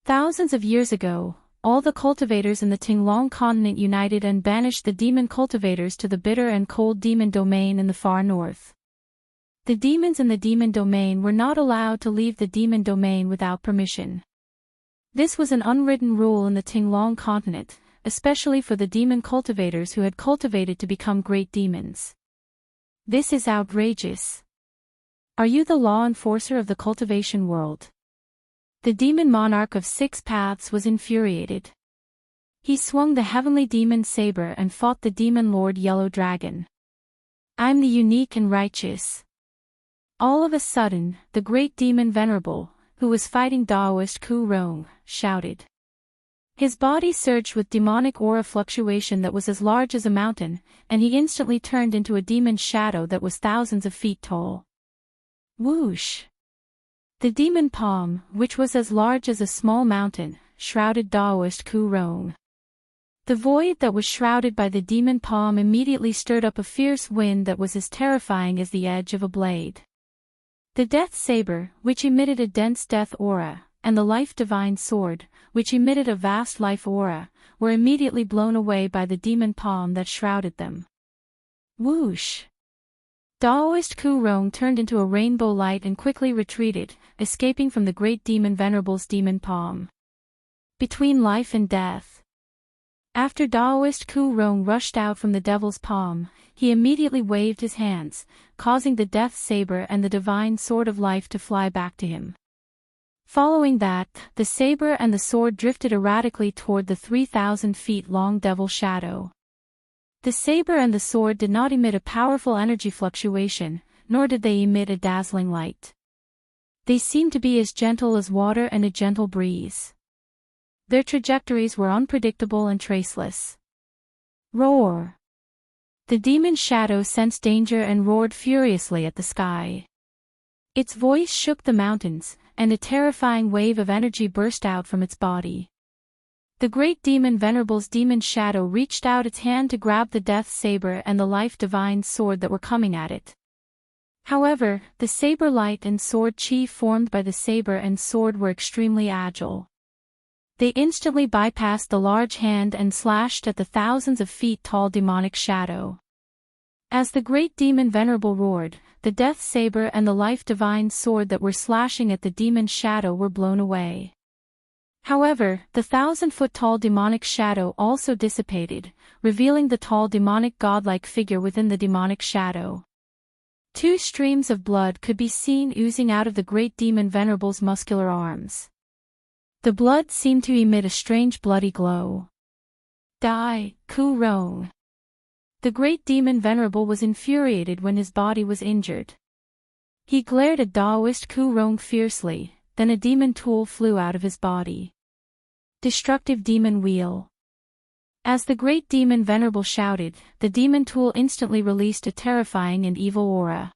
Thousands of years ago, all the cultivators in the Tinglong continent united and banished the demon cultivators to the bitter and cold demon domain in the far north. The demons in the demon domain were not allowed to leave the demon domain without permission. This was an unwritten rule in the Tinglong continent, especially for the demon cultivators who had cultivated to become great demons. This is outrageous. Are you the law enforcer of the cultivation world? The demon monarch of 6 paths was infuriated. He swung the heavenly demon saber and fought the demon lord Yellow Dragon. I'm the unique and righteous. All of a sudden, the great demon Venerable, who was fighting Daoist Ku Rong, shouted. His body surged with demonic aura fluctuation that was as large as a mountain, and he instantly turned into a demon shadow that was thousands of feet tall. Whoosh! The demon palm, which was as large as a small mountain, shrouded Daoist Ku Rong. The void that was shrouded by the demon palm immediately stirred up a fierce wind that was as terrifying as the edge of a blade. The death saber, which emitted a dense death aura, and the life divine sword, which emitted a vast life aura, were immediately blown away by the demon palm that shrouded them. Whoosh! Daoist Ku Rong turned into a rainbow light and quickly retreated, escaping from the great demon Venerable's demon palm. Between life and death. After Daoist Ku Rong rushed out from the devil's palm, he immediately waved his hands, causing the death saber and the divine sword of life to fly back to him. Following that, the saber and the sword drifted erratically toward the 3,000 feet long devil shadow. The saber and the sword did not emit a powerful energy fluctuation, nor did they emit a dazzling light. They seemed to be as gentle as water and a gentle breeze. Their trajectories were unpredictable and traceless. Roar! The demon shadow sensed danger and roared furiously at the sky. Its voice shook the mountains, and a terrifying wave of energy burst out from its body. The great demon Venerable's demon shadow reached out its hand to grab the death saber and the life divine sword that were coming at it. However, the saber light and sword chi formed by the saber and sword were extremely agile. They instantly bypassed the large hand and slashed at the thousands of feet tall demonic shadow. As the great demon Venerable roared, the death saber and the life divine sword that were slashing at the demon shadow were blown away. However, the 1,000-foot-tall demonic shadow also dissipated, revealing the tall demonic godlike figure within the demonic shadow. 2 streams of blood could be seen oozing out of the great demon Venerable's muscular arms. The blood seemed to emit a strange bloody glow. Die, Ku Rong! The great demon Venerable was infuriated when his body was injured. He glared at Daoist Ku Rong fiercely, then a demon tool flew out of his body. Destructive demon wheel. As the great demon Venerable shouted, the demon tool instantly released a terrifying and evil aura.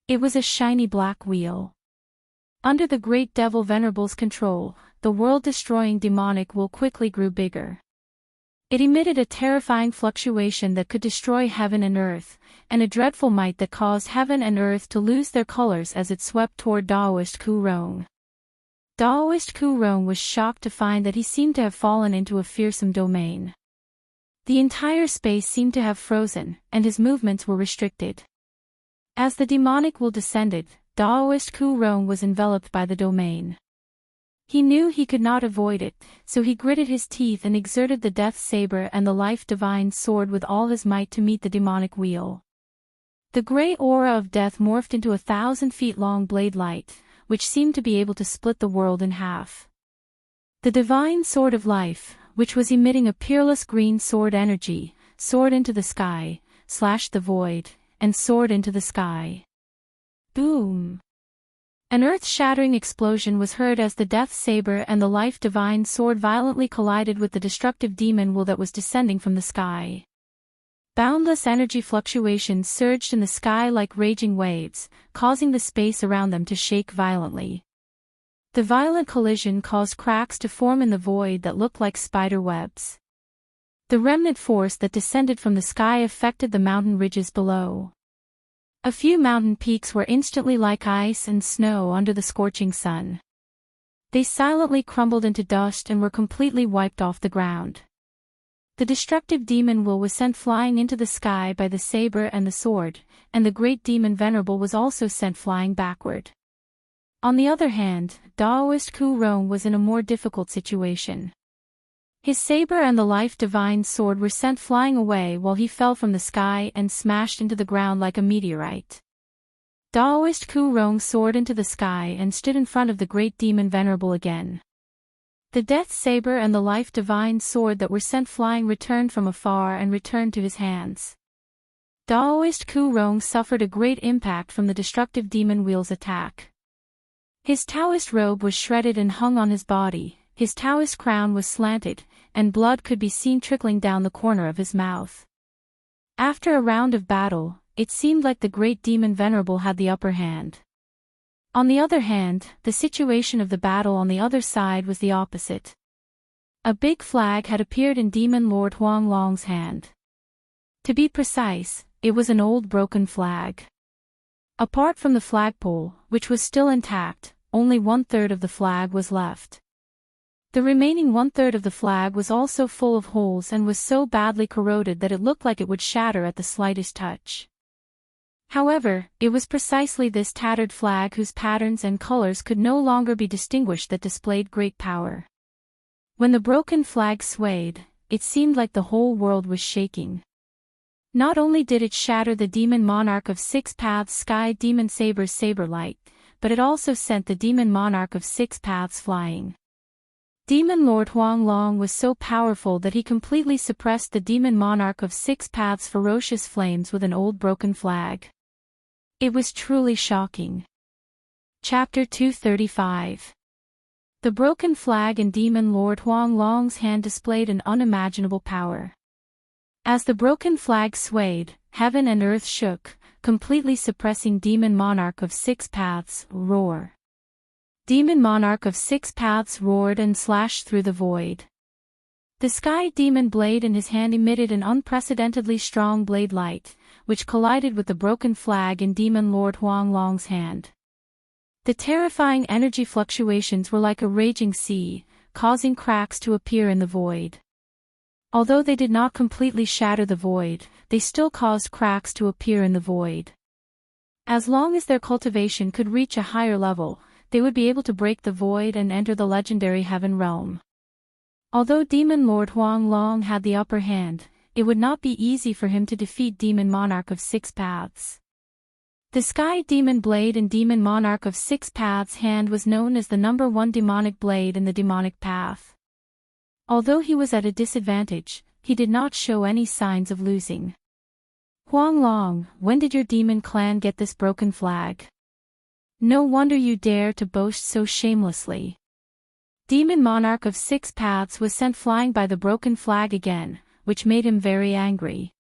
It was a shiny black wheel. Under the great devil Venerable's control, the world-destroying demonic wheel quickly grew bigger. It emitted a terrifying fluctuation that could destroy heaven and earth, and a dreadful might that caused heaven and earth to lose their colors as it swept toward Daoist Kurong. Daoist Kurong was shocked to find that he seemed to have fallen into a fearsome domain. The entire space seemed to have frozen, and his movements were restricted. As the demonic will descended, Daoist Kurong was enveloped by the domain. He knew he could not avoid it, so he gritted his teeth and exerted the death saber and the life divine sword with all his might to meet the demonic wheel. The gray aura of death morphed into 1,000 feet long blade light, which seemed to be able to split the world in half. The divine sword of life, which was emitting a peerless green sword energy, soared into the sky, slashed the void, and soared into the sky. Boom! An earth-shattering explosion was heard as the death saber and the life divine sword violently collided with the destructive demon will that was descending from the sky. Boundless energy fluctuations surged in the sky like raging waves, causing the space around them to shake violently. The violent collision caused cracks to form in the void that looked like spider webs. The remnant force that descended from the sky affected the mountain ridges below. A few mountain peaks were instantly like ice and snow under the scorching sun. They silently crumbled into dust and were completely wiped off the ground. The destructive demon will was sent flying into the sky by the saber and the sword, and the great demon Venerable was also sent flying backward. On the other hand, Daoist Kurong was in a more difficult situation. His saber and the life divine sword were sent flying away while he fell from the sky and smashed into the ground like a meteorite. Daoist Kurong soared into the sky and stood in front of the great demon Venerable again. The death saber and the life divine sword that were sent flying returned from afar and returned to his hands. Daoist Kurong suffered a great impact from the destructive demon wheel's attack. His Taoist robe was shredded and hung on his body, his Taoist crown was slanted, and blood could be seen trickling down the corner of his mouth. After a round of battle, it seemed like the great demon Venerable had the upper hand. On the other hand, the situation of the battle on the other side was the opposite. A big flag had appeared in Demon Lord Huang Long's hand. To be precise, it was an old broken flag. Apart from the flagpole, which was still intact, only 1/3 of the flag was left. The remaining 1/3 of the flag was also full of holes and was so badly corroded that it looked like it would shatter at the slightest touch. However, it was precisely this tattered flag whose patterns and colors could no longer be distinguished that displayed great power. When the broken flag swayed, it seemed like the whole world was shaking. Not only did it shatter the demon monarch of 6 paths Sky Demon Saber's saber light, but it also sent the demon monarch of 6 paths flying. Demon Lord Huang Long was so powerful that he completely suppressed the demon monarch of 6 paths' ferocious flames with an old broken flag. It was truly shocking. Chapter 235. The broken flag in Demon Lord Huang Long's hand displayed an unimaginable power. As the broken flag swayed, heaven and earth shook, completely suppressing Demon Monarch of 6 paths' roar. Demon Monarch of 6 paths roared and slashed through the void. The Sky Demon blade in his hand emitted an unprecedentedly strong blade light, which collided with the broken flag in Demon Lord Huang Long's hand. The terrifying energy fluctuations were like a raging sea, causing cracks to appear in the void. Although they did not completely shatter the void, they still caused cracks to appear in the void. As long as their cultivation could reach a higher level, they would be able to break the void and enter the legendary heaven realm. Although Demon Lord Huang Long had the upper hand, it would not be easy for him to defeat Demon Monarch of 6 paths. The Sky Demon blade in Demon Monarch of 6 paths' hand was known as the number 1 demonic blade in the demonic path. Although he was at a disadvantage, he did not show any signs of losing. Huang Long, when did your demon clan get this broken flag? No wonder you dare to boast so shamelessly. Demon Monarch of Six Paths was sent flying by the broken flag again, which made him very angry.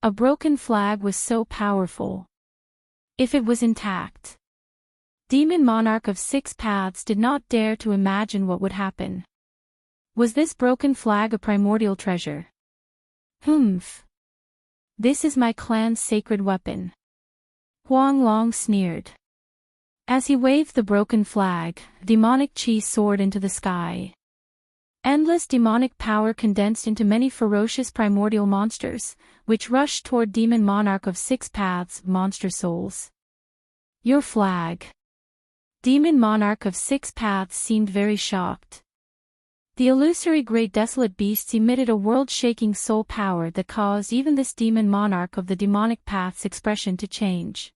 A broken flag was so powerful. If it was intact, Demon Monarch of Six Paths did not dare to imagine what would happen. Was this broken flag a primordial treasure? Humph. This is my clan's sacred weapon. Wang Lin sneered. As he waved the broken flag, demonic chi soared into the sky. Endless demonic power condensed into many ferocious primordial monsters, which rushed toward Demon Monarch of Six Paths' monster souls. Your flag. Demon Monarch of Six Paths seemed very shocked. The illusory great desolate beasts emitted a world-shaking soul power that caused even this demon monarch of the demonic path's expression to change.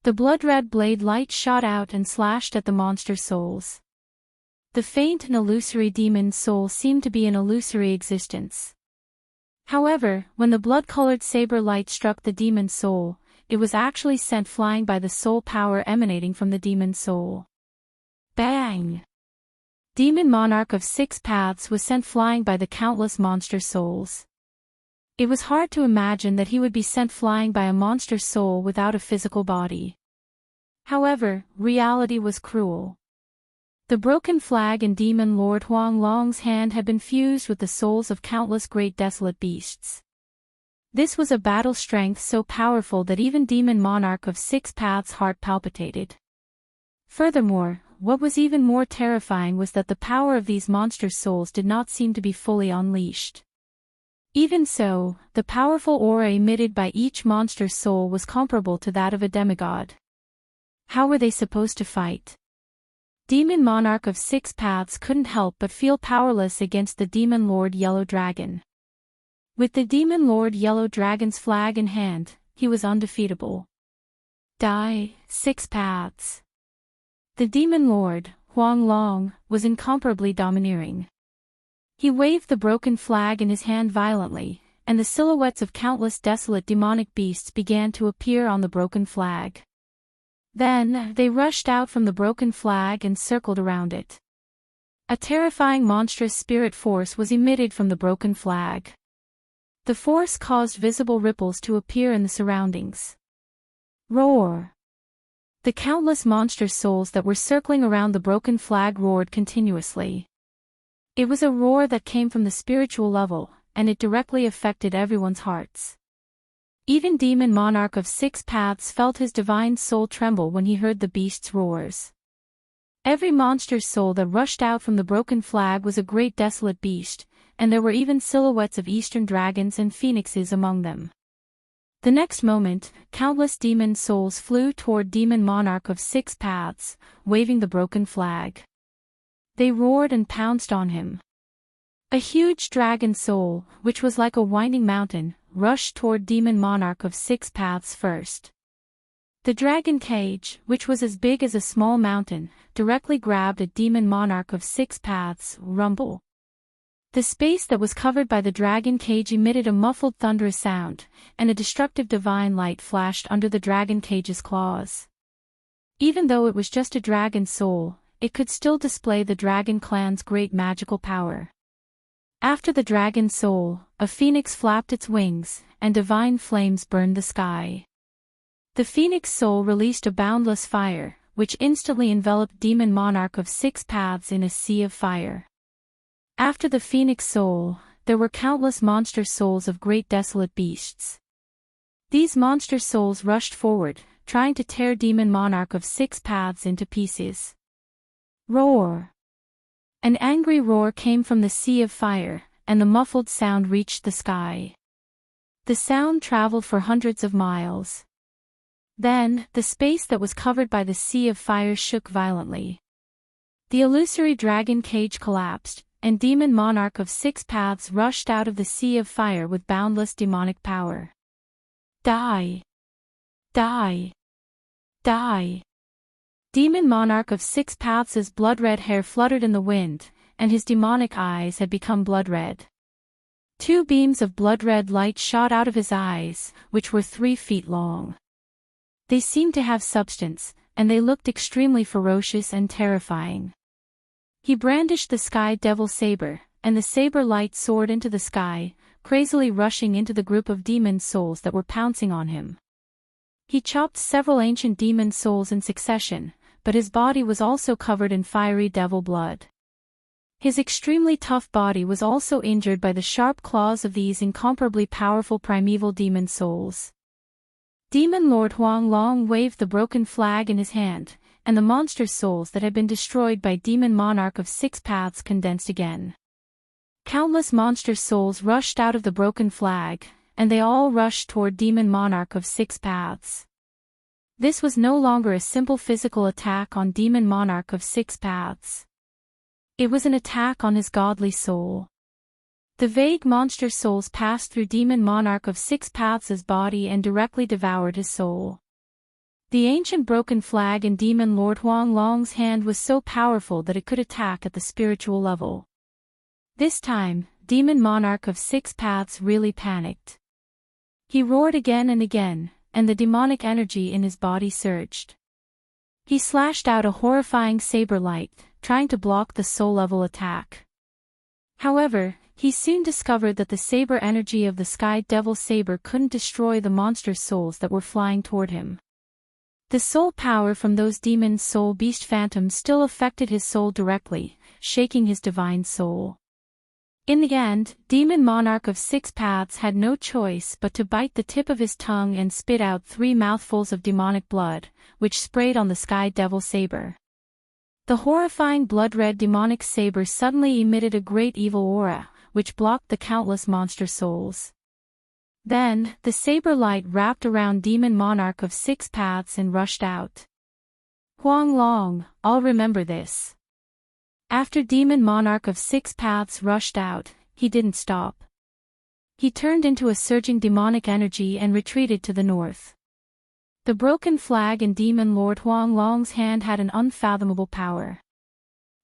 The blood-red blade light shot out and slashed at the monster souls. The faint and illusory demon soul seemed to be an illusory existence. However, when the blood-colored saber light struck the demon soul, it was actually sent flying by the soul power emanating from the demon soul. Bang! Demon Monarch of Six Paths was sent flying by the countless monster souls. It was hard to imagine that he would be sent flying by a monster soul without a physical body. However, reality was cruel. The broken flag in Demon Lord Wang Lin's hand had been fused with the souls of countless great desolate beasts. This was a battle strength so powerful that even Demon Monarch of Six Paths' heart palpitated. Furthermore, what was even more terrifying was that the power of these monster souls did not seem to be fully unleashed. Even so, the powerful aura emitted by each monster soul was comparable to that of a demigod. How were they supposed to fight? Demon Monarch of Six Paths couldn't help but feel powerless against the Demon Lord Yellow Dragon. With the Demon Lord Yellow Dragon's flag in hand, he was undefeatable. Die, Six Paths. The Demon Lord, Wang Lin, was incomparably domineering. He waved the broken flag in his hand violently, and the silhouettes of countless desolate demonic beasts began to appear on the broken flag. Then, they rushed out from the broken flag and circled around it. A terrifying monstrous spirit force was emitted from the broken flag. The force caused visible ripples to appear in the surroundings. Roar! The countless monster souls that were circling around the broken flag roared continuously. It was a roar that came from the spiritual level, and it directly affected everyone's hearts. Even Demon Monarch of Six Paths felt his divine soul tremble when he heard the beast's roars. Every monster soul that rushed out from the broken flag was a great desolate beast, and there were even silhouettes of eastern dragons and phoenixes among them. The next moment, countless demon souls flew toward Demon Monarch of Six Paths, waving the broken flag. They roared and pounced on him. A huge dragon soul, which was like a winding mountain, rushed toward Demon Monarch of Six Paths first. The dragon cage, which was as big as a small mountain, directly grabbed at Demon Monarch of Six Paths' rumble. The space that was covered by the dragon cage emitted a muffled thunderous sound, and a destructive divine light flashed under the dragon cage's claws. Even though it was just a dragon soul, it could still display the dragon clan's great magical power. After the dragon soul, a phoenix flapped its wings, and divine flames burned the sky. The phoenix soul released a boundless fire, which instantly enveloped Demon Monarch of Six Paths in a sea of fire. After the phoenix soul, there were countless monster souls of great desolate beasts. These monster souls rushed forward, trying to tear Demon Monarch of Six Paths into pieces. Roar! An angry roar came from the sea of fire, and the muffled sound reached the sky. The sound traveled for hundreds of miles. Then, the space that was covered by the sea of fire shook violently. The illusory dragon cage collapsed, and Demon Monarch of Six Paths rushed out of the sea of fire with boundless demonic power. Die! Die! Die! Demon Monarch of Six Paths' blood-red hair fluttered in the wind, and his demonic eyes had become blood-red. 2 beams of blood-red light shot out of his eyes, which were 3 feet long. They seemed to have substance, and they looked extremely ferocious and terrifying. He brandished the sky devil saber, and the saber light soared into the sky, crazily rushing into the group of demon souls that were pouncing on him. He chopped several ancient demon souls in succession, but his body was also covered in fiery devil blood. His extremely tough body was also injured by the sharp claws of these incomparably powerful primeval demon souls. Demon Lord Huang Long waved the broken flag in his hand, and the monster souls that had been destroyed by Demon Monarch of Six Paths condensed again. Countless monster souls rushed out of the broken flag, and they all rushed toward Demon Monarch of Six Paths. This was no longer a simple physical attack on Demon Monarch of Six Paths. It was an attack on his godly soul. The vague monster souls passed through Demon Monarch of Six Paths' body and directly devoured his soul. The ancient broken flag in Demon Lord Huang Long's hand was so powerful that it could attack at the spiritual level. This time, Demon Monarch of Six Paths really panicked. He roared again and again, and the demonic energy in his body surged. He slashed out a horrifying saber light, trying to block the soul-level attack. However, he soon discovered that the saber energy of the Sky Devil Saber couldn't destroy the monster souls that were flying toward him. The soul power from those demon soul beast phantoms still affected his soul directly, shaking his divine soul. In the end, Demon Monarch of Six Paths had no choice but to bite the tip of his tongue and spit out 3 mouthfuls of demonic blood, which sprayed on the Sky Devil Saber. The horrifying blood-red demonic saber suddenly emitted a great evil aura, which blocked the countless monster souls. Then, the saber light wrapped around Demon Monarch of Six Paths and rushed out. Huang Long, I'll remember this. After Demon Monarch of Six Paths rushed out, he didn't stop. He turned into a surging demonic energy and retreated to the north. The broken flag in Demon Lord Huang Long's hand had an unfathomable power.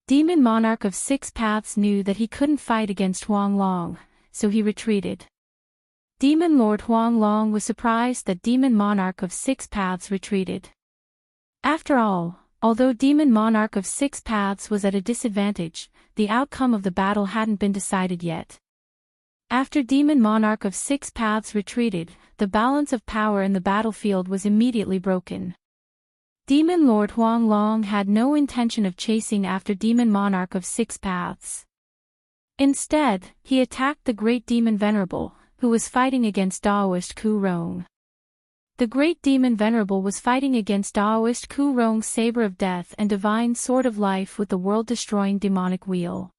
Demon Monarch of Six Paths knew that he couldn't fight against Huang Long, so he retreated. Demon Lord Huang Long was surprised that Demon Monarch of Six Paths retreated. After all, although Demon Monarch of Six Paths was at a disadvantage, the outcome of the battle hadn't been decided yet. After Demon Monarch of Six Paths retreated, the balance of power in the battlefield was immediately broken. Demon Lord Huang Long had no intention of chasing after Demon Monarch of Six Paths. Instead, he attacked the Great Demon Venerable, who was fighting against Daoist Ku Rong. The Great Demon Venerable was fighting against Daoist Ku Rong's Saber of Death and Divine Sword of Life with the world-destroying demonic wheel.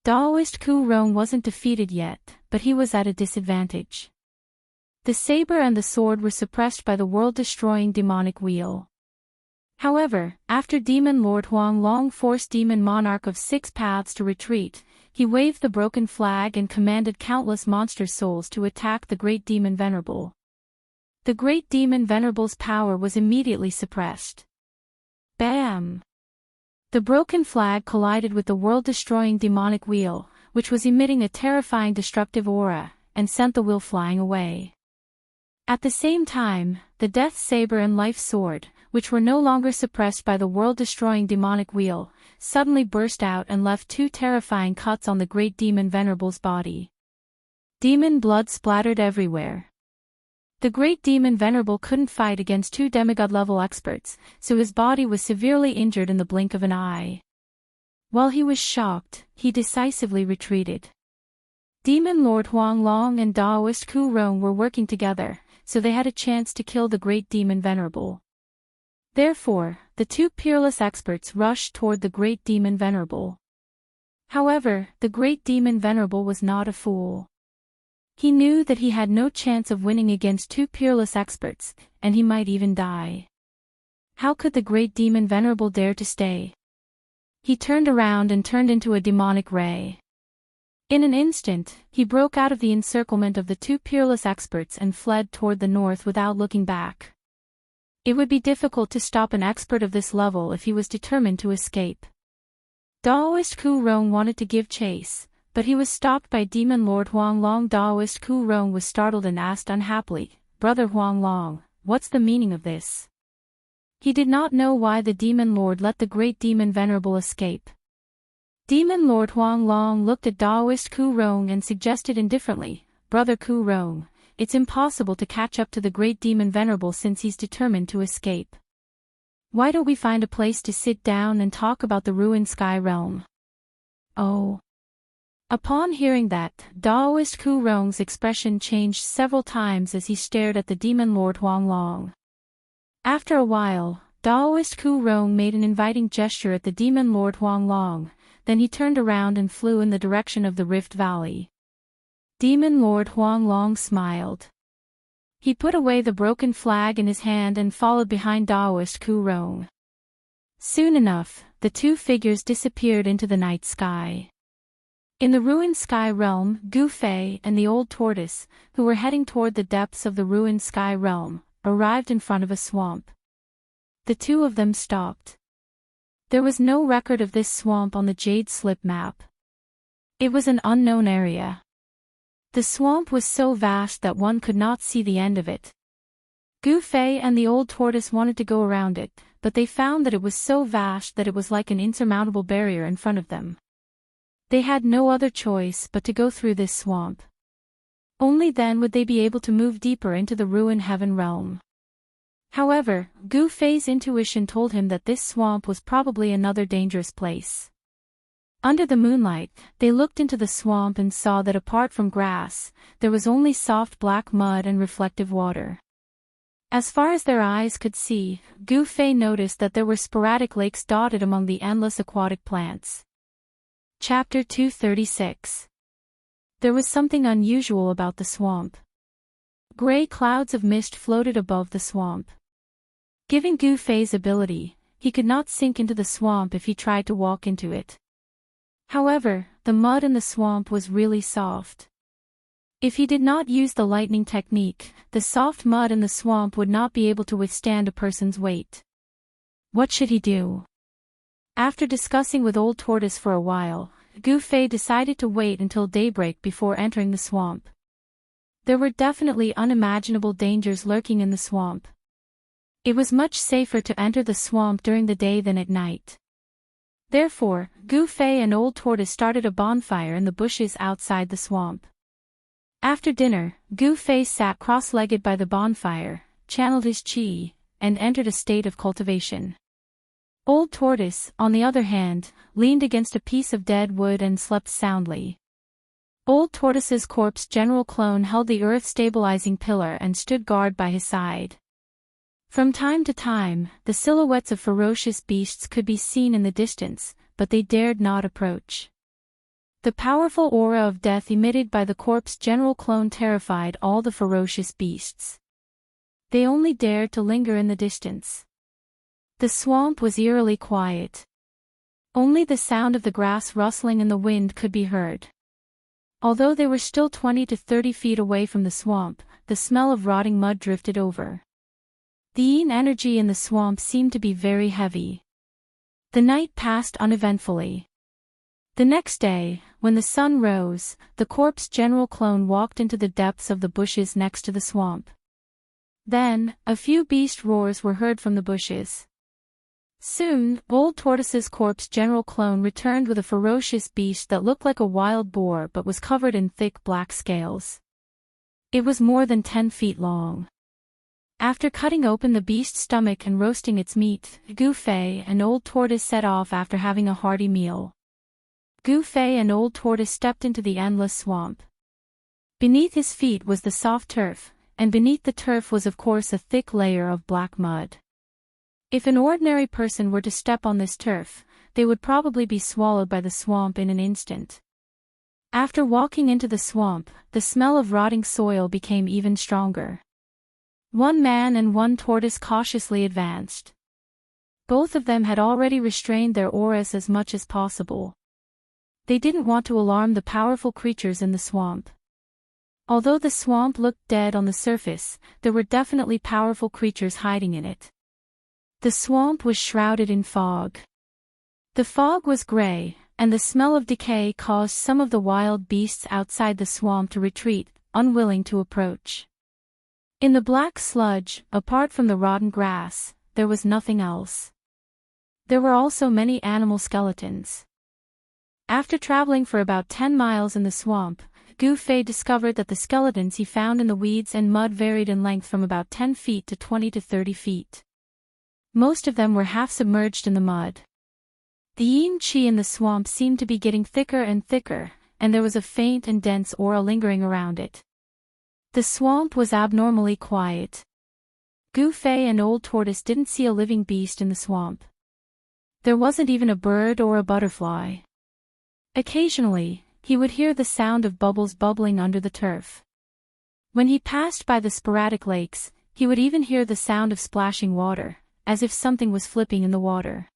Daoist Ku Rong wasn't defeated yet, but he was at a disadvantage. The saber and the sword were suppressed by the world-destroying demonic wheel. However, after Demon Lord Huang Long forced Demon Monarch of Six Paths to retreat, he waved the broken flag and commanded countless monster souls to attack the Great Demon Venerable. The Great Demon Venerable's power was immediately suppressed. Bam! The broken flag collided with the world-destroying demonic wheel, which was emitting a terrifying destructive aura, and sent the wheel flying away. At the same time, the Death Saber and Life Sword, which were no longer suppressed by the world-destroying demonic wheel, suddenly burst out and left 2 terrifying cuts on the Great Demon Venerable's body. Demon blood splattered everywhere. The Great Demon Venerable couldn't fight against 2 demigod-level experts, so his body was severely injured in the blink of an eye. While he was shocked, he decisively retreated. Demon Lord Huang Long and Daoist Ku Rong were working together, so they had a chance to kill the Great Demon Venerable. Therefore, the 2 peerless experts rushed toward the Great Demon Venerable. However, the Great Demon Venerable was not a fool. He knew that he had no chance of winning against 2 peerless experts, and he might even die. How could the Great Demon Venerable dare to stay? He turned around and turned into a demonic ray. In an instant, he broke out of the encirclement of the 2 peerless experts and fled toward the north without looking back. It would be difficult to stop an expert of this level if he was determined to escape. Daoist Ku Rong wanted to give chase, but he was stopped by Demon Lord Huang Long. Daoist Ku Rong was startled and asked unhappily, "Brother Huang Long, what's the meaning of this?" He did not know why the Demon Lord let the Great Demon Venerable escape. Demon Lord Huang Long looked at Daoist Ku Rong and suggested indifferently, "Brother Ku Rong, it's impossible to catch up to the great demon venerable since he's determined to escape. Why don't we find a place to sit down and talk about the ruined sky realm?" "Oh." Upon hearing that, Daoist Ku Rong's expression changed several times as he stared at the demon Lord Huang Long. After a while, Daoist Ku Rong made an inviting gesture at the demon Lord Huang Long, then he turned around and flew in the direction of the Rift Valley. Demon Lord Huang Long smiled. He put away the broken flag in his hand and followed behind Daoist Ku Rong. Soon enough, the two figures disappeared into the night sky. In the ruined sky realm, Gu Fei and the old tortoise, who were heading toward the depths of the ruined sky realm, arrived in front of a swamp. The two of them stopped. There was no record of this swamp on the Jade Slip map. It was an unknown area. The swamp was so vast that one could not see the end of it. Gu Fei and the old tortoise wanted to go around it, but they found that it was so vast that it was like an insurmountable barrier in front of them. They had no other choice but to go through this swamp. Only then would they be able to move deeper into the ruined heaven realm. However, Gu Fei's intuition told him that this swamp was probably another dangerous place. Under the moonlight, they looked into the swamp and saw that apart from grass, there was only soft black mud and reflective water. As far as their eyes could see, Gu Fei noticed that there were sporadic lakes dotted among the endless aquatic plants. Chapter 236. There was something unusual about the swamp. Gray clouds of mist floated above the swamp. Given Gu Fei's ability, he could not sink into the swamp if he tried to walk into it. However, the mud in the swamp was really soft. If he did not use the lightning technique, the soft mud in the swamp would not be able to withstand a person's weight. What should he do? After discussing with Old Tortoise for a while, Gu Fei decided to wait until daybreak before entering the swamp. There were definitely unimaginable dangers lurking in the swamp. It was much safer to enter the swamp during the day than at night. Therefore, Gu Fei and Old Tortoise started a bonfire in the bushes outside the swamp. After dinner, Gu Fei sat cross-legged by the bonfire, channeled his qi, and entered a state of cultivation. Old Tortoise, on the other hand, leaned against a piece of dead wood and slept soundly. Old Tortoise's corpse general clone held the earth-stabilizing pillar and stood guard by his side. From time to time, the silhouettes of ferocious beasts could be seen in the distance, but they dared not approach. The powerful aura of death emitted by the corpse general clone terrified all the ferocious beasts. They only dared to linger in the distance. The swamp was eerily quiet. Only the sound of the grass rustling in the wind could be heard. Although they were still 20 to 30 feet away from the swamp, the smell of rotting mud drifted over. The yin energy in the swamp seemed to be very heavy. The night passed uneventfully. The next day, when the sun rose, the corpse general clone walked into the depths of the bushes next to the swamp. Then, a few beast roars were heard from the bushes. Soon, Old Tortoise's corpse general clone returned with a ferocious beast that looked like a wild boar but was covered in thick black scales. It was more than 10 feet long. After cutting open the beast's stomach and roasting its meat, Gu Fei and Old Tortoise set off after having a hearty meal. Gu Fei and Old Tortoise stepped into the endless swamp. Beneath his feet was the soft turf, and beneath the turf was of course a thick layer of black mud. If an ordinary person were to step on this turf, they would probably be swallowed by the swamp in an instant. After walking into the swamp, the smell of rotting soil became even stronger. One man and one tortoise cautiously advanced. Both of them had already restrained their auras as much as possible. They didn't want to alarm the powerful creatures in the swamp. Although the swamp looked dead on the surface, there were definitely powerful creatures hiding in it. The swamp was shrouded in fog. The fog was gray, and the smell of decay caused some of the wild beasts outside the swamp to retreat, unwilling to approach. In the black sludge, apart from the rotten grass, there was nothing else. There were also many animal skeletons. After traveling for about 10 miles in the swamp, Gu Fei discovered that the skeletons he found in the weeds and mud varied in length from about 10 feet to 20 to 30 feet. Most of them were half submerged in the mud. The yin qi in the swamp seemed to be getting thicker and thicker, and there was a faint and dense aura lingering around it. The swamp was abnormally quiet. Gu Fei and Old Tortoise didn't see a living beast in the swamp. There wasn't even a bird or a butterfly. Occasionally, he would hear the sound of bubbles bubbling under the turf. When he passed by the sporadic lakes, he would even hear the sound of splashing water, as if something was flipping in the water.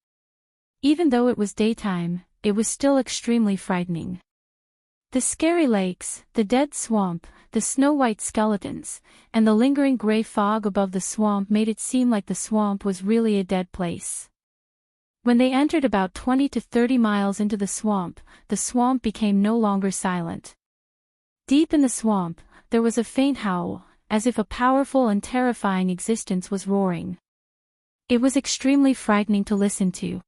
Even though it was daytime, it was still extremely frightening. The scary lakes, the dead swamp, the snow-white skeletons, and the lingering gray fog above the swamp made it seem like the swamp was really a dead place. When they entered about 20 to 30 miles into the swamp became no longer silent. Deep in the swamp, there was a faint howl, as if a powerful and terrifying existence was roaring. It was extremely frightening to listen to.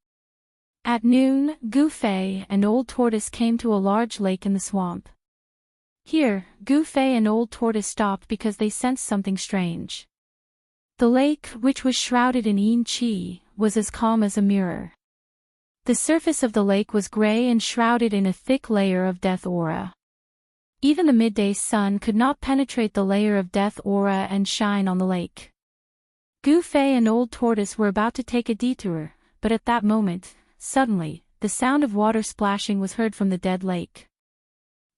At noon, Gu Fei and Old Tortoise came to a large lake in the swamp. Here, Gu Fei and Old Tortoise stopped because they sensed something strange. The lake, which was shrouded in yin qi, was as calm as a mirror. The surface of the lake was gray and shrouded in a thick layer of death aura. Even the midday sun could not penetrate the layer of death aura and shine on the lake. Gu Fei and Old Tortoise were about to take a detour, but at that moment, suddenly, the sound of water splashing was heard from the dead lake.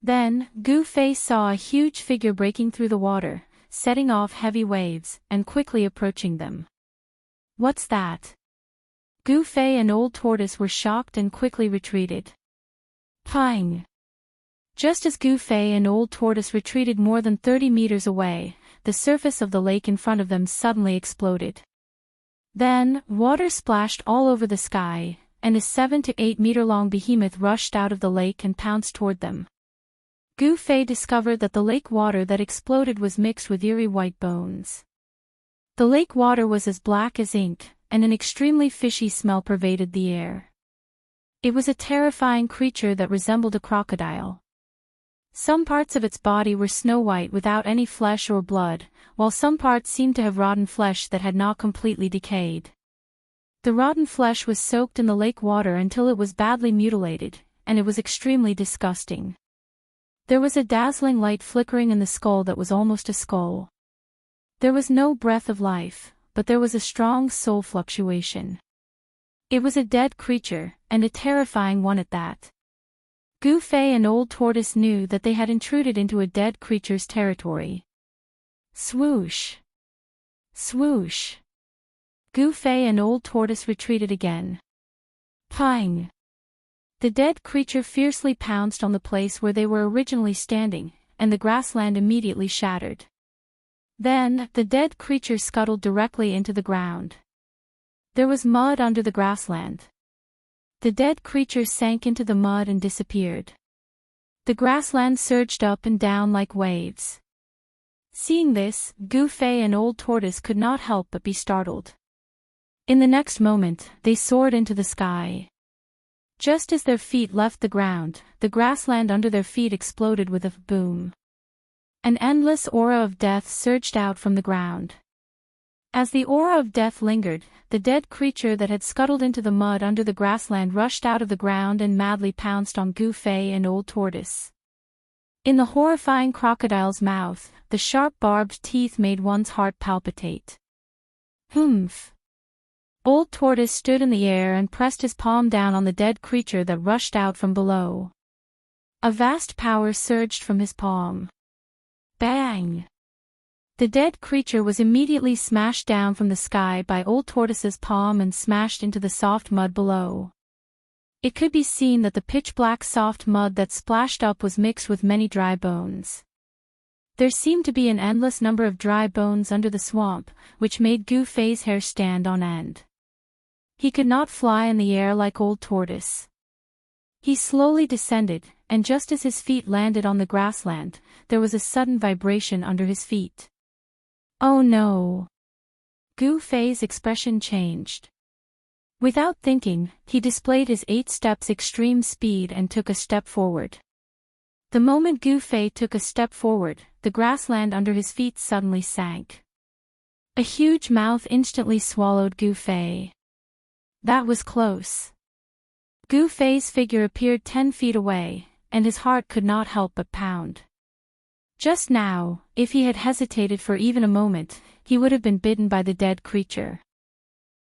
Then, Gu Fei saw a huge figure breaking through the water, setting off heavy waves, and quickly approaching them. "What's that?" Gu Fei and Old Tortoise were shocked and quickly retreated. Pang! Just as Gu Fei and Old Tortoise retreated more than 30 meters away, the surface of the lake in front of them suddenly exploded. Then, water splashed all over the sky, and a 7 to 8 meter long behemoth rushed out of the lake and pounced toward them. Gu Fei discovered that the lake water that exploded was mixed with eerie white bones. The lake water was as black as ink, and an extremely fishy smell pervaded the air. It was a terrifying creature that resembled a crocodile. Some parts of its body were snow-white without any flesh or blood, while some parts seemed to have rotten flesh that had not completely decayed. The rotten flesh was soaked in the lake water until it was badly mutilated, and it was extremely disgusting. There was a dazzling light flickering in the skull that was almost a skull. There was no breath of life, but there was a strong soul fluctuation. It was a dead creature, and a terrifying one at that. Gu Fei and Old Tortoise knew that they had intruded into a dead creature's territory. Swoosh! Swoosh! Gu Fei and Old Tortoise retreated again. Pang! The dead creature fiercely pounced on the place where they were originally standing, and the grassland immediately shattered. Then, the dead creature scuttled directly into the ground. There was mud under the grassland. The dead creature sank into the mud and disappeared. The grassland surged up and down like waves. Seeing this, Gu Fei and Old Tortoise could not help but be startled. In the next moment, they soared into the sky. Just as their feet left the ground, the grassland under their feet exploded with a boom. An endless aura of death surged out from the ground. As the aura of death lingered, the dead creature that had scuttled into the mud under the grassland rushed out of the ground and madly pounced on Gu Fei and Old Tortoise. In the horrifying crocodile's mouth, the sharp barbed teeth made one's heart palpitate. Humph! Old Tortoise stood in the air and pressed his palm down on the dead creature that rushed out from below. A vast power surged from his palm. Bang! The dead creature was immediately smashed down from the sky by Old Tortoise's palm and smashed into the soft mud below. It could be seen that the pitch-black soft mud that splashed up was mixed with many dry bones. There seemed to be an endless number of dry bones under the swamp, which made Gu Fei's hair stand on end. He could not fly in the air like Old Tortoise. He slowly descended, and just as his feet landed on the grassland, there was a sudden vibration under his feet. Oh no! Gu Fei's expression changed. Without thinking, he displayed his 8 steps extreme speed and took a step forward. The moment Gu Fei took a step forward, the grassland under his feet suddenly sank. A huge mouth instantly swallowed Gu Fei. That was close. Gu Fei's figure appeared 10 feet away, and his heart could not help but pound. Just now, if he had hesitated for even a moment, he would have been bitten by the dead creature.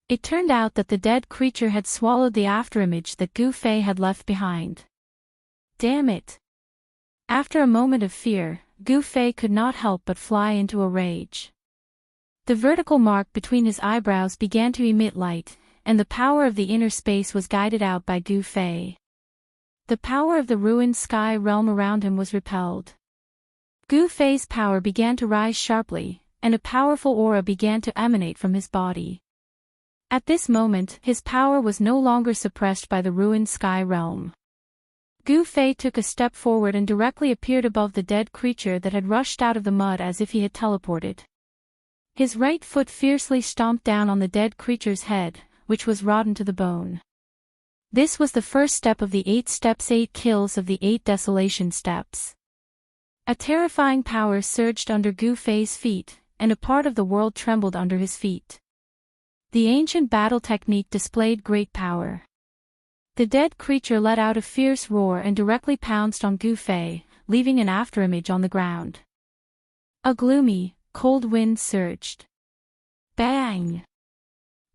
It turned out that the dead creature had swallowed the afterimage that Gu Fei had left behind. Damn it! After a moment of fear, Gu Fei could not help but fly into a rage. The vertical mark between his eyebrows began to emit light, and the power of the inner space was guided out by Gu Fei. The power of the ruined sky realm around him was repelled. Gu Fei's power began to rise sharply, and a powerful aura began to emanate from his body. At this moment, his power was no longer suppressed by the ruined sky realm. Gu Fei took a step forward and directly appeared above the dead creature that had rushed out of the mud as if he had teleported. His right foot fiercely stomped down on the dead creature's head, which was rotten to the bone. This was the first step of the 8 steps, 8 kills of the 8 desolation steps. A terrifying power surged under Gu Fei's feet, and a part of the world trembled under his feet. The ancient battle technique displayed great power. The dead creature let out a fierce roar and directly pounced on Gu Fei, leaving an afterimage on the ground. A gloomy, cold wind surged. Bang!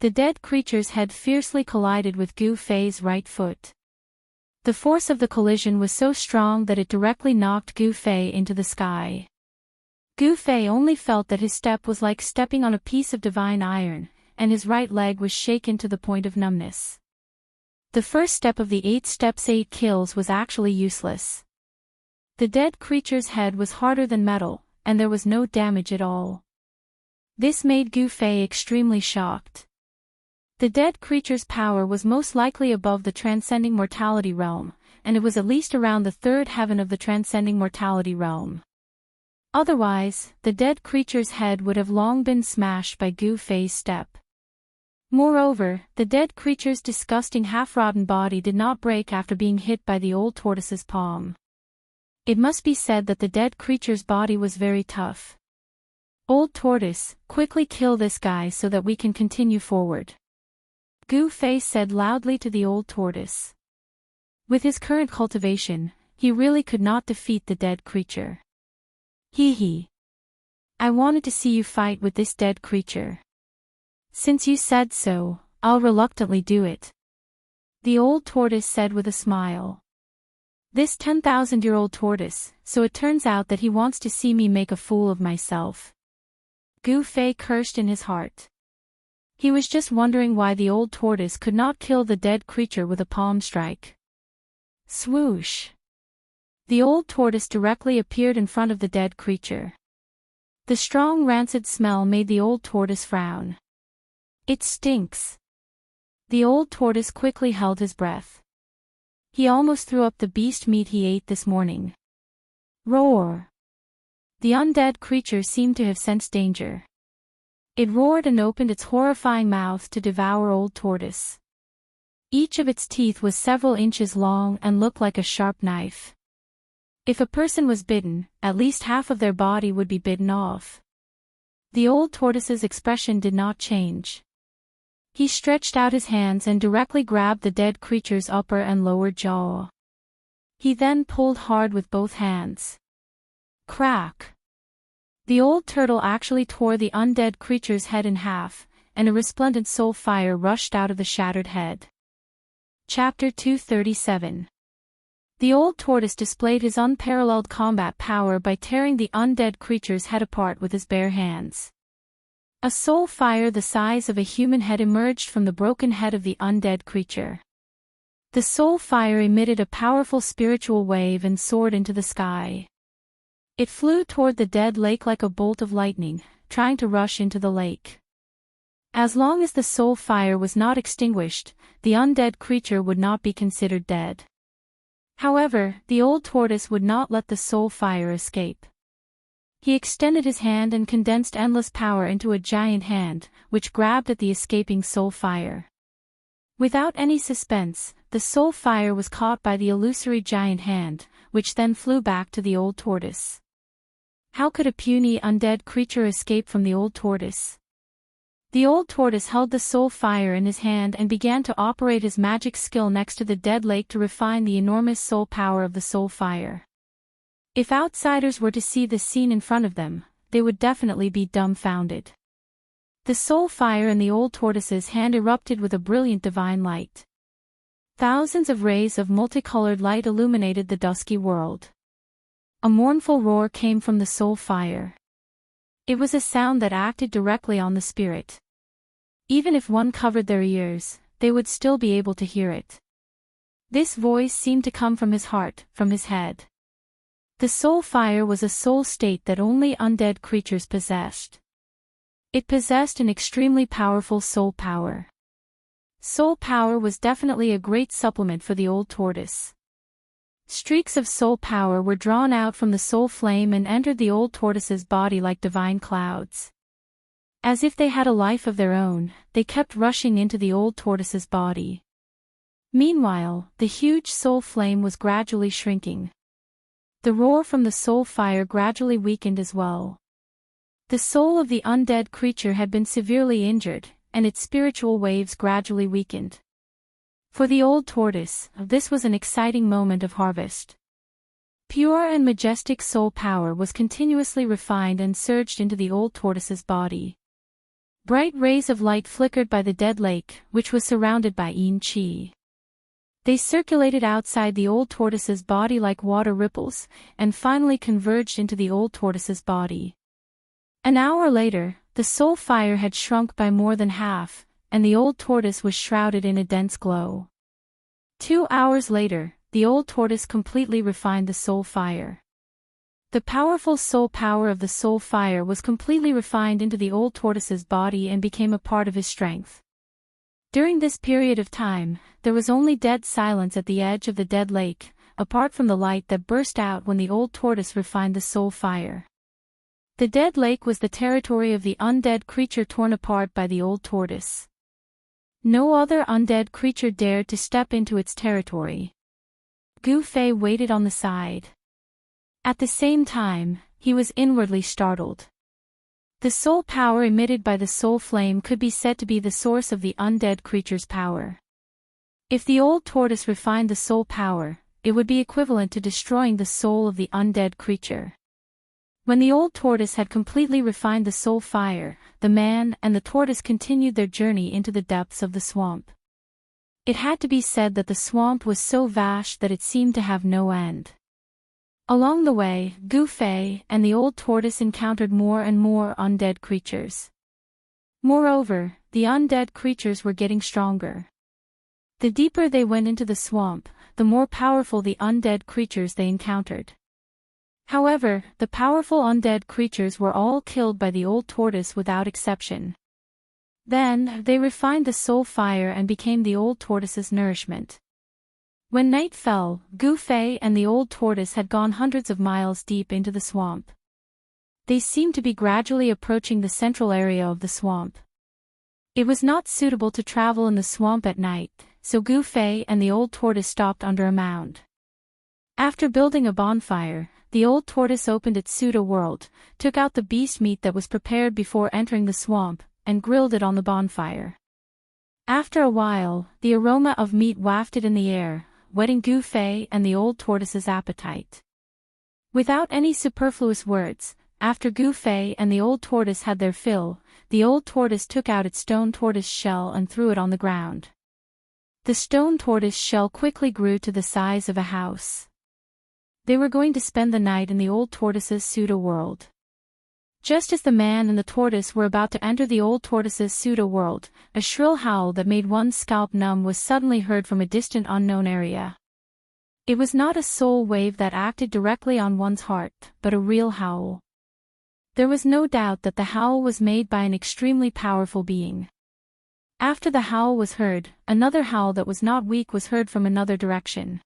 The dead creature's head fiercely collided with Gu Fei's right foot. The force of the collision was so strong that it directly knocked Gu Fei into the sky. Gu Fei only felt that his step was like stepping on a piece of divine iron, and his right leg was shaken to the point of numbness. The first step of the 8 steps 8 kills was actually useless. The dead creature's head was harder than metal, and there was no damage at all. This made Gu Fei extremely shocked. The dead creature's power was most likely above the transcending mortality realm, and it was at least around the 3rd heaven of the transcending mortality realm. Otherwise, the dead creature's head would have long been smashed by Gu Fei's step. Moreover, the dead creature's disgusting half-rotten body did not break after being hit by the old tortoise's palm. It must be said that the dead creature's body was very tough. Old tortoise, quickly kill this guy so that we can continue forward. Gu Fei said loudly to the old tortoise. With his current cultivation, he really could not defeat the dead creature. Hee. I wanted to see you fight with this dead creature. Since you said so, I'll reluctantly do it. The old tortoise said with a smile. This 10,000-year-old tortoise, so it turns out that he wants to see me make a fool of myself. Gu Fei cursed in his heart. He was just wondering why the old tortoise could not kill the dead creature with a palm strike. Swoosh! The old tortoise directly appeared in front of the dead creature. The strong rancid smell made the old tortoise frown. It stinks. The old tortoise quickly held his breath. He almost threw up the beast meat he ate this morning. Roar! The undead creature seemed to have sensed danger. It roared and opened its horrifying mouth to devour old tortoise. Each of its teeth was several inches long and looked like a sharp knife. If a person was bitten, at least half of their body would be bitten off. The old tortoise's expression did not change. He stretched out his hands and directly grabbed the dead creature's upper and lower jaw. He then pulled hard with both hands. Crack! The old turtle actually tore the undead creature's head in half, and a resplendent soul fire rushed out of the shattered head. Chapter 237. The old tortoise displayed his unparalleled combat power by tearing the undead creature's head apart with his bare hands. A soul fire the size of a human head emerged from the broken head of the undead creature. The soul fire emitted a powerful spiritual wave and soared into the sky. It flew toward the dead lake like a bolt of lightning, trying to rush into the lake. As long as the soul fire was not extinguished, the undead creature would not be considered dead. However, the old tortoise would not let the soul fire escape. He extended his hand and condensed endless power into a giant hand, which grabbed at the escaping soul fire. Without any suspense, the soul fire was caught by the illusory giant hand, which then flew back to the old tortoise. How could a puny undead creature escape from the old tortoise? The old tortoise held the soul fire in his hand and began to operate his magic skill next to the dead lake to refine the enormous soul power of the soul fire. If outsiders were to see this scene in front of them, they would definitely be dumbfounded. The soul fire in the old tortoise's hand erupted with a brilliant divine light. Thousands of rays of multicolored light illuminated the dusky world. A mournful roar came from the soul fire. It was a sound that acted directly on the spirit. Even if one covered their ears, they would still be able to hear it. This voice seemed to come from his heart, from his head. The soul fire was a soul state that only undead creatures possessed. It possessed an extremely powerful soul power. Soul power was definitely a great supplement for the old tortoise. Streaks of soul power were drawn out from the soul flame and entered the old tortoise's body like divine clouds. As if they had a life of their own, they kept rushing into the old tortoise's body. Meanwhile, the huge soul flame was gradually shrinking. The roar from the soul fire gradually weakened as well. The soul of the undead creature had been severely injured, and its spiritual waves gradually weakened. For the old tortoise, this was an exciting moment of harvest. Pure and majestic soul power was continuously refined and surged into the old tortoise's body. Bright rays of light flickered by the dead lake, which was surrounded by yin qi. They circulated outside the old tortoise's body like water ripples, and finally converged into the old tortoise's body. An hour later, the soul fire had shrunk by more than half, and the old tortoise was shrouded in a dense glow. 2 hours later, the old tortoise completely refined the soul fire. The powerful soul power of the soul fire was completely refined into the old tortoise's body and became a part of his strength. During this period of time, there was only dead silence at the edge of the dead lake, apart from the light that burst out when the old tortoise refined the soul fire. The dead lake was the territory of the undead creature torn apart by the old tortoise. No other undead creature dared to step into its territory. Gu Fei waited on the side. At the same time, he was inwardly startled. The soul power emitted by the soul flame could be said to be the source of the undead creature's power. If the old tortoise refined the soul power, it would be equivalent to destroying the soul of the undead creature. When the old tortoise had completely refined the soul fire, the man and the tortoise continued their journey into the depths of the swamp. It had to be said that the swamp was so vast that it seemed to have no end. Along the way, Gu Fei and the old tortoise encountered more and more undead creatures. Moreover, the undead creatures were getting stronger. The deeper they went into the swamp, the more powerful the undead creatures they encountered. However, the powerful undead creatures were all killed by the old tortoise without exception. Then, they refined the soul fire and became the old tortoise's nourishment. When night fell, Gu Fei and the old tortoise had gone hundreds of miles deep into the swamp. They seemed to be gradually approaching the central area of the swamp. It was not suitable to travel in the swamp at night, so Gu Fei and the old tortoise stopped under a mound. After building a bonfire, the old tortoise opened its pseudo-world, took out the beast meat that was prepared before entering the swamp, and grilled it on the bonfire. After a while, the aroma of meat wafted in the air, whetting Gu Fei and the old tortoise's appetite. Without any superfluous words, after Gu Fei and the old tortoise had their fill, the old tortoise took out its stone tortoise shell and threw it on the ground. The stone tortoise shell quickly grew to the size of a house. They were going to spend the night in the old tortoise's pseudo-world. Just as the man and the tortoise were about to enter the old tortoise's pseudo-world, a shrill howl that made one's scalp numb was suddenly heard from a distant unknown area. It was not a soul wave that acted directly on one's heart, but a real howl. There was no doubt that the howl was made by an extremely powerful being. After the howl was heard, another howl that was not weak was heard from another direction.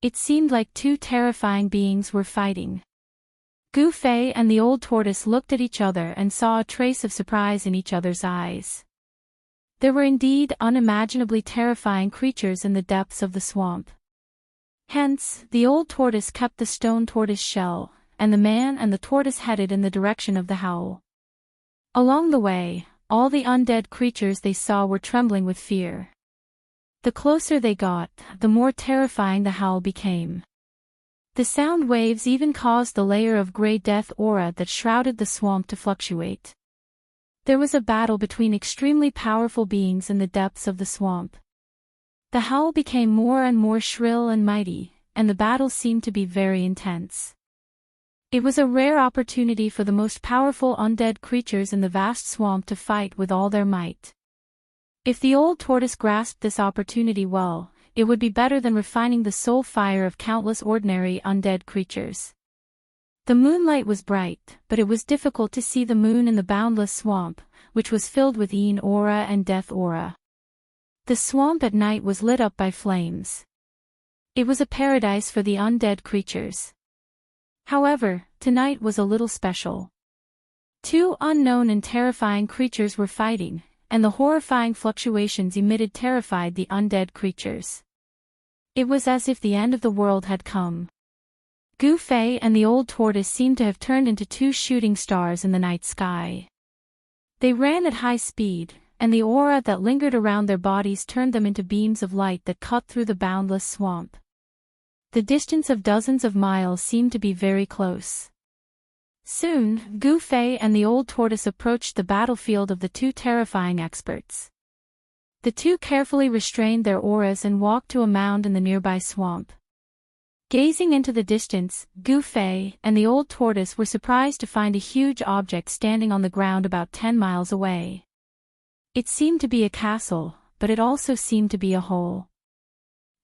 It seemed like two terrifying beings were fighting. Gu Fei and the old tortoise looked at each other and saw a trace of surprise in each other's eyes. There were indeed unimaginably terrifying creatures in the depths of the swamp. Hence, the old tortoise kept the stone tortoise shell, and the man and the tortoise headed in the direction of the howl. Along the way, all the undead creatures they saw were trembling with fear. The closer they got, the more terrifying the howl became. The sound waves even caused the layer of gray death aura that shrouded the swamp to fluctuate. There was a battle between extremely powerful beings in the depths of the swamp. The howl became more and more shrill and mighty, and the battle seemed to be very intense. It was a rare opportunity for the most powerful undead creatures in the vast swamp to fight with all their might. If the old tortoise grasped this opportunity well, it would be better than refining the soul fire of countless ordinary undead creatures. The moonlight was bright, but it was difficult to see the moon in the boundless swamp, which was filled with Yin aura and death aura. The swamp at night was lit up by flames. It was a paradise for the undead creatures. However, tonight was a little special. Two unknown and terrifying creatures were fighting, and the horrifying fluctuations emitted terrified the undead creatures. It was as if the end of the world had come. Gu Fei and the old tortoise seemed to have turned into two shooting stars in the night sky. They ran at high speed, and the aura that lingered around their bodies turned them into beams of light that cut through the boundless swamp. The distance of dozens of miles seemed to be very close. Soon, Gu Fei and the old tortoise approached the battlefield of the two terrifying experts. The two carefully restrained their auras and walked to a mound in the nearby swamp. Gazing into the distance, Gu Fei and the old tortoise were surprised to find a huge object standing on the ground about 10 miles away. It seemed to be a castle, but it also seemed to be a hole.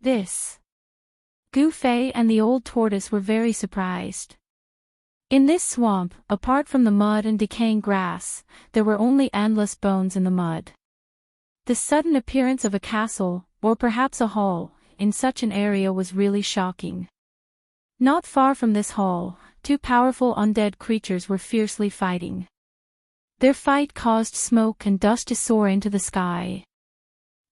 Gu Fei and the old tortoise were very surprised. In this swamp, apart from the mud and decaying grass, there were only endless bones in the mud. The sudden appearance of a castle, or perhaps a hall, in such an area was really shocking. Not far from this hall, two powerful undead creatures were fiercely fighting. Their fight caused smoke and dust to soar into the sky.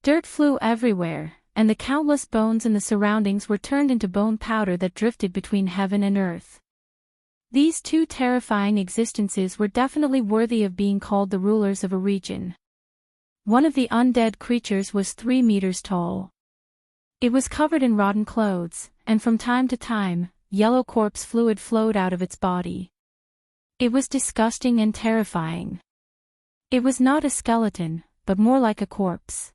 Dirt flew everywhere, and the countless bones in the surroundings were turned into bone powder that drifted between heaven and earth. These two terrifying existences were definitely worthy of being called the rulers of a region. One of the undead creatures was 3 meters tall. It was covered in rotten clothes, and from time to time, yellow corpse fluid flowed out of its body. It was disgusting and terrifying. It was not a skeleton, but more like a corpse.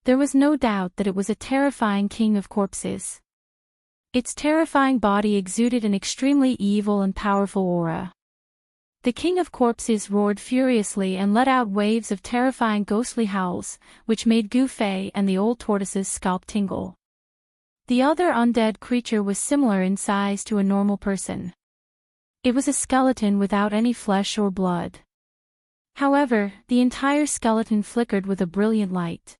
There was no doubt that it was a terrifying king of corpses. Its terrifying body exuded an extremely evil and powerful aura. The king of corpses roared furiously and let out waves of terrifying ghostly howls, which made Gu Fei and the old tortoise's scalp tingle. The other undead creature was similar in size to a normal person. It was a skeleton without any flesh or blood. However, the entire skeleton flickered with a brilliant light.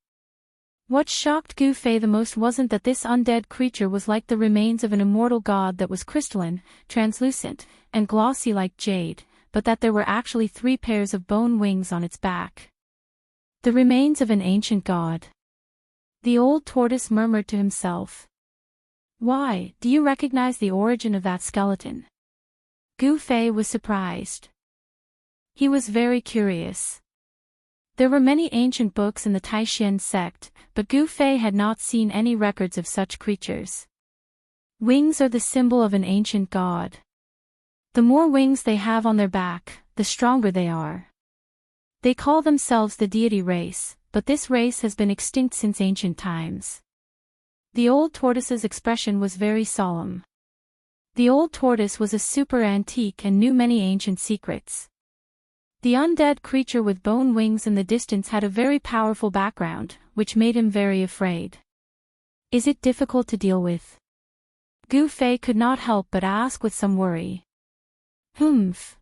What shocked Gu Fei the most wasn't that this undead creature was like the remains of an immortal god that was crystalline, translucent, and glossy like jade, but that there were actually 3 pairs of bone wings on its back. The remains of an ancient god. The old tortoise murmured to himself. "Why, do you recognize the origin of that skeleton?" Gu Fei was surprised. He was very curious. There were many ancient books in the Taishan sect, but Gu Fei had not seen any records of such creatures. Wings are the symbol of an ancient god. The more wings they have on their back, the stronger they are. They call themselves the deity race, but this race has been extinct since ancient times. The old tortoise's expression was very solemn. The old tortoise was a super antique and knew many ancient secrets. The undead creature with bone wings in the distance had a very powerful background, which made him very afraid. "Is it difficult to deal with?" Gu Fei could not help but ask with some worry. "Humph.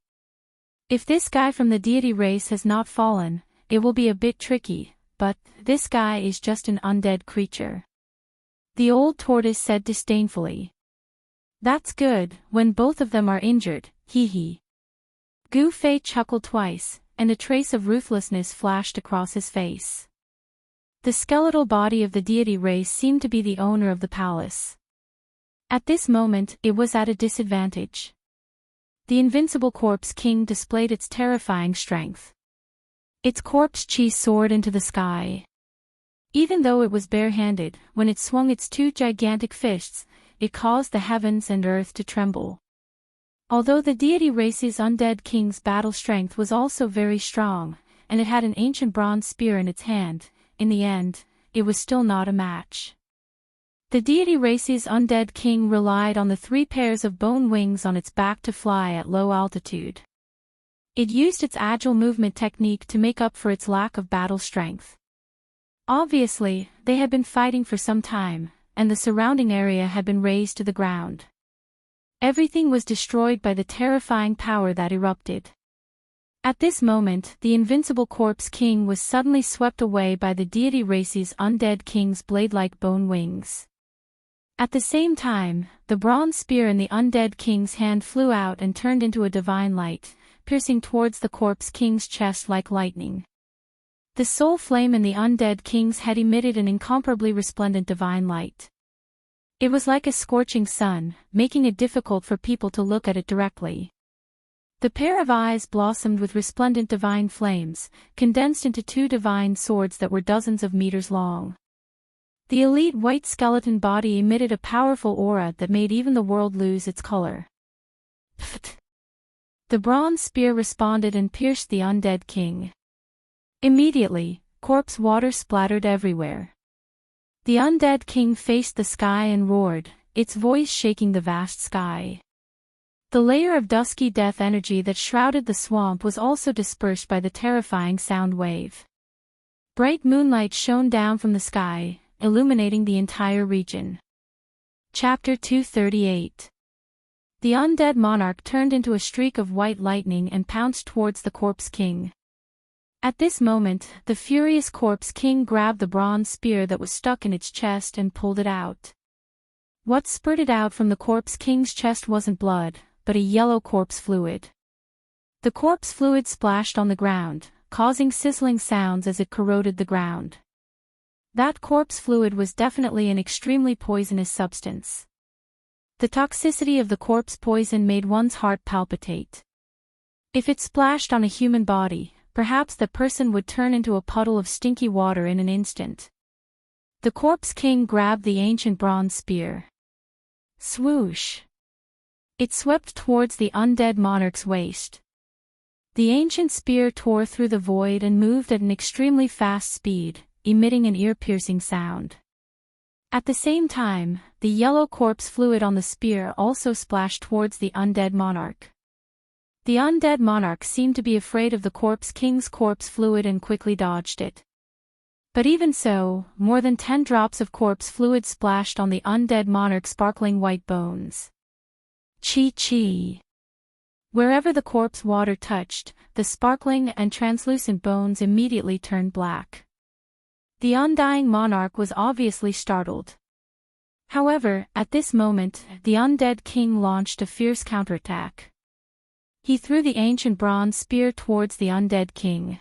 If this guy from the deity race has not fallen, it will be a bit tricky, but this guy is just an undead creature," the old tortoise said disdainfully. "That's good, when both of them are injured, hee hee." Gu Fei chuckled twice, and a trace of ruthlessness flashed across his face. The skeletal body of the deity race seemed to be the owner of the palace. At this moment, it was at a disadvantage. The invincible corpse king displayed its terrifying strength. Its corpse chi soared into the sky. Even though it was barehanded, when it swung its two gigantic fists, it caused the heavens and earth to tremble. Although the deity race's undead king's battle strength was also very strong, and it had an ancient bronze spear in its hand, in the end, it was still not a match. The deity race's undead king relied on the 3 pairs of bone wings on its back to fly at low altitude. It used its agile movement technique to make up for its lack of battle strength. Obviously, they had been fighting for some time, and the surrounding area had been razed to the ground. Everything was destroyed by the terrifying power that erupted. At this moment, the invincible corpse king was suddenly swept away by the deity race's undead king's blade-like bone wings. At the same time, the bronze spear in the undead king's hand flew out and turned into a divine light, piercing towards the corpse king's chest like lightning. The soul flame in the undead king's head emitted an incomparably resplendent divine light. It was like a scorching sun, making it difficult for people to look at it directly. The pair of eyes blossomed with resplendent divine flames, condensed into 2 divine swords that were dozens of meters long. The elite white skeleton body emitted a powerful aura that made even the world lose its color. Pfft! The bronze spear responded and pierced the undead king. Immediately, corpse water splattered everywhere. The undead king faced the sky and roared, its voice shaking the vast sky. The layer of dusky death energy that shrouded the swamp was also dispersed by the terrifying sound wave. Bright moonlight shone down from the sky, illuminating the entire region. Chapter 238. The undead monarch turned into a streak of white lightning and pounced towards the corpse king. At this moment, the furious corpse king grabbed the bronze spear that was stuck in its chest and pulled it out. What spurted out from the corpse king's chest wasn't blood, but a yellow corpse fluid. The corpse fluid splashed on the ground, causing sizzling sounds as it corroded the ground. That corpse fluid was definitely an extremely poisonous substance. The toxicity of the corpse poison made one's heart palpitate. If it splashed on a human body, perhaps the person would turn into a puddle of stinky water in an instant. The corpse king grabbed the ancient bronze spear. Swoosh! It swept towards the undead monarch's waist. The ancient spear tore through the void and moved at an extremely fast speed, emitting an ear-piercing sound. At the same time, the yellow corpse fluid on the spear also splashed towards the undead monarch. The undead monarch seemed to be afraid of the corpse king's corpse fluid and quickly dodged it. But even so, more than 10 drops of corpse fluid splashed on the undead monarch's sparkling white bones. Chi. Wherever the corpse water touched, the sparkling and translucent bones immediately turned black. The undying monarch was obviously startled. However, at this moment, the undead king launched a fierce counterattack. He threw the ancient bronze spear towards the undead king.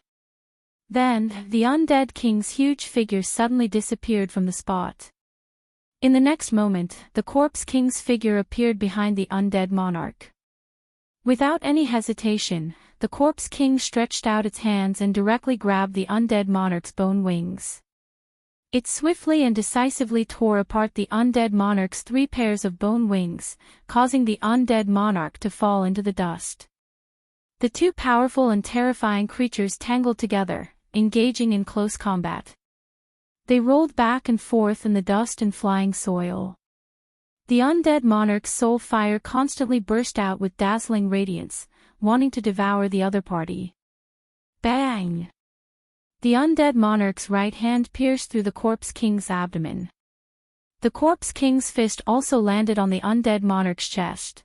Then, the undead king's huge figure suddenly disappeared from the spot. In the next moment, the corpse king's figure appeared behind the undead monarch. Without any hesitation, the corpse king stretched out its hands and directly grabbed the undead monarch's bone wings. It swiftly and decisively tore apart the undead monarch's 3 pairs of bone wings, causing the undead monarch to fall into the dust. The 2 powerful and terrifying creatures tangled together, engaging in close combat. They rolled back and forth in the dust and flying soil. The undead monarch's soul fire constantly burst out with dazzling radiance, wanting to devour the other party. Bang! The undead monarch's right hand pierced through the corpse king's abdomen. The corpse king's fist also landed on the undead monarch's chest.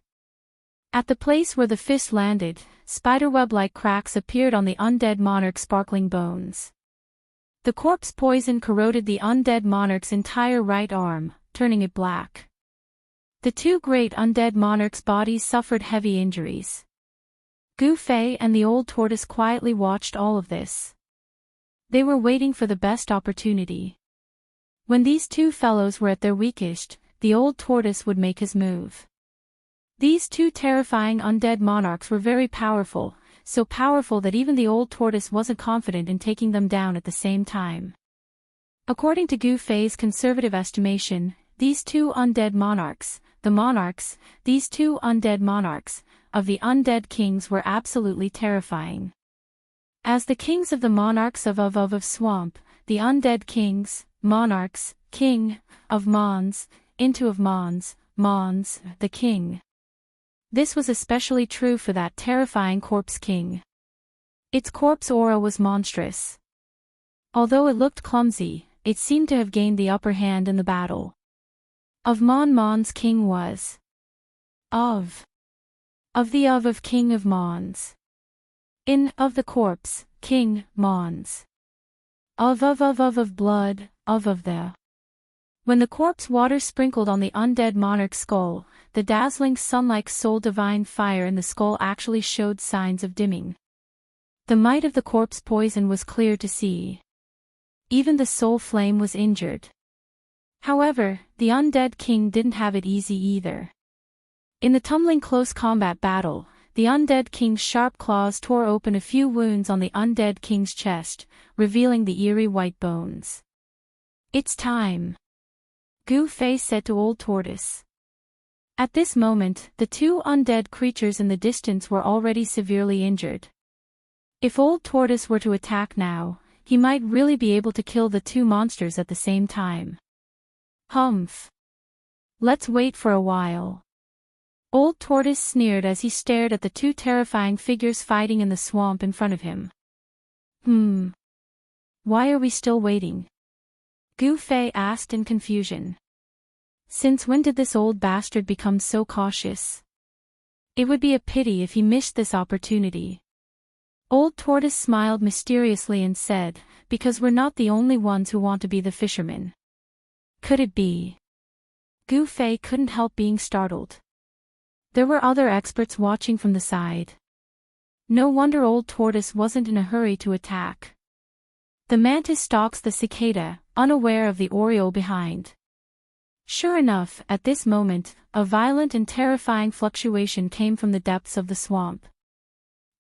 At the place where the fist landed, spiderweb-like cracks appeared on the undead monarch's sparkling bones. The corpse poison corroded the undead monarch's entire right arm, turning it black. The 2 great undead monarchs' bodies suffered heavy injuries. Gu Fei and the old tortoise quietly watched all of this. They were waiting for the best opportunity. When these two fellows were at their weakest, the old tortoise would make his move. These two terrifying undead monarchs were very powerful, so powerful that even the old tortoise wasn't confident in taking them down at the same time. According to Gu Fei's conservative estimation, these two undead monarchs, these two undead monarchs, of the undead kings were absolutely terrifying. As the kings of the monarchs of Swamp, the undead kings, monarchs, king, of Mons, into of Mons, the king. This was especially true for that terrifying corpse king. Its corpse aura was monstrous. Although it looked clumsy, it seemed to have gained the upper hand in the battle. Of Mon's king was of king of Mons. Of the corpse, king, Mons. Of blood, of the. When the corpse water sprinkled on the undead monarch's skull, the dazzling sun-like soul divine fire in the skull actually showed signs of dimming. The might of the corpse poison was clear to see. Even the soul flame was injured. However, the undead king didn't have it easy either. In the tumbling close combat battle, the undead king's sharp claws tore open a few wounds on the undead king's chest, revealing the eerie white bones. "It's time," Gu Fei said to Old Tortoise. At this moment, the two undead creatures in the distance were already severely injured. If Old Tortoise were to attack now, he might really be able to kill the two monsters at the same time. Humph. Let's wait for a while. Old Tortoise sneered as he stared at the two terrifying figures fighting in the swamp in front of him. Why are we still waiting? Gu Fei asked in confusion. Since when did this old bastard become so cautious? It would be a pity if he missed this opportunity. Old Tortoise smiled mysteriously and said, "Because we're not the only ones who want to be the fishermen." Could it be? Gu Fei couldn't help being startled. There were other experts watching from the side. No wonder Old Tortoise wasn't in a hurry to attack. The mantis stalks the cicada, unaware of the oriole behind. Sure enough, at this moment, a violent and terrifying fluctuation came from the depths of the swamp.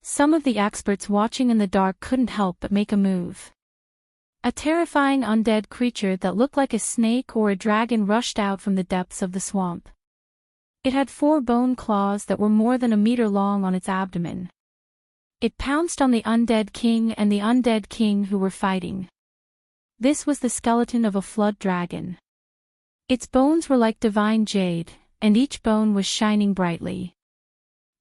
Some of the experts watching in the dark couldn't help but make a move. A terrifying undead creature that looked like a snake or a dragon rushed out from the depths of the swamp. It had 4 bone claws that were more than a meter long on its abdomen. It pounced on the undead king and the undead king who were fighting. This was the skeleton of a flood dragon. Its bones were like divine jade, and each bone was shining brightly.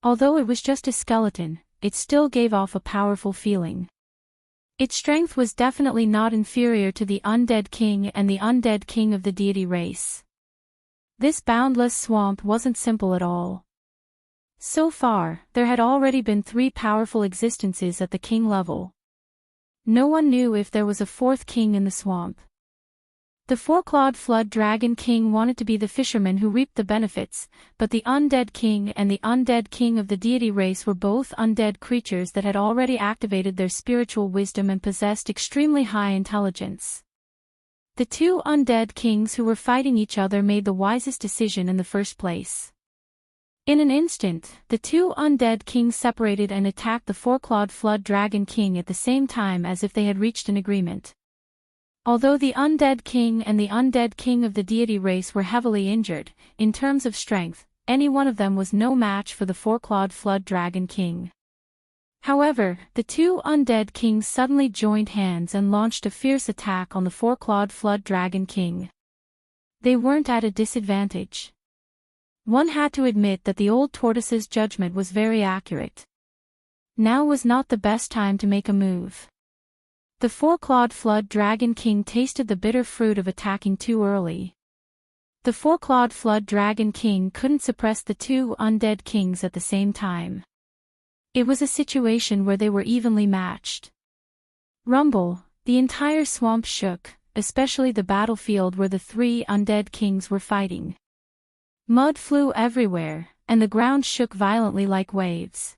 Although it was just a skeleton, it still gave off a powerful feeling. Its strength was definitely not inferior to the undead king and the undead king of the deity race. This boundless swamp wasn't simple at all. So far, there had already been 3 powerful existences at the king level. No one knew if there was a 4th king in the swamp. The 4-clawed flood dragon king wanted to be the fisherman who reaped the benefits, but the undead king and the undead king of the deity race were both undead creatures that had already activated their spiritual wisdom and possessed extremely high intelligence. The 2 undead kings who were fighting each other made the wisest decision in the first place. In an instant, the 2 undead kings separated and attacked the 4-clawed flood dragon king at the same time as if they had reached an agreement. Although the undead king and the undead king of the deity race were heavily injured, in terms of strength, any one of them was no match for the 4-clawed flood dragon king. However, the 2 undead kings suddenly joined hands and launched a fierce attack on the 4-clawed flood dragon king. They weren't at a disadvantage. One had to admit that the old tortoise's judgment was very accurate. Now was not the best time to make a move. The 4-clawed flood dragon king tasted the bitter fruit of attacking too early. The 4-clawed flood dragon king couldn't suppress the 2 undead kings at the same time. It was a situation where they were evenly matched. Rumble, the entire swamp shook, especially the battlefield where the 3 undead kings were fighting. Mud flew everywhere, and the ground shook violently like waves.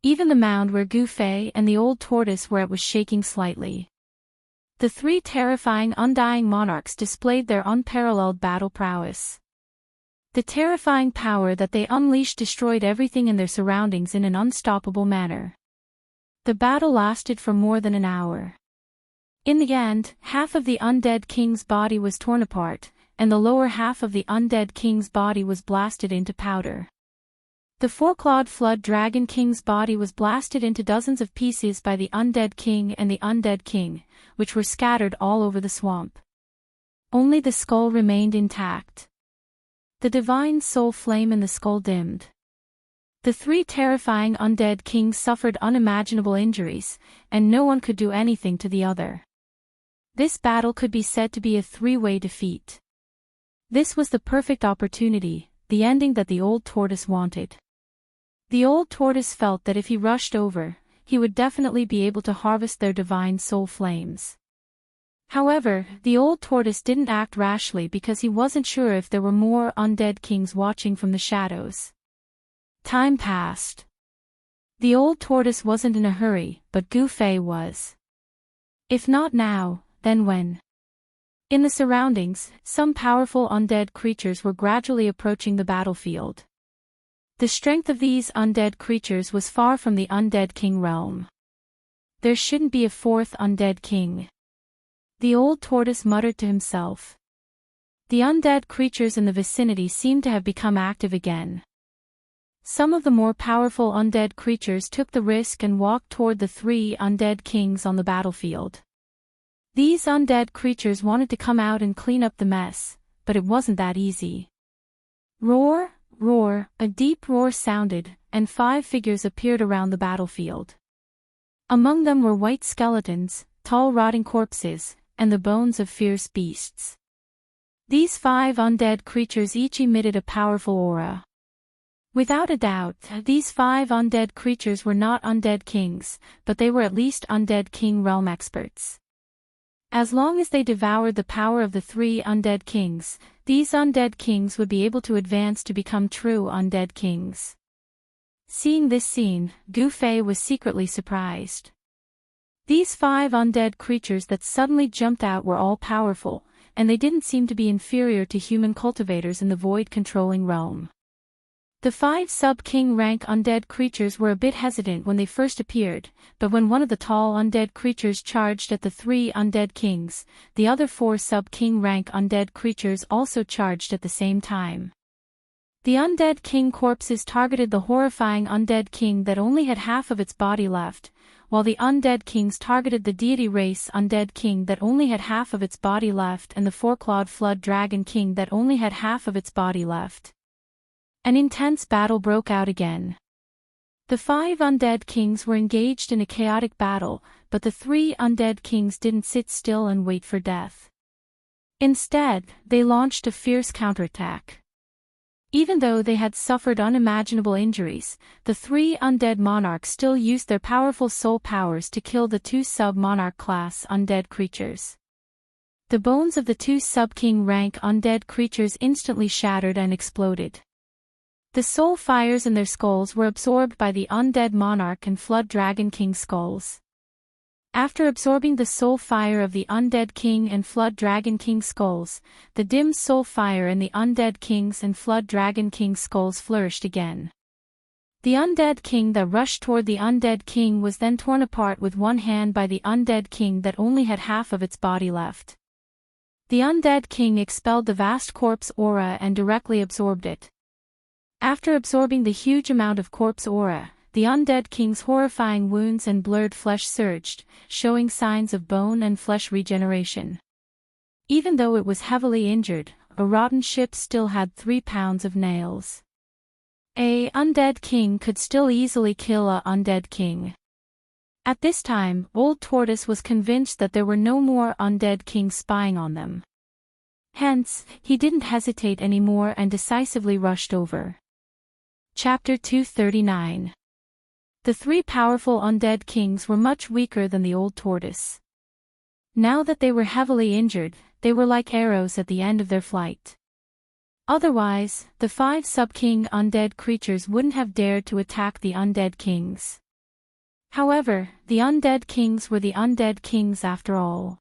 Even the mound where Gu Fei and the old tortoise were at was shaking slightly. The three terrifying undying monarchs displayed their unparalleled battle prowess. The terrifying power that they unleashed destroyed everything in their surroundings in an unstoppable manner. The battle lasted for more than an hour. In the end, half of the undead king's body was torn apart, and the lower half of the undead king's body was blasted into powder. The four-clawed flood dragon king's body was blasted into dozens of pieces by the undead king and the undead king, which were scattered all over the swamp. Only the skull remained intact. The divine soul flame in the skull dimmed. The three terrifying undead kings suffered unimaginable injuries, and no one could do anything to the other. This battle could be said to be a three-way defeat. This was the perfect opportunity, the ending that the old tortoise wanted. The old tortoise felt that if he rushed over, he would definitely be able to harvest their divine soul flames. However, the old tortoise didn't act rashly because he wasn't sure if there were more undead kings watching from the shadows. Time passed. The old tortoise wasn't in a hurry, but Gu Fei was. If not now, then when? In the surroundings, some powerful undead creatures were gradually approaching the battlefield. The strength of these undead creatures was far from the undead king realm. There shouldn't be a fourth undead king. The old tortoise muttered to himself. The undead creatures in the vicinity seemed to have become active again. Some of the more powerful undead creatures took the risk and walked toward the three undead kings on the battlefield. These undead creatures wanted to come out and clean up the mess, but it wasn't that easy. Roar, roar, a deep roar sounded, and 5 figures appeared around the battlefield. Among them were white skeletons, tall rotting corpses, and the bones of fierce beasts. These 5 undead creatures each emitted a powerful aura. Without a doubt, these 5 undead creatures were not undead kings, but they were at least undead king realm experts. As long as they devoured the power of the 3 undead kings, these undead kings would be able to advance to become true undead kings. Seeing this scene, Gu Fei was secretly surprised. These 5 undead creatures that suddenly jumped out were all powerful, and they didn't seem to be inferior to human cultivators in the void-controlling realm. The 5 sub-king rank undead creatures were a bit hesitant when they first appeared, but when one of the tall undead creatures charged at the 3 undead kings, the other 4 sub-king rank undead creatures also charged at the same time. The undead king corpses targeted the horrifying undead king that only had half of its body left, while the undead kings targeted the deity race undead king that only had half of its body left and the 4-clawed flood dragon king that only had half of its body left. An intense battle broke out again. The 5 undead kings were engaged in a chaotic battle, but the 3 undead kings didn't sit still and wait for death. Instead, they launched a fierce counterattack. Even though they had suffered unimaginable injuries, the 3 undead monarchs still used their powerful soul powers to kill the 2 sub-monarch class undead creatures. The bones of the 2 sub-king rank undead creatures instantly shattered and exploded. The soul fires in their skulls were absorbed by the undead monarch and flood dragon king skulls. After absorbing the soul fire of the undead king and flood dragon king skulls, the dim soul fire in the undead kings and flood dragon king skulls flourished again. The undead king that rushed toward the undead king was then torn apart with one hand by the undead king that only had half of its body left. The undead king expelled the vast corpse aura and directly absorbed it. After absorbing the huge amount of corpse aura, the undead king's horrifying wounds and blurred flesh surged, showing signs of bone and flesh regeneration. Even though it was heavily injured, a rotten ship still had 3 pounds of nails. A undead king could still easily kill a undead king. At this time, Old Tortoise was convinced that there were no more undead kings spying on them. Hence, he didn't hesitate anymore and decisively rushed over. Chapter 239. The 3 powerful undead kings were much weaker than the Old Tortoise. Now that they were heavily injured, they were like arrows at the end of their flight. Otherwise, the 5 sub-king undead creatures wouldn't have dared to attack the undead kings. However, the undead kings were the undead kings after all.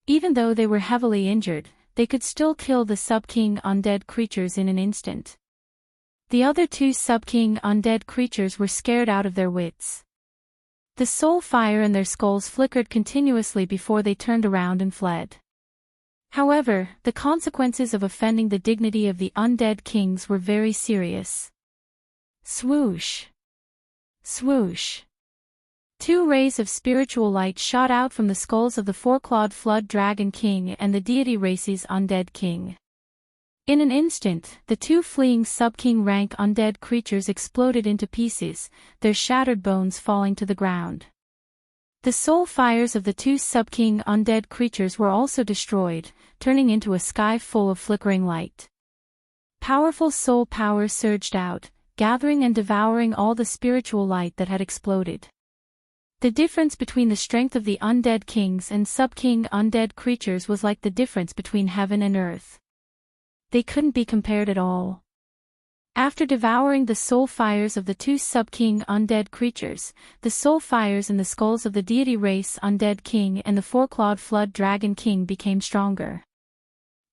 Even though they were heavily injured, they could still kill the sub-king undead creatures in an instant. The other two sub-king undead creatures were scared out of their wits. The soul fire in their skulls flickered continuously before they turned around and fled. However, the consequences of offending the dignity of the undead kings were very serious. Swoosh! Swoosh! Two rays of spiritual light shot out from the skulls of the four-clawed flood dragon king and the deity race's undead king. In an instant, the two fleeing sub-king rank undead creatures exploded into pieces, their shattered bones falling to the ground. The soul fires of the two sub-king undead creatures were also destroyed, turning into a sky full of flickering light. Powerful soul power surged out, gathering and devouring all the spiritual light that had exploded. The difference between the strength of the undead kings and sub-king undead creatures was like the difference between heaven and earth. They couldn't be compared at all. After devouring the soul fires of the two sub-king undead creatures, the soul fires in the skulls of the deity race undead king and the four-clawed flood dragon king became stronger.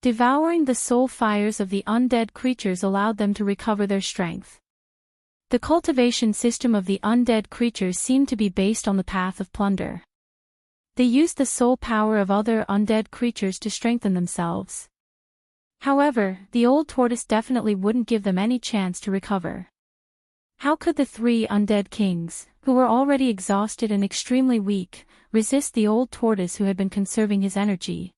Devouring the soul fires of the undead creatures allowed them to recover their strength. The cultivation system of the undead creatures seemed to be based on the path of plunder. They used the soul power of other undead creatures to strengthen themselves. However, the old tortoise definitely wouldn't give them any chance to recover. How could the three undead kings, who were already exhausted and extremely weak, resist the old tortoise who had been conserving his energy?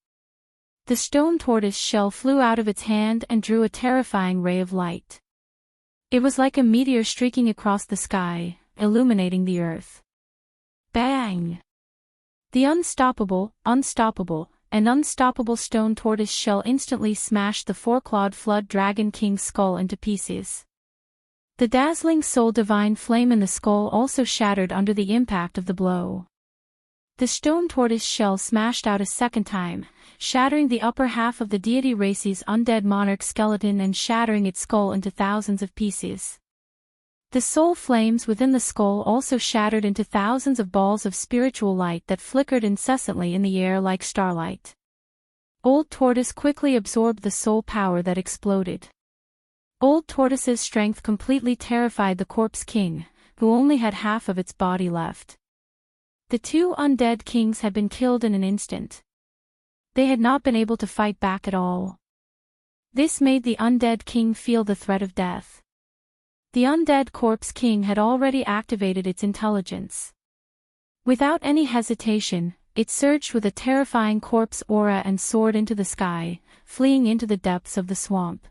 The stone tortoise shell flew out of its hand and drew a terrifying ray of light. It was like a meteor streaking across the sky, illuminating the earth. Bang! The unstoppable stone tortoise shell instantly smashed the four-clawed flood dragon king's skull into pieces. The dazzling soul divine flame in the skull also shattered under the impact of the blow. The stone tortoise shell smashed out a second time, shattering the upper half of the deity race's undead monarch skeleton and shattering its skull into thousands of pieces. The soul flames within the skull also shattered into thousands of balls of spiritual light that flickered incessantly in the air like starlight. Old Tortoise quickly absorbed the soul power that exploded. Old Tortoise's strength completely terrified the corpse king, who only had half of its body left. The two undead kings had been killed in an instant. They had not been able to fight back at all. This made the undead king feel the threat of death. The undead corpse king had already activated its intelligence. Without any hesitation, it surged with a terrifying corpse aura and soared into the sky, fleeing into the depths of the swamp.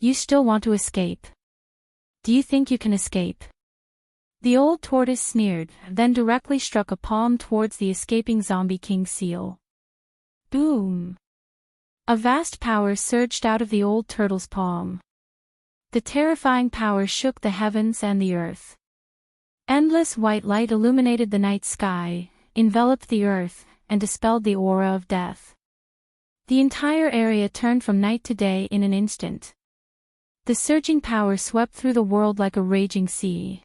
You still want to escape? Do you think you can escape? The old tortoise sneered, then directly struck a palm towards the escaping zombie king seal. Boom! A vast power surged out of the old turtle's palm. The terrifying power shook the heavens and the earth. Endless white light illuminated the night sky, enveloped the earth, and dispelled the aura of death. The entire area turned from night to day in an instant. The surging power swept through the world like a raging sea.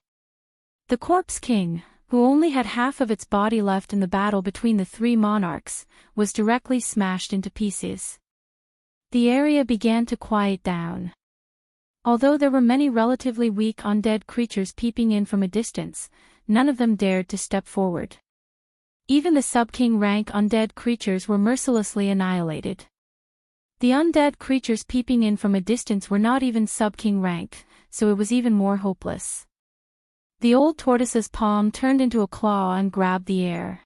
The corpse king, who only had half of its body left in the battle between the three monarchs, was directly smashed into pieces. The area began to quiet down. Although there were many relatively weak undead creatures peeping in from a distance, none of them dared to step forward. Even the sub-king rank undead creatures were mercilessly annihilated. The undead creatures peeping in from a distance were not even sub-king rank, so it was even more hopeless. The old tortoise's palm turned into a claw and grabbed the air.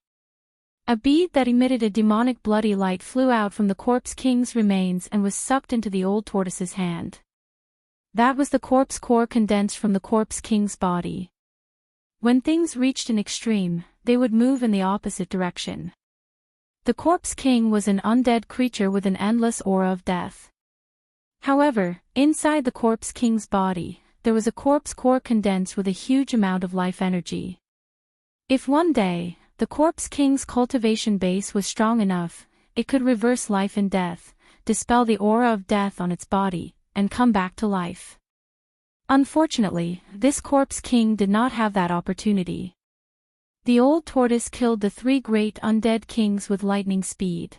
A bead that emitted a demonic bloody light flew out from the corpse king's remains and was sucked into the old tortoise's hand. That was the corpse core condensed from the corpse king's body. When things reached an extreme, they would move in the opposite direction. The corpse king was an undead creature with an endless aura of death. However, inside the corpse king's body, there was a corpse core condensed with a huge amount of life energy. If one day, the corpse king's cultivation base was strong enough, it could reverse life and death, dispel the aura of death on its body, and come back to life. Unfortunately, this corpse king did not have that opportunity. The old tortoise killed the three great undead kings with lightning speed.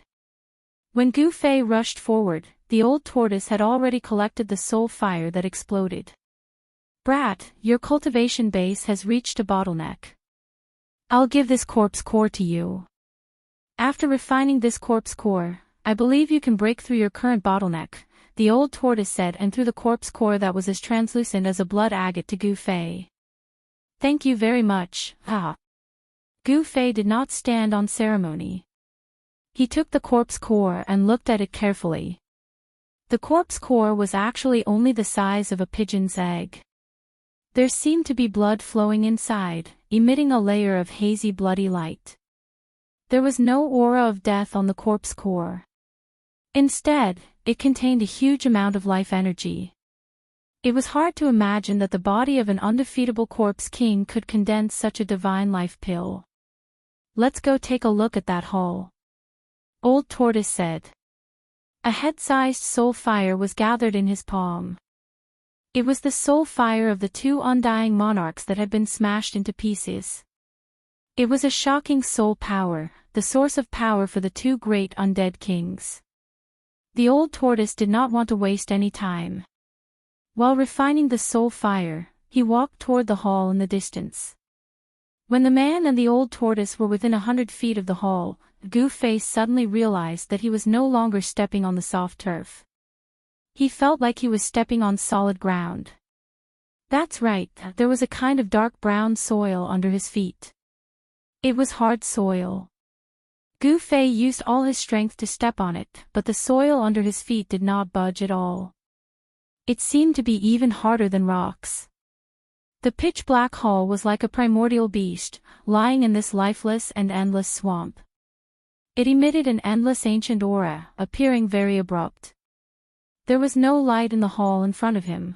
When Gu Fei rushed forward, the old tortoise had already collected the soul fire that exploded. Brat, your cultivation base has reached a bottleneck. I'll give this corpse core to you. After refining this corpse core, I believe you can break through your current bottleneck, the old tortoise said, and threw the corpse core that was as translucent as a blood agate to Gu Fei. Thank you very much, ah. Gu Fei did not stand on ceremony. He took the corpse core and looked at it carefully. The corpse core was actually only the size of a pigeon's egg. There seemed to be blood flowing inside, emitting a layer of hazy bloody light. There was no aura of death on the corpse core. Instead, it contained a huge amount of life energy. It was hard to imagine that the body of an undefeatable corpse king could condense such a divine life pill. Let's go take a look at that hall. Old Tortoise said. A head-sized soul fire was gathered in his palm. It was the soul fire of the two undying monarchs that had been smashed into pieces. It was a shocking soul power, the source of power for the two great undead kings. The old tortoise did not want to waste any time. While refining the soul fire, he walked toward the hall in the distance. When the man and the old tortoise were within 100 feet of the hall, Gu Fei suddenly realized that he was no longer stepping on the soft turf. He felt like he was stepping on solid ground. That's right, there was a kind of dark brown soil under his feet. It was hard soil. Gu Fei used all his strength to step on it, but the soil under his feet did not budge at all. It seemed to be even harder than rocks. The pitch-black hall was like a primordial beast, lying in this lifeless and endless swamp. It emitted an endless ancient aura, appearing very abrupt. There was no light in the hall in front of him.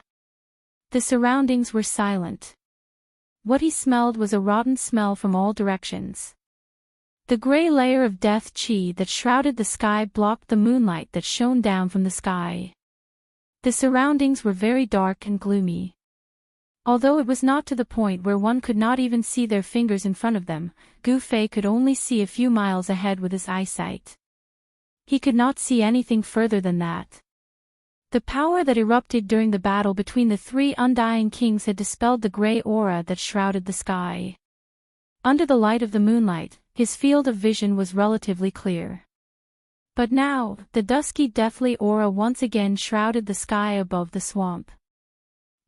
The surroundings were silent. What he smelled was a rotten smell from all directions. The gray layer of death chi that shrouded the sky blocked the moonlight that shone down from the sky. The surroundings were very dark and gloomy. Although it was not to the point where one could not even see their fingers in front of them, Gu Fei could only see a few miles ahead with his eyesight. He could not see anything further than that. The power that erupted during the battle between the three undying kings had dispelled the gray aura that shrouded the sky. Under the light of the moonlight, his field of vision was relatively clear. But now, the dusky deathly aura once again shrouded the sky above the swamp.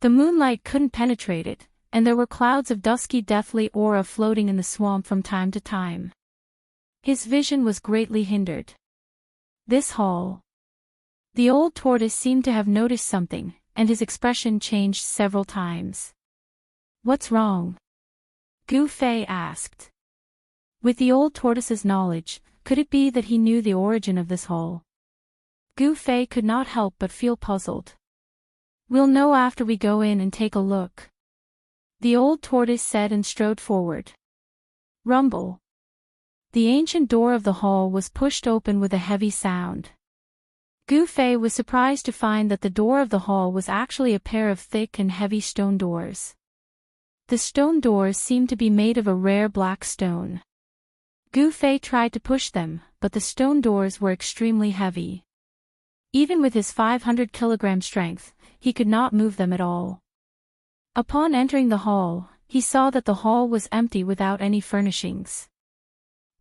The moonlight couldn't penetrate it, and there were clouds of dusky deathly aura floating in the swamp from time to time. His vision was greatly hindered. This hall. The old tortoise seemed to have noticed something, and his expression changed several times. What's wrong? Gu Fei asked. With the old tortoise's knowledge, could it be that he knew the origin of this hall? Gu Fei could not help but feel puzzled. We'll know after we go in and take a look. The old tortoise said and strode forward. Rumble. The ancient door of the hall was pushed open with a heavy sound. Gu Fei was surprised to find that the door of the hall was actually a pair of thick and heavy stone doors. The stone doors seemed to be made of a rare black stone. Gu Fei tried to push them, but the stone doors were extremely heavy. Even with his 500-kilogram strength, he could not move them at all. Upon entering the hall, he saw that the hall was empty without any furnishings.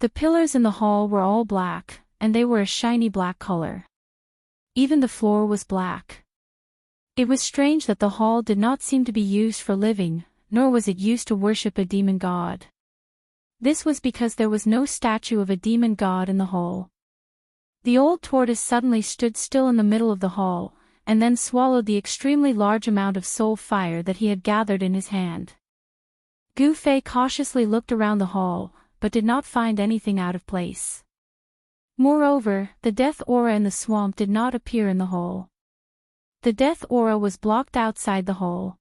The pillars in the hall were all black, and they were a shiny black color. Even the floor was black. It was strange that the hall did not seem to be used for living, nor was it used to worship a demon god. This was because there was no statue of a demon god in the hall. The old tortoise suddenly stood still in the middle of the hall, and then swallowed the extremely large amount of soul fire that he had gathered in his hand. Gu Fei cautiously looked around the hall, but did not find anything out of place. Moreover, the death aura in the swamp did not appear in the hall. The death aura was blocked outside the hall.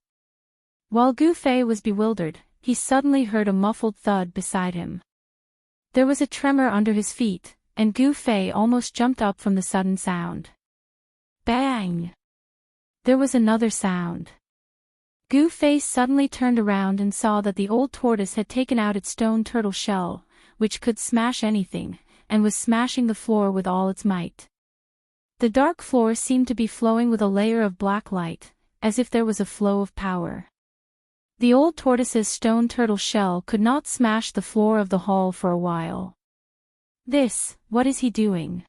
While Gu Fei was bewildered, he suddenly heard a muffled thud beside him. There was a tremor under his feet, and Gu Fei almost jumped up from the sudden sound. Bang! There was another sound. Gu Fei suddenly turned around and saw that the old tortoise had taken out its stone turtle shell, which could smash anything, and was smashing the floor with all its might. The dark floor seemed to be flowing with a layer of black light, as if there was a flow of power. The old tortoise's stone turtle shell could not smash the floor of the hall for a while. What is he doing?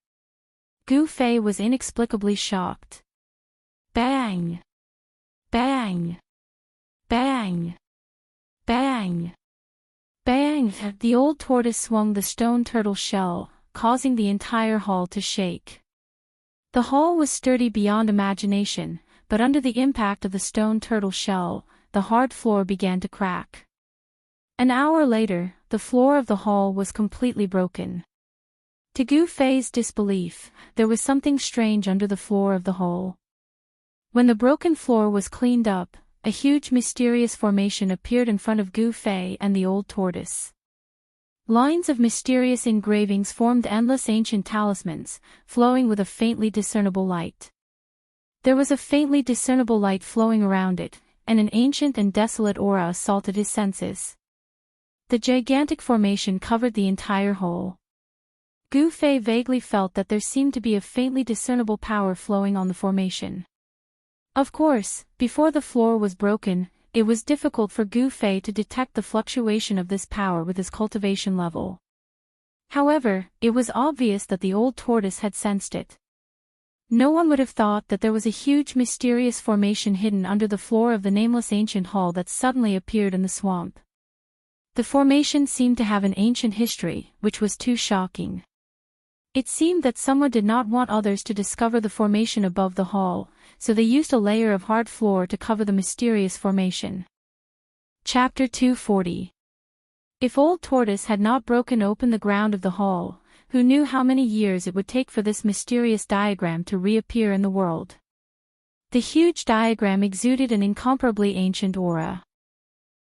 Gu Fei was inexplicably shocked. Bang! Bang! Bang! Bang! Bang! The old tortoise swung the stone turtle shell, causing the entire hall to shake. The hall was sturdy beyond imagination, but under the impact of the stone turtle shell, the hard floor began to crack. An hour later, the floor of the hall was completely broken. To Gu Fei's disbelief, there was something strange under the floor of the hall. When the broken floor was cleaned up, a huge mysterious formation appeared in front of Gu Fei and the old tortoise. Lines of mysterious engravings formed endless ancient talismans, flowing with a faintly discernible light. There was a faintly discernible light flowing around it, and an ancient and desolate aura assaulted his senses. The gigantic formation covered the entire hall. Gu Fei vaguely felt that there seemed to be a faintly discernible power flowing on the formation. Of course, before the floor was broken, it was difficult for Gu Fei to detect the fluctuation of this power with his cultivation level. However, it was obvious that the old tortoise had sensed it. No one would have thought that there was a huge mysterious formation hidden under the floor of the nameless ancient hall that suddenly appeared in the swamp. The formation seemed to have an ancient history, which was too shocking. It seemed that someone did not want others to discover the formation above the hall, so they used a layer of hard floor to cover the mysterious formation. Chapter 240. If Old Tortoise had not broken open the ground of the hall, who knew how many years it would take for this mysterious diagram to reappear in the world? The huge diagram exuded an incomparably ancient aura.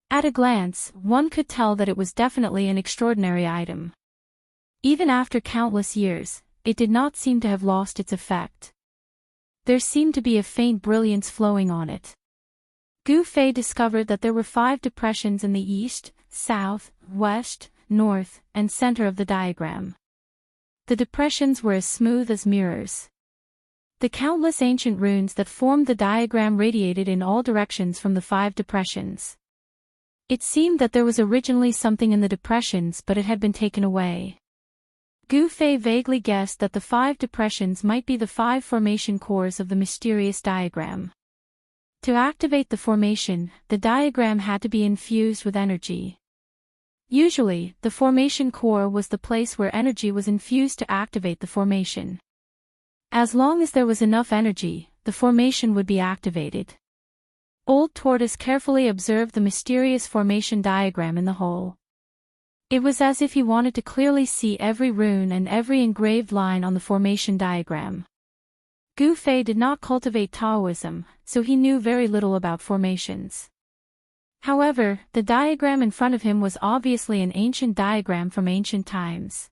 At a glance, one could tell that it was definitely an extraordinary item. Even after countless years, it did not seem to have lost its effect. There seemed to be a faint brilliance flowing on it. Gu Fei discovered that there were 5 depressions in the east, south, west, north, and center of the diagram. The depressions were as smooth as mirrors. The countless ancient runes that formed the diagram radiated in all directions from the 5 depressions. It seemed that there was originally something in the depressions, but it had been taken away. Gu Fei vaguely guessed that the 5 depressions might be the 5 formation cores of the mysterious diagram. To activate the formation, the diagram had to be infused with energy. Usually, the formation core was the place where energy was infused to activate the formation. As long as there was enough energy, the formation would be activated. Old Tortoise carefully observed the mysterious formation diagram in the hole. It was as if he wanted to clearly see every rune and every engraved line on the formation diagram. Gu Fei did not cultivate Taoism, so he knew very little about formations. However, the diagram in front of him was obviously an ancient diagram from ancient times.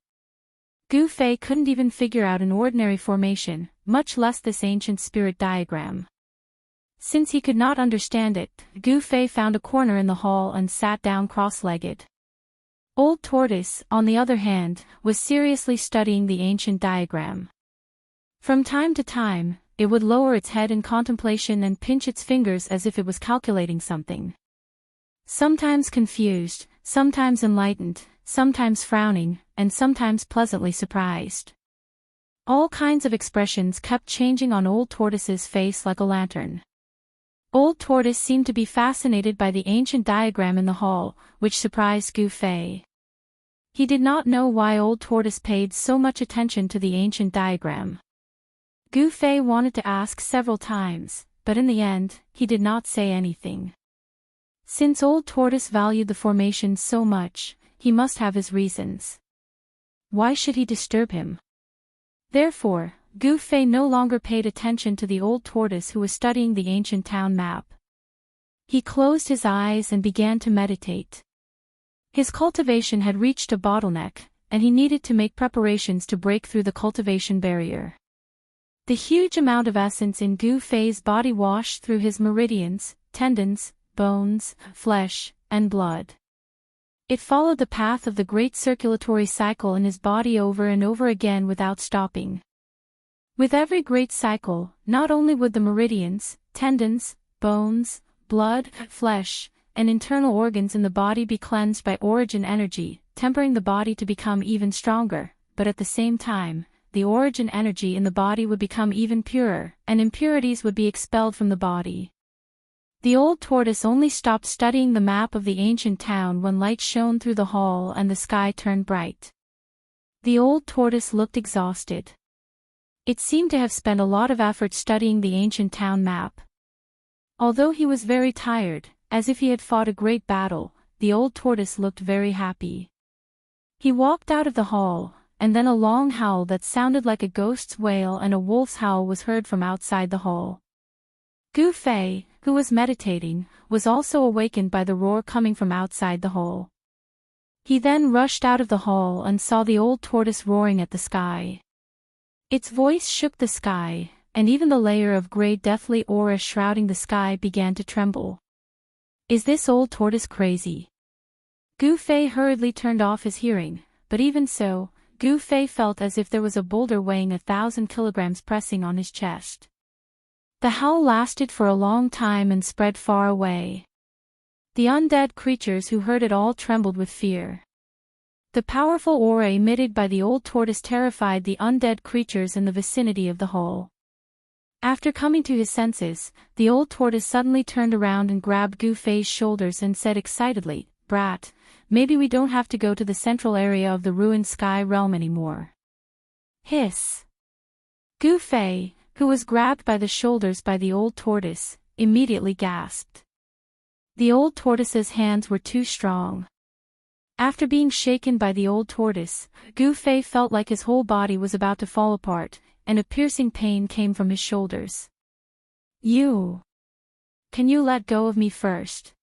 Gu Fei couldn't even figure out an ordinary formation, much less this ancient spirit diagram. Since he could not understand it, Gu Fei found a corner in the hall and sat down cross-legged. Old Tortoise, on the other hand, was seriously studying the ancient diagram. From time to time, it would lower its head in contemplation and pinch its fingers as if it was calculating something. Sometimes confused, sometimes enlightened, sometimes frowning, and sometimes pleasantly surprised. All kinds of expressions kept changing on Old Tortoise's face like a lantern. Old Tortoise seemed to be fascinated by the ancient diagram in the hall, which surprised Gu Fei. He did not know why Old Tortoise paid so much attention to the ancient diagram. Gu Fei wanted to ask several times, but in the end, he did not say anything. Since Old Tortoise valued the formation so much, he must have his reasons. Why should he disturb him? Therefore, Gu Fei no longer paid attention to the Old Tortoise who was studying the ancient town map. He closed his eyes and began to meditate. His cultivation had reached a bottleneck, and he needed to make preparations to break through the cultivation barrier. The huge amount of essence in Gu Fei's body washed through his meridians, tendons, bones, flesh, and blood. It followed the path of the great circulatory cycle in his body over and over again without stopping. With every great cycle, not only would the meridians, tendons, bones, blood, flesh, and internal organs in the body be cleansed by origin energy, tempering the body to become even stronger, but at the same time, the origin energy in the body would become even purer, and impurities would be expelled from the body. The old tortoise only stopped studying the map of the ancient town when light shone through the hall and the sky turned bright. The old tortoise looked exhausted. It seemed to have spent a lot of effort studying the ancient town map. Although he was very tired, as if he had fought a great battle, the old tortoise looked very happy. He walked out of the hall, and then a long howl that sounded like a ghost's wail and a wolf's howl was heard from outside the hall. Gu Fei, who was meditating, was also awakened by the roar coming from outside the hall. He then rushed out of the hall and saw the old tortoise roaring at the sky. Its voice shook the sky, and even the layer of grey deathly aura shrouding the sky began to tremble. Is this old tortoise crazy? Gu Fei hurriedly turned off his hearing, but even so, Gu Fei felt as if there was a boulder weighing 1,000 kilograms pressing on his chest. The howl lasted for a long time and spread far away. The undead creatures who heard it all trembled with fear. The powerful aura emitted by the old tortoise terrified the undead creatures in the vicinity of the hall. After coming to his senses, the old tortoise suddenly turned around and grabbed Gu Fei's shoulders and said excitedly, "Brat, maybe we don't have to go to the central area of the ruined sky realm anymore." Hiss! Gu Fei, who was grabbed by the shoulders by the old tortoise, immediately gasped. The old tortoise's hands were too strong. After being shaken by the old tortoise, Gu Fei felt like his whole body was about to fall apart, and a piercing pain came from his shoulders. Can you let go of me first?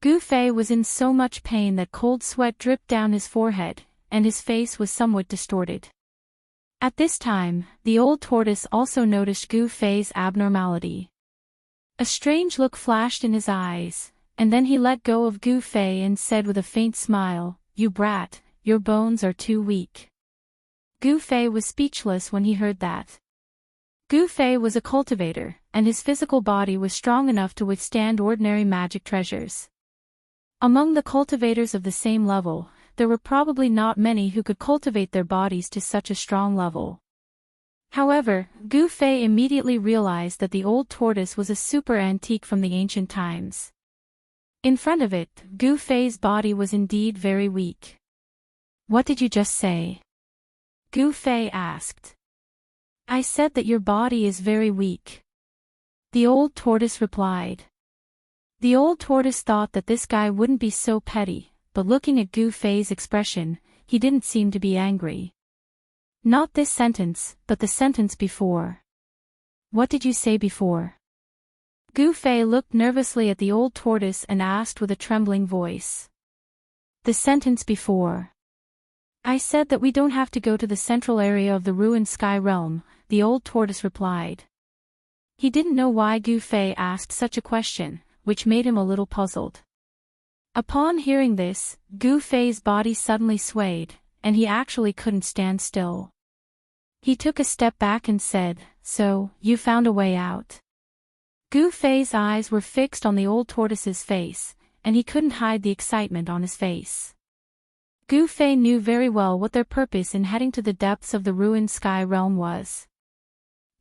Gu Fei was in so much pain that cold sweat dripped down his forehead, and his face was somewhat distorted. At this time, the old tortoise also noticed Gu Fei's abnormality. A strange look flashed in his eyes, and then he let go of Gu Fei and said with a faint smile, "You brat, your bones are too weak." Gu Fei was speechless when he heard that. Gu Fei was a cultivator, and his physical body was strong enough to withstand ordinary magic treasures. Among the cultivators of the same level, there were probably not many who could cultivate their bodies to such a strong level. However, Gu Fei immediately realized that the old tortoise was a super antique from the ancient times. In front of it, Gu Fei's body was indeed very weak. "What did you just say?" Gu Fei asked. "I said that your body is very weak," the old tortoise replied. The old tortoise thought that this guy wouldn't be so petty, but looking at Gu Fei's expression, he didn't seem to be angry. Not this sentence, but the sentence before. "What did you say before?" Gu Fei looked nervously at the old tortoise and asked with a trembling voice. "The sentence before. I said that we don't have to go to the central area of the ruined sky realm," the old tortoise replied. He didn't know why Gu Fei asked such a question, which made him a little puzzled. Upon hearing this, Gu Fei's body suddenly swayed, and he actually couldn't stand still. He took a step back and said, "So, you found a way out?" Gu Fei's eyes were fixed on the old tortoise's face, and he couldn't hide the excitement on his face. Gu Fei knew very well what their purpose in heading to the depths of the ruined sky realm was.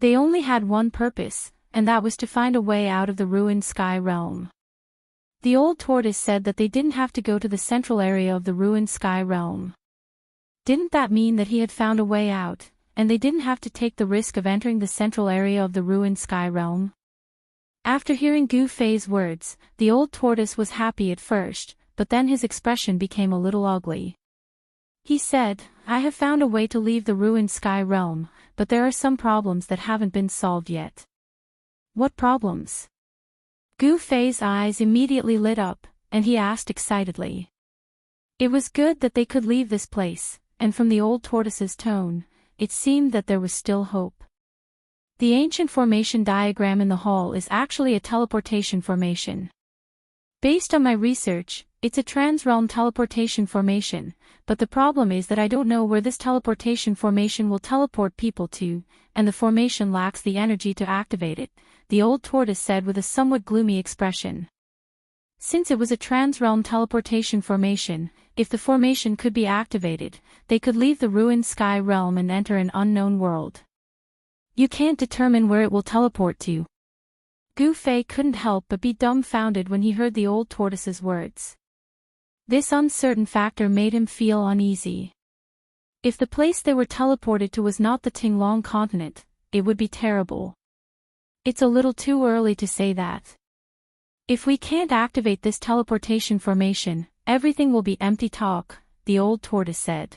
They only had one purpose, and that was to find a way out of the ruined sky realm. The old tortoise said that they didn't have to go to the central area of the ruined sky realm. Didn't that mean that he had found a way out, and they didn't have to take the risk of entering the central area of the ruined sky realm? After hearing Gu Fei's words, the old tortoise was happy at first, but then his expression became a little ugly. He said, "I have found a way to leave the ruined sky realm, but there are some problems that haven't been solved yet." "What problems?" Gu Fei's eyes immediately lit up, and he asked excitedly. It was good that they could leave this place, and from the old tortoise's tone, it seemed that there was still hope. The ancient formation diagram in the hall is actually a teleportation formation. Based on my research, It's a trans-realm teleportation formation, but the problem is that I don't know where this teleportation formation will teleport people to, and the formation lacks the energy to activate it, the old tortoise said with a somewhat gloomy expression. Since it was a trans-realm teleportation formation, if the formation could be activated, they could leave the ruined sky realm and enter an unknown world. You can't determine where it will teleport to. Gu Fei couldn't help but be dumbfounded when he heard the old tortoise's words. This uncertain factor made him feel uneasy. If the place they were teleported to was not the Tinglong continent, it would be terrible. It's a little too early to say that. If we can't activate this teleportation formation, everything will be empty talk, the old tortoise said.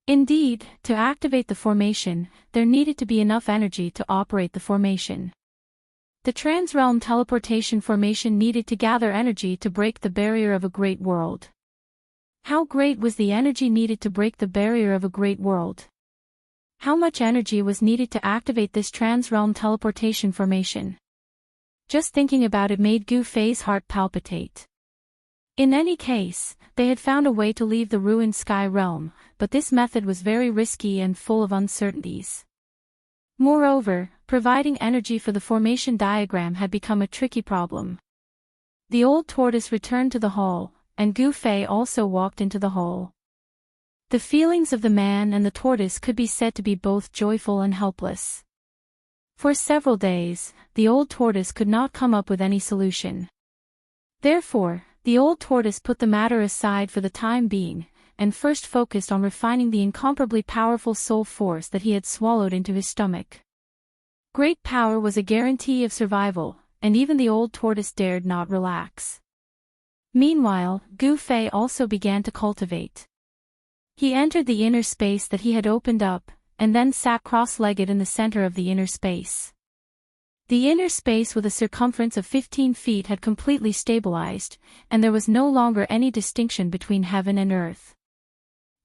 Indeed, to activate the formation, there needed to be enough energy to operate the formation. The trans-realm teleportation formation needed to gather energy to break the barrier of a great world. How great was the energy needed to break the barrier of a great world? How much energy was needed to activate this trans-realm teleportation formation? Just thinking about it made Gu Fei's heart palpitate. In any case, they had found a way to leave the ruined sky realm, but this method was very risky and full of uncertainties. Moreover, providing energy for the formation diagram had become a tricky problem. The old tortoise returned to the hall, and Gu Fei also walked into the hall. The feelings of the man and the tortoise could be said to be both joyful and helpless. For several days, the old tortoise could not come up with any solution. Therefore, the old tortoise put the matter aside for the time being, and first focused on refining the incomparably powerful soul force that he had swallowed into his stomach. Great power was a guarantee of survival, and even the old tortoise dared not relax. Meanwhile, Gu Fei also began to cultivate. He entered the inner space that he had opened up, and then sat cross-legged in the center of the inner space. The inner space with a circumference of 15 feet had completely stabilized, and there was no longer any distinction between heaven and earth.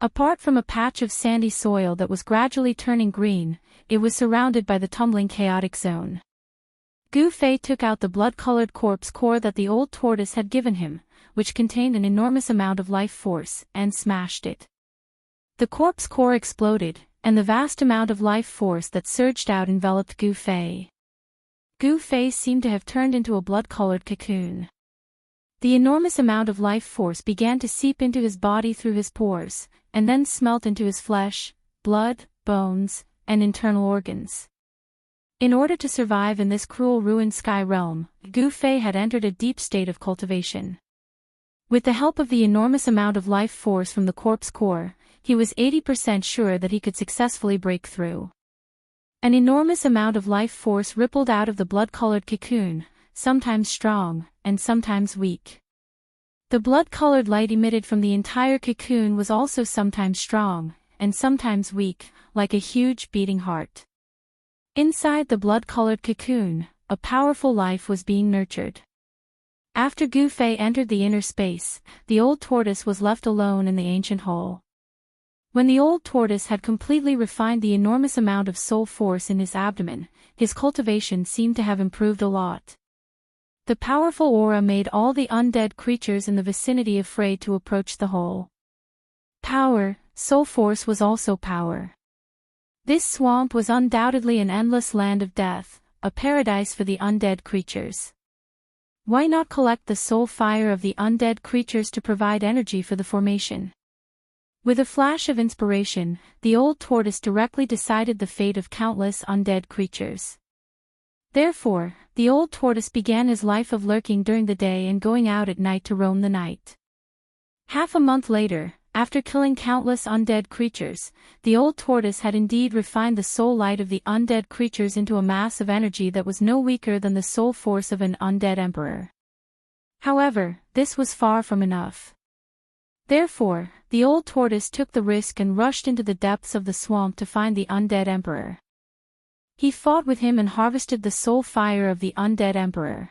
Apart from a patch of sandy soil that was gradually turning green, it was surrounded by the tumbling chaotic zone. Gu Fei took out the blood-colored corpse core that the old tortoise had given him, which contained an enormous amount of life force, and smashed it. The corpse core exploded, and the vast amount of life force that surged out enveloped Gu Fei. Gu Fei seemed to have turned into a blood-colored cocoon. The enormous amount of life force began to seep into his body through his pores, and then smelt into his flesh, blood, bones, and internal organs. In order to survive in this cruel ruined sky realm, Gu Fei had entered a deep state of cultivation. With the help of the enormous amount of life force from the corpse core, he was 80% sure that he could successfully break through. An enormous amount of life force rippled out of the blood-colored cocoon, sometimes strong, and sometimes weak. The blood-colored light emitted from the entire cocoon was also sometimes strong, and sometimes weak, like a huge beating heart. Inside the blood-colored cocoon, a powerful life was being nurtured. After Gu Fei entered the inner space, the old tortoise was left alone in the ancient hall. When the old tortoise had completely refined the enormous amount of soul force in his abdomen, his cultivation seemed to have improved a lot. The powerful aura made all the undead creatures in the vicinity afraid to approach the hole. Power, soul force was also power. This swamp was undoubtedly an endless land of death, a paradise for the undead creatures. Why not collect the soul fire of the undead creatures to provide energy for the formation? With a flash of inspiration, the old tortoise directly decided the fate of countless undead creatures. Therefore, the old tortoise began his life of lurking during the day and going out at night to roam the night. Half a month later, after killing countless undead creatures, the old tortoise had indeed refined the soul light of the undead creatures into a mass of energy that was no weaker than the soul force of an undead emperor. However, this was far from enough. Therefore, the old tortoise took the risk and rushed into the depths of the swamp to find the undead emperor. He fought with him and harvested the soul fire of the undead emperor.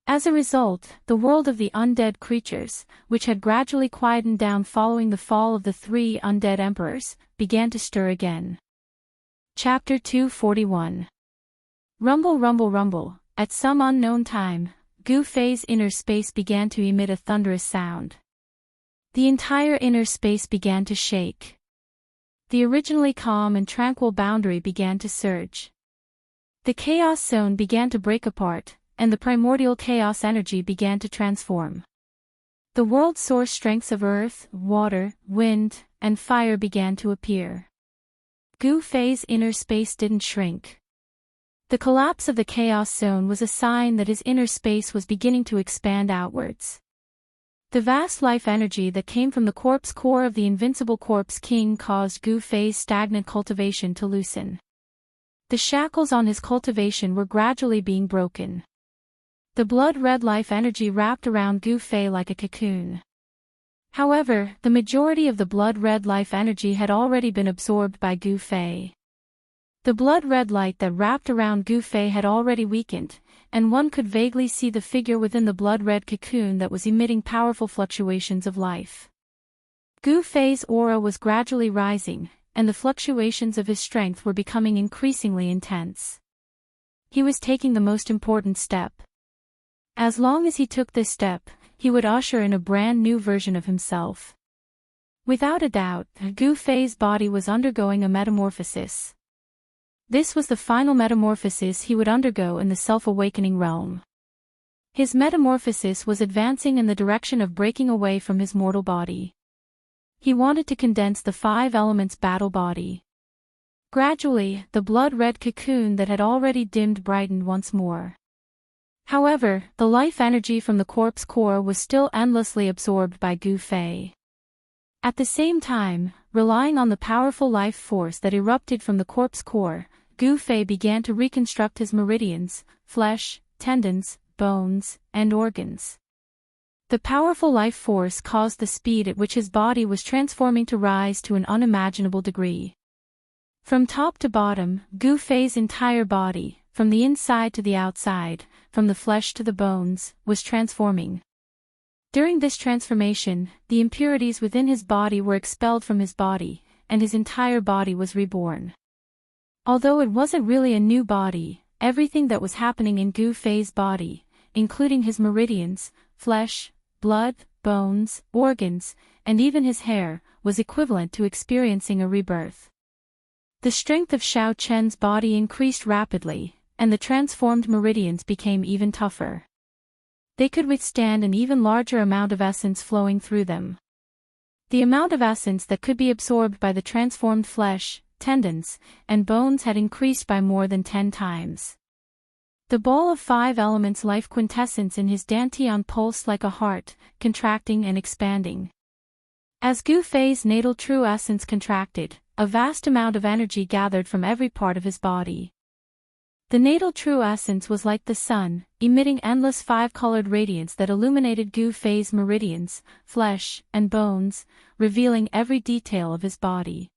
As a result, the world of the undead creatures, which had gradually quietened down following the fall of the 3 undead emperors, began to stir again. Chapter 241. Rumble, rumble, rumble. At some unknown time, Gu Fei's inner space began to emit a thunderous sound. The entire inner space began to shake. The originally calm and tranquil boundary began to surge. The chaos zone began to break apart, and the primordial chaos energy began to transform. The world source strengths of earth, water, wind, and fire began to appear. Gu Fei's inner space didn't shrink. The collapse of the chaos zone was a sign that his inner space was beginning to expand outwards. The vast life energy that came from the corpse core of the invincible corpse king caused Gu Fei's stagnant cultivation to loosen. The shackles on his cultivation were gradually being broken. The blood-red life energy wrapped around Gu Fei like a cocoon. However, the majority of the blood-red life energy had already been absorbed by Gu Fei. The blood-red light that wrapped around Gu Fei had already weakened, and one could vaguely see the figure within the blood-red cocoon that was emitting powerful fluctuations of life. Gu Fei's aura was gradually rising, and the fluctuations of his strength were becoming increasingly intense. He was taking the most important step. As long as he took this step, he would usher in a brand new version of himself. Without a doubt, Gu Fei's body was undergoing a metamorphosis. This was the final metamorphosis he would undergo in the self-awakening realm. His metamorphosis was advancing in the direction of breaking away from his mortal body. He wanted to condense the 5 elements battle body. Gradually, the blood-red cocoon that had already dimmed brightened once more. However, the life energy from the corpse core was still endlessly absorbed by Gu Fei. At the same time, relying on the powerful life force that erupted from the corpse core, Gu Fei began to reconstruct his meridians, flesh, tendons, bones, and organs. The powerful life force caused the speed at which his body was transforming to rise to an unimaginable degree. From top to bottom, Gu Fei's entire body, from the inside to the outside, from the flesh to the bones, was transforming. During this transformation, the impurities within his body were expelled from his body, and his entire body was reborn. Although it wasn't really a new body, everything that was happening in Gu Fei's body, including his meridians, flesh, blood, bones, organs, and even his hair, was equivalent to experiencing a rebirth. The strength of Xiao Chen's body increased rapidly, and the transformed meridians became even tougher. They could withstand an even larger amount of essence flowing through them. The amount of essence that could be absorbed by the transformed flesh, tendons, and bones had increased by more than 10 times. The ball of 5 elements life quintessence in his dantian pulsed like a heart, contracting and expanding. As Gu Fei's natal true essence contracted, a vast amount of energy gathered from every part of his body. The natal true essence was like the sun, emitting endless 5-colored radiance that illuminated Gu Fei's meridians, flesh, and bones, revealing every detail of his body.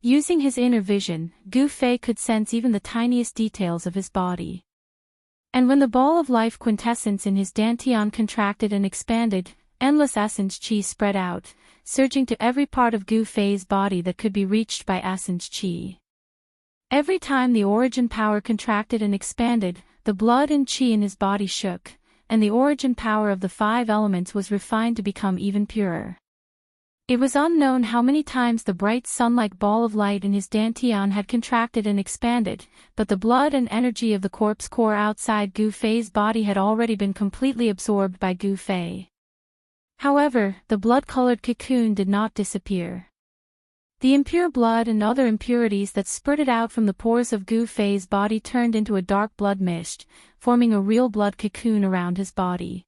Using his inner vision, Gu Fei could sense even the tiniest details of his body. And when the ball of life quintessence in his dantian contracted and expanded, endless essence qi spread out, surging to every part of Gu Fei's body that could be reached by essence qi. Every time the origin power contracted and expanded, the blood and qi in his body shook, and the origin power of the 5 elements was refined to become even purer. It was unknown how many times the bright sun-like ball of light in his dantian had contracted and expanded, but the blood and energy of the corpse core outside Gu Fei's body had already been completely absorbed by Gu Fei. However, the blood-colored cocoon did not disappear. The impure blood and other impurities that spurted out from the pores of Gu Fei's body turned into a dark blood mist, forming a real blood cocoon around his body.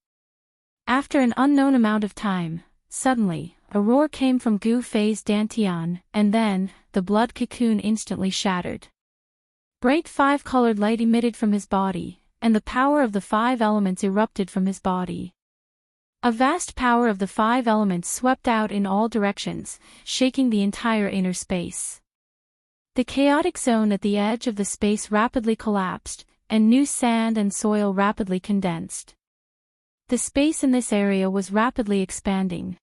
After an unknown amount of time, suddenly, a roar came from Gu Fei's dantian, and then, the blood cocoon instantly shattered. Bright 5-colored light emitted from his body, and the power of the 5 elements erupted from his body. A vast power of the 5 elements swept out in all directions, shaking the entire inner space. The chaotic zone at the edge of the space rapidly collapsed, and new sand and soil rapidly condensed. The space in this area was rapidly expanding.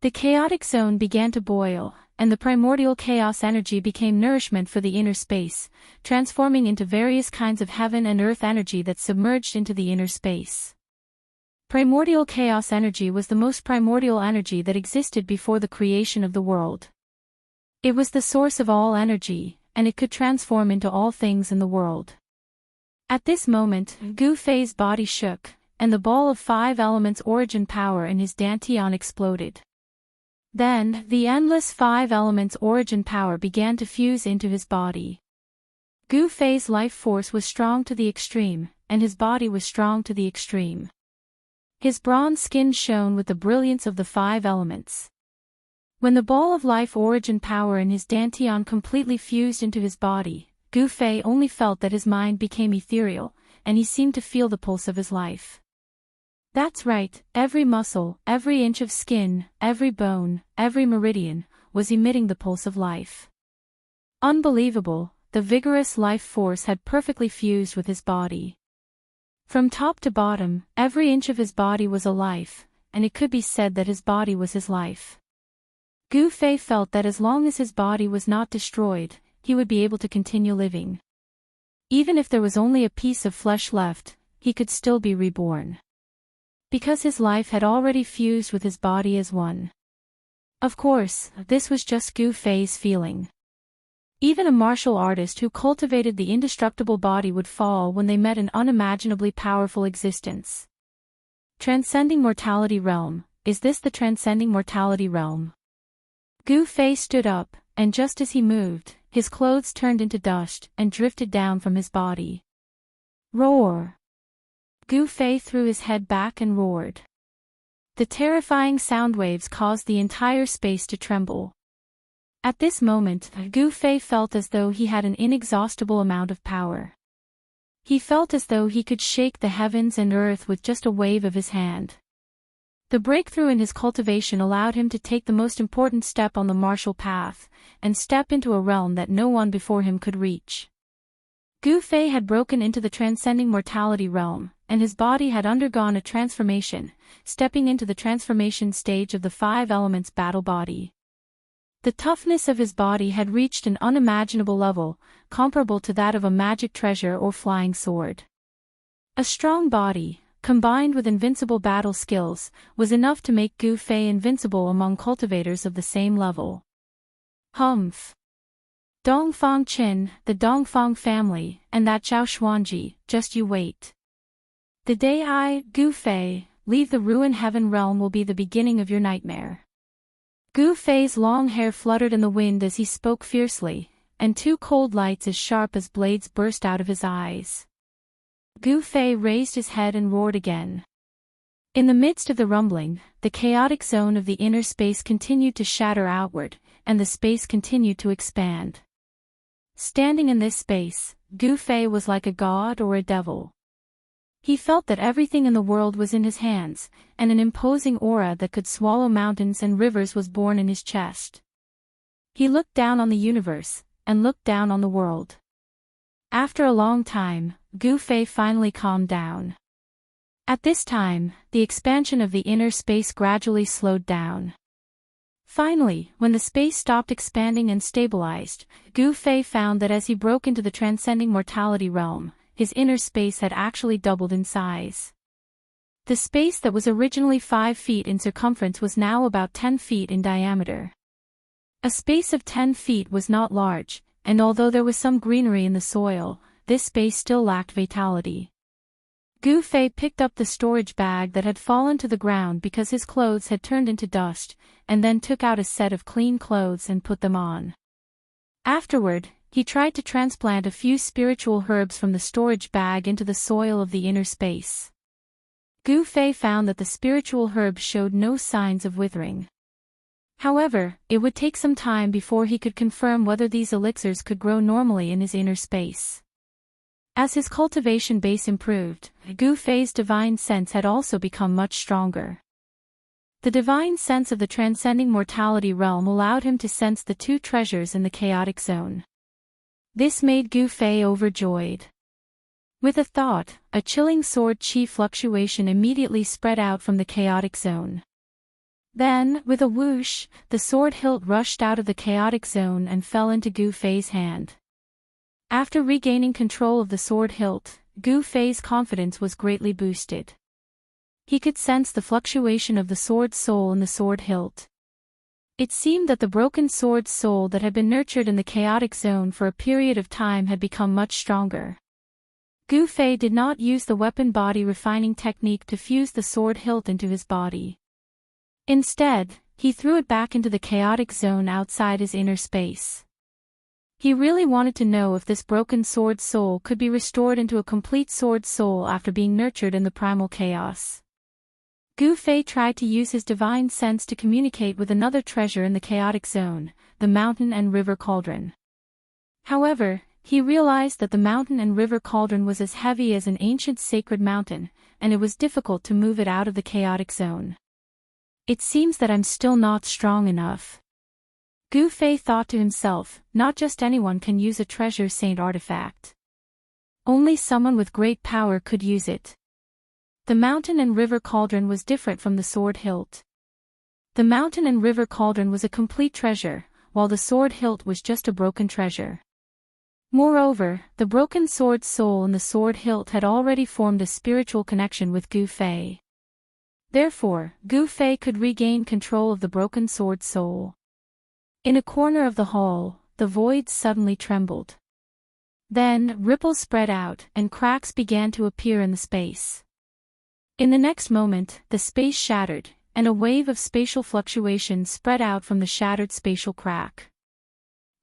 The chaotic zone began to boil, and the primordial chaos energy became nourishment for the inner space, transforming into various kinds of heaven and earth energy that submerged into the inner space. Primordial chaos energy was the most primordial energy that existed before the creation of the world. It was the source of all energy, and it could transform into all things in the world. At this moment, Gu Fei's body shook, and the ball of 5 elements origin power in his dantian exploded. Then, the endless 5 elements origin power began to fuse into his body. Gu Fei's life force was strong to the extreme, and his body was strong to the extreme. His bronze skin shone with the brilliance of the 5 elements. When the ball of life origin power in his dantian completely fused into his body, Gu Fei only felt that his mind became ethereal, and he seemed to feel the pulse of his life. That's right, every muscle, every inch of skin, every bone, every meridian, was emitting the pulse of life. Unbelievable, the vigorous life force had perfectly fused with his body. From top to bottom, every inch of his body was a life, and it could be said that his body was his life. Gu Fei felt that as long as his body was not destroyed, he would be able to continue living. Even if there was only a piece of flesh left, he could still be reborn. Because his life had already fused with his body as one. Of course, this was just Gu Fei's feeling. Even a martial artist who cultivated the indestructible body would fall when they met an unimaginably powerful existence. Transcending mortality realm, is this the transcending mortality realm? Gu Fei stood up, and just as he moved, his clothes turned into dust and drifted down from his body. Roar! Gu Fei threw his head back and roared. The terrifying sound waves caused the entire space to tremble. At this moment, Gu Fei felt as though he had an inexhaustible amount of power. He felt as though he could shake the heavens and earth with just a wave of his hand. The breakthrough in his cultivation allowed him to take the most important step on the martial path, and step into a realm that no one before him could reach. Gu Fei had broken into the transcending mortality realm, and his body had undergone a transformation, stepping into the transformation stage of the 5 elements battle body. The toughness of his body had reached an unimaginable level, comparable to that of a magic treasure or flying sword. A strong body, combined with invincible battle skills, was enough to make Gu Fei invincible among cultivators of the same level. Humph! Dongfang Qin, the Dongfang family, and that Zhao Xuanji, just you wait. The day I, Gu Fei, leave the ruin heaven realm will be the beginning of your nightmare. Gu Fei's long hair fluttered in the wind as he spoke fiercely, and 2 cold lights as sharp as blades burst out of his eyes. Gu Fei raised his head and roared again. In the midst of the rumbling, the chaotic zone of the inner space continued to shatter outward, and the space continued to expand. Standing in this space, Gu Fei was like a god or a devil. He felt that everything in the world was in his hands, and an imposing aura that could swallow mountains and rivers was born in his chest. He looked down on the universe, and looked down on the world. After a long time, Gu Fei finally calmed down. At this time, the expansion of the inner space gradually slowed down. Finally, when the space stopped expanding and stabilized, Gu Fei found that as he broke into the transcending mortality realm, his inner space had actually doubled in size. The space that was originally 5 feet in circumference was now about 10 feet in diameter. A space of 10 feet was not large, and although there was some greenery in the soil, this space still lacked vitality. Gu Fei picked up the storage bag that had fallen to the ground because his clothes had turned into dust, and then took out a set of clean clothes and put them on. Afterward, he tried to transplant a few spiritual herbs from the storage bag into the soil of the inner space. Gu Fei found that the spiritual herbs showed no signs of withering. However, it would take some time before he could confirm whether these elixirs could grow normally in his inner space. As his cultivation base improved, Gu Fei's divine sense had also become much stronger. The divine sense of the transcending mortality realm allowed him to sense the 2 treasures in the chaotic zone. This made Gu Fei overjoyed. With a thought, a chilling sword chi fluctuation immediately spread out from the chaotic zone. Then, with a whoosh, the sword hilt rushed out of the chaotic zone and fell into Gu Fei's hand. After regaining control of the sword hilt, Gu Fei's confidence was greatly boosted. He could sense the fluctuation of the sword's soul in the sword hilt. It seemed that the broken sword's soul that had been nurtured in the chaotic zone for a period of time had become much stronger. Gu Fei did not use the weapon body refining technique to fuse the sword hilt into his body. Instead, he threw it back into the chaotic zone outside his inner space. He really wanted to know if this broken sword soul could be restored into a complete sword soul after being nurtured in the primal chaos. Gu Fei tried to use his divine sense to communicate with another treasure in the chaotic zone, the mountain and river cauldron. However, he realized that the mountain and river cauldron was as heavy as an ancient sacred mountain, and it was difficult to move it out of the chaotic zone. It seems that I'm still not strong enough. Gu Fei thought to himself, not just anyone can use a treasure saint artifact. Only someone with great power could use it. The mountain and river cauldron was different from the sword hilt. The mountain and river cauldron was a complete treasure, while the sword hilt was just a broken treasure. Moreover, the broken sword soul in the sword hilt had already formed a spiritual connection with Gu Fei. Therefore, Gu Fei could regain control of the broken sword soul. In a corner of the hall, the void suddenly trembled. Then, ripples spread out, and cracks began to appear in the space. In the next moment, the space shattered, and a wave of spatial fluctuation spread out from the shattered spatial crack.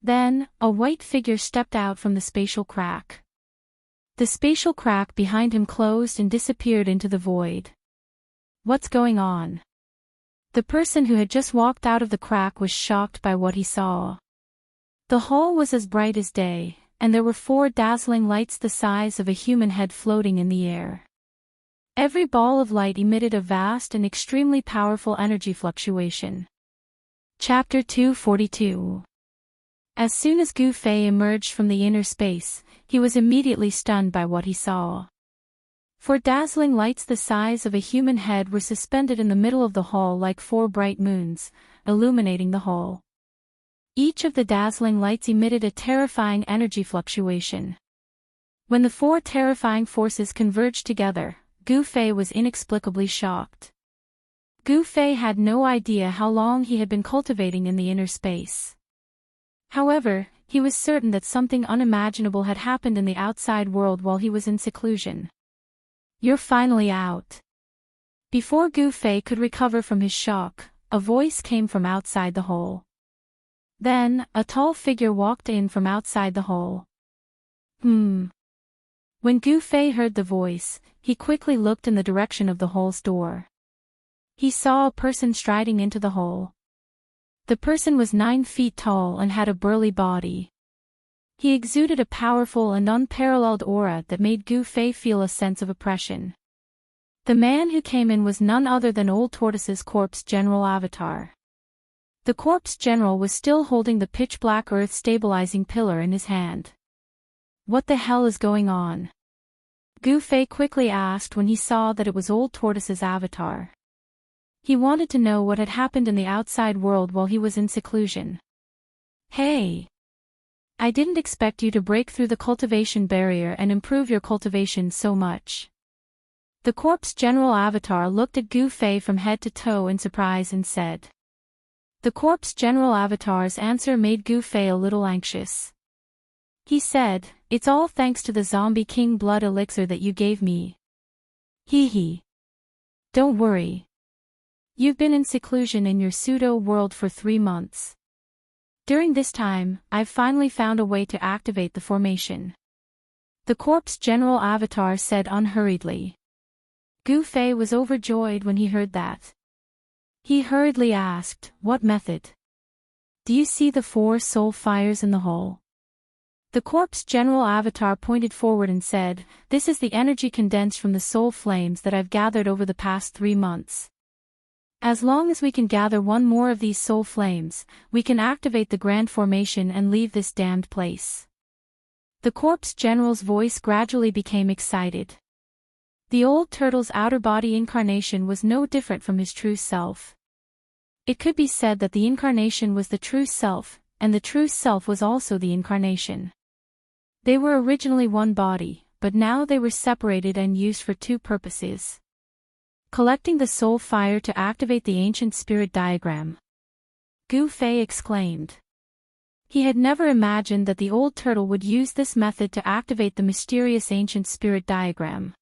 Then, a white figure stepped out from the spatial crack. The spatial crack behind him closed and disappeared into the void. What's going on? The person who had just walked out of the crack was shocked by what he saw. The hall was as bright as day, and there were 4 dazzling lights the size of a human head floating in the air. Every ball of light emitted a vast and extremely powerful energy fluctuation. Chapter 242. As soon as Gu Fei emerged from the inner space, he was immediately stunned by what he saw. 4 dazzling lights the size of a human head were suspended in the middle of the hall like 4 bright moons, illuminating the hall. Each of the dazzling lights emitted a terrifying energy fluctuation. When the 4 terrifying forces converged together, Gu Fei was inexplicably shocked. Gu Fei had no idea how long he had been cultivating in the inner space. However, he was certain that something unimaginable had happened in the outside world while he was in seclusion. You're finally out. Before Gu Fei could recover from his shock, a voice came from outside the hole. Then, a tall figure walked in from outside the hole. When Gu Fei heard the voice, he quickly looked in the direction of the hole's door. He saw a person striding into the hole. The person was 9 feet tall and had a burly body. He exuded a powerful and unparalleled aura that made Gu Fei feel a sense of oppression. The man who came in was none other than Old Tortoise's corpse general avatar. The corpse general was still holding the pitch-black earth stabilizing pillar in his hand. What the hell is going on? Gu Fei quickly asked when he saw that it was Old Tortoise's avatar. He wanted to know what had happened in the outside world while he was in seclusion. Hey! I didn't expect you to break through the cultivation barrier and improve your cultivation so much. The corpse general avatar looked at Gu Fei from head to toe in surprise and said. The corpse general avatar's answer made Gu Fei a little anxious. He said, "It's all thanks to the zombie king blood elixir that you gave me. Hee hee. Don't worry. You've been in seclusion in your pseudo-world for 3 months. During this time, I've finally found a way to activate the formation." The corpse general avatar said unhurriedly. Gu Fei was overjoyed when he heard that. He hurriedly asked, "What method? Do you see the 4 soul fires in the hole?" The corpse general avatar pointed forward and said, "This is the energy condensed from the soul flames that I've gathered over the past 3 months. As long as we can gather 1 more of these soul flames, we can activate the grand formation and leave this damned place." The corpse general's voice gradually became excited. The old turtle's outer body incarnation was no different from his true self. It could be said that the incarnation was the true self, and the true self was also the incarnation. They were originally one body, but now they were separated and used for two purposes. Collecting the soul fire to activate the ancient spirit diagram. Gu Fei exclaimed. He had never imagined that the old turtle would use this method to activate the mysterious ancient spirit diagram.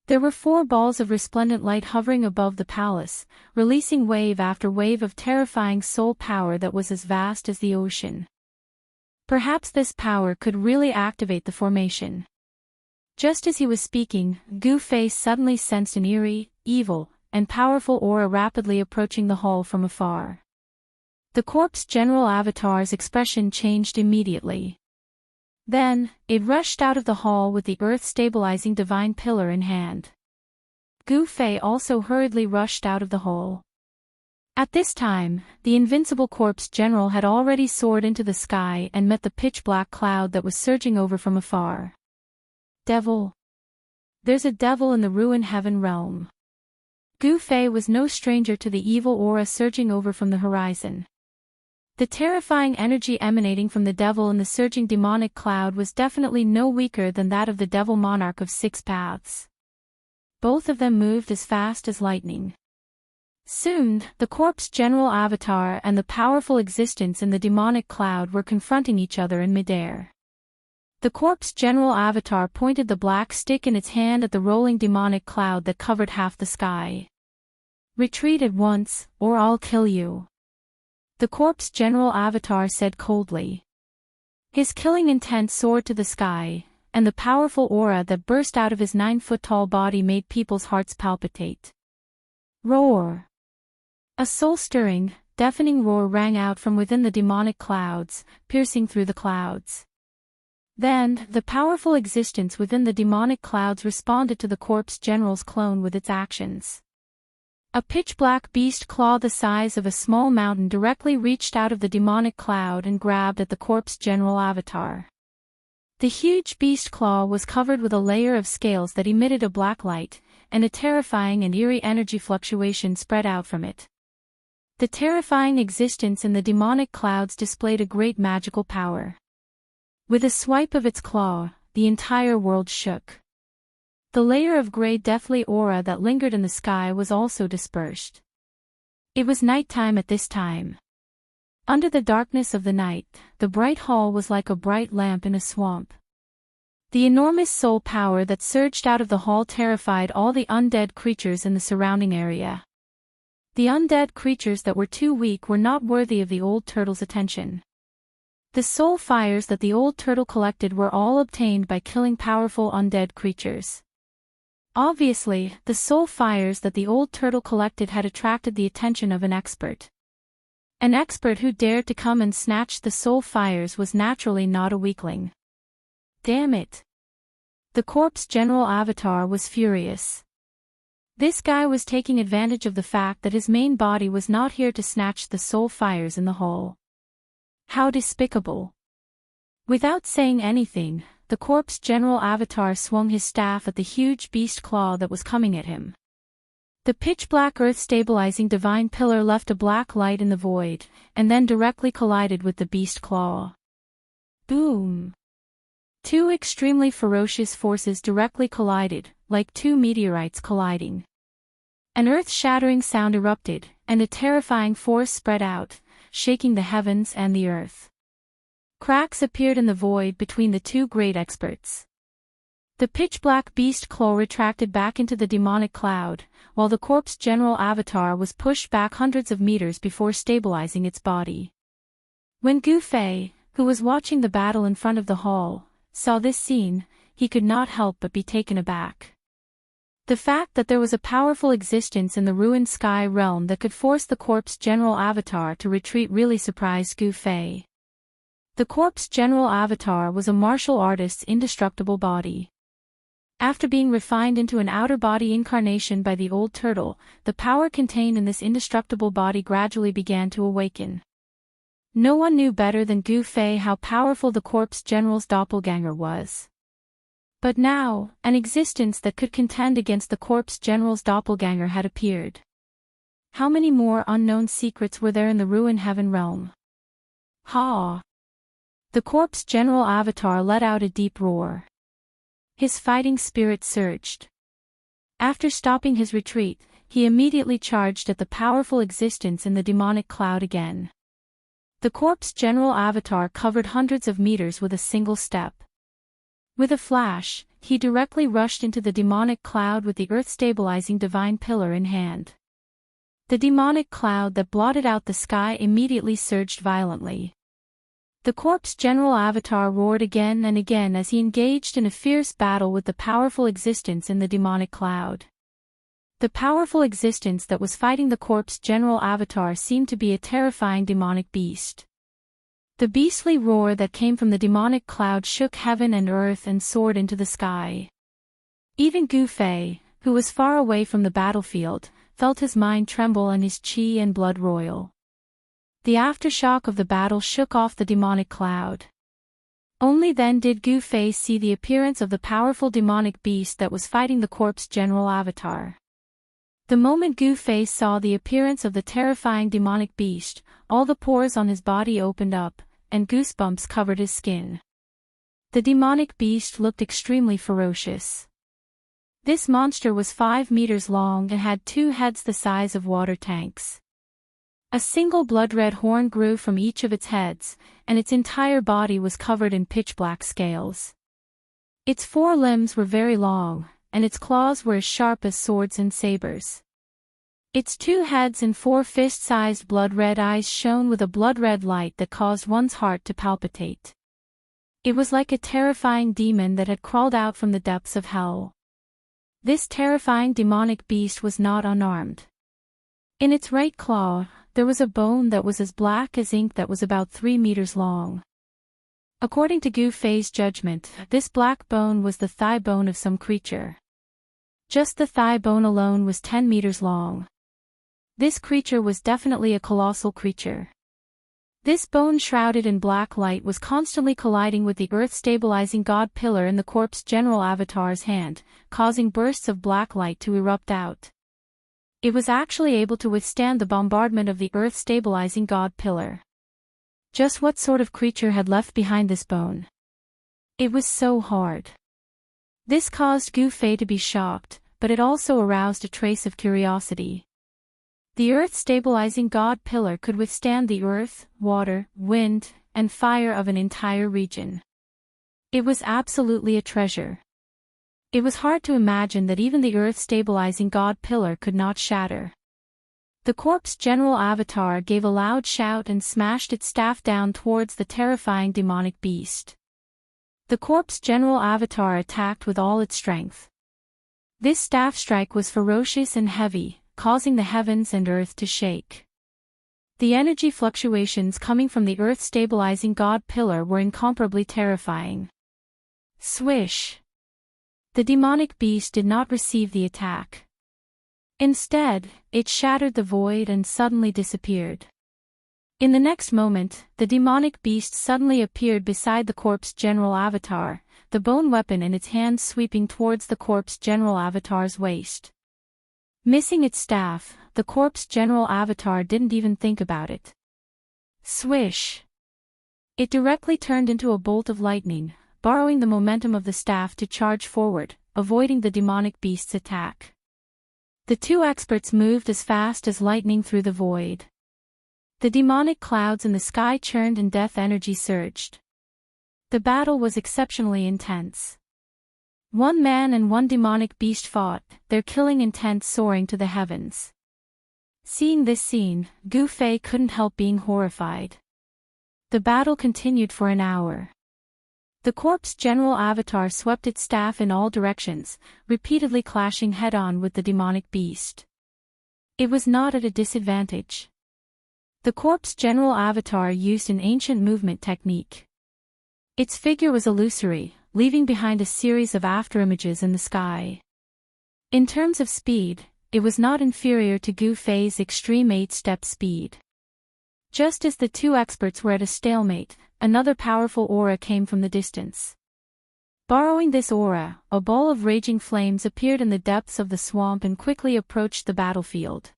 There were 4 balls of resplendent light hovering above the palace, releasing wave after wave of terrifying soul power that was as vast as the ocean. Perhaps this power could really activate the formation. Just as he was speaking, Gu Fei suddenly sensed an eerie, evil, and powerful aura rapidly approaching the hall from afar. The corpse general avatar's expression changed immediately. Then, it rushed out of the hall with the earth-stabilizing divine pillar in hand. Gu Fei also hurriedly rushed out of the hall. At this time, the invincible corpse general had already soared into the sky and met the pitch-black cloud that was surging over from afar. Devil. There's a devil in the ruin heaven realm. Gu Fei was no stranger to the evil aura surging over from the horizon. The terrifying energy emanating from the devil in the surging demonic cloud was definitely no weaker than that of the devil monarch of 6 paths. Both of them moved as fast as lightning. Soon, the corpse general avatar and the powerful existence in the demonic cloud were confronting each other in midair. The corpse general avatar pointed the black stick in its hand at the rolling demonic cloud that covered half the sky. Retreat at once, or I'll kill you. The corpse general avatar said coldly. His killing intent soared to the sky, and the powerful aura that burst out of his 9-foot-tall body made people's hearts palpitate. Roar! A soul-stirring, deafening roar rang out from within the demonic clouds, piercing through the clouds. Then, the powerful existence within the demonic clouds responded to the corpse general's clone with its actions. A pitch-black beast claw the size of a small mountain directly reached out of the demonic cloud and grabbed at the corpse general avatar. The huge beast claw was covered with a layer of scales that emitted a black light, and a terrifying and eerie energy fluctuation spread out from it. The terrifying existence in the demonic clouds displayed a great magical power. With a swipe of its claw, the entire world shook. The layer of gray deathly aura that lingered in the sky was also dispersed. It was nighttime at this time. Under the darkness of the night, the bright hall was like a bright lamp in a swamp. The enormous soul power that surged out of the hall terrified all the undead creatures in the surrounding area. The undead creatures that were too weak were not worthy of the old turtle's attention. The soul fires that the old turtle collected were all obtained by killing powerful undead creatures. Obviously, the soul fires that the old turtle collected had attracted the attention of an expert. An expert who dared to come and snatch the soul fires was naturally not a weakling. Damn it! The corpse general avatar was furious. This guy was taking advantage of the fact that his main body was not here to snatch the soul fires in the hole. How despicable! Without saying anything, the corpse general avatar swung his staff at the huge beast claw that was coming at him. The pitch-black earth-stabilizing divine pillar left a black light in the void, and then directly collided with the beast claw. Boom! 2 extremely ferocious forces directly collided, like 2 meteorites colliding. An earth-shattering sound erupted, and a terrifying force spread out, shaking the heavens and the earth. Cracks appeared in the void between the 2 great experts. The pitch-black beast claw retracted back into the demonic cloud, while the corpse general avatar was pushed back hundreds of meters before stabilizing its body. When Gu Fei, who was watching the battle in front of the hall, saw this scene, he could not help but be taken aback. The fact that there was a powerful existence in the ruined sky realm that could force the corpse general avatar to retreat really surprised Gu Fei. The corpse general avatar was a martial artist's indestructible body. After being refined into an outer body incarnation by the old turtle, the power contained in this indestructible body gradually began to awaken. No one knew better than Gu Fei how powerful the corpse general's doppelganger was. But now, an existence that could contend against the corpse general's doppelganger had appeared. How many more unknown secrets were there in the ruin heaven realm? Ha! The corpse general avatar let out a deep roar. His fighting spirit surged. After stopping his retreat, he immediately charged at the powerful existence in the demonic cloud again. The corpse general avatar covered hundreds of meters with a single step. With a flash, he directly rushed into the demonic cloud with the earth-stabilizing divine pillar in hand. The demonic cloud that blotted out the sky immediately surged violently. The corpse general avatar roared again and again as he engaged in a fierce battle with the powerful existence in the demonic cloud. The powerful existence that was fighting the corpse general avatar seemed to be a terrifying demonic beast. The beastly roar that came from the demonic cloud shook heaven and earth and soared into the sky. Even Gu Fei, who was far away from the battlefield, felt his mind tremble and his qi and blood roil. The aftershock of the battle shook off the demonic cloud. Only then did Gu Fei see the appearance of the powerful demonic beast that was fighting the corpse general avatar. The moment Gu Fei saw the appearance of the terrifying demonic beast, all the pores on his body opened up, and goosebumps covered his skin. The demonic beast looked extremely ferocious. This monster was 5 meters long and had 2 heads the size of water tanks. A single blood-red horn grew from each of its heads, and its entire body was covered in pitch-black scales. Its 4 limbs were very long, and its claws were as sharp as swords and sabers. Its 2 heads and 4 fist-sized blood-red eyes shone with a blood-red light that caused one's heart to palpitate. It was like a terrifying demon that had crawled out from the depths of hell. This terrifying demonic beast was not unarmed. In its right claw, there was a bone that was as black as ink that was about 3 meters long. According to Gu Fei's judgment, this black bone was the thigh bone of some creature. Just the thigh bone alone was 10 meters long. This creature was definitely a colossal creature. This bone shrouded in black light was constantly colliding with the earth-stabilizing god pillar in the corpse general avatar's hand, causing bursts of black light to erupt out. It was actually able to withstand the bombardment of the earth-stabilizing god pillar. Just what sort of creature had left behind this bone? It was so hard. This caused Gu Fei to be shocked, but it also aroused a trace of curiosity. The earth-stabilizing god pillar could withstand the earth, water, wind, and fire of an entire region. It was absolutely a treasure. It was hard to imagine that even the earth-stabilizing god pillar could not shatter. The corpse general avatar gave a loud shout and smashed its staff down towards the terrifying demonic beast. The corpse general avatar attacked with all its strength. This staff strike was ferocious and heavy, causing the heavens and earth to shake. The energy fluctuations coming from the earth-stabilizing god pillar were incomparably terrifying. Swish! The demonic beast did not receive the attack. Instead, it shattered the void and suddenly disappeared. In the next moment, the demonic beast suddenly appeared beside the corpse general avatar, the bone weapon in its hand sweeping towards the corpse general avatar's waist. Missing its staff, the corpse general avatar didn't even think about it. Swish! It directly turned into a bolt of lightning, borrowing the momentum of the staff to charge forward, avoiding the demonic beast's attack. The 2 experts moved as fast as lightning through the void. The demonic clouds in the sky churned and death energy surged. The battle was exceptionally intense. 1 man and 1 demonic beast fought, their killing intent soaring to the heavens. Seeing this scene, Gu Fei couldn't help being horrified. The battle continued for an hour. The corpse general avatar swept its staff in all directions, repeatedly clashing head-on with the demonic beast. It was not at a disadvantage. The corpse general avatar used an ancient movement technique. Its figure was illusory, leaving behind a series of afterimages in the sky. In terms of speed, it was not inferior to Gu Fei's extreme 8-step speed. Just as the 2 experts were at a stalemate, another powerful aura came from the distance. Borrowing this aura, a ball of raging flames appeared in the depths of the swamp and quickly approached the battlefield.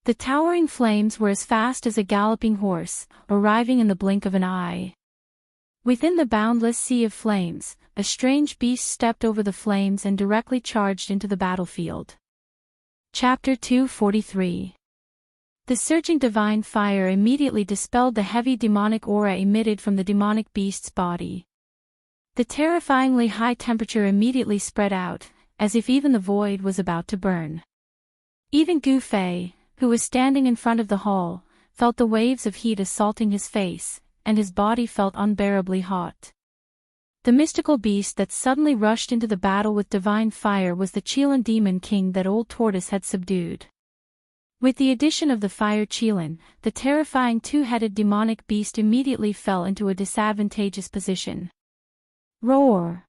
The towering flames were as fast as a galloping horse, arriving in the blink of an eye. Within the boundless sea of flames, a strange beast stepped over the flames and directly charged into the battlefield. Chapter 243. The surging divine fire immediately dispelled the heavy demonic aura emitted from the demonic beast's body. The terrifyingly high temperature immediately spread out, as if even the void was about to burn. Even Gu Fei, who was standing in front of the hall, felt the waves of heat assaulting his face, and his body felt unbearably hot. The mystical beast that suddenly rushed into the battle with divine fire was the Qilin demon king that old tortoise had subdued. With the addition of the fire Qilin, the terrifying two-headed demonic beast immediately fell into a disadvantageous position. Roar!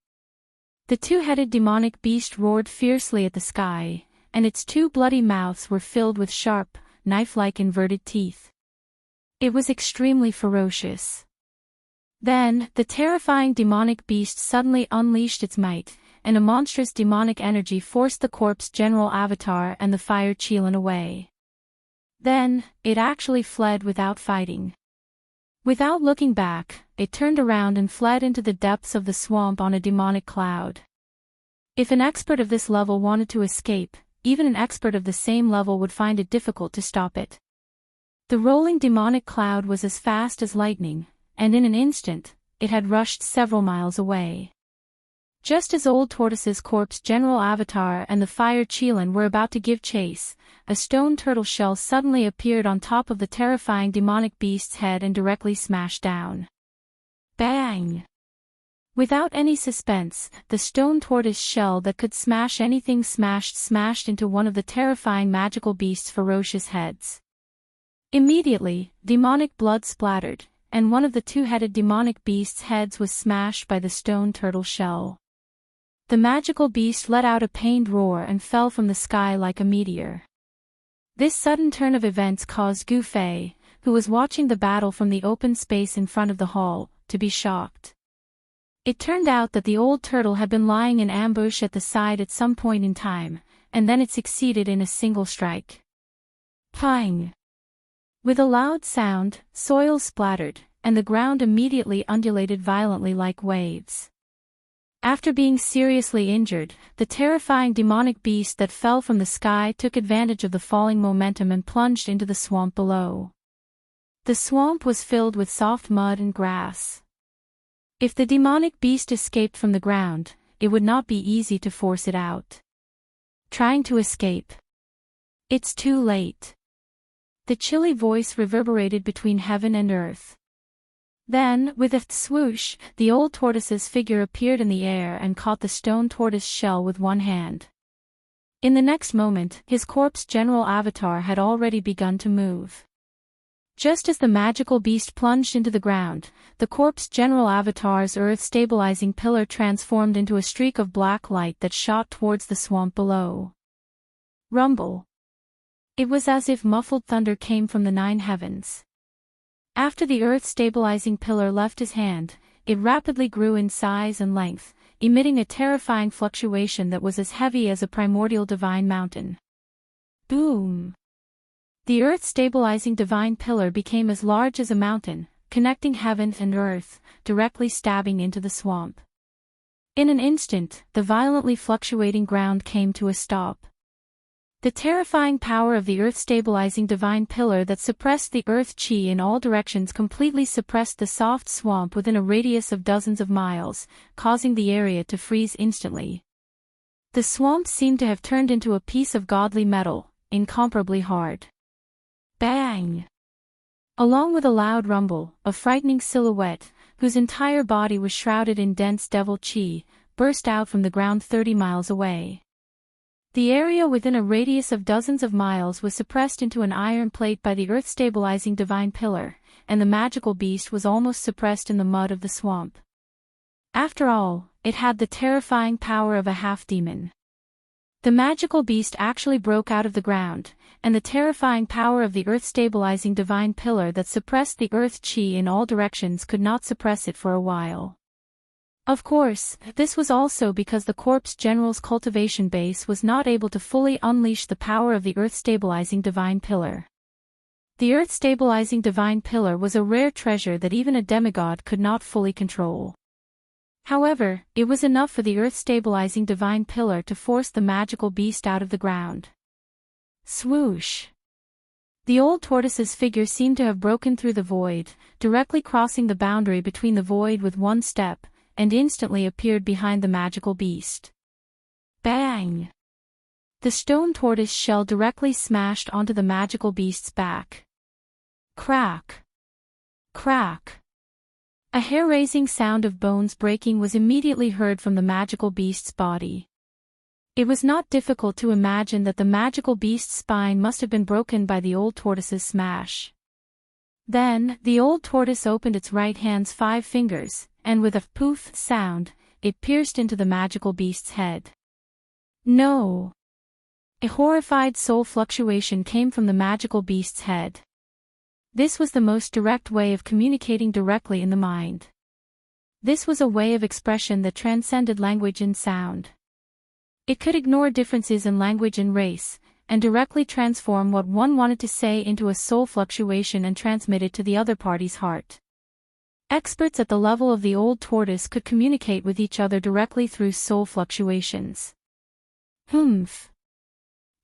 The two-headed demonic beast roared fiercely at the sky, and its two bloody mouths were filled with sharp, knife-like inverted teeth. It was extremely ferocious. Then, the terrifying demonic beast suddenly unleashed its might, and a monstrous demonic energy forced the corpse general avatar and the fire Qilin away. Then, it actually fled without fighting. Without looking back, it turned around and fled into the depths of the swamp on a demonic cloud. If an expert of this level wanted to escape, even an expert of the same level would find it difficult to stop it. The rolling demonic cloud was as fast as lightning, and in an instant, it had rushed several miles away. Just as old tortoise's corpse general avatar and the fire Qilin were about to give chase, a stone turtle shell suddenly appeared on top of the terrifying demonic beast's head and directly smashed down. Bang! Without any suspense, the stone tortoise shell that could smash anything smashed into one of the terrifying magical beast's ferocious heads. Immediately, demonic blood splattered, and one of the two-headed demonic beast's heads was smashed by the stone turtle shell. The magical beast let out a pained roar and fell from the sky like a meteor. This sudden turn of events caused Gu Fei, who was watching the battle from the open space in front of the hall, to be shocked. It turned out that the old turtle had been lying in ambush at the side at some point in time, and then it succeeded in a single strike. Pang! With a loud sound, soil splattered, and the ground immediately undulated violently like waves. After being seriously injured, the terrifying demonic beast that fell from the sky took advantage of the falling momentum and plunged into the swamp below. The swamp was filled with soft mud and grass. If the demonic beast escaped from the ground, it would not be easy to force it out. Trying to escape. It's too late. The chilly voice reverberated between heaven and earth. Then, with a swoosh, the old tortoise's figure appeared in the air and caught the stone tortoise shell with one hand. In the next moment, his corpse general avatar had already begun to move. Just as the magical beast plunged into the ground, the corpse general avatar's earth-stabilizing pillar transformed into a streak of black light that shot towards the swamp below. Rumble. It was as if muffled thunder came from the 9 heavens. After the earth-stabilizing pillar left his hand, it rapidly grew in size and length, emitting a terrifying fluctuation that was as heavy as a primordial divine mountain. Boom! The earth-stabilizing divine pillar became as large as a mountain, connecting heaven and earth, directly stabbing into the swamp. In an instant, the violently fluctuating ground came to a stop. The terrifying power of the earth-stabilizing divine pillar that suppressed the earth chi in all directions completely suppressed the soft swamp within a radius of dozens of miles, causing the area to freeze instantly. The swamp seemed to have turned into a piece of godly metal, incomparably hard. Bang! Along with a loud rumble, a frightening silhouette, whose entire body was shrouded in dense devil chi, burst out from the ground 30 miles away. The area within a radius of dozens of miles was suppressed into an iron plate by the earth-stabilizing divine pillar, and the magical beast was almost suppressed in the mud of the swamp. After all, it had the terrifying power of a half-demon. The magical beast actually broke out of the ground, and the terrifying power of the earth-stabilizing divine pillar that suppressed the earth chi in all directions could not suppress it for a while. Of course, this was also because the Corpse General's cultivation base was not able to fully unleash the power of the Earth-stabilizing Divine Pillar. The Earth-stabilizing Divine Pillar was a rare treasure that even a demigod could not fully control. However, it was enough for the Earth-stabilizing Divine Pillar to force the magical beast out of the ground. Swoosh! The old tortoise's figure seemed to have broken through the void, directly crossing the boundary between the void with one step, and instantly appeared behind the magical beast. Bang! The stone tortoise shell directly smashed onto the magical beast's back. Crack! Crack! A hair-raising sound of bones breaking was immediately heard from the magical beast's body. It was not difficult to imagine that the magical beast's spine must have been broken by the old tortoise's smash. Then, the old tortoise opened its right hand's 5 fingers, and with a poof sound, it pierced into the magical beast's head. No! A horrified soul fluctuation came from the magical beast's head. This was the most direct way of communicating directly in the mind. This was a way of expression that transcended language and sound. It could ignore differences in language and race, and directly transform what one wanted to say into a soul fluctuation and transmit it to the other party's heart. Experts at the level of the old tortoise could communicate with each other directly through soul fluctuations. Humph.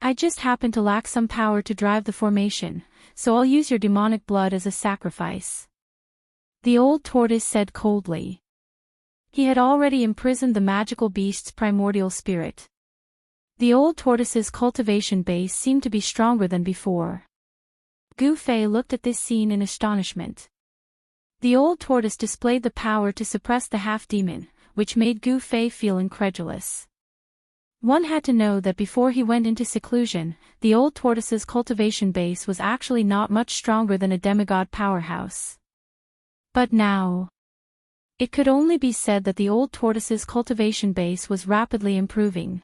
I just happen to lack some power to drive the formation, so I'll use your demonic blood as a sacrifice. The old tortoise said coldly. He had already imprisoned the magical beast's primordial spirit. The old tortoise's cultivation base seemed to be stronger than before. Gu Fei looked at this scene in astonishment. The old tortoise displayed the power to suppress the half-demon, which made Gu Fei feel incredulous. One had to know that before he went into seclusion, the old tortoise's cultivation base was actually not much stronger than a demigod powerhouse. But now, it could only be said that the old tortoise's cultivation base was rapidly improving.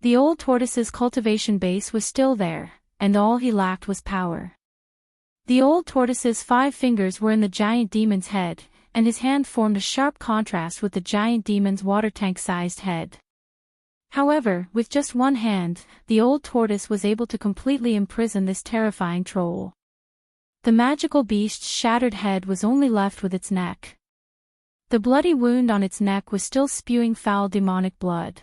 The old tortoise's cultivation base was still there, and all he lacked was power. The old tortoise's 5 fingers were in the giant demon's head, and his hand formed a sharp contrast with the giant demon's water tank-sized head. However, with just one hand, the old tortoise was able to completely imprison this terrifying troll. The magical beast's shattered head was only left with its neck. The bloody wound on its neck was still spewing foul demonic blood.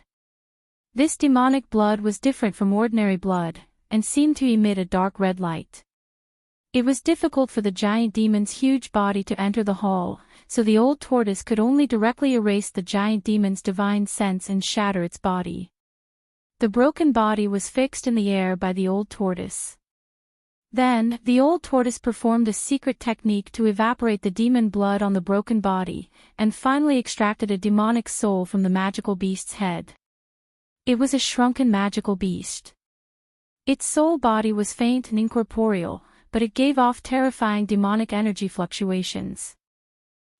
This demonic blood was different from ordinary blood, and seemed to emit a dark red light. It was difficult for the giant demon's huge body to enter the hall, so the old tortoise could only directly erase the giant demon's divine sense and shatter its body. The broken body was fixed in the air by the old tortoise. Then, the old tortoise performed a secret technique to evaporate the demon blood on the broken body, and finally extracted a demonic soul from the magical beast's head. It was a shrunken magical beast. Its soul body was faint and incorporeal, but it gave off terrifying demonic energy fluctuations.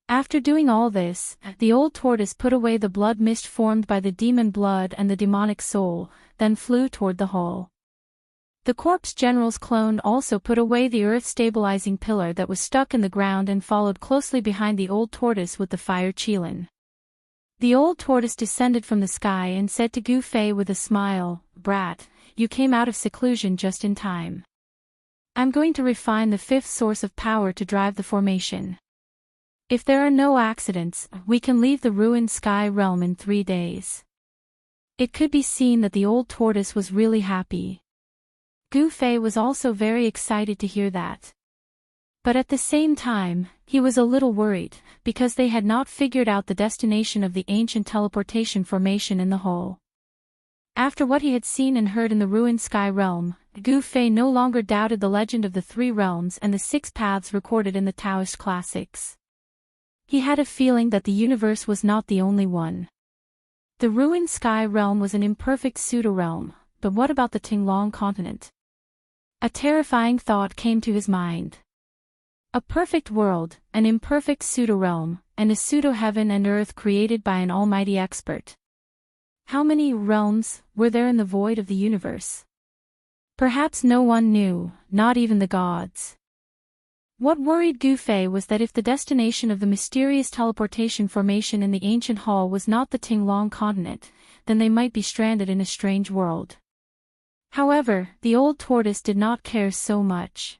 After doing all this, the old tortoise put away the blood mist formed by the demon blood and the demonic soul, then flew toward the hall. The Corpse General's clone also put away the earth-stabilizing pillar that was stuck in the ground and followed closely behind the old tortoise with the fire qilin. The old tortoise descended from the sky and said to Gu Fei with a smile, "Brat, you came out of seclusion just in time. I'm going to refine the 5th source of power to drive the formation. If there are no accidents, we can leave the ruined sky realm in 3 days." It could be seen that the old tortoise was really happy. Gu Fei was also very excited to hear that. But at the same time, he was a little worried, because they had not figured out the destination of the ancient teleportation formation in the hall. After what he had seen and heard in the ruined sky realm, Gu Fei no longer doubted the legend of the 3 realms and the 6 paths recorded in the Daoist classics. He had a feeling that the universe was not the only one. The ruined sky realm was an imperfect pseudo-realm, but what about the Tinglong continent? A terrifying thought came to his mind. A perfect world, an imperfect pseudo-realm, and a pseudo-heaven and earth created by an almighty expert. How many realms were there in the void of the universe? Perhaps no one knew, not even the gods. What worried Gu Fei was that if the destination of the mysterious teleportation formation in the ancient hall was not the Tinglong continent, then they might be stranded in a strange world. However, the old tortoise did not care so much.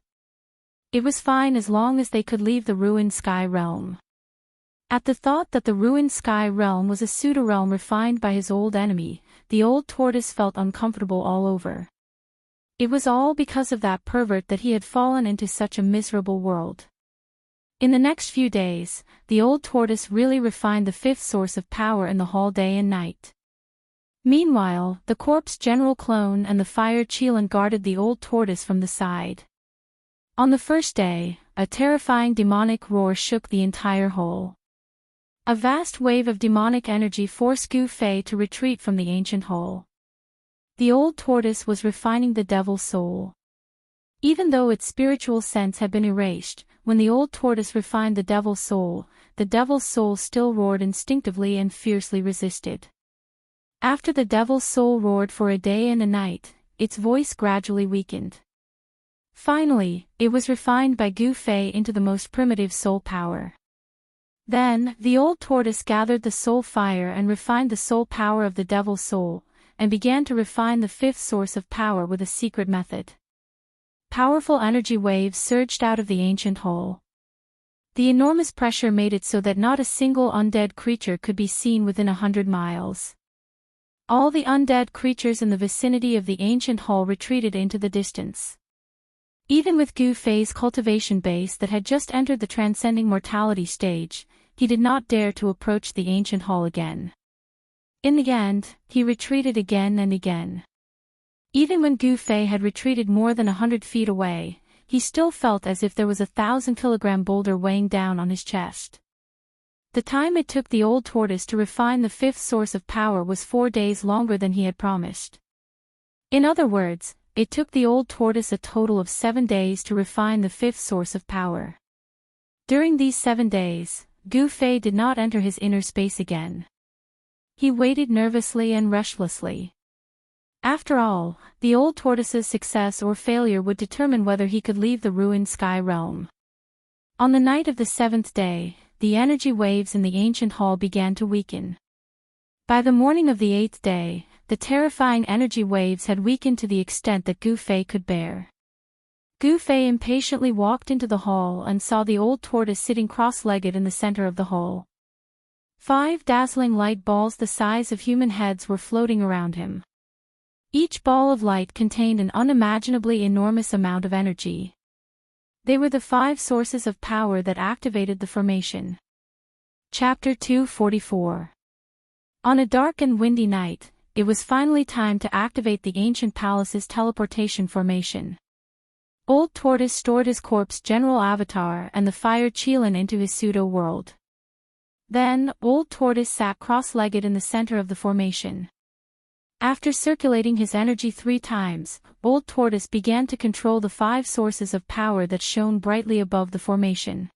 It was fine as long as they could leave the ruined sky realm. At the thought that the ruined sky realm was a pseudo-realm refined by his old enemy, the old tortoise felt uncomfortable all over. It was all because of that pervert that he had fallen into such a miserable world. In the next few days, the old tortoise really refined the fifth source of power in the hall day and night. Meanwhile, the corpse general clone and the fire Qilin guarded the old tortoise from the side. On the first day, a terrifying demonic roar shook the entire hall. A vast wave of demonic energy forced Gu Fei to retreat from the ancient hall. The old tortoise was refining the devil's soul. Even though its spiritual sense had been erased, when the old tortoise refined the devil's soul still roared instinctively and fiercely resisted. After the devil's soul roared for a day and a night, its voice gradually weakened. Finally, it was refined by Gu Fei into the most primitive soul power. Then, the old tortoise gathered the soul fire and refined the soul power of the devil's soul, and began to refine the fifth source of power with a secret method. Powerful energy waves surged out of the ancient hall. The enormous pressure made it so that not a single undead creature could be seen within 100 miles. All the undead creatures in the vicinity of the ancient hall retreated into the distance. Even with Gu Fei's cultivation base that had just entered the transcending mortality stage, he did not dare to approach the ancient hall again. In the end, he retreated again and again. Even when Gu Fei had retreated more than 100 feet away, he still felt as if there was a 1,000-kilogram boulder weighing down on his chest. The time it took the old tortoise to refine the fifth source of power was 4 days longer than he had promised. In other words, it took the old tortoise a total of 7 days to refine the fifth source of power. During these 7 days, Gu Fei did not enter his inner space again. He waited nervously and restlessly. After all, the old tortoise's success or failure would determine whether he could leave the ruined sky realm. On the night of the 7th day, the energy waves in the ancient hall began to weaken. By the morning of the 8th day, the terrifying energy waves had weakened to the extent that Gu Fei could bear. Gu Fei impatiently walked into the hall and saw the old tortoise sitting cross-legged in the center of the hall. 5 dazzling light balls the size of human heads were floating around him. Each ball of light contained an unimaginably enormous amount of energy. They were the 5 sources of power that activated the formation. Chapter 244. On a dark and windy night, it was finally time to activate the ancient palace's teleportation formation. Old Tortoise stored his corpse general avatar and the fire Qilin into his pseudo-world. Then, Old Tortoise sat cross-legged in the center of the formation. After circulating his energy 3 times, Old Tortoise began to control the 5 sources of power that shone brightly above the formation.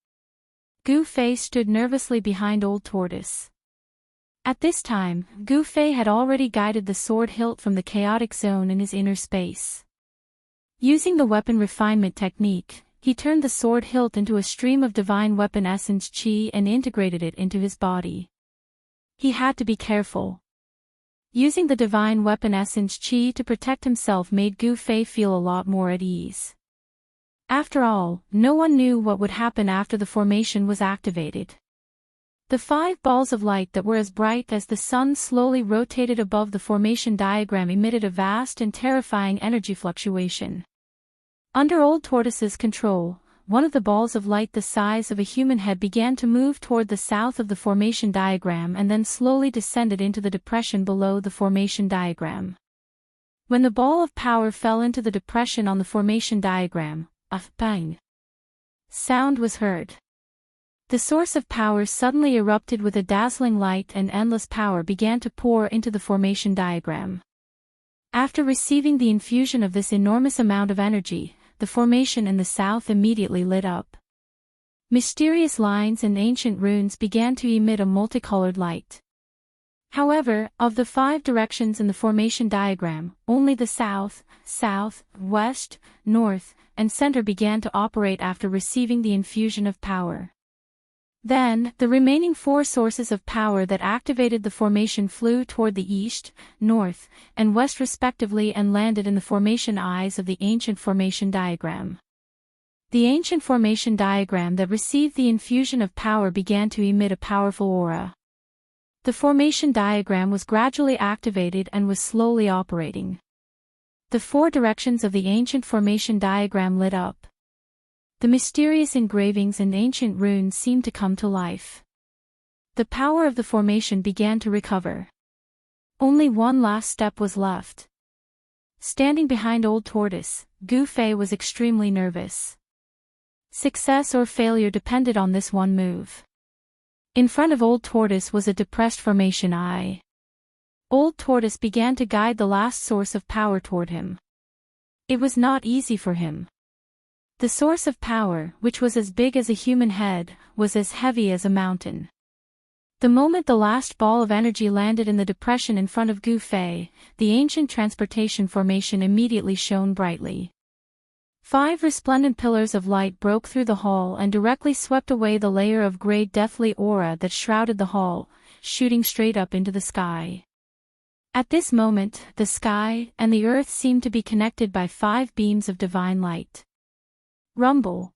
Gu Fei stood nervously behind Old Tortoise. At this time, Gu Fei had already guided the sword hilt from the chaotic zone in his inner space. Using the weapon refinement technique, he turned the sword hilt into a stream of divine weapon essence qi and integrated it into his body. He had to be careful. Using the divine weapon essence qi to protect himself made Gu Fei feel a lot more at ease. After all, no one knew what would happen after the formation was activated. The 5 balls of light that were as bright as the sun slowly rotated above the formation diagram emitted a vast and terrifying energy fluctuation. Under Old Tortoise's control, one of the balls of light the size of a human head began to move toward the south of the formation diagram and then slowly descended into the depression below the formation diagram. When the ball of power fell into the depression on the formation diagram, a bang sound was heard. The source of power suddenly erupted with a dazzling light and endless power began to pour into the formation diagram. After receiving the infusion of this enormous amount of energy, the formation in the south immediately lit up. Mysterious lines and ancient runes began to emit a multicolored light. However, of the 5 directions in the formation diagram, only the south, south, west, north, and center began to operate after receiving the infusion of power. Then, the remaining 4 sources of power that activated the formation flew toward the east, north, and west respectively and landed in the formation eyes of the ancient formation diagram. The ancient formation diagram that received the infusion of power began to emit a powerful aura. The formation diagram was gradually activated and was slowly operating. The 4 directions of the ancient formation diagram lit up. The mysterious engravings and ancient runes seemed to come to life. The power of the formation began to recover. Only one last step was left. Standing behind Old Tortoise, Gu Fei was extremely nervous. Success or failure depended on this one move. In front of Old Tortoise was a depressed formation eye. Old Tortoise began to guide the last source of power toward him. It was not easy for him. The source of power, which was as big as a human head, was as heavy as a mountain. The moment the last ball of energy landed in the depression in front of Gu Fei, the ancient transportation formation immediately shone brightly. 5 resplendent pillars of light broke through the hall and directly swept away the layer of gray deathly aura that shrouded the hall, shooting straight up into the sky. At this moment, the sky and the earth seemed to be connected by 5 beams of divine light. Rumble.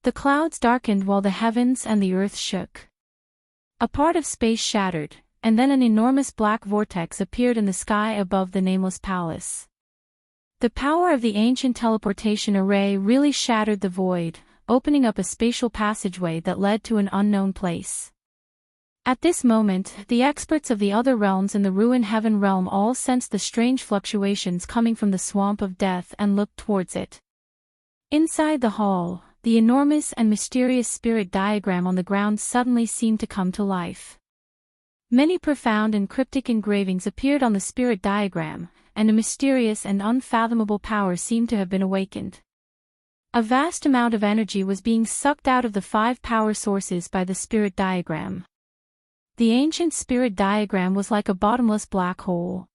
The clouds darkened while the heavens and the earth shook. A part of space shattered, and then an enormous black vortex appeared in the sky above the nameless palace. The power of the ancient teleportation array really shattered the void, opening up a spatial passageway that led to an unknown place. At this moment, the experts of the other realms in the ruined heaven realm all sensed the strange fluctuations coming from the swamp of death and looked towards it. Inside the hall, the enormous and mysterious spirit diagram on the ground suddenly seemed to come to life. Many profound and cryptic engravings appeared on the spirit diagram, and a mysterious and unfathomable power seemed to have been awakened. A vast amount of energy was being sucked out of the 5 power sources by the spirit diagram. The ancient spirit diagram was like a bottomless black hole.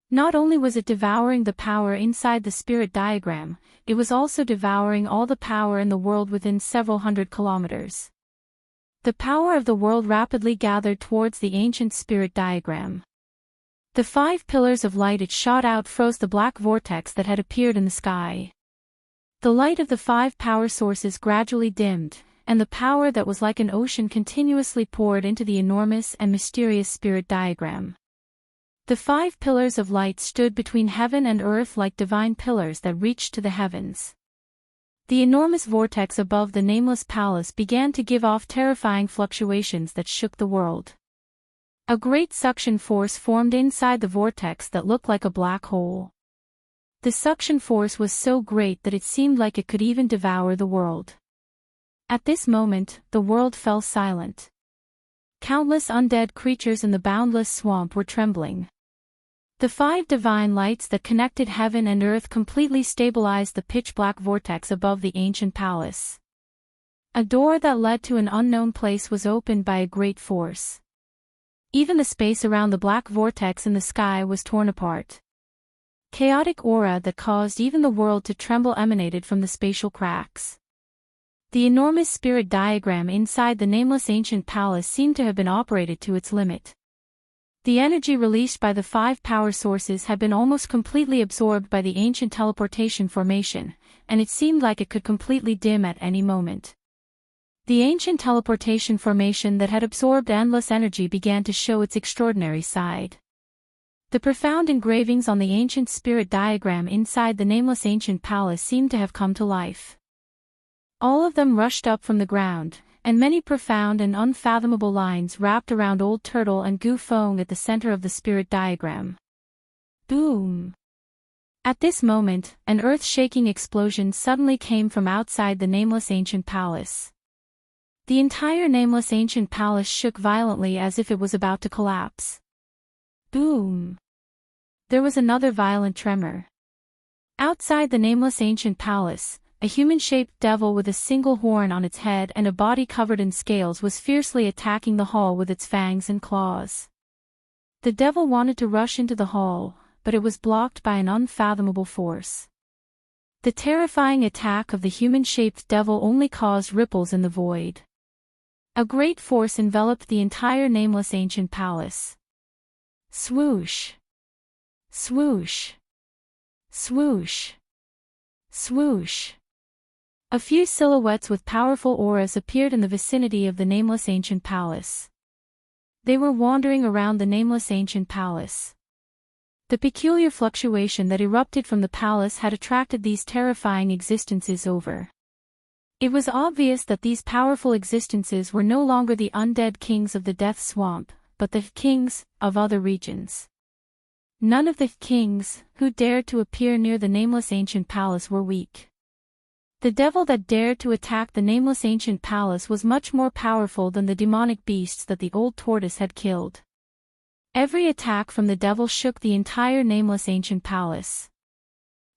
Not only was it devouring the power inside the spirit diagram, it was also devouring all the power in the world within several hundred kilometers. The power of the world rapidly gathered towards the ancient spirit diagram. The 5 pillars of light it shot out froze the black vortex that had appeared in the sky. The light of the 5 power sources gradually dimmed, and the power that was like an ocean continuously poured into the enormous and mysterious spirit diagram. The 5 pillars of light stood between heaven and earth like divine pillars that reached to the heavens. The enormous vortex above the nameless palace began to give off terrifying fluctuations that shook the world. A great suction force formed inside the vortex that looked like a black hole. The suction force was so great that it seemed like it could even devour the world. At this moment, the world fell silent. Countless undead creatures in the boundless swamp were trembling. The 5 divine lights that connected heaven and earth completely stabilized the pitch-black vortex above the ancient palace. A door that led to an unknown place was opened by a great force. Even the space around the black vortex in the sky was torn apart. Chaotic aura that caused even the world to tremble emanated from the spatial cracks. The enormous spirit diagram inside the nameless ancient palace seemed to have been operated to its limit. The energy released by the 5 power sources had been almost completely absorbed by the ancient teleportation formation, and it seemed like it could completely dim at any moment. The ancient teleportation formation that had absorbed endless energy began to show its extraordinary side. The profound engravings on the ancient spirit diagram inside the nameless ancient palace seemed to have come to life. All of them rushed up from the ground, and many profound and unfathomable lines wrapped around Old Turtle and Gu Feng at the center of the spirit diagram. Boom! At this moment, an earth-shaking explosion suddenly came from outside the nameless ancient palace. The entire nameless ancient palace shook violently as if it was about to collapse. Boom! There was another violent tremor. Outside the nameless ancient palace, a human-shaped devil with a single horn on its head and a body covered in scales was fiercely attacking the hall with its fangs and claws. The devil wanted to rush into the hall, but it was blocked by an unfathomable force. The terrifying attack of the human-shaped devil only caused ripples in the void. A great force enveloped the entire nameless ancient palace. Swoosh! Swoosh! Swoosh! Swoosh! A few silhouettes with powerful auras appeared in the vicinity of the nameless ancient palace. They were wandering around the nameless ancient palace. The peculiar fluctuation that erupted from the palace had attracted these terrifying existences over. It was obvious that these powerful existences were no longer the undead kings of the Death Swamp, but the kings of other regions. None of the kings who dared to appear near the nameless ancient palace were weak. The devil that dared to attack the nameless ancient palace was much more powerful than the demonic beasts that the old tortoise had killed. Every attack from the devil shook the entire nameless ancient palace.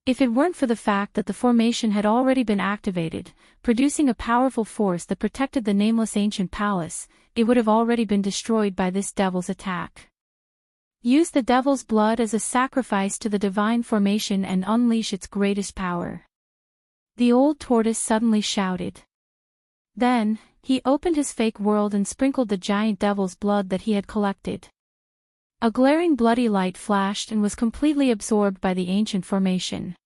If it weren't for the fact that the formation had already been activated, producing a powerful force that protected the nameless ancient palace, it would have already been destroyed by this devil's attack. Use the devil's blood as a sacrifice to the divine formation and unleash its greatest power. The old tortoise suddenly shouted. Then, he opened his fake world and sprinkled the giant devil's blood that he had collected. A glaring bloody light flashed and was completely absorbed by the ancient formation.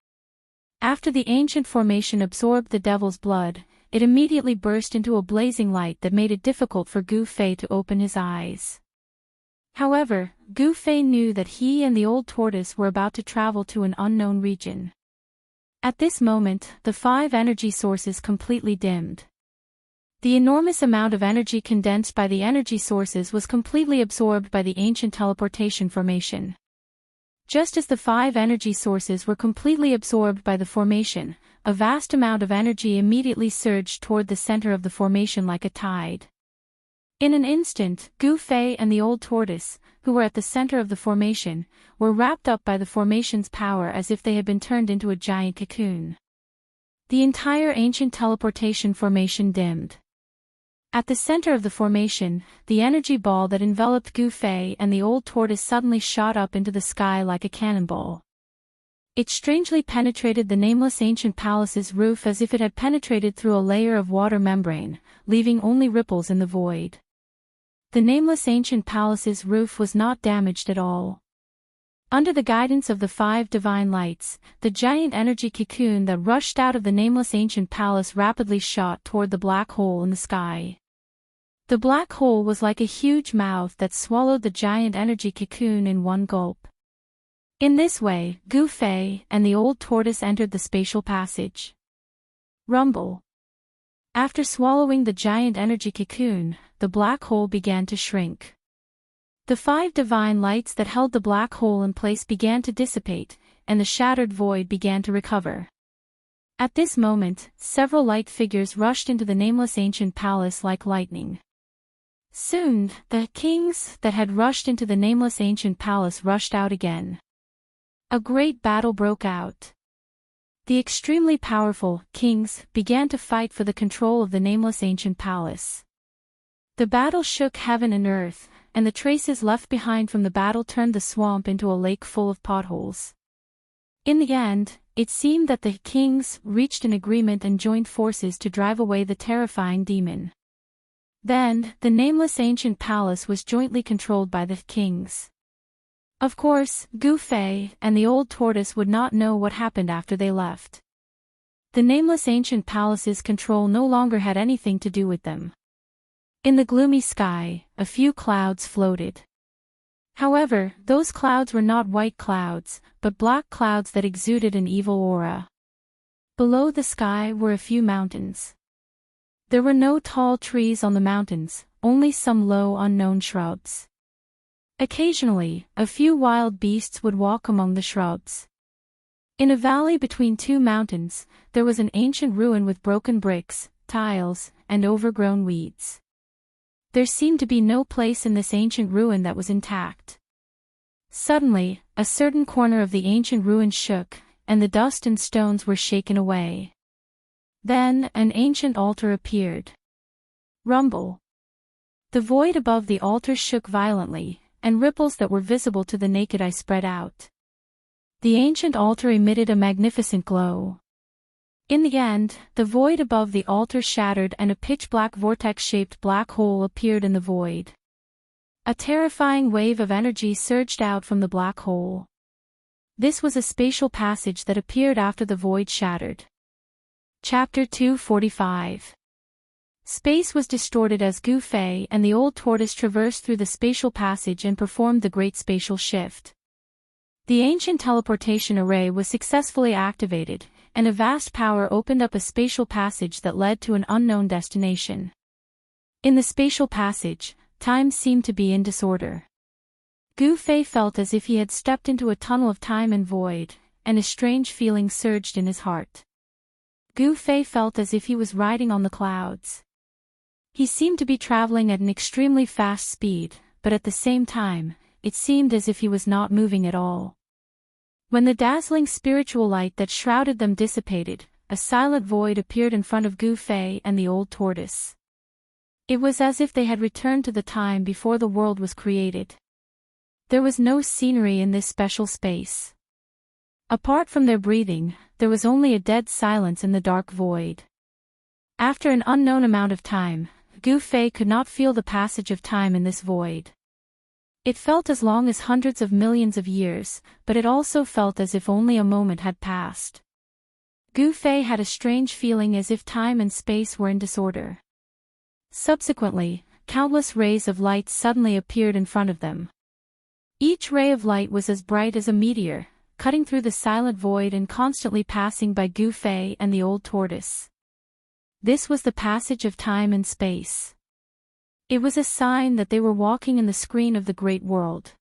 After the ancient formation absorbed the devil's blood, it immediately burst into a blazing light that made it difficult for Gu Fei to open his eyes. However, Gu Fei knew that he and the old tortoise were about to travel to an unknown region. At this moment, the 5 energy sources completely dimmed. The enormous amount of energy condensed by the energy sources was completely absorbed by the ancient teleportation formation. Just as the 5 energy sources were completely absorbed by the formation, a vast amount of energy immediately surged toward the center of the formation like a tide. In an instant, Gu Fei and the old tortoise, who were at the center of the formation, were wrapped up by the formation's power as if they had been turned into a giant cocoon. The entire ancient teleportation formation dimmed. At the center of the formation, the energy ball that enveloped Gu Fei and the old tortoise suddenly shot up into the sky like a cannonball. It strangely penetrated the nameless ancient palace's roof as if it had penetrated through a layer of water membrane, leaving only ripples in the void. The nameless ancient palace's roof was not damaged at all. Under the guidance of the 5 divine lights, the giant energy cocoon that rushed out of the nameless ancient palace rapidly shot toward the black hole in the sky. The black hole was like a huge mouth that swallowed the giant energy cocoon in one gulp. In this way, Gu Fei and the old tortoise entered the spatial passage. Rumble. After swallowing the giant energy cocoon, the black hole began to shrink. The 5 divine lights that held the black hole in place began to dissipate, and the shattered void began to recover. At this moment, several light figures rushed into the nameless ancient palace like lightning. Soon, the kings that had rushed into the nameless ancient palace rushed out again. A great battle broke out. The extremely powerful kings began to fight for the control of the nameless ancient palace. The battle shook heaven and earth, and the traces left behind from the battle turned the swamp into a lake full of potholes. In the end, it seemed that the kings reached an agreement and joined forces to drive away the terrifying demon. Then, the nameless ancient palace was jointly controlled by the kings. Of course, Gu Fei and the old tortoise would not know what happened after they left. The nameless ancient palace's control no longer had anything to do with them. In the gloomy sky, a few clouds floated. However, those clouds were not white clouds, but black clouds that exuded an evil aura. Below the sky were a few mountains. There were no tall trees on the mountains, only some low unknown shrubs. Occasionally, a few wild beasts would walk among the shrubs. In a valley between 2 mountains, there was an ancient ruin with broken bricks, tiles, and overgrown weeds. There seemed to be no place in this ancient ruin that was intact. Suddenly, a certain corner of the ancient ruin shook, and the dust and stones were shaken away. Then, an ancient altar appeared. Rumble. The void above the altar shook violently, and ripples that were visible to the naked eye spread out. The ancient altar emitted a magnificent glow. In the end, the void above the altar shattered and a pitch-black vortex-shaped black hole appeared in the void. A terrifying wave of energy surged out from the black hole. This was a spatial passage that appeared after the void shattered. Chapter 245. Space was distorted as Gu Fei and the old tortoise traversed through the spatial passage and performed the Great Spatial Shift. The ancient teleportation array was successfully activated, and a vast power opened up a spatial passage that led to an unknown destination. In the spatial passage, time seemed to be in disorder. Gu Fei felt as if he had stepped into a tunnel of time and void, and a strange feeling surged in his heart. Gu Fei felt as if he was riding on the clouds. He seemed to be traveling at an extremely fast speed, but at the same time, it seemed as if he was not moving at all. When the dazzling spiritual light that shrouded them dissipated, a silent void appeared in front of Gu Fei and the old tortoise. It was as if they had returned to the time before the world was created. There was no scenery in this special space. Apart from their breathing, there was only a dead silence in the dark void. After an unknown amount of time, Gu Fei could not feel the passage of time in this void. It felt as long as hundreds of millions of years, but it also felt as if only a moment had passed. Gu Fei had a strange feeling as if time and space were in disorder. Subsequently, countless rays of light suddenly appeared in front of them. Each ray of light was as bright as a meteor, cutting through the silent void and constantly passing by Gu Fei and the old tortoise. This was the passage of time and space. It was a sign that they were walking in the screen of the great world.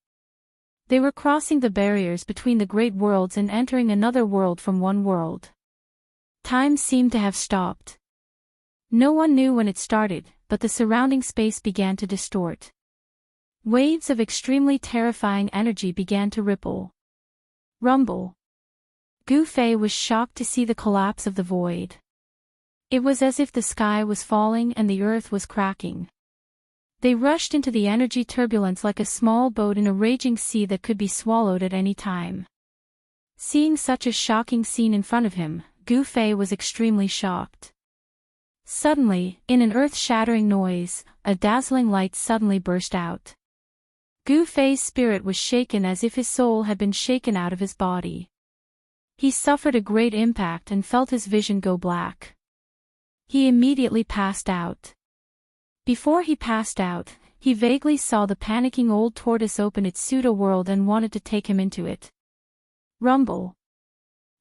They were crossing the barriers between the great worlds and entering another world from one world. Time seemed to have stopped. No one knew when it started, but the surrounding space began to distort. Waves of extremely terrifying energy began to ripple. Rumble. Gu Fei was shocked to see the collapse of the void. It was as if the sky was falling and the earth was cracking. They rushed into the energy turbulence like a small boat in a raging sea that could be swallowed at any time. Seeing such a shocking scene in front of him, Gu Fei was extremely shocked. Suddenly, in an earth-shattering noise, a dazzling light suddenly burst out. Gu Fei's spirit was shaken as if his soul had been shaken out of his body. He suffered a great impact and felt his vision go black. He immediately passed out. Before he passed out, he vaguely saw the panicking old tortoise open its pseudo-world and wanted to take him into it. Rumble.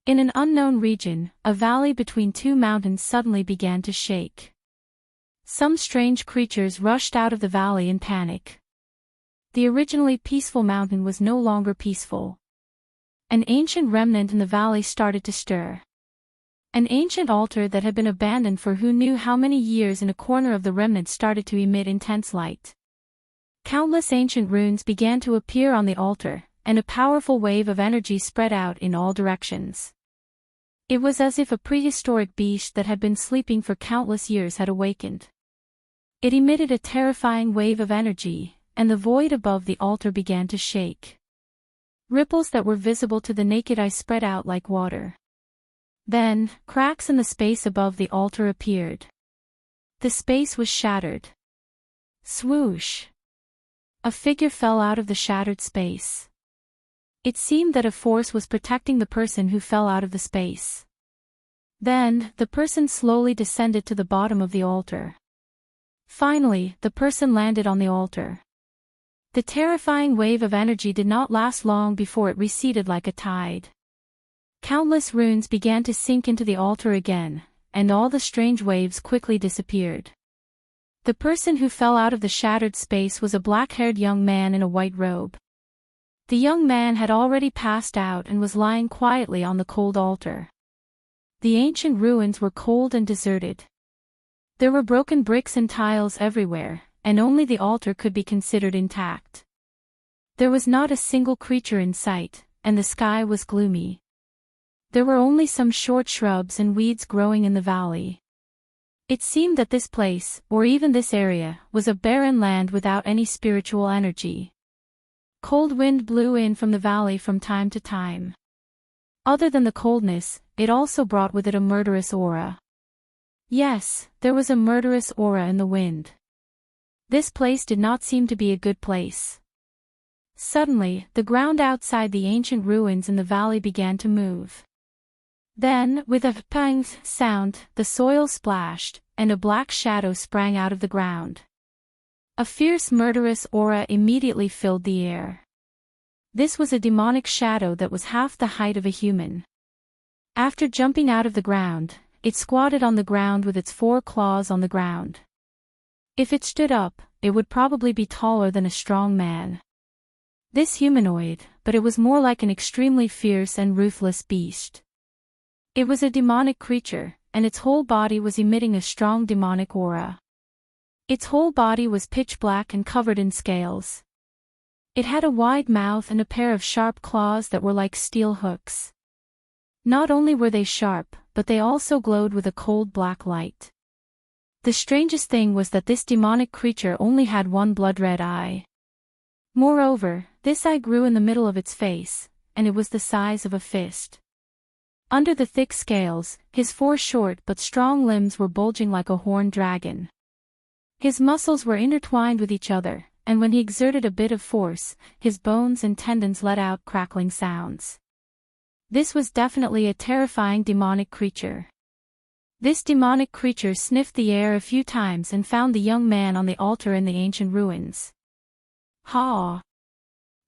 In an unknown region, a valley between two mountains suddenly began to shake. Some strange creatures rushed out of the valley in panic. The originally peaceful mountain was no longer peaceful. An ancient remnant in the valley started to stir. An ancient altar that had been abandoned for who knew how many years in a corner of the remnant started to emit intense light. Countless ancient runes began to appear on the altar, and a powerful wave of energy spread out in all directions. It was as if a prehistoric beast that had been sleeping for countless years had awakened. It emitted a terrifying wave of energy, and the void above the altar began to shake. Ripples that were visible to the naked eye spread out like water. Then, cracks in the space above the altar appeared. The space was shattered. Swoosh! A figure fell out of the shattered space. It seemed that a force was protecting the person who fell out of the space. Then, the person slowly descended to the bottom of the altar. Finally, the person landed on the altar. The terrifying wave of energy did not last long before it receded like a tide. Countless runes began to sink into the altar again, and all the strange waves quickly disappeared. The person who fell out of the shattered space was a black-haired young man in a white robe. The young man had already passed out and was lying quietly on the cold altar. The ancient ruins were cold and deserted. There were broken bricks and tiles everywhere, and only the altar could be considered intact. There was not a single creature in sight, and the sky was gloomy. There were only some short shrubs and weeds growing in the valley. It seemed that this place, or even this area, was a barren land without any spiritual energy. Cold wind blew in from the valley from time to time. Other than the coldness, it also brought with it a murderous aura. Yes, there was a murderous aura in the wind. This place did not seem to be a good place. Suddenly, the ground outside the ancient ruins in the valley began to move. Then, with a pang sound, the soil splashed, and a black shadow sprang out of the ground. A fierce murderous aura immediately filled the air. This was a demonic shadow that was half the height of a human. After jumping out of the ground, it squatted on the ground with its 4 claws on the ground. If it stood up, it would probably be taller than a strong man. This humanoid, but it was more like an extremely fierce and ruthless beast. It was a demonic creature, and its whole body was emitting a strong demonic aura. Its whole body was pitch black and covered in scales. It had a wide mouth and a pair of sharp claws that were like steel hooks. Not only were they sharp, but they also glowed with a cold black light. The strangest thing was that this demonic creature only had one blood-red eye. Moreover, this eye grew in the middle of its face, and it was the size of a fist. Under the thick scales, his 4 short but strong limbs were bulging like a horned dragon. His muscles were intertwined with each other, and when he exerted a bit of force, his bones and tendons let out crackling sounds. This was definitely a terrifying demonic creature. This demonic creature sniffed the air a few times and found the young man on the altar in the ancient ruins. Ha!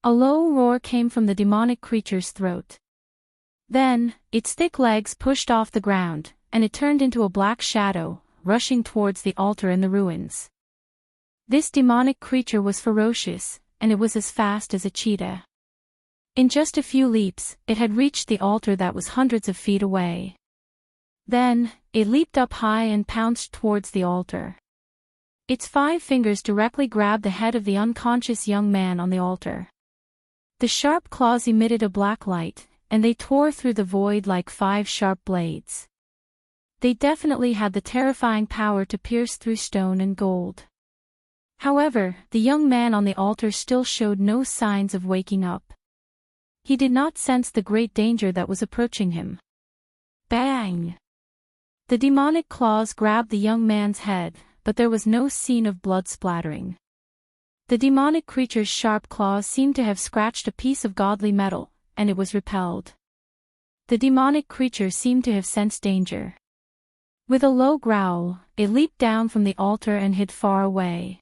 A low roar came from the demonic creature's throat. Then, its thick legs pushed off the ground, and it turned into a black shadow, rushing towards the altar in the ruins. This demonic creature was ferocious, and it was as fast as a cheetah. In just a few leaps, it had reached the altar that was hundreds of feet away. Then, it leaped up high and pounced towards the altar. Its 5 fingers directly grabbed the head of the unconscious young man on the altar. The sharp claws emitted a black light, and they tore through the void like 5 sharp blades. They definitely had the terrifying power to pierce through stone and gold. However, the young man on the altar still showed no signs of waking up. He did not sense the great danger that was approaching him. Bang! The demonic claws grabbed the young man's head, but there was no scene of blood splattering. The demonic creature's sharp claws seemed to have scratched a piece of godly metal, and it was repelled. The demonic creature seemed to have sensed danger. With a low growl, it leaped down from the altar and hid far away.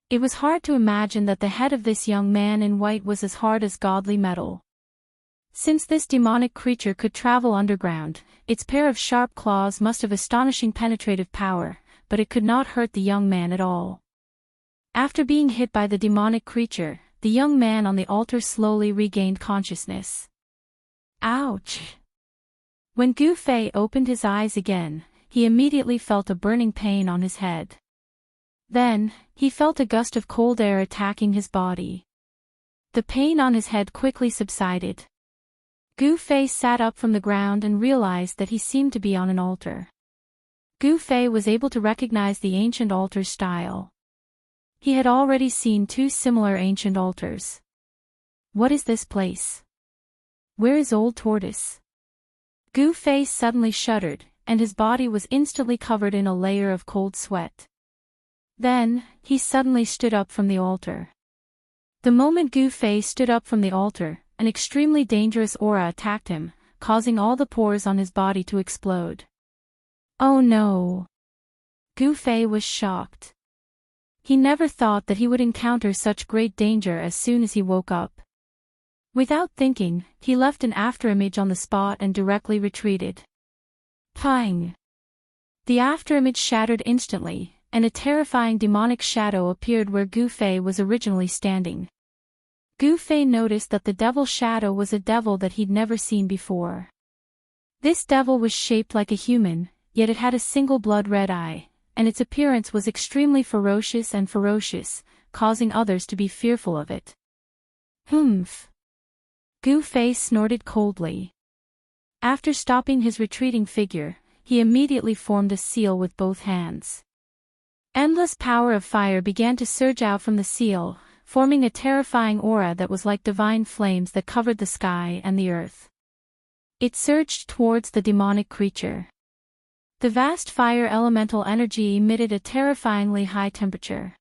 It was hard to imagine that the head of this young man in white was as hard as godly metal. Since this demonic creature could travel underground, its pair of sharp claws must have astonishing penetrative power, but it could not hurt the young man at all. After being hit by the demonic creature, the young man on the altar slowly regained consciousness. Ouch! When Gu Fei opened his eyes again, he immediately felt a burning pain on his head. Then, he felt a gust of cold air attacking his body. The pain on his head quickly subsided. Gu Fei sat up from the ground and realized that he seemed to be on an altar. Gu Fei was able to recognize the ancient altar style. He had already seen 2 similar ancient altars. What is this place? Where is Old Tortoise? Gu Fei suddenly shuddered, and his body was instantly covered in a layer of cold sweat. Then, he suddenly stood up from the altar. The moment Gu Fei stood up from the altar, an extremely dangerous aura attacked him, causing all the pores on his body to explode. Oh no! Gu Fei was shocked. He never thought that he would encounter such great danger as soon as he woke up. Without thinking, he left an afterimage on the spot and directly retreated. Pang! The afterimage shattered instantly, and a terrifying demonic shadow appeared where Gu Fei was originally standing. Gu Fei noticed that the devil shadow was a devil that he'd never seen before. This devil was shaped like a human, yet it had a single blood-red eye, and its appearance was extremely ferocious, causing others to be fearful of it. Humph! Gu Fei snorted coldly. After stopping his retreating figure, he immediately formed a seal with both hands. Endless power of fire began to surge out from the seal, forming a terrifying aura that was like divine flames that covered the sky and the earth. It surged towards the demonic creature. The vast fire elemental energy emitted a terrifyingly high temperature.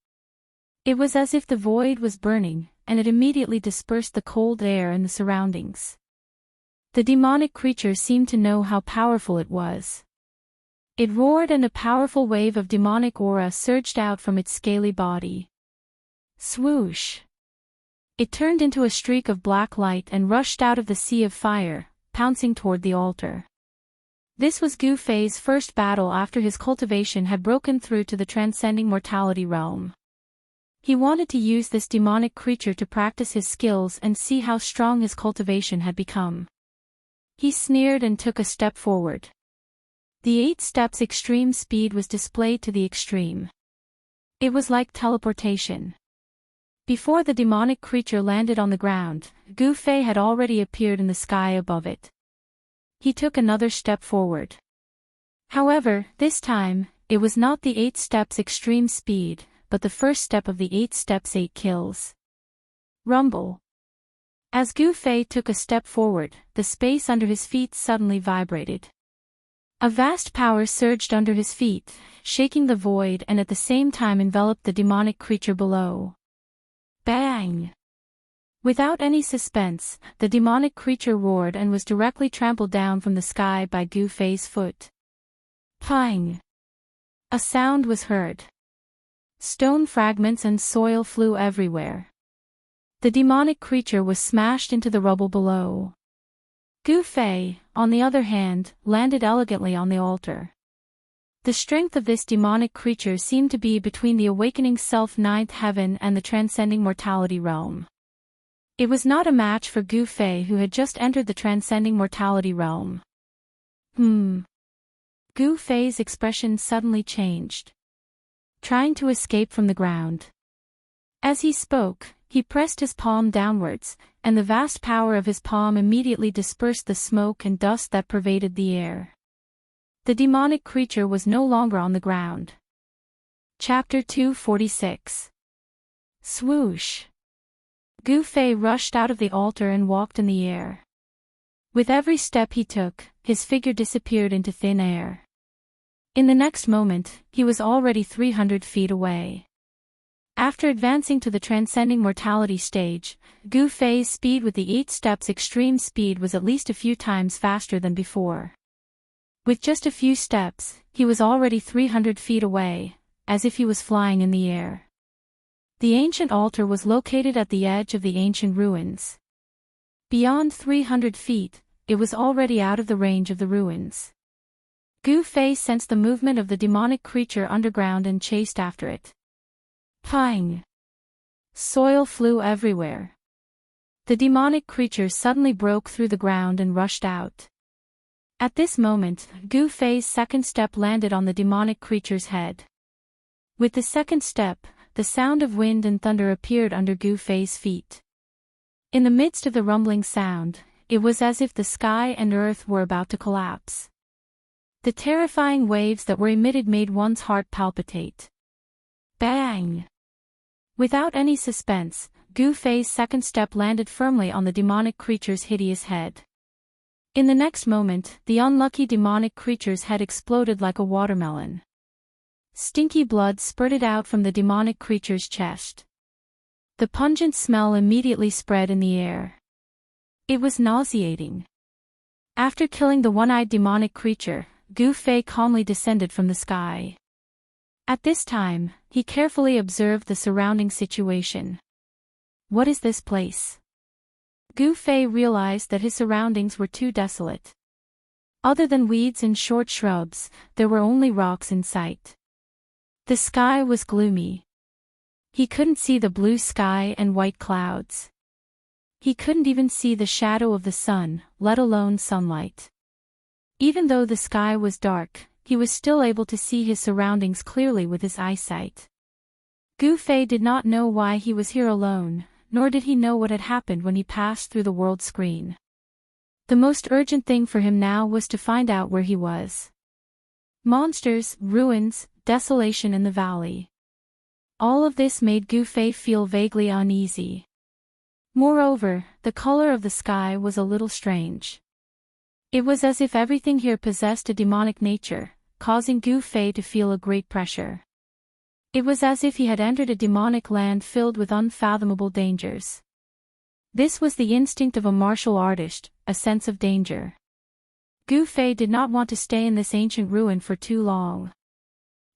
It was as if the void was burning, and it immediately dispersed the cold air in the surroundings. The demonic creature seemed to know how powerful it was. It roared and a powerful wave of demonic aura surged out from its scaly body. Swoosh! It turned into a streak of black light and rushed out of the sea of fire, pouncing toward the altar. This was Gu Fei's first battle after his cultivation had broken through to the transcending mortality realm. He wanted to use this demonic creature to practice his skills and see how strong his cultivation had become. He sneered and took a step forward. The 8 steps extreme speed was displayed to the extreme. It was like teleportation. Before the demonic creature landed on the ground, Gu Fei had already appeared in the sky above it. He took another step forward. However, this time, it was not the 8 steps extreme speed, but the first step of the 8 steps 8 kills. Rumble. As Gu Fei took a step forward, the space under his feet suddenly vibrated. A vast power surged under his feet, shaking the void and at the same time enveloped the demonic creature below. Bang! Without any suspense, the demonic creature roared and was directly trampled down from the sky by Gu Fei's foot. Pang! A sound was heard. Stone fragments and soil flew everywhere. The demonic creature was smashed into the rubble below. Gu Fei, on the other hand, landed elegantly on the altar. The strength of this demonic creature seemed to be between the awakening self ninth heaven and the transcending mortality realm. It was not a match for Gu Fei, who had just entered the transcending mortality realm. Gu Fei's expression suddenly changed. Trying to escape from the ground. As he spoke, he pressed his palm downwards, and the vast power of his palm immediately dispersed the smoke and dust that pervaded the air. The demonic creature was no longer on the ground. Chapter 246. Swoosh! Gu Fei rushed out of the altar and walked in the air. With every step he took, his figure disappeared into thin air. In the next moment, he was already 300 feet away. After advancing to the transcending mortality stage, Gu Fei's speed with the 8 steps extreme speed was at least a few times faster than before. With just a few steps, he was already 300 feet away, as if he was flying in the air. The ancient altar was located at the edge of the ancient ruins. Beyond 300 feet, it was already out of the range of the ruins. Gu Fei sensed the movement of the demonic creature underground and chased after it. Pang! Soil flew everywhere. The demonic creature suddenly broke through the ground and rushed out. At this moment, Gu Fei's second step landed on the demonic creature's head. With the second step, the sound of wind and thunder appeared under Gu Fei's feet. In the midst of the rumbling sound, it was as if the sky and earth were about to collapse. The terrifying waves that were emitted made one's heart palpitate. Bang! Without any suspense, Gu Fei's second step landed firmly on the demonic creature's hideous head. In the next moment, the unlucky demonic creature's head exploded like a watermelon. Stinky blood spurted out from the demonic creature's chest. The pungent smell immediately spread in the air. It was nauseating. After killing the one-eyed demonic creature, Gu Fei calmly descended from the sky. At this time, he carefully observed the surrounding situation. What is this place? Gu Fei realized that his surroundings were too desolate. Other than weeds and short shrubs, there were only rocks in sight. The sky was gloomy. He couldn't see the blue sky and white clouds. He couldn't even see the shadow of the sun, let alone sunlight. Even though the sky was dark, he was still able to see his surroundings clearly with his eyesight. Gu Fei did not know why he was here alone, nor did he know what had happened when he passed through the world screen. The most urgent thing for him now was to find out where he was. Monsters, ruins, desolation in the valley. All of this made Gu Fei feel vaguely uneasy. Moreover, the color of the sky was a little strange. It was as if everything here possessed a demonic nature, causing Gu Fei to feel a great pressure. It was as if he had entered a demonic land filled with unfathomable dangers. This was the instinct of a martial artist, a sense of danger. Gu Fei did not want to stay in this ancient ruin for too long.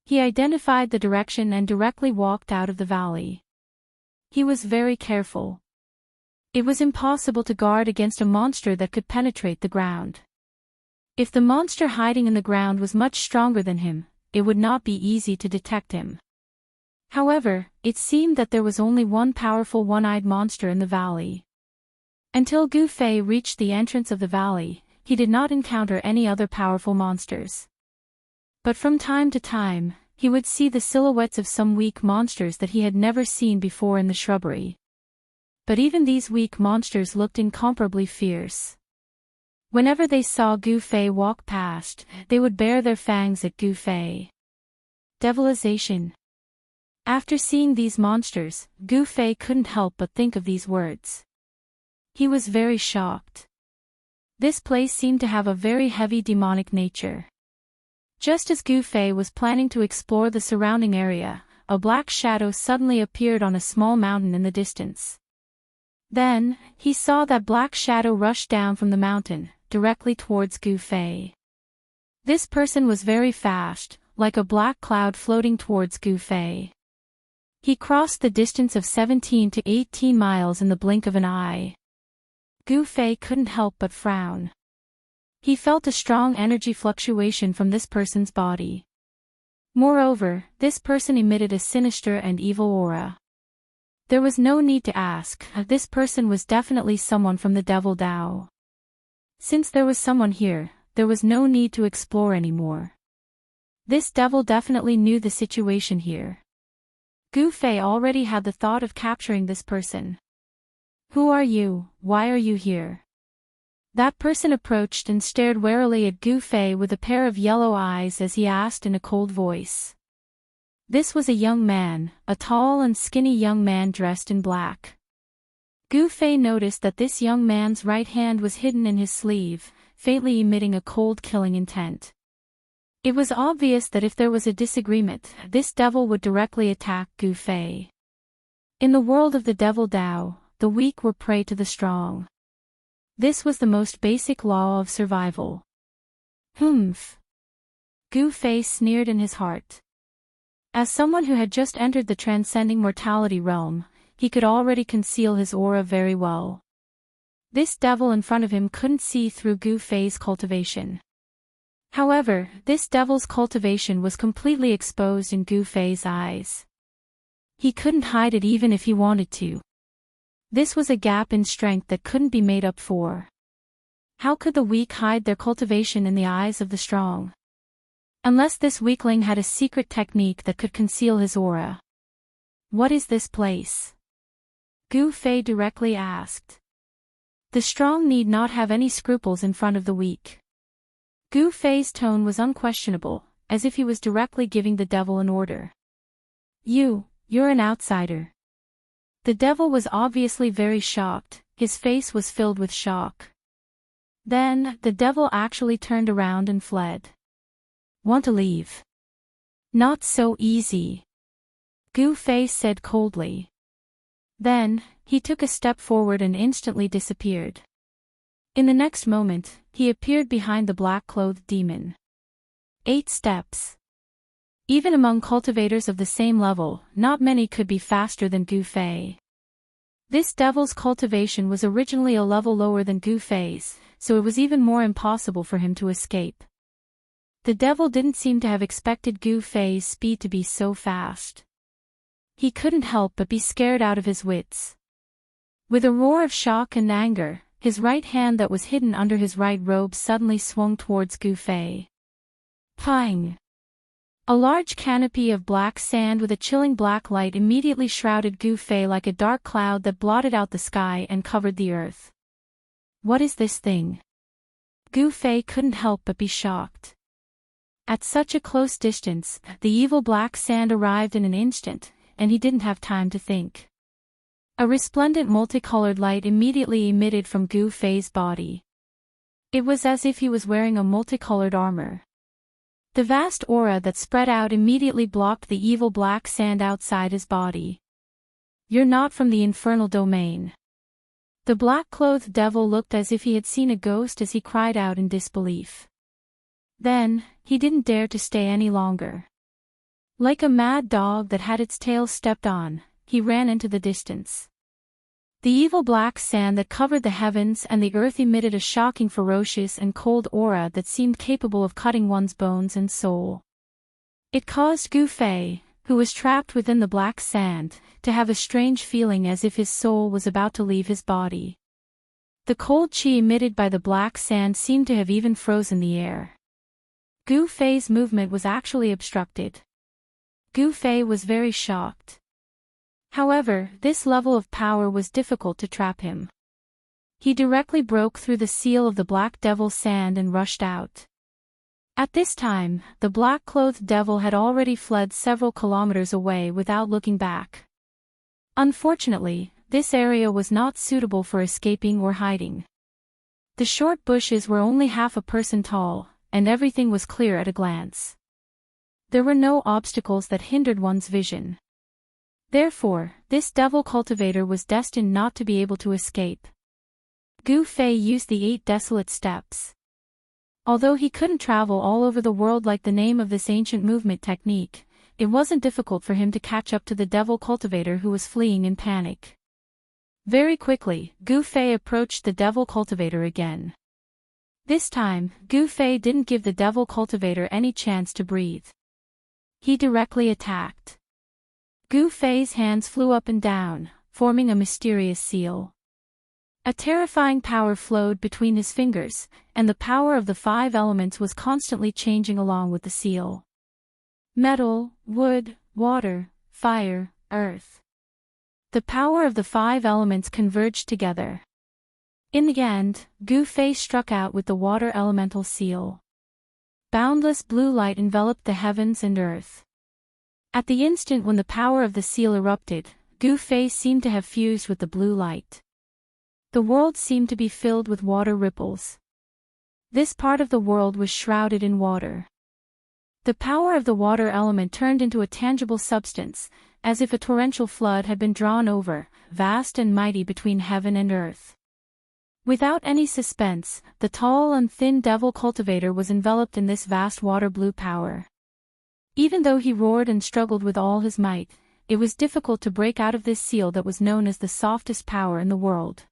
He identified the direction and directly walked out of the valley. He was very careful. It was impossible to guard against a monster that could penetrate the ground. If the monster hiding in the ground was much stronger than him, it would not be easy to detect him. However, it seemed that there was only one powerful one-eyed monster in the valley. Until Gu Fei reached the entrance of the valley, he did not encounter any other powerful monsters. But from time to time, he would see the silhouettes of some weak monsters that he had never seen before in the shrubbery. But even these weak monsters looked incomparably fierce. Whenever they saw Gu Fei walk past, they would bare their fangs at Gu Fei. Devilization. After seeing these monsters, Gu Fei couldn't help but think of these words. He was very shocked. This place seemed to have a very heavy demonic nature. Just as Gu Fei was planning to explore the surrounding area, a black shadow suddenly appeared on a small mountain in the distance. Then, he saw that black shadow rush down from the mountain, directly towards Gu Fei. This person was very fast, like a black cloud floating towards Gu Fei. He crossed the distance of 17 to 18 miles in the blink of an eye. Gu Fei couldn't help but frown. He felt a strong energy fluctuation from this person's body. Moreover, this person emitted a sinister and evil aura. There was no need to ask, this person was definitely someone from the Devil Dao. Since there was someone here, there was no need to explore anymore. This devil definitely knew the situation here. Gu Fei already had the thought of capturing this person. Who are you? Why are you here? That person approached and stared warily at Gu Fei with a pair of yellow eyes as he asked in a cold voice. This was a young man, a tall and skinny young man dressed in black. Gu Fei noticed that this young man's right hand was hidden in his sleeve, faintly emitting a cold killing intent. It was obvious that if there was a disagreement, this devil would directly attack Gu Fei. In the world of the Devil Dao, the weak were prey to the strong. This was the most basic law of survival. Humph! Gu Fei sneered in his heart. As someone who had just entered the transcending mortality realm, he could already conceal his aura very well. This devil in front of him couldn't see through Gu Fei's cultivation. However, this devil's cultivation was completely exposed in Gu Fei's eyes. He couldn't hide it even if he wanted to. This was a gap in strength that couldn't be made up for. How could the weak hide their cultivation in the eyes of the strong? Unless this weakling had a secret technique that could conceal his aura. What is this place? Gu Fei directly asked. The strong need not have any scruples in front of the weak. Gu Fei's tone was unquestionable, as if he was directly giving the devil an order. You're an outsider. The devil was obviously very shocked, his face was filled with shock. Then, the devil actually turned around and fled. Want to leave? Not so easy. Gu Fei said coldly. Then, he took a step forward and instantly disappeared. In the next moment, he appeared behind the black-clothed demon. 8 steps. Even among cultivators of the same level, not many could be faster than Gu Fei. This devil's cultivation was originally a level lower than Gu Fei's, so it was even more impossible for him to escape. The devil didn't seem to have expected Gu Fei's speed to be so fast. He couldn't help but be scared out of his wits. With a roar of shock and anger, his right hand that was hidden under his right robe suddenly swung towards Gu Fei. Pang! A large canopy of black sand with a chilling black light immediately shrouded Gu Fei like a dark cloud that blotted out the sky and covered the earth. What is this thing? Gu Fei couldn't help but be shocked. At such a close distance, the evil black sand arrived in an instant, and he didn't have time to think. A resplendent multicolored light immediately emitted from Gu Fei's body. It was as if he was wearing a multicolored armor. The vast aura that spread out immediately blocked the evil black sand outside his body. "You're not from the infernal domain." The black-clothed devil looked as if he had seen a ghost as he cried out in disbelief. Then, he didn't dare to stay any longer. Like a mad dog that had its tail stepped on, he ran into the distance. The evil black sand that covered the heavens and the earth emitted a shocking, ferocious and cold aura that seemed capable of cutting one's bones and soul. It caused Gu Fei, who was trapped within the black sand, to have a strange feeling as if his soul was about to leave his body. The cold qi emitted by the black sand seemed to have even frozen the air. Gu Fei's movement was actually obstructed. Gu Fei was very shocked. However, this level of power was difficult to trap him. He directly broke through the seal of the black devil sand and rushed out. At this time, the black-clothed devil had already fled several kilometers away without looking back. Unfortunately, this area was not suitable for escaping or hiding. The short bushes were only half a person tall, and everything was clear at a glance. There were no obstacles that hindered one's vision. Therefore, this devil cultivator was destined not to be able to escape. Gu Fei used the 8 desolate steps. Although he couldn't travel all over the world like the name of this ancient movement technique, it wasn't difficult for him to catch up to the devil cultivator who was fleeing in panic. Very quickly, Gu Fei approached the devil cultivator again. This time, Gu Fei didn't give the devil cultivator any chance to breathe. He directly attacked. Gu Fei's hands flew up and down, forming a mysterious seal. A terrifying power flowed between his fingers, and the power of the 5 elements was constantly changing along with the seal. Metal, wood, water, fire, earth. The power of the 5 elements converged together. In the end, Gu Fei struck out with the water elemental seal. Boundless blue light enveloped the heavens and earth. At the instant when the power of the seal erupted, Gu Fei seemed to have fused with the blue light. The world seemed to be filled with water ripples. This part of the world was shrouded in water. The power of the water element turned into a tangible substance, as if a torrential flood had been drawn over, vast and mighty between heaven and earth. Without any suspense, the tall and thin devil cultivator was enveloped in this vast water blue power. Even though he roared and struggled with all his might, it was difficult to break out of this seal that was known as the softest power in the world.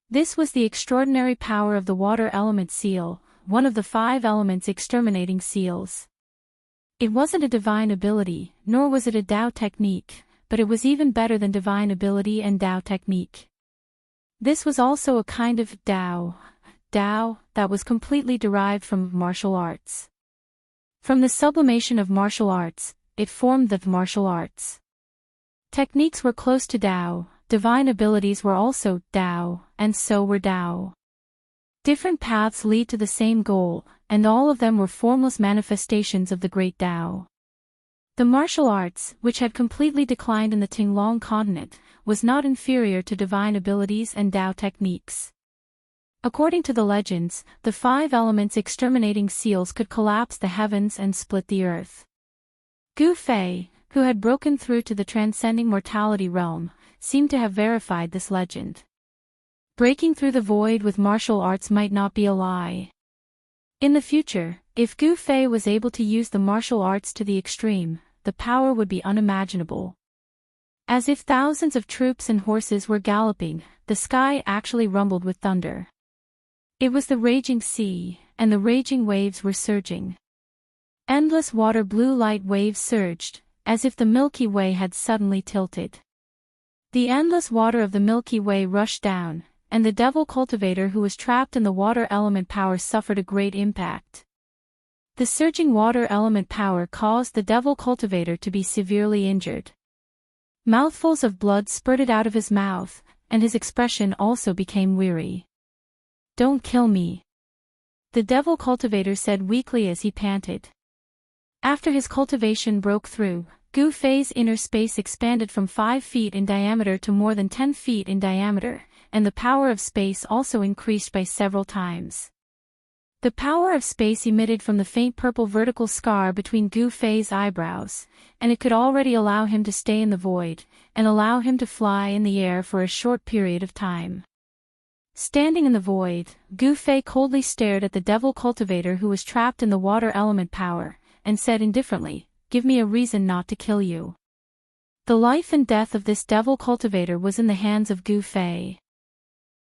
This was the extraordinary power of the water element seal, one of the 5 elements exterminating seals. It wasn't a divine ability, nor was it a Dao technique, but it was even better than divine ability and Dao technique. This was also a kind of Dao that was completely derived from martial arts. From the sublimation of martial arts, it formed the martial arts. Techniques were close to Dao, divine abilities were also Dao, and so were Dao. Different paths lead to the same goal, and all of them were formless manifestations of the great Dao. The martial arts, which had completely declined in the Tinglong continent, was not inferior to divine abilities and Dao techniques. According to the legends, the 5 elements exterminating seals could collapse the heavens and split the earth. Gu Fei, who had broken through to the transcending mortality realm, seemed to have verified this legend. Breaking through the void with martial arts might not be a lie. In the future, if Gu Fei was able to use the martial arts to the extreme, the power would be unimaginable. As if thousands of troops and horses were galloping, the sky actually rumbled with thunder. It was the raging sea, and the raging waves were surging. Endless water blue light waves surged, as if the Milky Way had suddenly tilted. The endless water of the Milky Way rushed down, and the devil cultivator who was trapped in the water element power suffered a great impact. The surging water element power caused the devil cultivator to be severely injured. Mouthfuls of blood spurted out of his mouth, and his expression also became weary. "Don't kill me," the devil cultivator said weakly as he panted. After his cultivation broke through, Gu Fei's inner space expanded from 5 feet in diameter to more than 10 feet in diameter, and the power of space also increased by several times. The power of space emitted from the faint purple vertical scar between Gu Fei's eyebrows, and it could already allow him to stay in the void, and allow him to fly in the air for a short period of time. Standing in the void, Gu Fei coldly stared at the devil cultivator who was trapped in the water element power, and said indifferently, "Give me a reason not to kill you." The life and death of this devil cultivator was in the hands of Gu Fei.